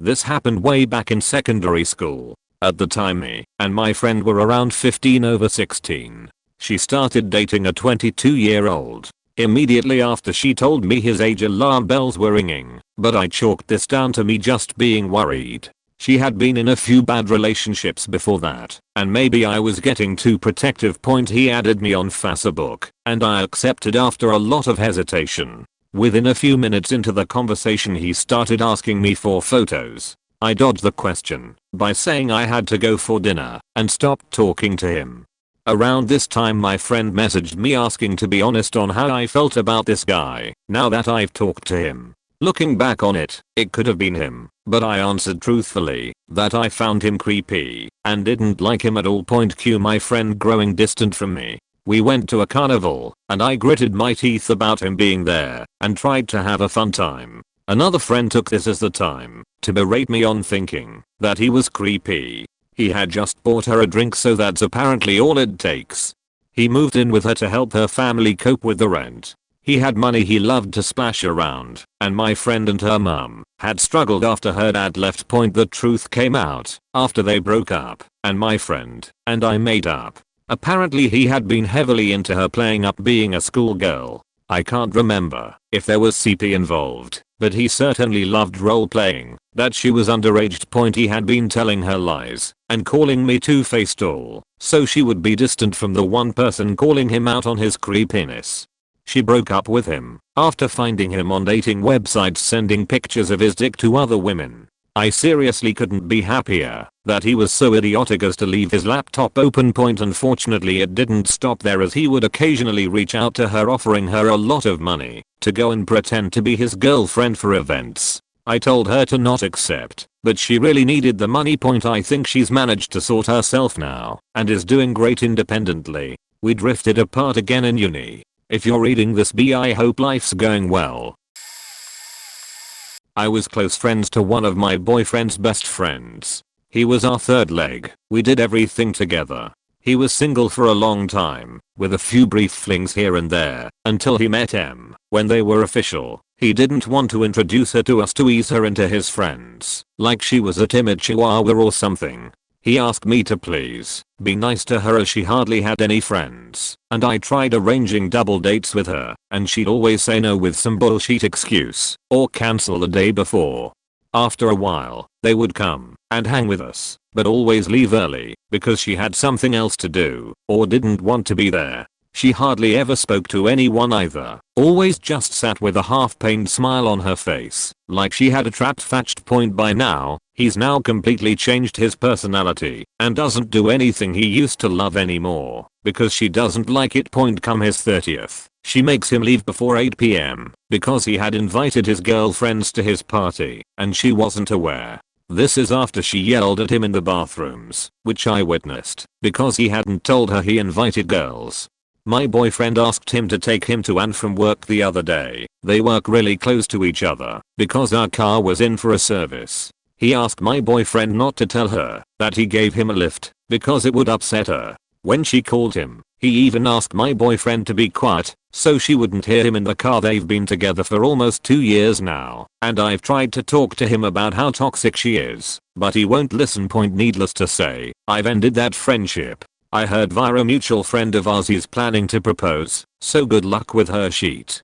This happened way back in secondary school. At the time me and my friend were around 15 over 16. She started dating a 22-year-old. Immediately after she told me his age, alarm bells were ringing, but I chalked this down to me just being worried. She had been in a few bad relationships before that, and maybe I was getting too protective. He added me on Facebook, and I accepted after a lot of hesitation. Within a few minutes into the conversation he started asking me for photos. I dodged the question by saying I had to go for dinner and stopped talking to him. Around this time my friend messaged me asking to be honest on how I felt about this guy now that I've talked to him. Looking back on it, it could have been him, but I answered truthfully that I found him creepy and didn't like him at all. Cue my friend growing distant from me. We went to a carnival and I gritted my teeth about him being there and tried to have a fun time. Another friend took this as the time to berate me on thinking that he was creepy. He had just bought her a drink, so that's apparently all it takes. He moved in with her to help her family cope with the rent. He had money he loved to splash around, and my friend and her mum had struggled after her dad left. The truth came out after they broke up, and my friend and I made up. Apparently he had been heavily into her, playing up being a schoolgirl. I can't remember if there was CP involved, but he certainly loved role-playing that she was underage. He had been telling her lies and calling me two-faced all so she would be distant from the one person calling him out on his creepiness. She broke up with him after finding him on dating websites sending pictures of his dick to other women. I seriously couldn't be happier that he was so idiotic as to leave his laptop open. Unfortunately it didn't stop there, as he would occasionally reach out to her offering her a lot of money to go and pretend to be his girlfriend for events. I told her to not accept, but she really needed the money. I think she's managed to sort herself now and is doing great independently. We drifted apart again in uni. If you're reading this, I hope life's going well. I was close friends to one of my boyfriend's best friends. He was our third leg. We did everything together. He was single for a long time, with a few brief flings here and there, until he met Em. When they were official, he didn't want to introduce her to us to ease her into his friends, like she was a timid chihuahua or something. He asked me to please be nice to her as she hardly had any friends, and I tried arranging double dates with her, and she'd always say no with some bullshit excuse or cancel the day before. After a while, they would come and hang with us, but always leave early because she had something else to do or didn't want to be there. She hardly ever spoke to anyone either, always just sat with a half-pained smile on her face, like she had a trapped fetched. By now, he's now completely changed his personality and doesn't do anything he used to love anymore because she doesn't like it. Come his 30th, she makes him leave before 8 p.m. because he had invited his girlfriends to his party and she wasn't aware. This is after she yelled at him in the bathrooms, which I witnessed because he hadn't told her he invited girls. My boyfriend asked him to take him to and from work the other day. They work really close to each other because our car was in for a service. He asked my boyfriend not to tell her that he gave him a lift because it would upset her. When she called him, he even asked my boyfriend to be quiet so she wouldn't hear him in the car. They've been together for almost 2 years now, and I've tried to talk to him about how toxic she is, but he won't listen. Needless to say, I've ended that friendship. I heard via a mutual friend of ours he's planning to propose, so good luck with her sheet.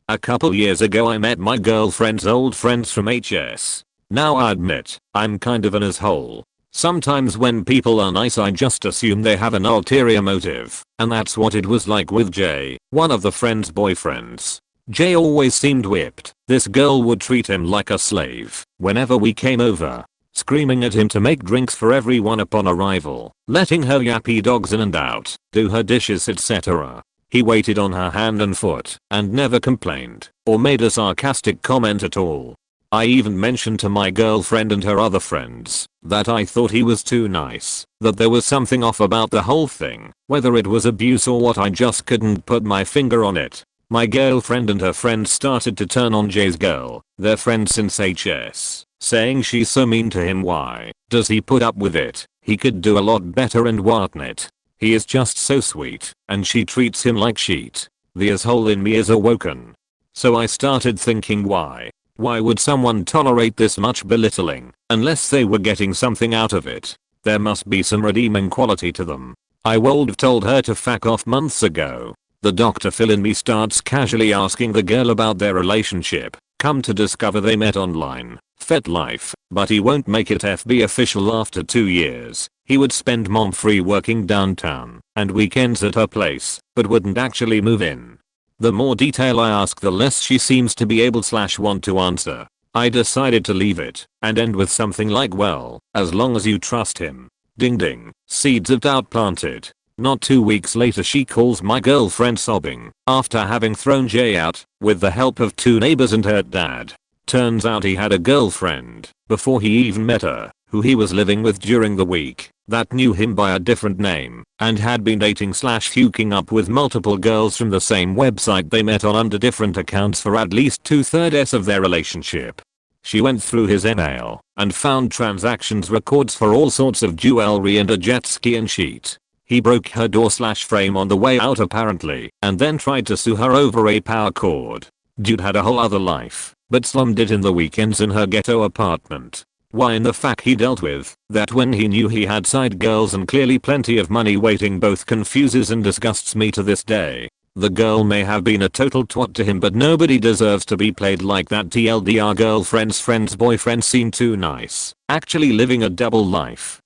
A couple years ago I met my girlfriend's old friends from HS. Now I admit, I'm kind of an asshole. Sometimes when people are nice I just assume they have an ulterior motive, and that's what it was like with Jay, one of the friend's boyfriends. Jay always seemed whipped. This girl would treat him like a slave whenever we came over, screaming at him to make drinks for everyone upon arrival, letting her yappy dogs in and out, do her dishes, etc. He waited on her hand and foot and never complained or made a sarcastic comment at all. I even mentioned to my girlfriend and her other friends that I thought he was too nice, that there was something off about the whole thing, whether it was abuse or what I just couldn't put my finger on it. My girlfriend and her friends started to turn on Jay's girl, their friend since HS, saying she's so mean to him. Why does he put up with it? He could do a lot better and whatnot. He is just so sweet, and she treats him like shit. The asshole in me is awoken. So I started thinking, why would someone tolerate this much belittling unless they were getting something out of it? There must be some redeeming quality to them. I would have told her to fuck off months ago. The Dr. Phil in me starts casually asking the girl about their relationship. Come to discover they met online. Fet life, but he won't make it FB official after 2 years. He would spend mom free working downtown and weekends at her place, but wouldn't actually move in. The more detail I ask, the less she seems to be able/want to answer. I decided to leave it and end with something like, well, as long as you trust him. Ding ding, seeds of doubt planted. Not 2 weeks later she calls my girlfriend sobbing after having thrown Jay out with the help of 2 neighbors and her dad. Turns out he had a girlfriend before he even met her, who he was living with during the week, that knew him by a different name and had been dating/hooking up with multiple girls from the same website they met on under different accounts for at least 2/3 of their relationship. She went through his email and found transactions records for all sorts of jewelry and a jet ski and sheet. He broke her door/frame on the way out apparently and then tried to sue her over a power cord. Dude had a whole other life, but slummed it in the weekends in her ghetto apartment. Why in the fuck he dealt with that when he knew he had side girls and clearly plenty of money waiting both confuses and disgusts me to this day. The girl may have been a total twat to him, but nobody deserves to be played like that. TLDR, girlfriend's friend's boyfriend seemed too nice, actually living a double life.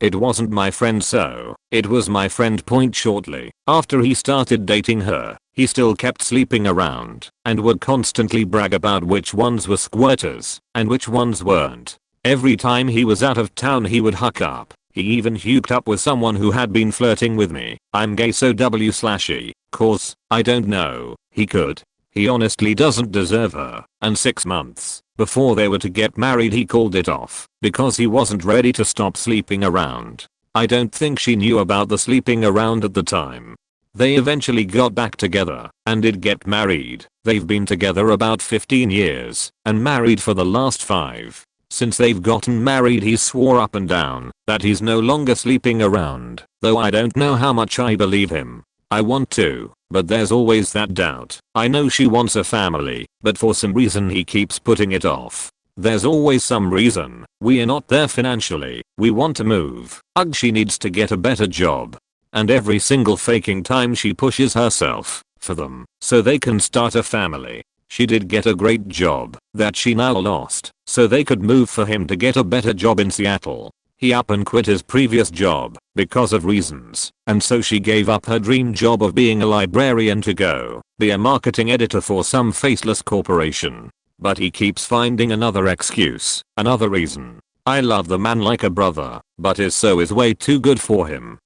It wasn't my friend, so it was my friend. Shortly after he started dating her, he still kept sleeping around and would constantly brag about which ones were squirters and which ones weren't. Every time he was out of town he would hook up. He even hooked up with someone who had been flirting with me. I'm gay, so W/E, cause, I don't know, he could. He honestly doesn't deserve her. And 6 months before they were to get married he called it off because he wasn't ready to stop sleeping around. I don't think she knew about the sleeping around at the time. They eventually got back together and did get married. They've been together about 15 years and married for the last 5. Since they've gotten married he swore up and down that he's no longer sleeping around, though I don't know how much I believe him. I want to, but there's always that doubt. I know she wants a family, but for some reason he keeps putting it off. There's always some reason. We are not there financially. We want to move. Ugh, she needs to get a better job. And every single faking time she pushes herself for them so they can start a family. She did get a great job that she now lost so they could move for him to get a better job in Seattle. He up and quit his previous job because of reasons, and so she gave up her dream job of being a librarian to go be a marketing editor for some faceless corporation. But he keeps finding another excuse, another reason. I love the man like a brother, but his so is way too good for him.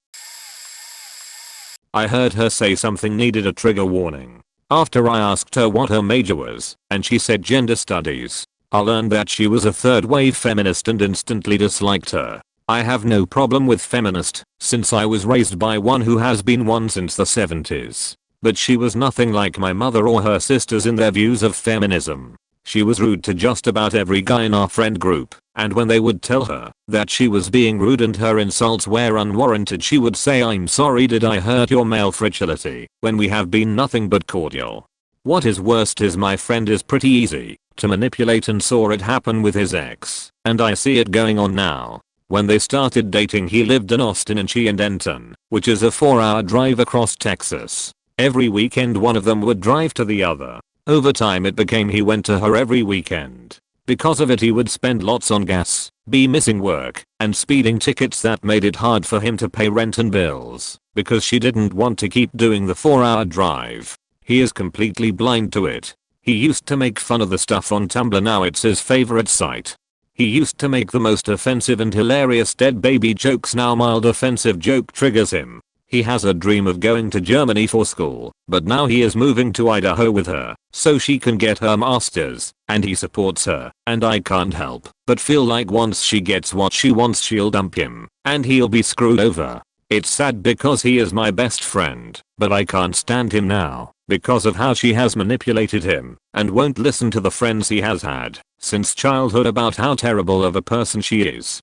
I heard her say something needed a trigger warning after I asked her what her major was, and she said gender studies. I learned that she was a third wave feminist and instantly disliked her. I have no problem with feminist since I was raised by one who has been one since the 70s. But she was nothing like my mother or her sisters in their views of feminism. She was rude to just about every guy in our friend group, and when they would tell her that she was being rude and her insults were unwarranted she would say, "I'm sorry, did I hurt your male fragility?" when we have been nothing but cordial. What is worst is my friend is pretty easy to manipulate and saw it happen with his ex, and I see it going on now. When they started dating he lived in Austin and she in Denton, which is a 4-hour drive across Texas. Every weekend one of them would drive to the other. Over time it became he went to her every weekend. Because of it he would spend lots on gas, be missing work, and speeding tickets that made it hard for him to pay rent and bills, because she didn't want to keep doing the 4-hour drive. He is completely blind to it. He used to make fun of the stuff on Tumblr, now it's his favorite site. He used to make the most offensive and hilarious dead baby jokes, now mild offensive joke triggers him. He has a dream of going to Germany for school, but now he is moving to Idaho with her so she can get her master's, and he supports her, and I can't help but feel like once she gets what she wants she'll dump him, and he'll be screwed over. It's sad because he is my best friend, but I can't stand him now because of how she has manipulated him and won't listen to the friends he has had since childhood about how terrible of a person she is.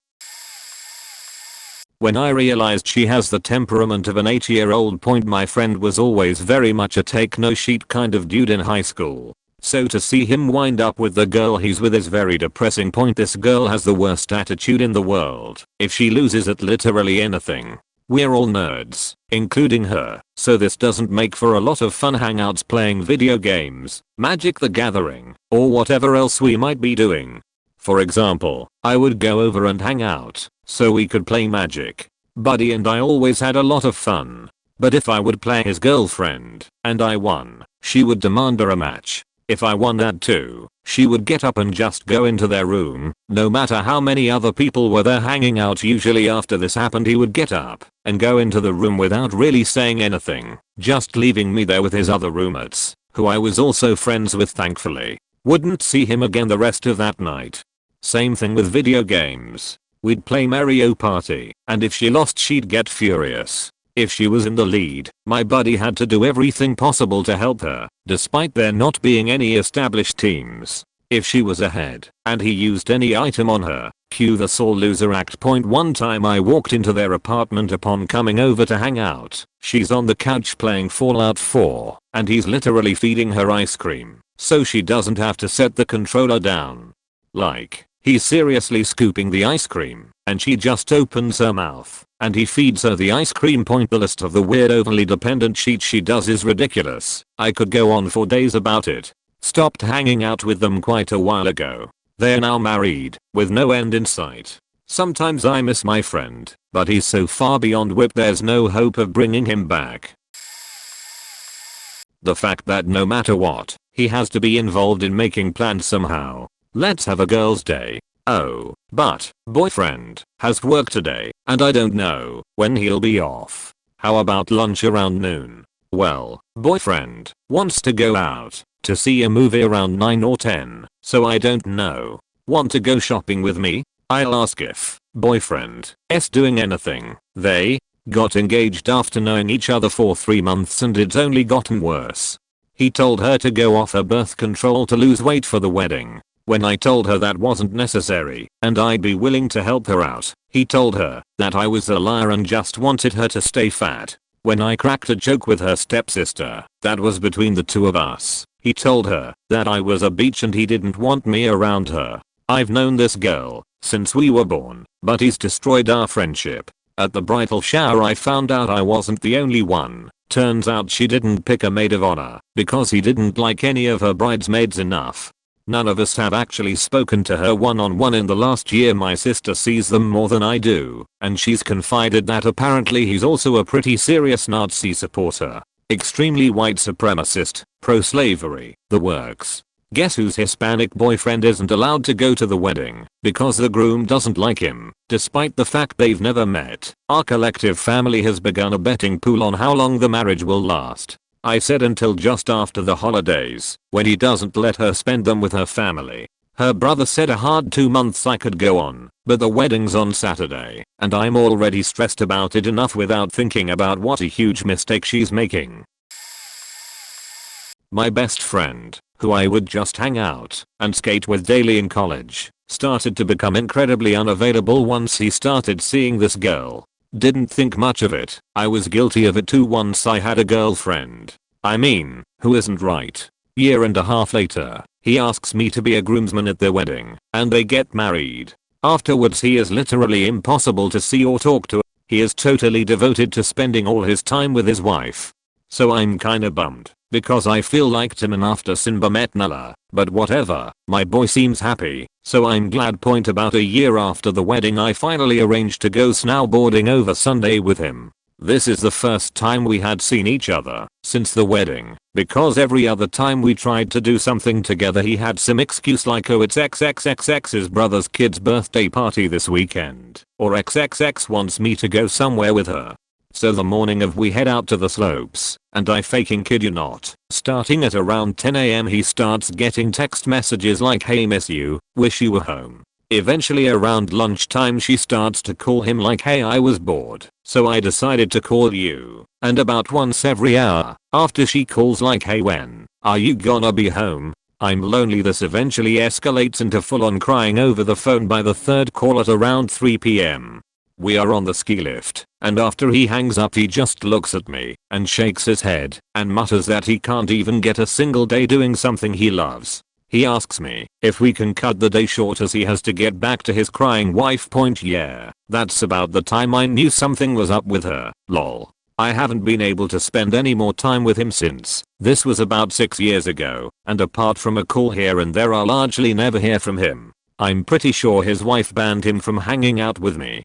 When I realized she has the temperament of an 8-year-old, my friend was always very much a take no shit kind of dude in high school. So to see him wind up with the girl he's with is very depressing. This girl has the worst attitude in the world. If she loses at literally anything, we're all nerds, including her, so this doesn't make for a lot of fun hangouts playing video games, Magic the Gathering, or whatever else we might be doing. For example, I would go over and hang out so we could play Magic. Buddy and I always had a lot of fun. But if I would play his girlfriend and I won, she would demand a rematch. If I won that too, she would get up and just go into their room, no matter how many other people were there hanging out. Usually after this happened he would get up and go into the room without really saying anything, just leaving me there with his other roommates, who I was also friends with thankfully. Wouldn't see him again the rest of that night. Same thing with video games. We'd play Mario Party, and if she lost she'd get furious. If she was in the lead, my buddy had to do everything possible to help her, despite there not being any established teams. If she was ahead, and he used any item on her, cue the sore loser act. One time I walked into their apartment upon coming over to hang out. She's on the couch playing Fallout 4, and he's literally feeding her ice cream, so she doesn't have to set the controller down. Like, he's seriously scooping the ice cream, and she just opens her mouth, and he feeds her the ice cream. The list of the weird overly dependent shit she does is ridiculous. I could go on for days about it. Stopped hanging out with them quite a while ago. They're now married, with no end in sight. Sometimes I miss my friend, but he's so far beyond whip there's no hope of bringing him back. The fact that no matter what, he has to be involved in making plans somehow. Let's have a girls' day. Oh, but boyfriend has work today, and I don't know when he'll be off. How about lunch around noon? Well, boyfriend wants to go out to see a movie around 9 or 10, so I don't know. Want to go shopping with me? I'll ask if boyfriend is doing anything. They got engaged after knowing each other for 3 months and it's only gotten worse. He told her to go off her birth control to lose weight for the wedding. When I told her that wasn't necessary and I'd be willing to help her out, he told her that I was a liar and just wanted her to stay fat. When I cracked a joke with her stepsister that was between the two of us, he told her that I was a bitch and he didn't want me around her. I've known this girl since we were born, but he's destroyed our friendship. At the bridal shower I found out I wasn't the only one. Turns out she didn't pick a maid of honor because he didn't like any of her bridesmaids enough. None of us have actually spoken to her one-on-one in the last year. My sister sees them more than I do, and she's confided that apparently he's also a pretty serious Nazi supporter. Extremely white supremacist, pro-slavery, the works. Guess whose Hispanic boyfriend isn't allowed to go to the wedding because the groom doesn't like him, despite the fact they've never met. Our collective family has begun a betting pool on how long the marriage will last. I said until just after the holidays, when he doesn't let her spend them with her family. Her brother said a hard 2 months I could go on, but the wedding's on Saturday, and I'm already stressed about it enough without thinking about what a huge mistake she's making. My best friend, who I would just hang out and skate with daily in college, started to become incredibly unavailable once he started seeing this girl. Didn't think much of it. I was guilty of it too once I had a girlfriend. I mean, who isn't right? Year and a half later, he asks me to be a groomsman at their wedding, and they get married. Afterwards he is literally impossible to see or talk to. He is totally devoted to spending all his time with his wife. So I'm kinda bummed, because I feel liked him and after Simba met Nala, but whatever, my boy seems happy, so I'm glad. About a year after the wedding I finally arranged to go snowboarding over Sunday with him. This is the first time we had seen each other since the wedding, because every other time we tried to do something together he had some excuse like oh it's XXXX's brother's kid's birthday party this weekend, or XXX wants me to go somewhere with her. So the morning of we head out to the slopes, and I faking kid you not, starting at around 10 AM he starts getting text messages like hey miss you, wish you were home. Eventually around lunchtime she starts to call him like hey I was bored, so I decided to call you, and about once every hour, after she calls like hey when are you gonna be home? I'm lonely. This eventually escalates into full on crying over the phone by the third call at around 3 PM. We are on the ski lift, and after he hangs up he just looks at me and shakes his head and mutters that he can't even get a single day doing something he loves. He asks me if we can cut the day short as he has to get back to his crying wife. Yeah, that's about the time I knew something was up with her, lol. I haven't been able to spend any more time with him since. This was about 6 years ago, and apart from a call here and there I largely never hear from him. I'm pretty sure his wife banned him from hanging out with me.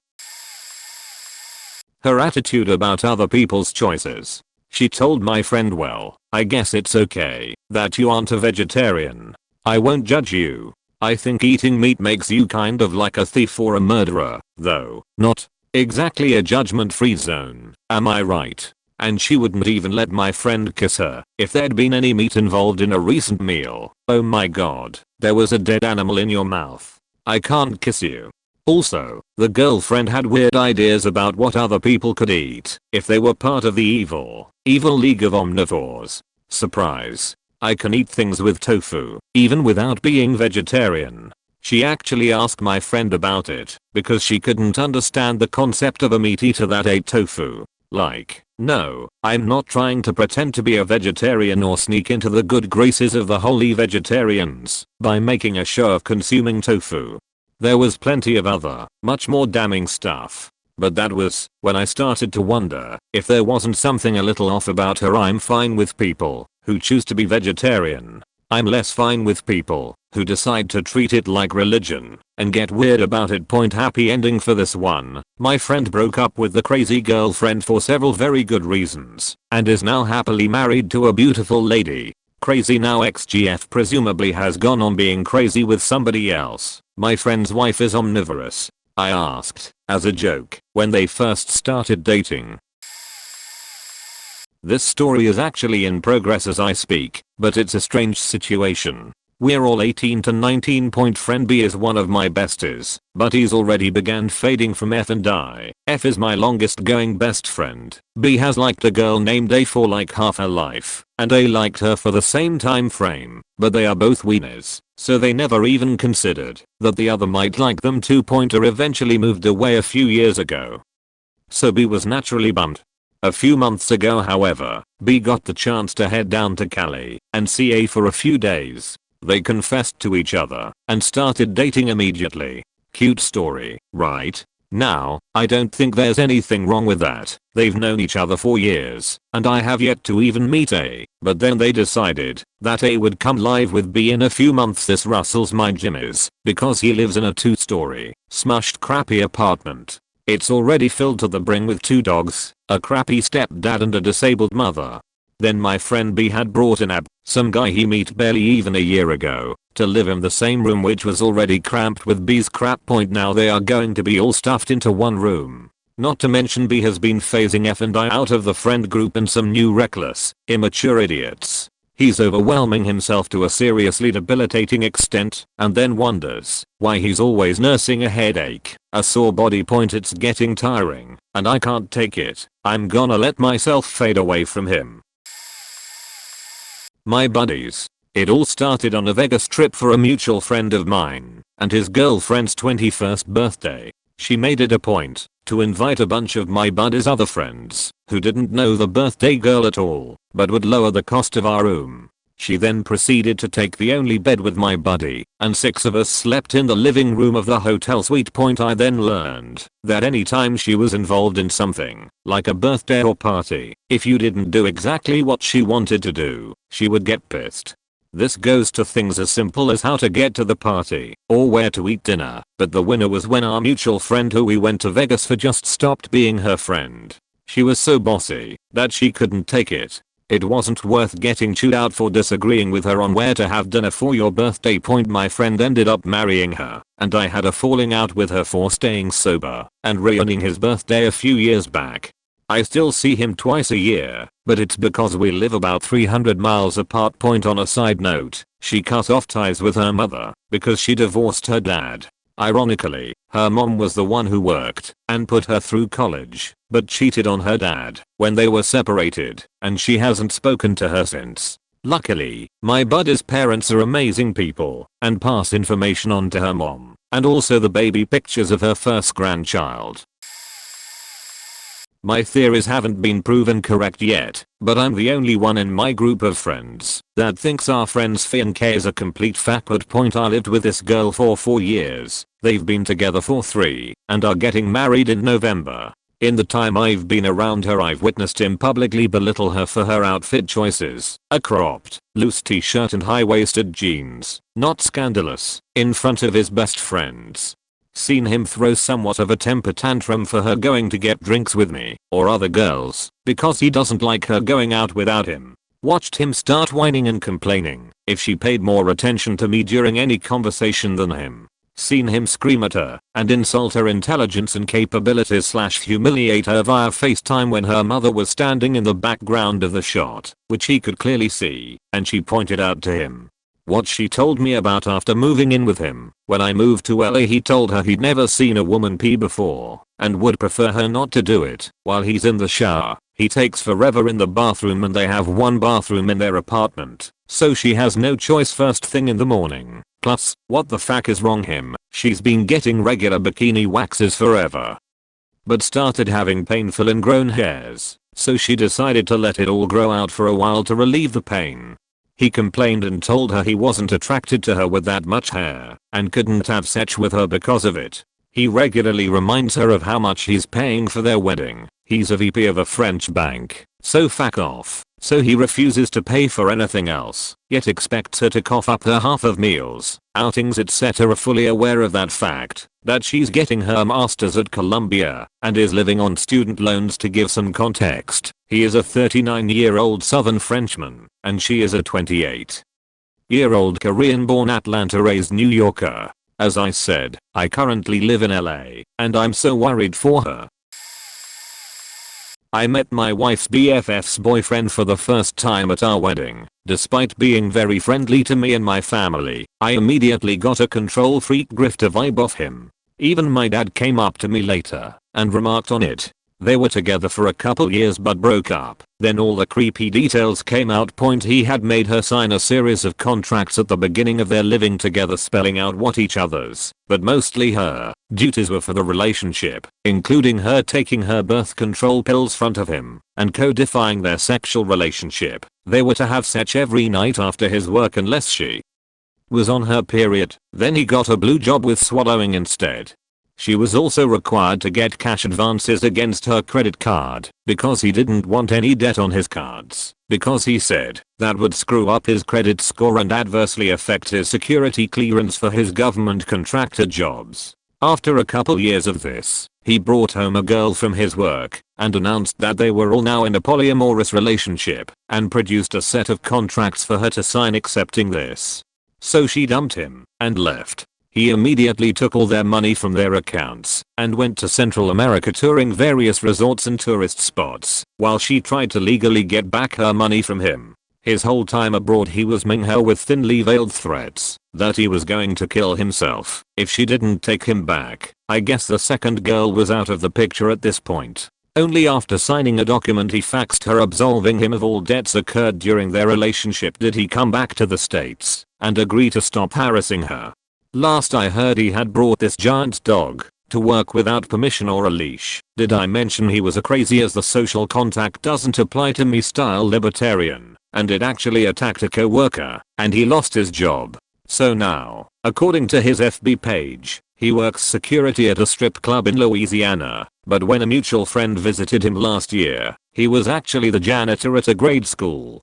Her attitude about other people's choices. She told my friend, well, I guess it's okay that you aren't a vegetarian. I won't judge you. I think eating meat makes you kind of like a thief or a murderer, though not exactly a judgment-free zone, am I right? And she wouldn't even let my friend kiss her if there'd been any meat involved in a recent meal. Oh my god, there was a dead animal in your mouth. I can't kiss you. Also, the girlfriend had weird ideas about what other people could eat if they were part of the evil League of Omnivores. Surprise. I can eat things with tofu, even without being vegetarian. She actually asked my friend about it because she couldn't understand the concept of a meat eater that ate tofu. Like, no, I'm not trying to pretend to be a vegetarian or sneak into the good graces of the holy vegetarians by making a show of consuming tofu. There was plenty of other, much more damning stuff. But that was when I started to wonder if there wasn't something a little off about her. I'm fine with people who choose to be vegetarian. I'm less fine with people who decide to treat it like religion and get weird about it. Happy ending for this one. My friend broke up with the crazy girlfriend for several very good reasons and is now happily married to a beautiful lady. Crazy now. XGF presumably has gone on being crazy with somebody else. My friend's wife is omnivorous. I asked, as a joke, when they first started dating. This story is actually in progress as I speak, but it's a strange situation. We're all 18 to 19. Friend B is one of my besties, but he's already began fading from F and I. F is my longest going best friend. B has liked a girl named A for like half her life, and A liked her for the same time frame, but they are both wieners, so they never even considered that the other might like them. 2. Eventually moved away a few years ago, so B was naturally bummed. A few months ago, however, B got the chance to head down to Cali and see A for a few days. They confessed to each other and started dating immediately. Cute story, right? Now, I don't think there's anything wrong with that. They've known each other for years, and I have yet to even meet A, but then they decided that A would come live with B in a few months. This rustles my jimmies because he lives in a 2-story, smushed crappy apartment. It's already filled to the brim with 2 dogs, a crappy stepdad and a disabled mother. Then my friend B had brought in some guy he met barely even a year ago, to live in the same room which was already cramped with B's crap. Now they are going to be all stuffed into one room. Not to mention B has been phasing F and I out of the friend group and some new reckless, immature idiots. He's overwhelming himself to a seriously debilitating extent and then wonders why he's always nursing a headache, a sore body. It's getting tiring and I can't take it. I'm gonna let myself fade away from him. My buddies. It all started on a Vegas trip for a mutual friend of mine and his girlfriend's 21st birthday. She made it a point to invite a bunch of my buddies' other friends who didn't know the birthday girl at all but would lower the cost of our room. She then proceeded to take the only bed with my buddy, and 6 of us slept in the living room of the hotel suite. I then learned that anytime she was involved in something, like a birthday or party, if you didn't do exactly what she wanted to do, she would get pissed. This goes to things as simple as how to get to the party, or where to eat dinner, but the winner was when our mutual friend who we went to Vegas for just stopped being her friend. She was so bossy that she couldn't take it. It wasn't worth getting chewed out for disagreeing with her on where to have dinner for your birthday. My friend ended up marrying her, and I had a falling out with her for staying sober and ruining his birthday a few years back. I still see him twice a year, but it's because we live about 300 miles apart. On a side note, she cut off ties with her mother because she divorced her dad. Ironically, her mom was the one who worked and put her through college, but cheated on her dad when they were separated, and she hasn't spoken to her since. Luckily, my buddy's parents are amazing people and pass information on to her mom, and also the baby pictures of her first grandchild. My theories haven't been proven correct yet, but I'm the only one in my group of friends that thinks our friend's fiancé is a complete fuckbot. I lived with this girl for 4 years, they've been together for 3, and are getting married in November. In the time I've been around her, I've witnessed him publicly belittle her for her outfit choices, a cropped, loose t-shirt and high-waisted jeans, not scandalous, in front of his best friends. Seen him throw somewhat of a temper tantrum for her going to get drinks with me or other girls because he doesn't like her going out without him. Watched him start whining and complaining if she paid more attention to me during any conversation than him. Seen him scream at her and insult her intelligence and capabilities / humiliate her via FaceTime when her mother was standing in the background of the shot, which he could clearly see, and she pointed out to him. What she told me about after moving in with him. When I moved to LA, he told her he'd never seen a woman pee before and would prefer her not to do it while he's in the shower. He takes forever in the bathroom and they have one bathroom in their apartment, so she has no choice first thing in the morning. Plus, what the fuck is wrong him? She's been getting regular bikini waxes forever, but started having painful ingrown hairs, so she decided to let it all grow out for a while to relieve the pain. He complained and told her he wasn't attracted to her with that much hair and couldn't have sex with her because of it. He regularly reminds her of how much he's paying for their wedding. He's a VP of a French bank, so fuck off. So he refuses to pay for anything else, yet expects her to cough up her half of meals, outings etc. Fully aware of that fact, that she's getting her master's at Columbia and is living on student loans. To give some context, he is a 39-year-old Southern Frenchman and she is a 28-year-old Korean-born Atlanta-raised New Yorker. As I said, I currently live in LA and I'm so worried for her. I met my wife's BFF's boyfriend for the first time at our wedding. Despite being very friendly to me and my family, I immediately got a control freak grifter vibe off him. Even my dad came up to me later and remarked on it. They were together for a couple years but broke up. Then all the creepy details came out. He had made her sign a series of contracts at the beginning of their living together spelling out what each other's, but mostly her, duties were for the relationship, including her taking her birth control pills front of him and codifying their sexual relationship. They were to have sex every night after his work unless she was on her period. Then he got a blue job with swallowing instead. She was also required to get cash advances against her credit card because he didn't want any debt on his cards, because he said that would screw up his credit score and adversely affect his security clearance for his government contractor jobs. After a couple years of this, he brought home a girl from his work and announced that they were all now in a polyamorous relationship and produced a set of contracts for her to sign accepting this. So she dumped him and left. He immediately took all their money from their accounts and went to Central America touring various resorts and tourist spots while she tried to legally get back her money from him. His whole time abroad he was minging her with thinly veiled threats that he was going to kill himself if she didn't take him back. I guess the second girl was out of the picture at this point. Only after signing a document he faxed her absolving him of all debts occurred during their relationship did he come back to the States and agree to stop harassing her. Last I heard he had brought this giant dog to work without permission or a leash. Did I mention he was a crazy as the social contact doesn't apply to me style libertarian, and it actually attacked a co-worker and he lost his job. So now, according to his FB page, he works security at a strip club in Louisiana, but when a mutual friend visited him last year, he was actually the janitor at a grade school.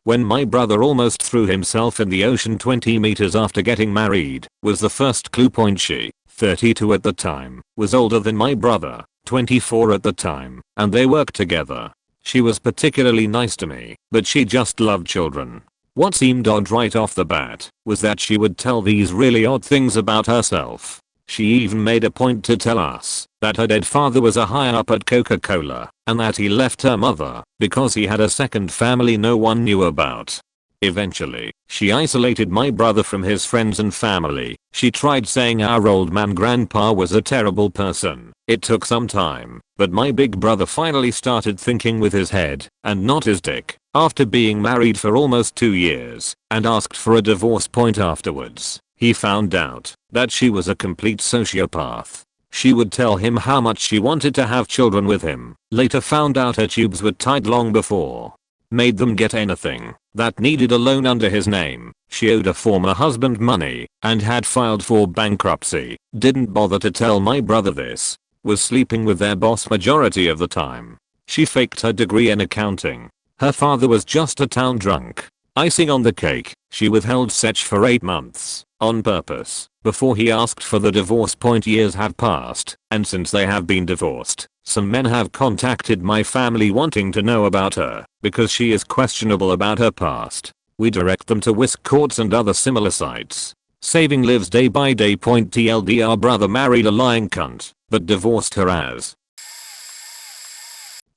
When my brother almost threw himself in the ocean 20 meters after getting married, was the first clue. She, 32 at the time, was older than my brother, 24 at the time, and they worked together. She was particularly nice to me, but she just loved children. What seemed odd right off the bat was that she would tell these really odd things about herself. She even made a point to tell us that her dead father was a higher up at Coca-Cola and that he left her mother because he had a second family no one knew about. Eventually, she isolated my brother from his friends and family. She tried saying our old man grandpa was a terrible person. It took some time, but my big brother finally started thinking with his head and not his dick after being married for almost 2 years and asked for a divorce. Afterwards, he found out that she was a complete sociopath. She would tell him how much she wanted to have children with him, later found out her tubes were tied long before, made them get anything that needed a loan under his name. She owed a former husband money and had filed for bankruptcy, didn't bother to tell my brother this, was sleeping with their boss majority of the time. She faked her degree in accounting. Her father was just a town drunk. Icing on the cake, she withheld sex for 8 months on purpose, before he asked for the divorce. Years have passed, and since they have been divorced, some men have contacted my family wanting to know about her, because she is questionable about her past. We direct them to whisk courts and other similar sites. Saving lives day by day. TLDR brother married a lying cunt, but divorced her as.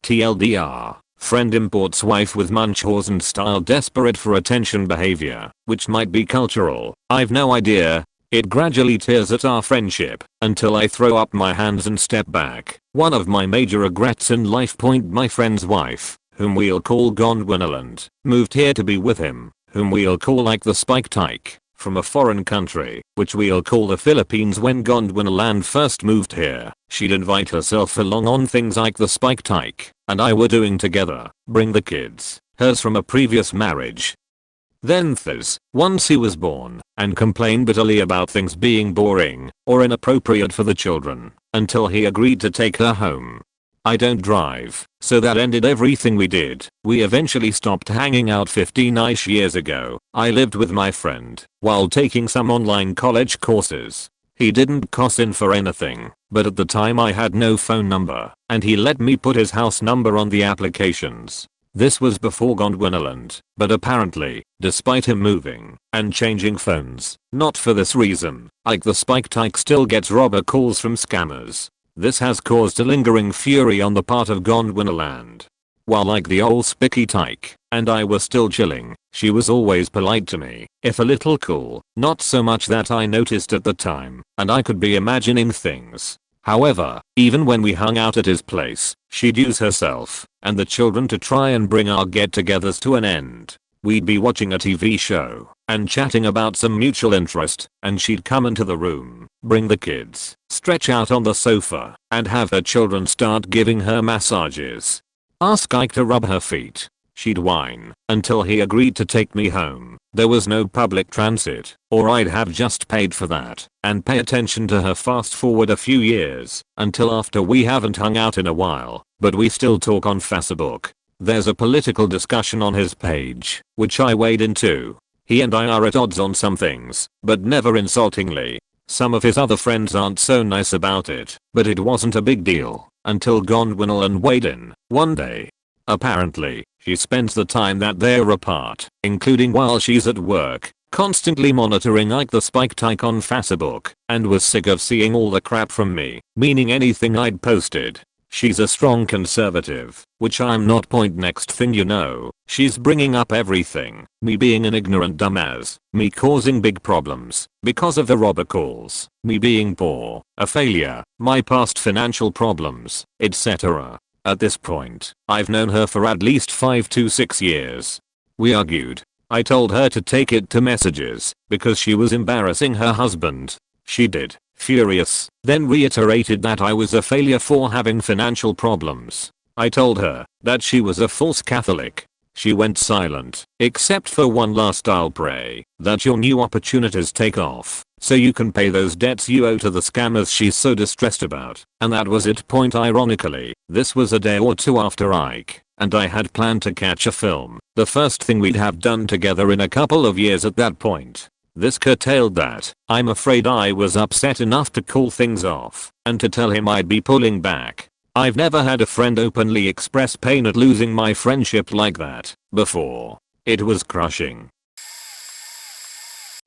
TLDR. Friend imports wife with Munchausen style desperate for attention behavior, which might be cultural, I've no idea. It gradually tears at our friendship, until I throw up my hands and step back. One of my major regrets in life. My friend's wife, whom we'll call Gondwanaland, moved here to be with him, whom we'll call like the Spike Tyke, from a foreign country, which we'll call the Philippines. When Gondwanaland first moved here, she'd invite herself along on things like the Spike Tyke and I were doing together, bring the kids, hers from a previous marriage. Then once he was born, and complained bitterly about things being boring or inappropriate for the children, until he agreed to take her home. I don't drive, so that ended everything we did. We eventually stopped hanging out 15-ish years ago. I lived with my friend while taking some online college courses. He didn't cuss in for anything, but at the time I had no phone number, and he let me put his house number on the applications. This was before Gondwanaland, but apparently, despite him moving and changing phones, not for this reason, like the Spike Tyke still gets robber calls from scammers. This has caused a lingering fury on the part of Gondwanaland. While like the old Spiky Tyke and I were still chilling, she was always polite to me, if a little cool, not so much that I noticed at the time, and I could be imagining things. However, even when we hung out at his place, she'd use herself and the children to try and bring our get-togethers to an end. We'd be watching a TV show and chatting about some mutual interest, and she'd come into the room, bring the kids, stretch out on the sofa, and have her children start giving her massages. Ask Ike to rub her feet. She'd whine until he agreed to take me home. There was no public transit, or I'd have just paid for that, and pay attention to her. Fast forward a few years, until after we haven't hung out in a while, but we still talk on Facebook. There's a political discussion on his page, which I wade into. He and I are at odds on some things, but never insultingly. Some of his other friends aren't so nice about it, but it wasn't a big deal, until Gondwanaland weighed in, one day. Apparently, she spends the time that they're apart, including while she's at work, constantly monitoring Ike the Spike Tyke on Facebook, and was sick of seeing all the crap from me, meaning anything I'd posted. She's a strong conservative, which I'm not. Next thing you know, she's bringing up everything, me being an ignorant dumbass, me causing big problems because of the robber calls, me being poor, a failure, my past financial problems, etc. At this point, I've known her for at least 5 to 6 years. We argued. I told her to take it to messages because she was embarrassing her husband. She did, furious, then reiterated that I was a failure for having financial problems. I told her that she was a false Catholic. She went silent, except for one last "I'll pray that your new opportunities take off, so you can pay those debts you owe to the scammers she's so distressed about," and that was it. Ironically, this was a day or two after Ike and I had planned to catch a film, the first thing we'd have done together in a couple of years at that point. This curtailed that. I'm afraid I was upset enough to call things off and to tell him I'd be pulling back. I've never had a friend openly express pain at losing my friendship like that before. It was crushing.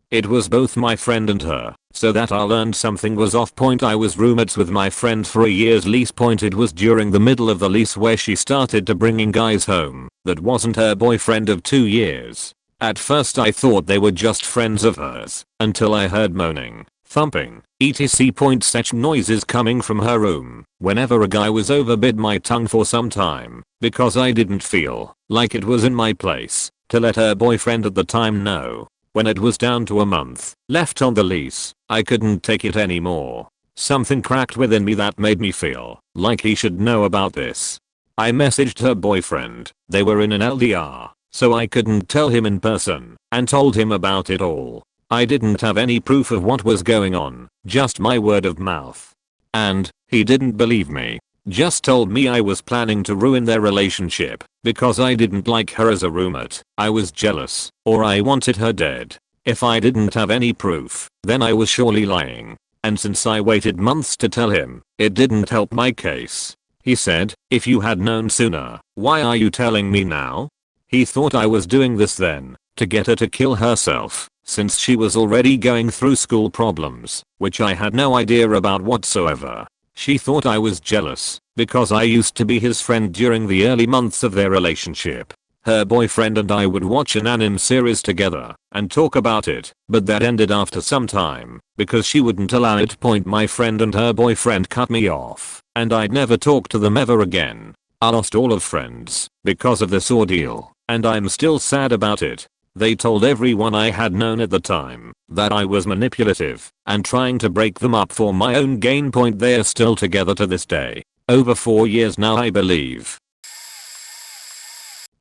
It was both my friend and her, so that I learned something was off. I was roommates with my friend for a year's lease. It was during the middle of the lease where she started to bringing guys home that wasn't her boyfriend of 2 years. At first I thought they were just friends of hers, until I heard moaning, thumping, etc. Such noises coming from her room whenever a guy was over. Bit my tongue for some time, because I didn't feel like it was in my place to let her boyfriend at the time know. When it was down to a month left on the lease, I couldn't take it anymore. Something cracked within me that made me feel like he should know about this. I messaged her boyfriend. They were in an LDR, so I couldn't tell him in person, and told him about it all. I didn't have any proof of what was going on, just my word of mouth. And he didn't believe me. Just told me I was planning to ruin their relationship because I didn't like her as a roommate. I was jealous, or I wanted her dead. If I didn't have any proof, then I was surely lying. And since I waited months to tell him, it didn't help my case. He said, "If you had known sooner, why are you telling me now?" He thought I was doing this then, to get her to kill herself, since she was already going through school problems, which I had no idea about whatsoever. She thought I was jealous, because I used to be his friend during the early months of their relationship. Her boyfriend and I would watch an anime series together, and talk about it, but that ended after some time, because she wouldn't allow it. My friend and her boyfriend cut me off, and I'd never talk to them ever again. I lost all of friends, because of this ordeal, and I'm still sad about it. They told everyone I had known at the time, that I was manipulative, and trying to break them up for my own gain. They are still together to this day. Over 4 years now, I believe.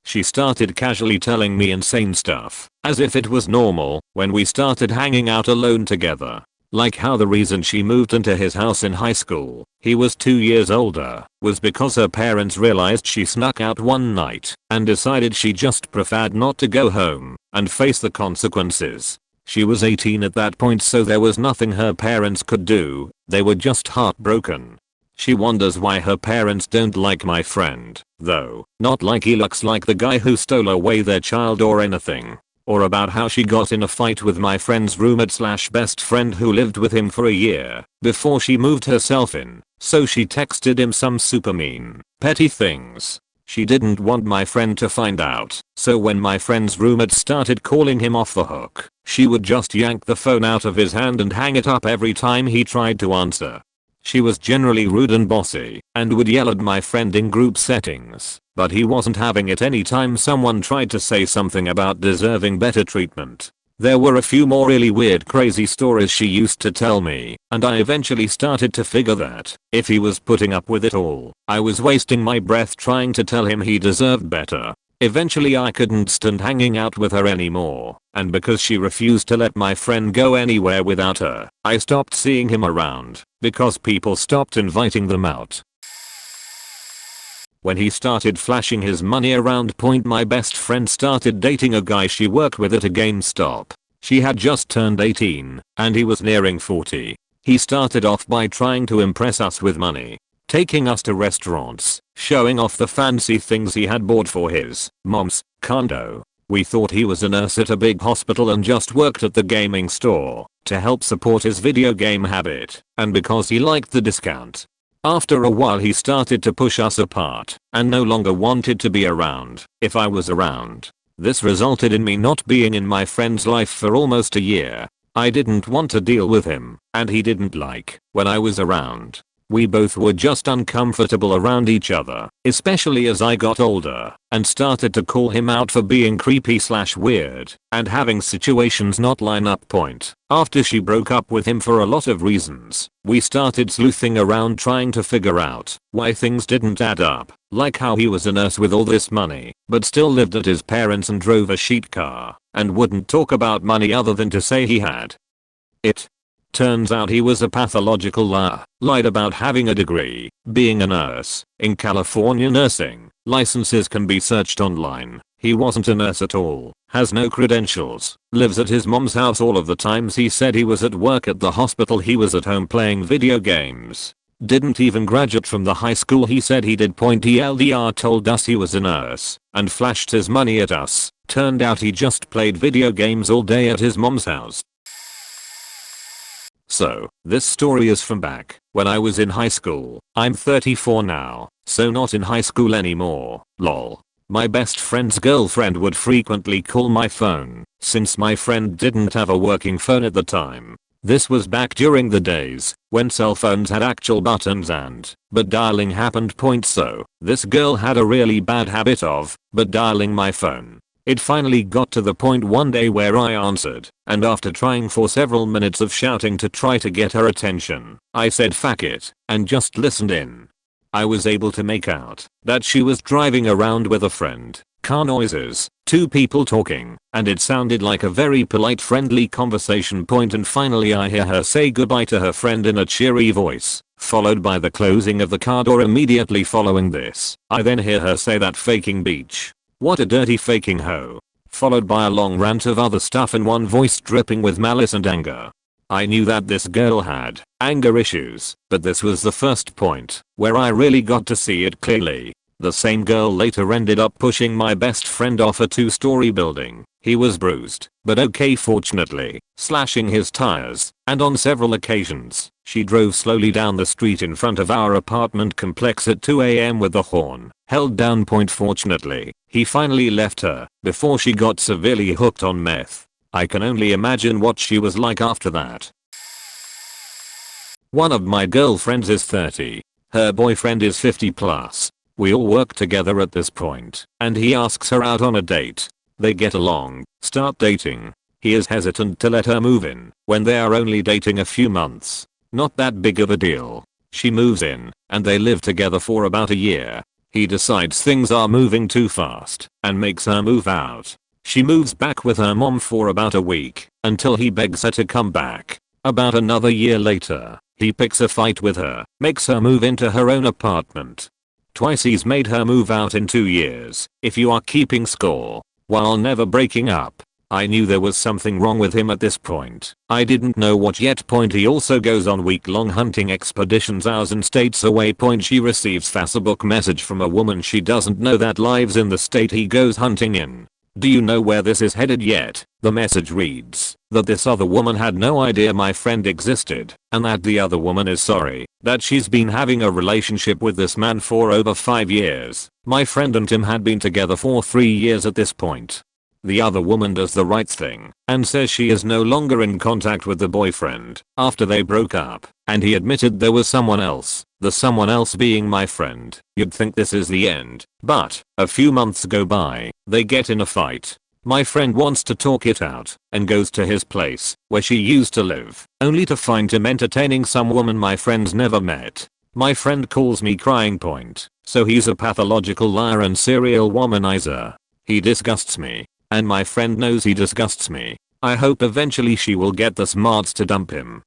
She started casually telling me insane stuff, as if it was normal, when we started hanging out alone together. Like how the reason she moved into his house in high school, he was 2 years older, was because her parents realized she snuck out one night, and decided she just preferred not to go home, and face the consequences. She was 18 at that point, so there was nothing her parents could do, they were just heartbroken. She wonders why her parents don't like my friend, though, not like he looks like the guy who stole away their child or anything. Or about how she got in a fight with my friend's roommate slash best friend who lived with him for a year before she moved herself in, so she texted him some super mean, petty things. She didn't want my friend to find out, so when my friend's roommate started calling him off the hook, she would just yank the phone out of his hand and hang it up every time he tried to answer. She was generally rude and bossy, and would yell at my friend in group settings, but he wasn't having it anytime someone tried to say something about deserving better treatment. There were a few more really weird crazy stories she used to tell me, and I eventually started to figure that, if he was putting up with it all, I was wasting my breath trying to tell him he deserved better. Eventually I couldn't stand hanging out with her anymore, and because she refused to let my friend go anywhere without her, I stopped seeing him around, because people stopped inviting them out. When he started flashing his money around, my best friend started dating a guy she worked with at a GameStop. She had just turned 18, and he was nearing 40. He started off by trying to impress us with money, taking us to restaurants, showing off the fancy things he had bought for his mom's condo. We thought he was a nurse at a big hospital and just worked at the gaming store to help support his video game habit, and because he liked the discount. After a while he started to push us apart, and no longer wanted to be around if I was around. This resulted in me not being in my friend's life for almost a year. I didn't want to deal with him, and he didn't like when I was around. We both were just uncomfortable around each other, especially as I got older and started to call him out for being creepy slash weird and having situations not line up. After she broke up with him for a lot of reasons, we started sleuthing around trying to figure out why things didn't add up, like how he was a nurse with all this money, but still lived at his parents' and drove a chic car, and wouldn't talk about money other than to say he had it. Turns out he was a pathological liar, lied about having a degree, being a nurse. In California, nursing licenses can be searched online. He wasn't a nurse at all, has no credentials, lives at his mom's house. All of the times he said he was at work at the hospital, he was at home playing video games. Didn't even graduate from the high school he said he did. TLDR told us he was a nurse and flashed his money at us. Turned out he just played video games all day at his mom's house. So, this story is from back when I was in high school. I'm 34 now, so not in high school anymore, lol. My best friend's girlfriend would frequently call my phone, since my friend didn't have a working phone at the time. This was back during the days when cell phones had actual buttons but dialing happened. So, this girl had a really bad habit of dialing my phone. It finally got to the point one day where I answered, and after trying for several minutes of shouting to try to get her attention, I said fuck it, and just listened in. I was able to make out that she was driving around with a friend, car noises, two people talking, and it sounded like a very polite friendly conversation. And finally I hear her say goodbye to her friend in a cheery voice, followed by the closing of the car door. Immediately following this, I then hear her say that faking beach. What a dirty faking hoe. followed by a long rant of other stuff and one voice dripping with malice and anger. I knew that this girl had anger issues, but this was the first point where I really got to see it clearly. The same girl later ended up pushing my best friend off a 2-story building. He was bruised, but okay fortunately, slashing his tires, and on several occasions, she drove slowly down the street in front of our apartment complex at 2 a.m. with the horn held down. Fortunately, he finally left her before she got severely hooked on meth. I can only imagine what she was like after that. One of my girlfriends is 30. Her boyfriend is 50 plus. We all work together at this point, and he asks her out on a date. They get along, start dating. He is hesitant to let her move in when they are only dating a few months. Not that big of a deal. She moves in, and they live together for about a year. He decides things are moving too fast and makes her move out. She moves back with her mom for about a week until he begs her to come back. About another year later, he picks a fight with her, makes her move into her own apartment. Twice he's made her move out in 2 years, if you are keeping score, while never breaking up. I knew there was something wrong with him at this point. I didn't know what yet. He also goes on week-long hunting expeditions hours and states away. She receives Facebook message from a woman she doesn't know that lives in the state he goes hunting in. Do you know where this is headed yet? The message reads that this other woman had no idea my friend existed, and that the other woman is sorry that she's been having a relationship with this man for over 5 years. My friend and him had been together for 3 years at this point. The other woman does the right thing and says she is no longer in contact with the boyfriend after they broke up, and he admitted there was someone else, the someone else being my friend. You'd think this is the end, but a few months go by, they get in a fight. My friend wants to talk it out and goes to his place where she used to live, only to find him entertaining some woman my friend's never met. My friend calls me crying. So he's a pathological liar and serial womanizer. He disgusts me. And my friend knows he disgusts me. I hope eventually she will get the smarts to dump him.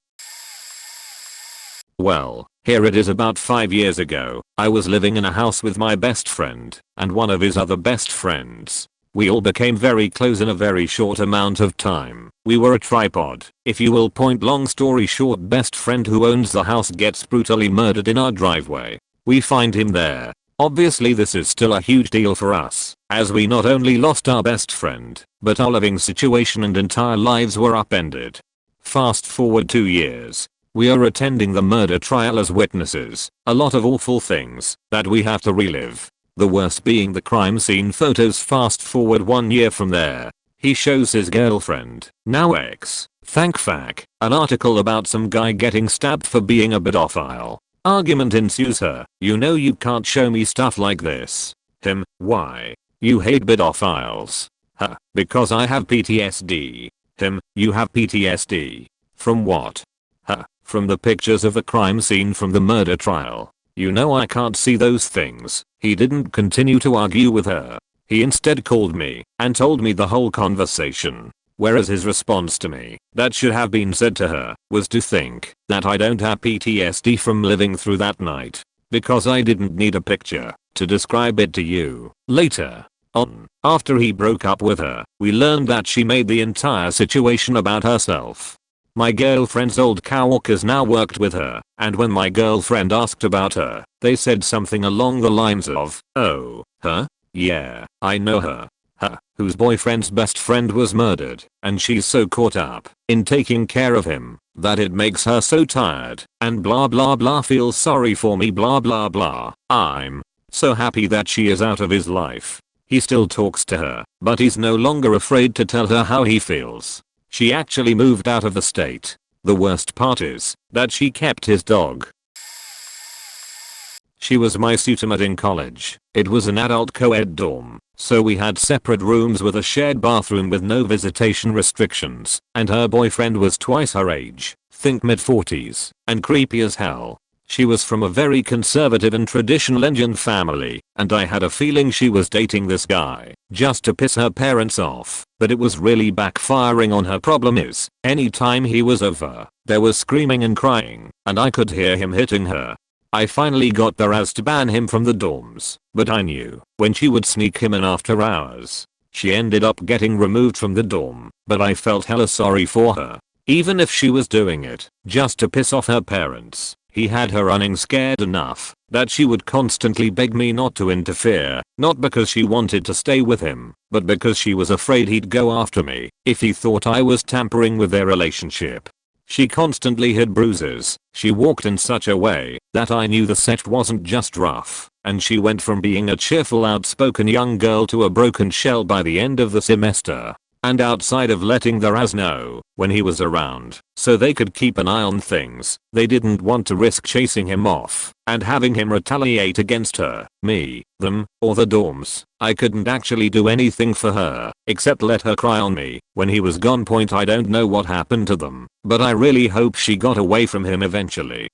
Well, here it is. About 5 years ago, I was living in a house with my best friend and one of his other best friends. We all became very close in a very short amount of time. We were a tripod, if you will. Long story short, best friend who owns the house gets brutally murdered in our driveway. We find him there. Obviously this is still a huge deal for us, as we not only lost our best friend, but our living situation and entire lives were upended. Fast forward 2 years. We are attending the murder trial as witnesses. A lot of awful things that we have to relive. The worst being the crime scene photos. Fast forward 1 year from there. He shows his girlfriend, now ex, an article about some guy getting stabbed for being a pedophile. Argument ensues. Her, you know you can't show me stuff like this. Him, why? You hate pedophiles. Her, because I have PTSD. Him, you have PTSD. From what? Her, from the pictures of the crime scene from the murder trial. You know I can't see those things. He didn't continue to argue with her. He instead called me and told me the whole conversation. Whereas his response to me, that should have been said to her, was to think that I don't have PTSD from living through that night. Because I didn't need a picture to describe it to you. Later on, after he broke up with her, we learned that she made the entire situation about herself. My girlfriend's old coworkers now worked with her, and when my girlfriend asked about her, they said something along the lines of, "Oh, her? Yeah, I know her. Her, whose boyfriend's best friend was murdered, and she's so caught up in taking care of him that it makes her so tired, and blah blah blah, feels sorry for me, blah blah blah. I'm so happy that she is out of his life. He still talks to her, but he's no longer afraid to tell her how he feels. She actually moved out of the state. The worst part is that she kept his dog." She was my suitemate in college. It was an adult co-ed dorm, so we had separate rooms with a shared bathroom with no visitation restrictions, and her boyfriend was twice her age, think mid-40s, and creepy as hell. She was from a very conservative and traditional Indian family, and I had a feeling she was dating this guy just to piss her parents off, but it was really backfiring on her. Problem is, anytime he was over, there was screaming and crying, and I could hear him hitting her. I finally got the razz to ban him from the dorms, but I knew when she would sneak him in after hours, She ended up getting removed from the dorm, but I felt hella sorry for her. Even if she was doing it just to piss off her parents, he had her running scared enough that she would constantly beg me not to interfere, not because she wanted to stay with him, but because she was afraid he'd go after me if he thought I was tampering with their relationship. She constantly had bruises. She walked in such a way that I knew the set wasn't just rough, and she went from being a cheerful, outspoken young girl to a broken shell by the end of the semester. And outside of letting the Raz know when he was around so they could keep an eye on things, they didn't want to risk chasing him off and having him retaliate against her, me, them, or the dorms. I couldn't actually do anything for her except let her cry on me when he was gone. I don't know what happened to them, but I really hope she got away from him eventually.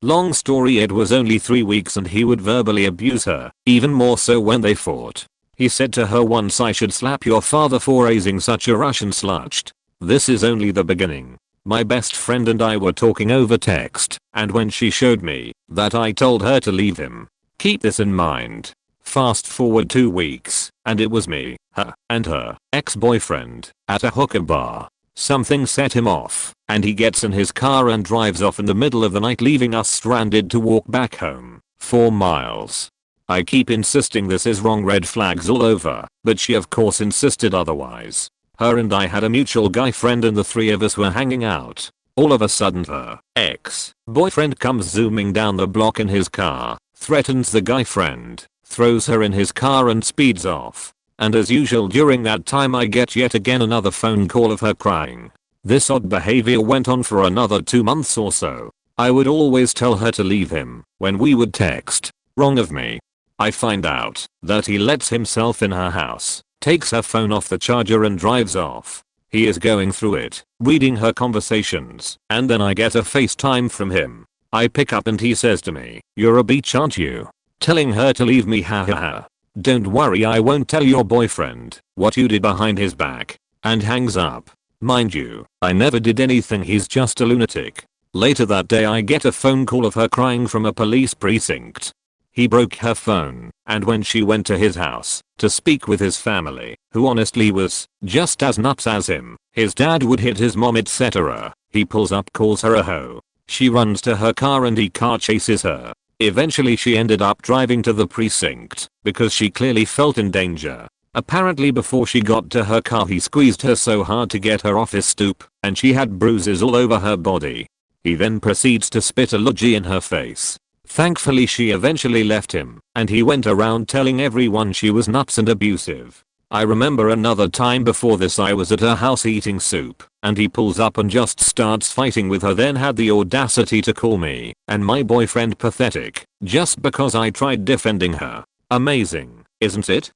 Long story, it was only 3 weeks and he would verbally abuse her, even more so when they fought. He said to her once, "I should slap your father for raising such a Russian slut." This is only the beginning. My best friend and I were talking over text, and when she showed me that I told her to leave him. Keep this in mind. Fast forward 2 weeks, and it was me, her, and her ex-boyfriend at a hookah bar. Something set him off, and he gets in his car and drives off in the middle of the night, leaving us stranded to walk back home, 4 miles. I keep insisting this is wrong, red flags all over, but she of course insisted otherwise. Her and I had a mutual guy friend and the 3 of us were hanging out. All of a sudden her ex-boyfriend comes zooming down the block in his car, threatens the guy friend, throws her in his car and speeds off. And as usual during that time I get yet again another phone call of her crying. This odd behavior went on for another 2 months or so. I would always tell her to leave him when we would text. Wrong of me. I find out that he lets himself in her house, takes her phone off the charger and drives off. He is going through it, reading her conversations, and then I get a FaceTime from him. I pick up and he says to me, "You're a bitch, aren't you? Telling her to leave me, ha ha ha. Don't worry, I won't tell your boyfriend what you did behind his back," and hangs up. Mind you, I never did anything, he's just a lunatic. Later that day I get a phone call of her crying from a police precinct. He broke her phone, and when she went to his house to speak with his family, who honestly was just as nuts as him, his dad would hit his mom etc. He pulls up, calls her a hoe. She runs to her car and he car chases her. Eventually she ended up driving to the precinct because she clearly felt in danger. Apparently before she got to her car he squeezed her so hard to get her off his stoop, and she had bruises all over her body. He then proceeds to spit a loogie in her face. Thankfully she eventually left him, and he went around telling everyone she was nuts and abusive. I remember another time before this I was at her house eating soup, and he pulls up and just starts fighting with her, then had the audacity to call me and my boyfriend pathetic, just because I tried defending her. Amazing, isn't it?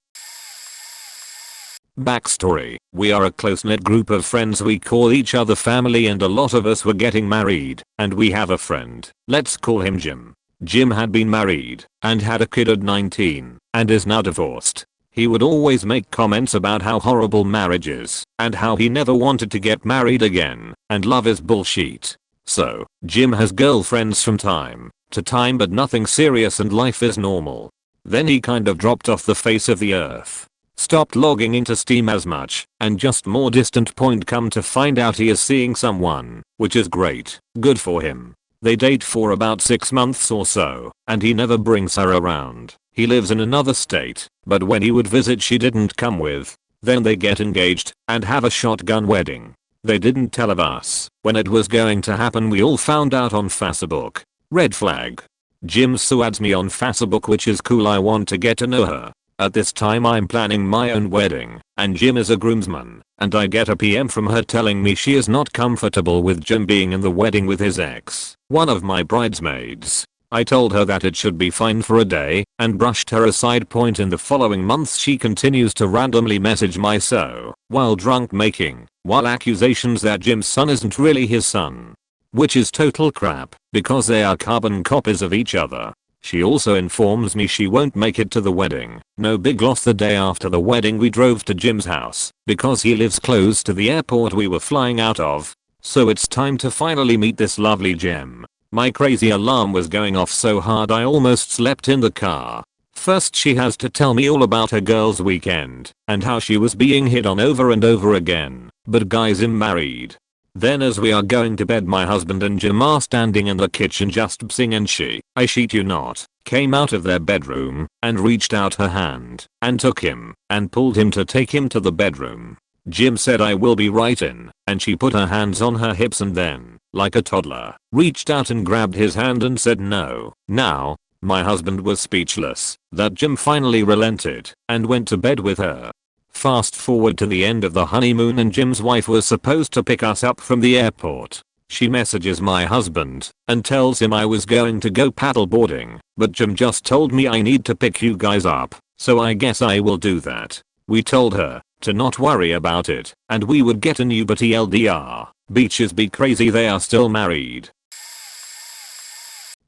Backstory: we are a close-knit group of friends, we call each other family, and a lot of us were getting married, and we have a friend, let's call him Jim. Jim had been married and had a kid at 19 and is now divorced. He would always make comments about how horrible marriage is and how he never wanted to get married again, and love is bullshit. So, Jim has girlfriends from time to time but nothing serious and life is normal. Then he kind of dropped off the face of the earth. Stopped logging into Steam as much, and just more distant. Come to find out he is seeing someone, which is great, good for him. They date for about 6 months or so, and he never brings her around. He lives in another state, but when he would visit she didn't come with. Then they get engaged and have a shotgun wedding. They didn't tell of us when it was going to happen, we all found out on Facebook. Red flag. Jim so adds me on Facebook, which is cool, I want to get to know her. At this time I'm planning my own wedding, and Jim is a groomsman, and I get a PM from her telling me she is not comfortable with Jim being in the wedding with his ex, one of my bridesmaids. I told her that it should be fine for a day, and brushed her aside. In the following months she continues to randomly message my so, while drunk, making while accusations that Jim's son isn't really his son. Which is total crap, because they are carbon copies of each other. She also informs me she won't make it to the wedding. No big loss. The day after the wedding we drove to Jim's house, because he lives close to the airport we were flying out of. So it's time to finally meet this lovely Jim. My crazy alarm was going off so hard I almost slept in the car. First she has to tell me all about her girl's weekend and how she was being hit on over and over again, but guys, I'm married. Then as we are going to bed, my husband and Jim are standing in the kitchen just psing, and she, I shit you not, came out of their bedroom and reached out her hand and took him and pulled him to take him to the bedroom. Jim said, I will be right in, and she put her hands on her hips and then, like a toddler, reached out and grabbed his hand and said no. Now, my husband was speechless that Jim finally relented and went to bed with her. Fast forward to the end of the honeymoon and Jim's wife was supposed to pick us up from the airport. She messages my husband and tells him I was going to go paddleboarding, but Jim just told me I need to pick you guys up, so I guess I will do that. We told her to not worry about it and we would get a new, but TLDR, beaches be crazy, they are still married.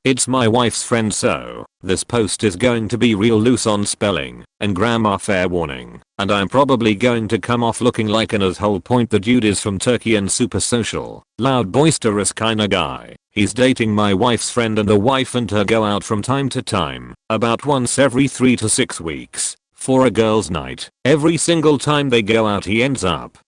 It's my wife's friend, so this post is going to be real loose on spelling and grammar, fair warning, and I'm probably going to come off looking like an asshole. Point: the dude is from Turkey and super social, loud, boisterous kinda guy. He's dating my wife's friend and the wife and her go out from time to time, about once every 3 to 6 weeks, for a girls' night. Every single time they go out he ends up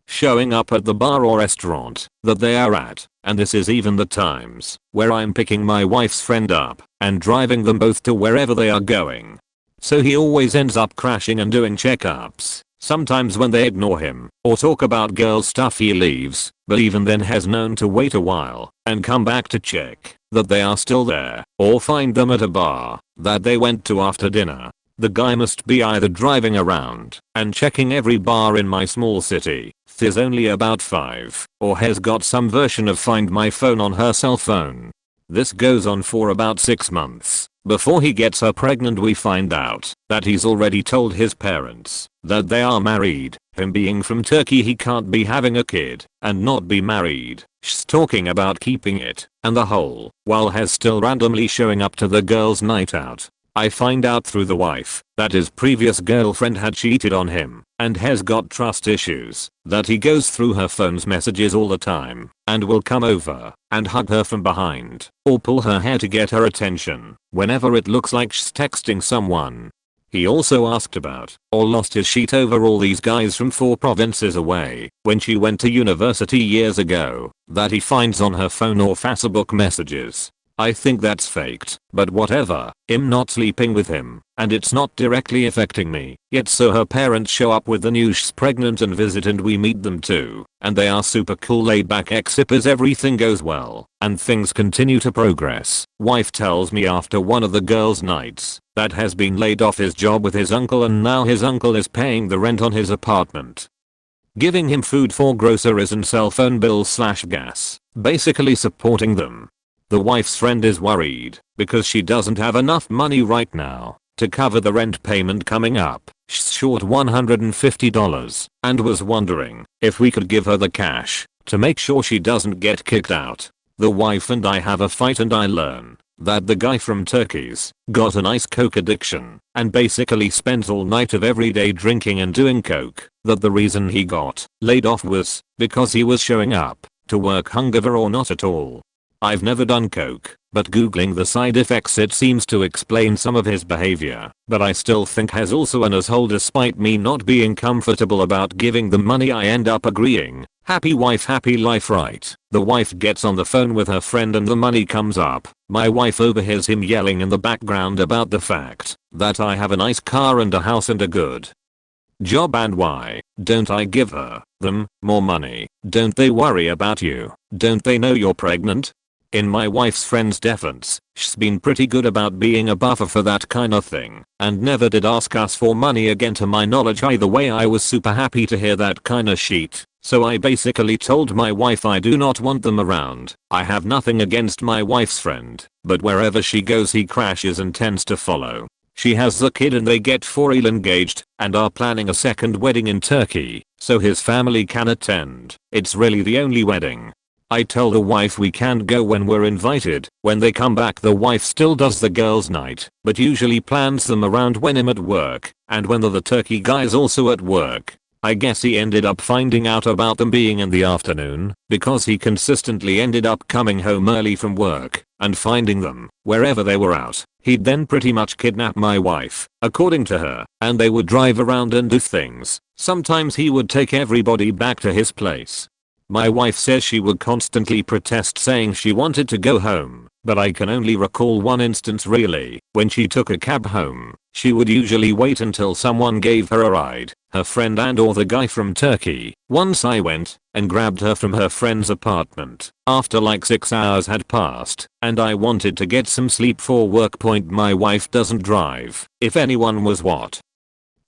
showing up at the bar or restaurant that they are at, and this is even the times where I'm picking my wife's friend up and driving them both to wherever they are going. So he always ends up crashing and doing checkups. Sometimes when they ignore him or talk about girl stuff he leaves, but even then has known to wait a while and come back to check that they are still there, or find them at a bar that they went to after dinner. The guy must be either driving around and checking every bar in my small city, there's only about 5, or has got some version of Find My Phone on her cell phone. This goes on for about 6 months. Before he gets her pregnant, we find out that he's already told his parents that they are married. Him being from Turkey, he can't be having a kid and not be married. She's talking about keeping it and the whole, while has still randomly showing up to the girls' night out. I find out through the wife that his previous girlfriend had cheated on him and has got trust issues, that he goes through her phone's messages all the time and will come over and hug her from behind or pull her hair to get her attention whenever it looks like she's texting someone. He also asked about or lost his shit over all these guys from 4 provinces away when she went to university years ago that he finds on her phone or Facebook messages. I think that's faked, but whatever, I'm not sleeping with him, and it's not directly affecting me, yet so her parents show up with the news she's pregnant and visit, and we meet them too, and they are super cool, laid back ex-sippers. Everything goes well, and things continue to progress. Wife tells me after one of the girls' nights that has been laid off his job with his uncle, and now his uncle is paying the rent on his apartment, giving him food for groceries and cell phone bills / gas, basically supporting them. The wife's friend is worried because she doesn't have enough money right now to cover the rent payment coming up. She's short $150 and was wondering if we could give her the cash to make sure she doesn't get kicked out. The wife and I have a fight, and I learn that the guy from Turkey's got an ice coke addiction and basically spends all night of every day drinking and doing coke. That the reason he got laid off was because he was showing up to work hungover or not at all. I've never done coke, but googling the side effects it seems to explain some of his behavior, but I still think has also an asshole. Despite me not being comfortable about giving the money, I end up agreeing. Happy wife, happy life, right? The wife gets on the phone with her friend and the money comes up. My wife overhears him yelling in the background about the fact that I have a nice car and a house and a good job, and why don't I give them more money? Don't they worry about you? Don't they know you're pregnant? In my wife's friend's defense, she's been pretty good about being a buffer for that kind of thing and never did ask us for money again to my knowledge. Either way, I was super happy to hear that kinda shit, so I basically told my wife I do not want them around. I have nothing against my wife's friend, but wherever she goes he crashes and tends to follow. She has the kid and they get for real engaged and are planning a second wedding in Turkey so his family can attend. It's really the only wedding. I tell the wife we can't go when we're invited. When they come back, the wife still does the girls' night, but usually plans them around when I'm at work and when the Turkey guy's also at work. I guess he ended up finding out about them being in the afternoon because he consistently ended up coming home early from work and finding them wherever they were out. He'd then pretty much kidnap my wife, according to her, and they would drive around and do things. Sometimes he would take everybody back to his place. My wife says she would constantly protest saying she wanted to go home, but I can only recall one instance really. When she took a cab home, she would usually wait until someone gave her a ride, her friend and or the guy from Turkey. Once I went and grabbed her from her friend's apartment after like 6 hours had passed and I wanted to get some sleep for work. My wife doesn't drive. If anyone was what?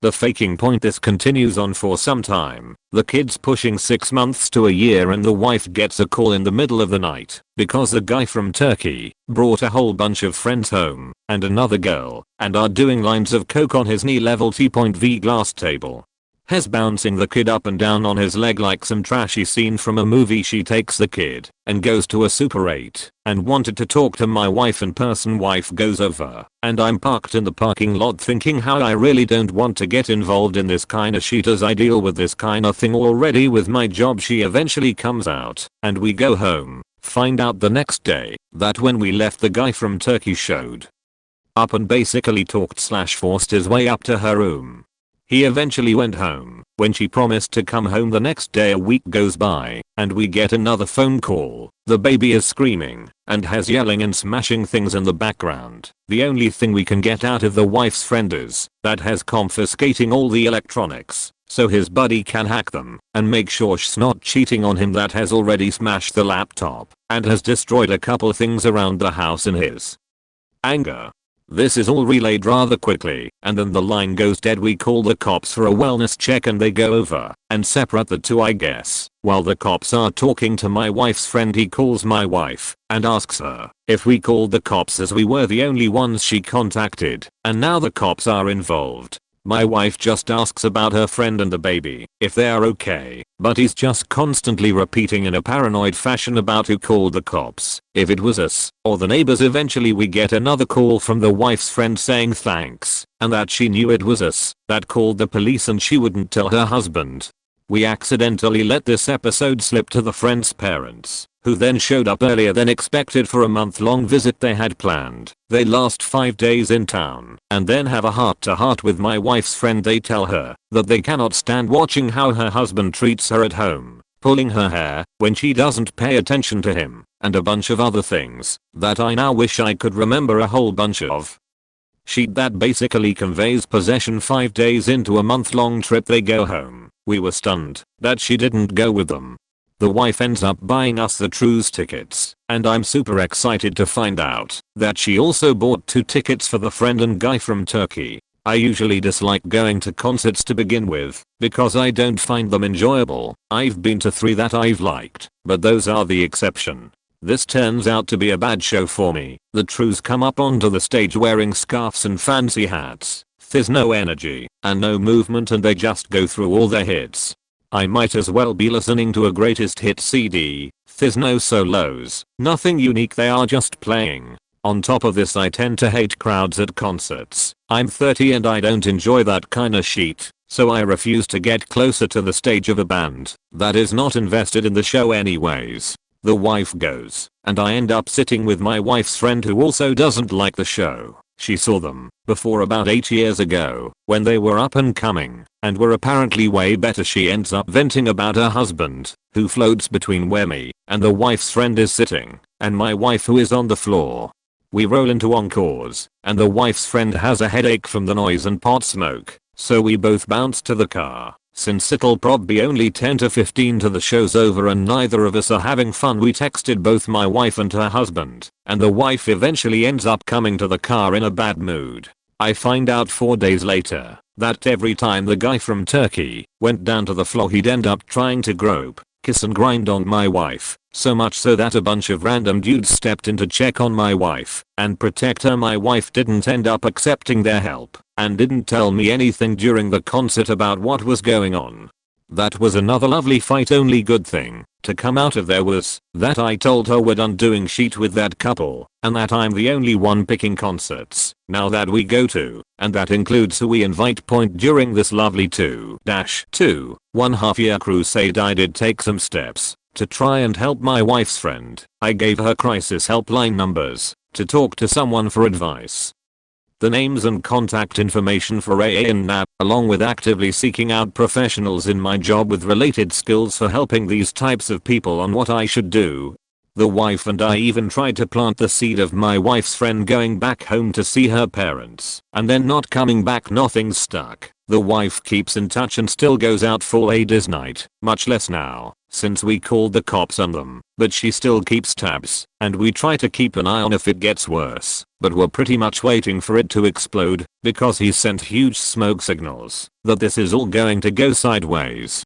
The faking point. This continues on for some time. The kid's pushing 6 months to a year and the wife gets a call in the middle of the night because the guy from Turkey brought a whole bunch of friends home and another girl and are doing lines of coke on his knee level T.V glass table. Has bouncing the kid up and down on his leg like some trashy scene from a movie. She takes the kid and goes to a Super 8 and wanted to talk to my wife in person. Wife goes over and I'm parked in the parking lot thinking how I really don't want to get involved in this kinda shit as I deal with this kinda thing already with my job. She eventually comes out and we go home. Find out the next day that when we left the guy from Turkey showed up and basically talked / forced his way up to her room. He eventually went home. When she promised to come home the next day, a week goes by and we get another phone call. The baby is screaming and has yelling and smashing things in the background. The only thing we can get out of the wife's friend is that has confiscating all the electronics so his buddy can hack them and make sure she's not cheating on him. That has already smashed the laptop and has destroyed a couple things around the house in his anger. This is all relayed rather quickly and then the line goes dead. We call the cops for a wellness check and they go over and separate the two, I guess. While the cops are talking to my wife's friend, he calls my wife and asks her if we called the cops as we were the only ones she contacted and now the cops are involved. My wife just asks about her friend and the baby, if they are okay, but he's just constantly repeating in a paranoid fashion about who called the cops, if it was us or the neighbors. Eventually we get another call from the wife's friend saying thanks and that she knew it was us that called the police and she wouldn't tell her husband. We accidentally let this episode slip to the friend's parents, who then showed up earlier than expected for a month-long visit they had planned. They last 5 days in town and then have a heart-to-heart with my wife's friend. They tell her that they cannot stand watching how her husband treats her at home, pulling her hair when she doesn't pay attention to him, and a bunch of other things that I now wish I could remember a whole bunch of. Sheet that basically conveys possession. 5 days into a month-long trip they go home. We were stunned that she didn't go with them. The wife ends up buying us the cruise tickets and I'm super excited to find out that she also bought 2 tickets for the friend and guy from Turkey. I usually dislike going to concerts to begin with because I don't find them enjoyable. I've been to 3 that I've liked, but those are the exception. This turns out to be a bad show for me. The Trues come up onto the stage wearing scarves and fancy hats. There's no energy and no movement and they just go through all their hits. I might as well be listening to a greatest hit CD. There's no solos, nothing unique, they are just playing. On top of this, I tend to hate crowds at concerts. I'm 30 and I don't enjoy that kinda shit, so I refuse to get closer to the stage of a band that is not invested in the show anyways. The wife goes and I end up sitting with my wife's friend who also doesn't like the show. She saw them before about 8 years ago when they were up and coming and were apparently way better. She ends up venting about her husband who floats between where me and the wife's friend is sitting and my wife who is on the floor. We roll into Encores and the wife's friend has a headache from the noise and pot smoke, so we both bounce to the car. Since it'll probably be only 10 to 15 to the show's over and neither of us are having fun, we texted both my wife and her husband, and the wife eventually ends up coming to the car in a bad mood. I find out 4 days later that every time the guy from Turkey went down to the floor he'd end up trying to grope, kiss and grind on my wife, so much so that a bunch of random dudes stepped in to check on my wife and protect her. My wife didn't end up accepting their help and didn't tell me anything during the concert about what was going on. That was another lovely fight. Only good thing to come out of there was that I told her we're done doing sheet with that couple and that I'm the only one picking concerts now that we go to, and that includes who we invite. During this lovely 2-1.5 year crusade I did take some steps to try and help my wife's friend. I gave her crisis helpline numbers to talk to someone for advice, the names and contact information for AA and NAP, along with actively seeking out professionals in my job with related skills for helping these types of people on what I should do. The wife and I even tried to plant the seed of my wife's friend going back home to see her parents and then not coming back. Nothing's stuck. The wife keeps in touch and still goes out for ladies night, much less now, since we called the cops on them, but she still keeps tabs, and we try to keep an eye on if it gets worse, but we're pretty much waiting for it to explode, because he sent huge smoke signals that this is all going to go sideways.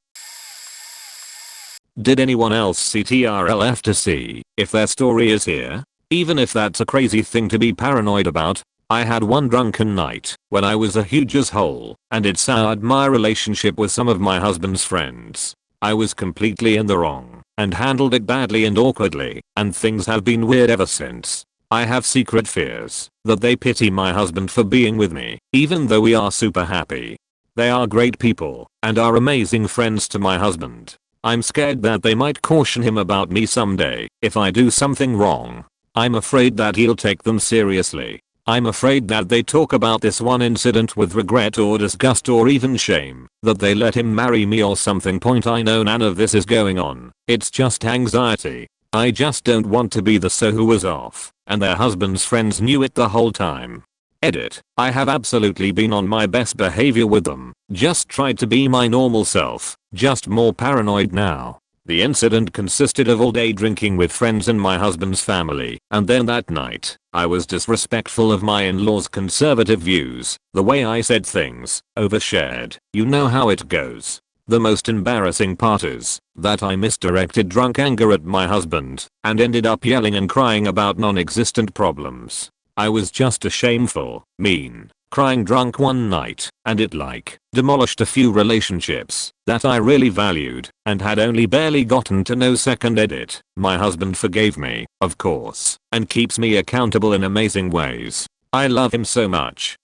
Did anyone else see TRLF to see if their story is here? Even if that's a crazy thing to be paranoid about, I had one drunken night when I was a huge asshole, and it soured my relationship with some of my husband's friends. I was completely in the wrong and handled it badly and awkwardly, and things have been weird ever since. I have secret fears that they pity my husband for being with me, even though we are super happy. They are great people and are amazing friends to my husband. I'm scared that they might caution him about me someday if I do something wrong. I'm afraid that he'll take them seriously. I'm afraid that they talk about this one incident with regret or disgust or even shame, that they let him marry me or something. I know none of this is going on. It's just anxiety. I just don't want to be the so who was off, and their husband's friends knew it the whole time. Edit. I have absolutely been on my best behavior with them, just tried to be my normal self, just more paranoid now. The incident consisted of all day drinking with friends and my husband's family, and then that night, I was disrespectful of my in-laws' conservative views, the way I said things, overshared, you know how it goes. The most embarrassing part is that I misdirected drunk anger at my husband and ended up yelling and crying about non-existent problems. I was just a shameful, mean, crying drunk one night, and it demolished a few relationships that I really valued and had only barely gotten to know. Second edit. My husband forgave me, of course, and keeps me accountable in amazing ways. I love him so much.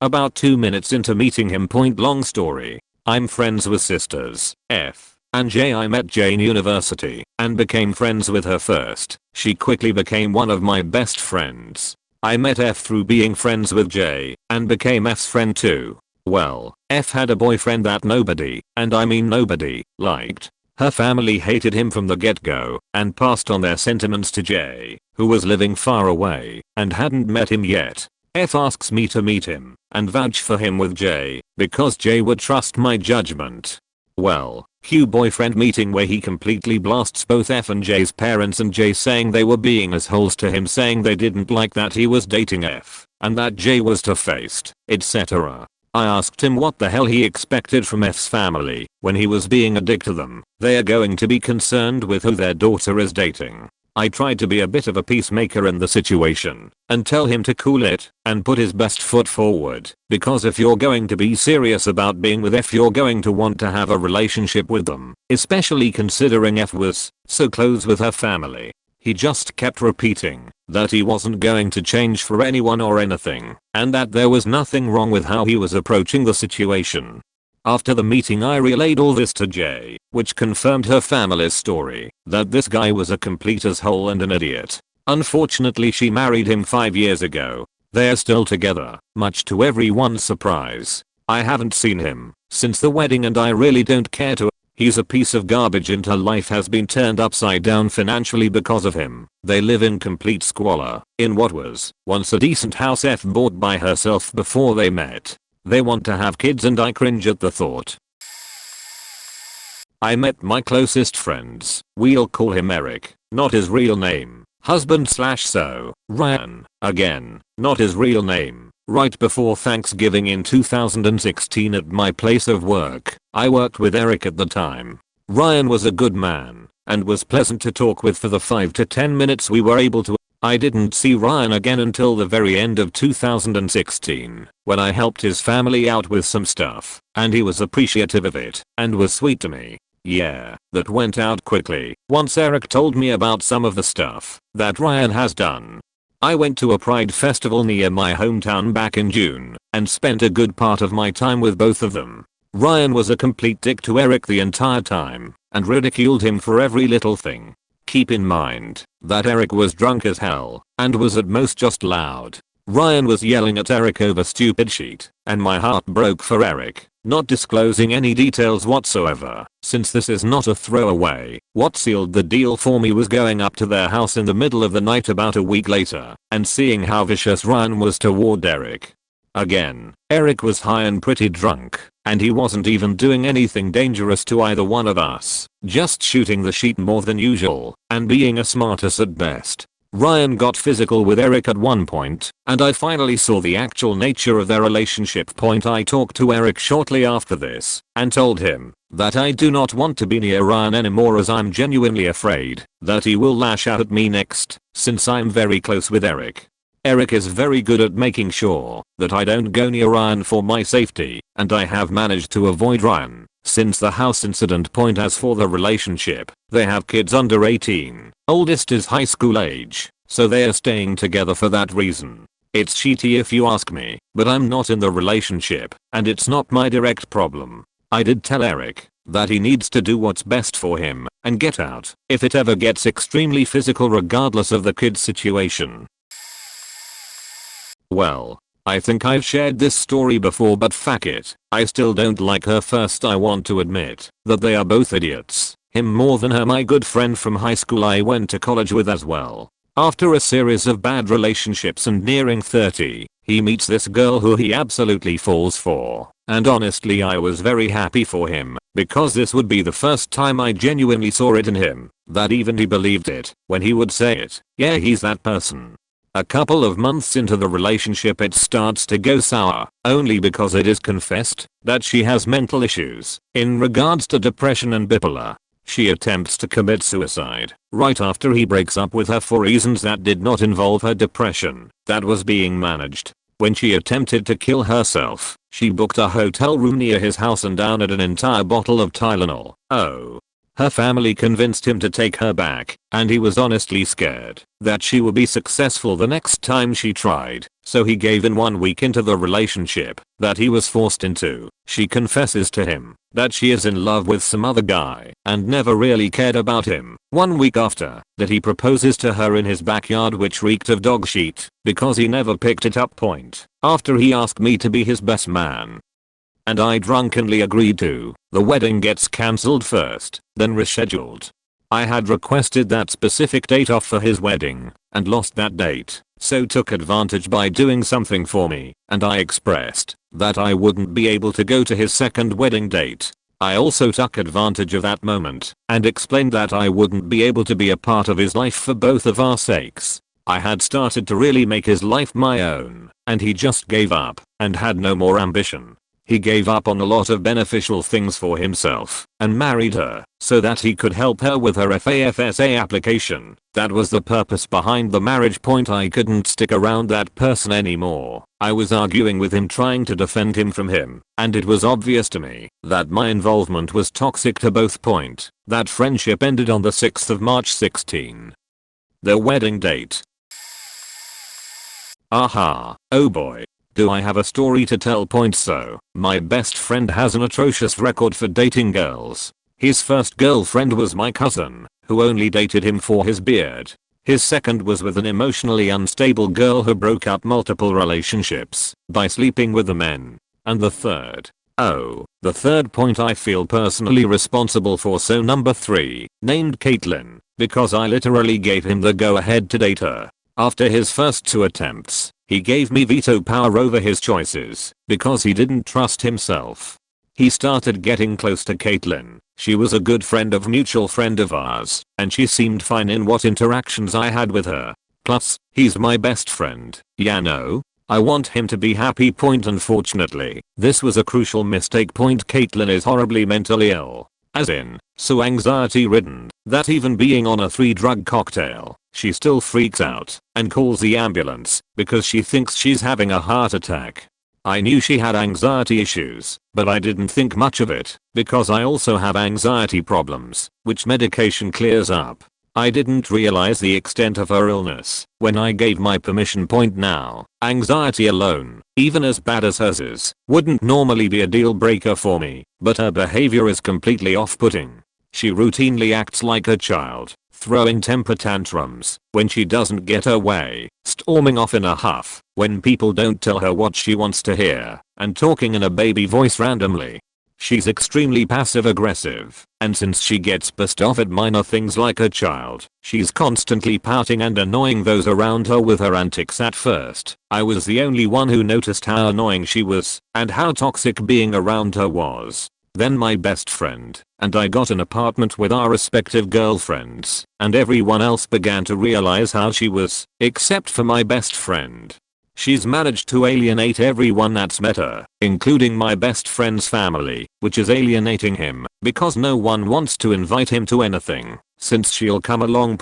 About 2 minutes into meeting him. Long story. I'm friends with sisters, F and J. I met J in university and became friends with her first. She quickly became one of my best friends. I met F through being friends with J and became F's friend too. Well, F had a boyfriend that nobody, and I mean nobody, liked. Her family hated him from the get-go and passed on their sentiments to J, who was living far away and hadn't met him yet. F asks me to meet him and vouch for him with J because J would trust my judgment. Well, cue boyfriend meeting where he completely blasts both F and J's parents, and J saying they were being assholes to him, saying they didn't like that he was dating F and that J was two-faced, etc. I asked him what the hell he expected from F's family when he was being a dick to them. They are going to be concerned with who their daughter is dating. I tried to be a bit of a peacemaker in the situation and tell him to cool it and put his best foot forward, because if you're going to be serious about being with F, you're going to want to have a relationship with them, especially considering F was so close with her family. He just kept repeating that he wasn't going to change for anyone or anything, and that there was nothing wrong with how he was approaching the situation. After the meeting I relayed all this to J, which confirmed her family's story, that this guy was a complete asshole and an idiot. Unfortunately she married him 5 years ago. They're still together, much to everyone's surprise. I haven't seen him since the wedding and I really don't care to. He's a piece of garbage and her life has been turned upside down financially because of him. They live in complete squalor, in what was once a decent house F bought by herself before they met. They want to have kids and I cringe at the thought. I met my closest friends, we'll call him Eric, not his real name, husband/so, Ryan, again, not his real name, right before Thanksgiving in 2016 at my place of work. I worked with Eric at the time. Ryan was a good man and was pleasant to talk with for the 5 to 10 minutes we were able to. I didn't see Ryan again until the very end of 2016, when I helped his family out with some stuff, and he was appreciative of it and was sweet to me. Yeah, that went out quickly once Eric told me about some of the stuff that Ryan has done. I went to a pride festival near my hometown back in June and spent a good part of my time with both of them. Ryan was a complete dick to Eric the entire time and ridiculed him for every little thing. Keep in mind that Eric was drunk as hell and was at most just loud. Ryan was yelling at Eric over stupid shit, and my heart broke for Eric, not disclosing any details whatsoever, since this is not a throwaway. What sealed the deal for me was going up to their house in the middle of the night about a week later and seeing how vicious Ryan was toward Eric. Again, Eric was high and pretty drunk, and he wasn't even doing anything dangerous to either one of us, just shooting the shit more than usual and being a smartass at best. Ryan got physical with Eric at one point, and I finally saw the actual nature of their relationship. I talked to Eric shortly after this and told him that I do not want to be near Ryan anymore, as I'm genuinely afraid that he will lash out at me next, since I'm very close with Eric. Eric is very good at making sure that I don't go near Ryan for my safety, and I have managed to avoid Ryan since the house incident. As for the relationship, they have kids under 18. Oldest is high school age, so they are staying together for that reason. It's shitty if you ask me, but I'm not in the relationship, and it's not my direct problem. I did tell Eric that he needs to do what's best for him and get out if it ever gets extremely physical, regardless of the kid's situation. Well, I think I've shared this story before, but fuck it, I still don't like her. First, I want to admit that they are both idiots. Him more than her. My good friend from high school I went to college with as well. After a series of bad relationships and nearing 30, he meets this girl who he absolutely falls for. And honestly, I was very happy for him, because this would be the first time I genuinely saw it in him, that even he believed it when he would say it. Yeah, he's that person. A couple of months into the relationship it starts to go sour, only because it is confessed that she has mental issues in regards to depression and bipolar. She attempts to commit suicide right after he breaks up with her for reasons that did not involve her depression that was being managed. When she attempted to kill herself, she booked a hotel room near his house and downed an entire bottle of Tylenol. Oh. Her family convinced him to take her back, and he was honestly scared that she would be successful the next time she tried, so he gave in. 1 week into the relationship that he was forced into, she confesses to him that she is in love with some other guy and never really cared about him. 1 week after that, he proposes to her in his backyard, which reeked of dog shit because he never picked it up. After he asked me to be his best man, and I drunkenly agreed to. The wedding gets cancelled first, then rescheduled. I had requested that specific date off for his wedding and lost that date, so took advantage by doing something for me, and I expressed that I wouldn't be able to go to his second wedding date. I also took advantage of that moment and explained that I wouldn't be able to be a part of his life for both of our sakes. I had started to really make his life my own, and he just gave up and had no more ambition. He gave up on a lot of beneficial things for himself and married her so that he could help her with her FAFSA application. That was the purpose behind the marriage. I couldn't stick around that person anymore. I was arguing with him, trying to defend him from him, and it was obvious to me that my involvement was toxic to both. That friendship ended on the 6th of March 16. Their wedding date. Aha, oh boy. Do I have a story to tell? So, my best friend has an atrocious record for dating girls. His first girlfriend was my cousin, who only dated him for his beard. His second was with an emotionally unstable girl who broke up multiple relationships by sleeping with the men. And the third I feel personally responsible for. So number 3, named Caitlin, because I literally gave him the go ahead to date her. After his first 2 attempts, he gave me veto power over his choices because he didn't trust himself. He started getting close to Caitlin. She was a good mutual friend of ours, and she seemed fine in what interactions I had with her. Plus, he's my best friend. Yeah, no, I want him to be happy. Unfortunately, this was a crucial mistake. Caitlin is horribly mentally ill. As in, so anxiety ridden that even being on a 3-drug cocktail, she still freaks out and calls the ambulance because she thinks she's having a heart attack. I knew she had anxiety issues, but I didn't think much of it, because I also have anxiety problems, which medication clears up. I didn't realize the extent of her illness when I gave my permission. Now, anxiety alone, even as bad as hers is, wouldn't normally be a deal breaker for me, but her behavior is completely off-putting. She routinely acts like a child, throwing temper tantrums when she doesn't get her way, storming off in a huff when people don't tell her what she wants to hear, and talking in a baby voice randomly. She's extremely passive aggressive, and since she gets pissed off at minor things like a child, she's constantly pouting and annoying those around her with her antics. At first, I was the only one who noticed how annoying she was and how toxic being around her was. Then my best friend and I got an apartment with our respective girlfriends, and everyone else began to realize how she was, except for my best friend. She's managed to alienate everyone that's met her, including my best friend's family, which is alienating him because no one wants to invite him to anything, since she'll come along.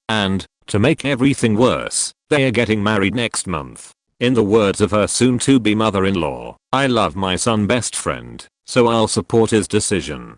And, to make everything worse, they are getting married next month. In the words of her soon-to-be mother-in-law, I love my son best friend, so I'll support his decision.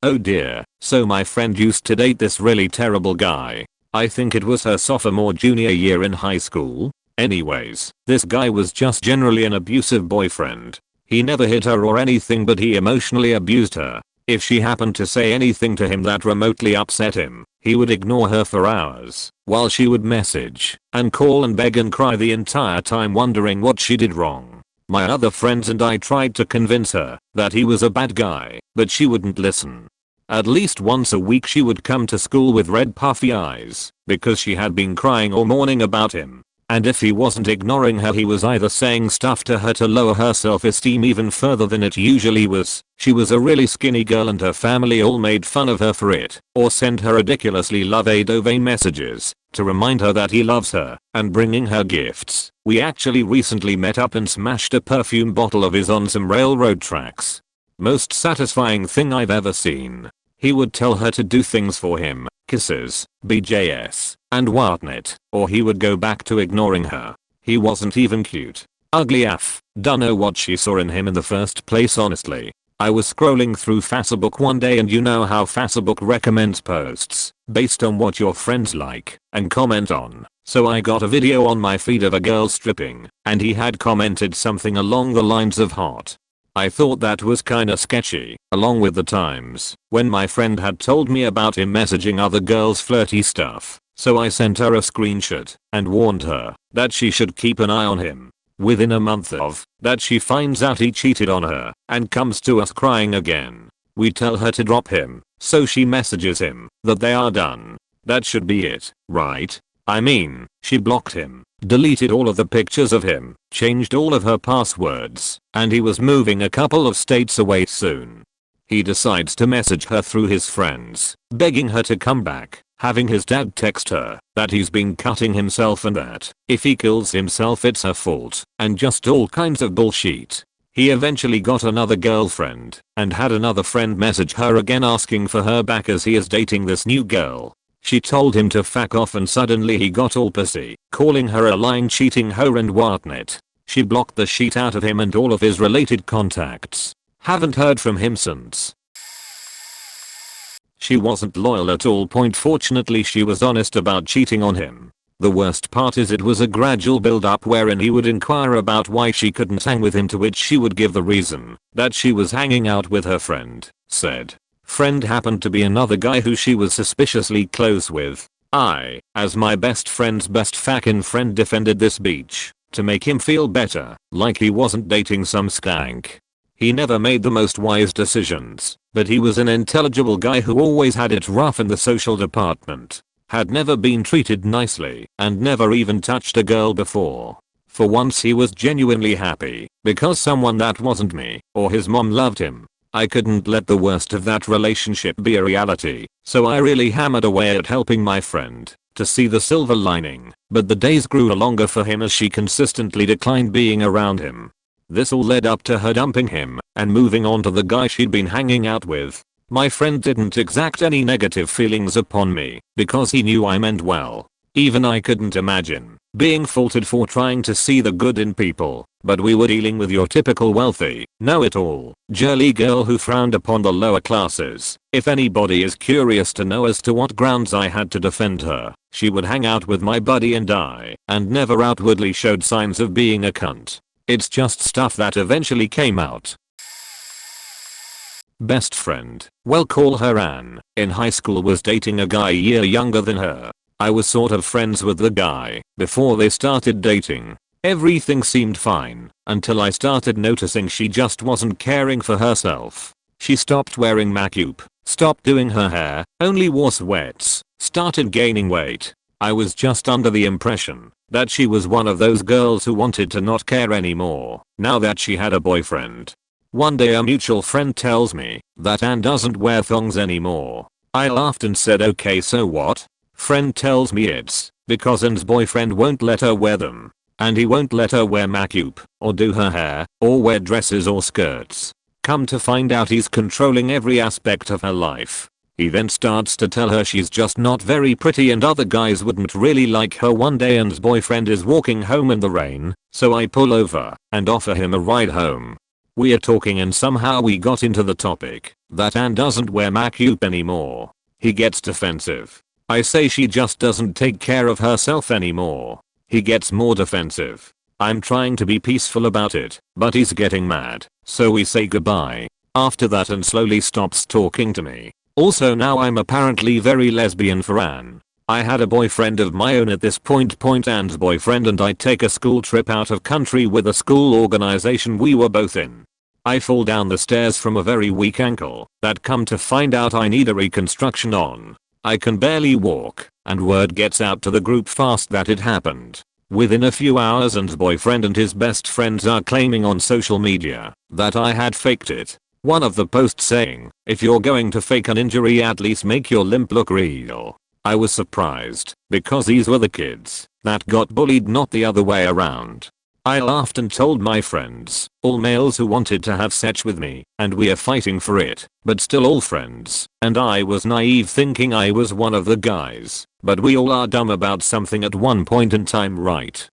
Oh dear, so my friend used to date this really terrible guy. I think it was her sophomore junior year in high school. Anyways, this guy was just generally an abusive boyfriend. He never hit her or anything, but he emotionally abused her. If she happened to say anything to him that remotely upset him, he would ignore her for hours, while she would message and call and beg and cry the entire time, wondering what she did wrong. My other friends and I tried to convince her that he was a bad guy, but she wouldn't listen. At least once a week she would come to school with red puffy eyes because she had been crying all morning about him. And if he wasn't ignoring her, he was either saying stuff to her to lower her self-esteem even further than it usually was. She was a really skinny girl and her family all made fun of her for it, or sent her ridiculously love-a-dove messages to remind her that he loves her and bringing her gifts. We actually recently met up and smashed a perfume bottle of his on some railroad tracks. Most satisfying thing I've ever seen. He would tell her to do things for him, kisses, BJS, and whatnot, or he would go back to ignoring her. He wasn't even cute. Ugly AF. Dunno what she saw in him in the first place, honestly. I was scrolling through Facebook one day, and you know how Facebook recommends posts based on what your friends like and comment on. So I got a video on my feed of a girl stripping, and he had commented something along the lines of hot. I thought that was kinda sketchy, along with the times when my friend had told me about him messaging other girls flirty stuff, so I sent her a screenshot and warned her that she should keep an eye on him. Within a month of that, she finds out he cheated on her and comes to us crying again. We tell her to drop him, so she messages him that they are done. That should be it, right? I mean, she blocked him, deleted all of the pictures of him, changed all of her passwords, and he was moving a couple of states away soon. He decides to message her through his friends, begging her to come back, having his dad text her that he's been cutting himself and that if he kills himself it's her fault, and just all kinds of bullshit. He eventually got another girlfriend and had another friend message her again asking for her back as he is dating this new girl. She told him to fuck off, and suddenly he got all pissy, calling her a lying cheating hoe and whatnot. She blocked the shit out of him and all of his related contacts. Haven't heard from him since. She wasn't loyal at all. Fortunately she was honest about cheating on him. The worst part is it was a gradual build up wherein he would inquire about why she couldn't hang with him, to which she would give the reason that she was hanging out with her friend. Said friend happened to be another guy who she was suspiciously close with. I, as my best friend's best fucking friend, defended this bitch to make him feel better, like he wasn't dating some skank. He never made the most wise decisions, but he was an intelligible guy who always had it rough in the social department, had never been treated nicely, and never even touched a girl before. For once he was genuinely happy, because someone that wasn't me or his mom loved him. I couldn't let the worst of that relationship be a reality, so I really hammered away at helping my friend to see the silver lining, but the days grew longer for him as she consistently declined being around him. This all led up to her dumping him and moving on to the guy she'd been hanging out with. My friend didn't exact any negative feelings upon me because he knew I meant well. Even I couldn't imagine being faulted for trying to see the good in people, but we were dealing with your typical wealthy, know-it-all, girly girl who frowned upon the lower classes. If anybody is curious to know as to what grounds I had to defend her, she would hang out with my buddy and I, and never outwardly showed signs of being a cunt. It's just stuff that eventually came out. Best friend, well call her Anne, in high school was dating a guy a year younger than her. I was sort of friends with the guy before they started dating. Everything seemed fine until I started noticing she just wasn't caring for herself. She stopped wearing makeup, stopped doing her hair, only wore sweats, started gaining weight. I was just under the impression that she was one of those girls who wanted to not care anymore now that she had a boyfriend. One day a mutual friend tells me that Anne doesn't wear thongs anymore. I laughed and said, okay, so what? Friend tells me it's because Anne's boyfriend won't let her wear them. And he won't let her wear makeup, or do her hair, or wear dresses or skirts. Come to find out he's controlling every aspect of her life. He then starts to tell her she's just not very pretty and other guys wouldn't really like her. One day Anne's boyfriend is walking home in the rain, so I pull over and offer him a ride home. We are talking and somehow we got into the topic that Anne doesn't wear makeup anymore. He gets defensive. I say she just doesn't take care of herself anymore. He gets more defensive. I'm trying to be peaceful about it, but he's getting mad, so we say goodbye. After that Anne slowly stops talking to me. Also now I'm apparently very lesbian for Anne. I had a boyfriend of my own at this point. Anne's boyfriend and I take a school trip out of country with a school organization we were both in. I fall down the stairs from a very weak ankle that come to find out I need a reconstruction on. I can barely walk, and word gets out to the group fast that it happened. Within a few hours Anne's boyfriend and his best friends are claiming on social media that I had faked it. One of the posts saying, if you're going to fake an injury at least make your limp look real. I was surprised, because these were the kids that got bullied, not the other way around. I laughed and told my friends, all males who wanted to have sex with me, and we are fighting for it, but still all friends, and I was naive thinking I was one of the guys, but we all are dumb about something at one point in time, right?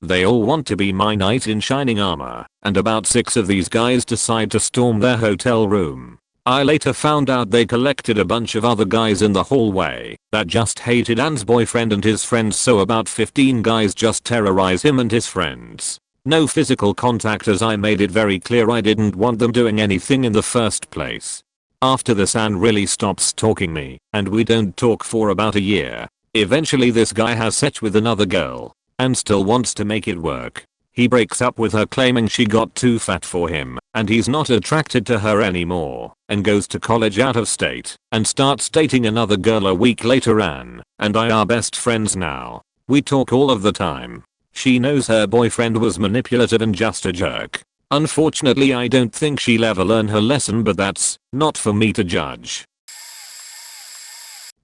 They all want to be my knight in shining armor, and about 6 of these guys decide to storm their hotel room. I later found out they collected a bunch of other guys in the hallway that just hated Anne's boyfriend and his friends, so about 15 guys just terrorize him and his friends. No physical contact, as I made it very clear I didn't want them doing anything in the first place. After this Anne really stops stalking me, and we don't talk for about a year. Eventually this guy has sex with another girl, and still wants to make it work. He breaks up with her claiming she got too fat for him and he's not attracted to her anymore, and goes to college out of state and starts dating another girl a week later. Anne and I are best friends now. We talk all of the time. She knows her boyfriend was manipulative and just a jerk. Unfortunately I don't think she'll ever learn her lesson, but that's not for me to judge.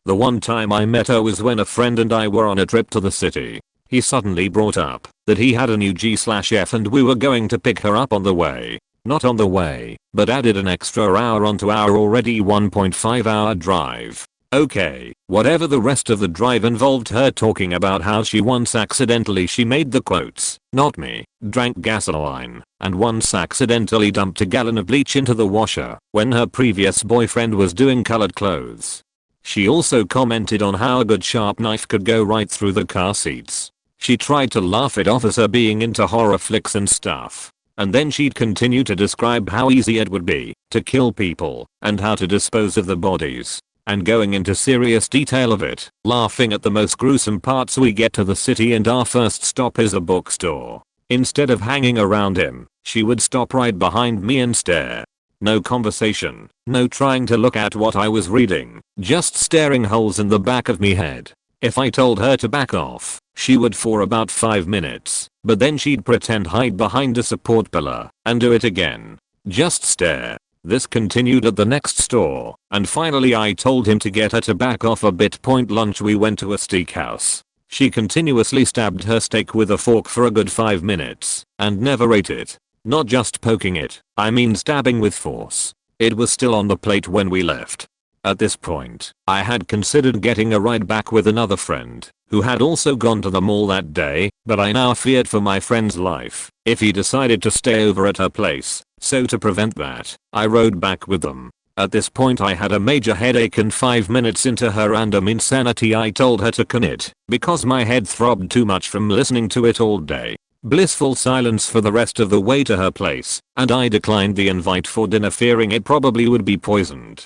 The one time I met her was when a friend and I were on a trip to the city. He suddenly brought up that he had a new G/F and we were going to pick her up on the way. Not on the way, but added an extra hour onto our already 1.5 hour drive. Okay, whatever. The rest of the drive involved her talking about how she once accidentally, she made the quotes, not me, drank gasoline, and once accidentally dumped a gallon of bleach into the washer when her previous boyfriend was doing colored clothes. She also commented on how a good sharp knife could go right through the car seats. She tried to laugh it off as her being into horror flicks and stuff. And then she'd continue to describe how easy it would be to kill people and how to dispose of the bodies. And going into serious detail of it, laughing at the most gruesome parts. We get to the city and our first stop is a bookstore. Instead of hanging around him, she would stop right behind me and stare. No conversation, no trying to look at what I was reading, just staring holes in the back of me head. If I told her to back off, she would for about 5 minutes, but then she'd pretend hide behind a support pillar and do it again. Just stare. This continued at the next store, and finally I told him to get her to back off a bit. Lunch we went to a steakhouse. She continuously stabbed her steak with a fork for a good 5 minutes and never ate it. Not just poking it, I mean stabbing with force. It was still on the plate when we left. At this point, I had considered getting a ride back with another friend who had also gone to the mall that day, but I now feared for my friend's life if he decided to stay over at her place, so to prevent that, I rode back with them. At this point I had a major headache, and 5 minutes into her random insanity I told her to can it because my head throbbed too much from listening to it all day. Blissful silence for the rest of the way to her place, and I declined the invite for dinner fearing it probably would be poisoned.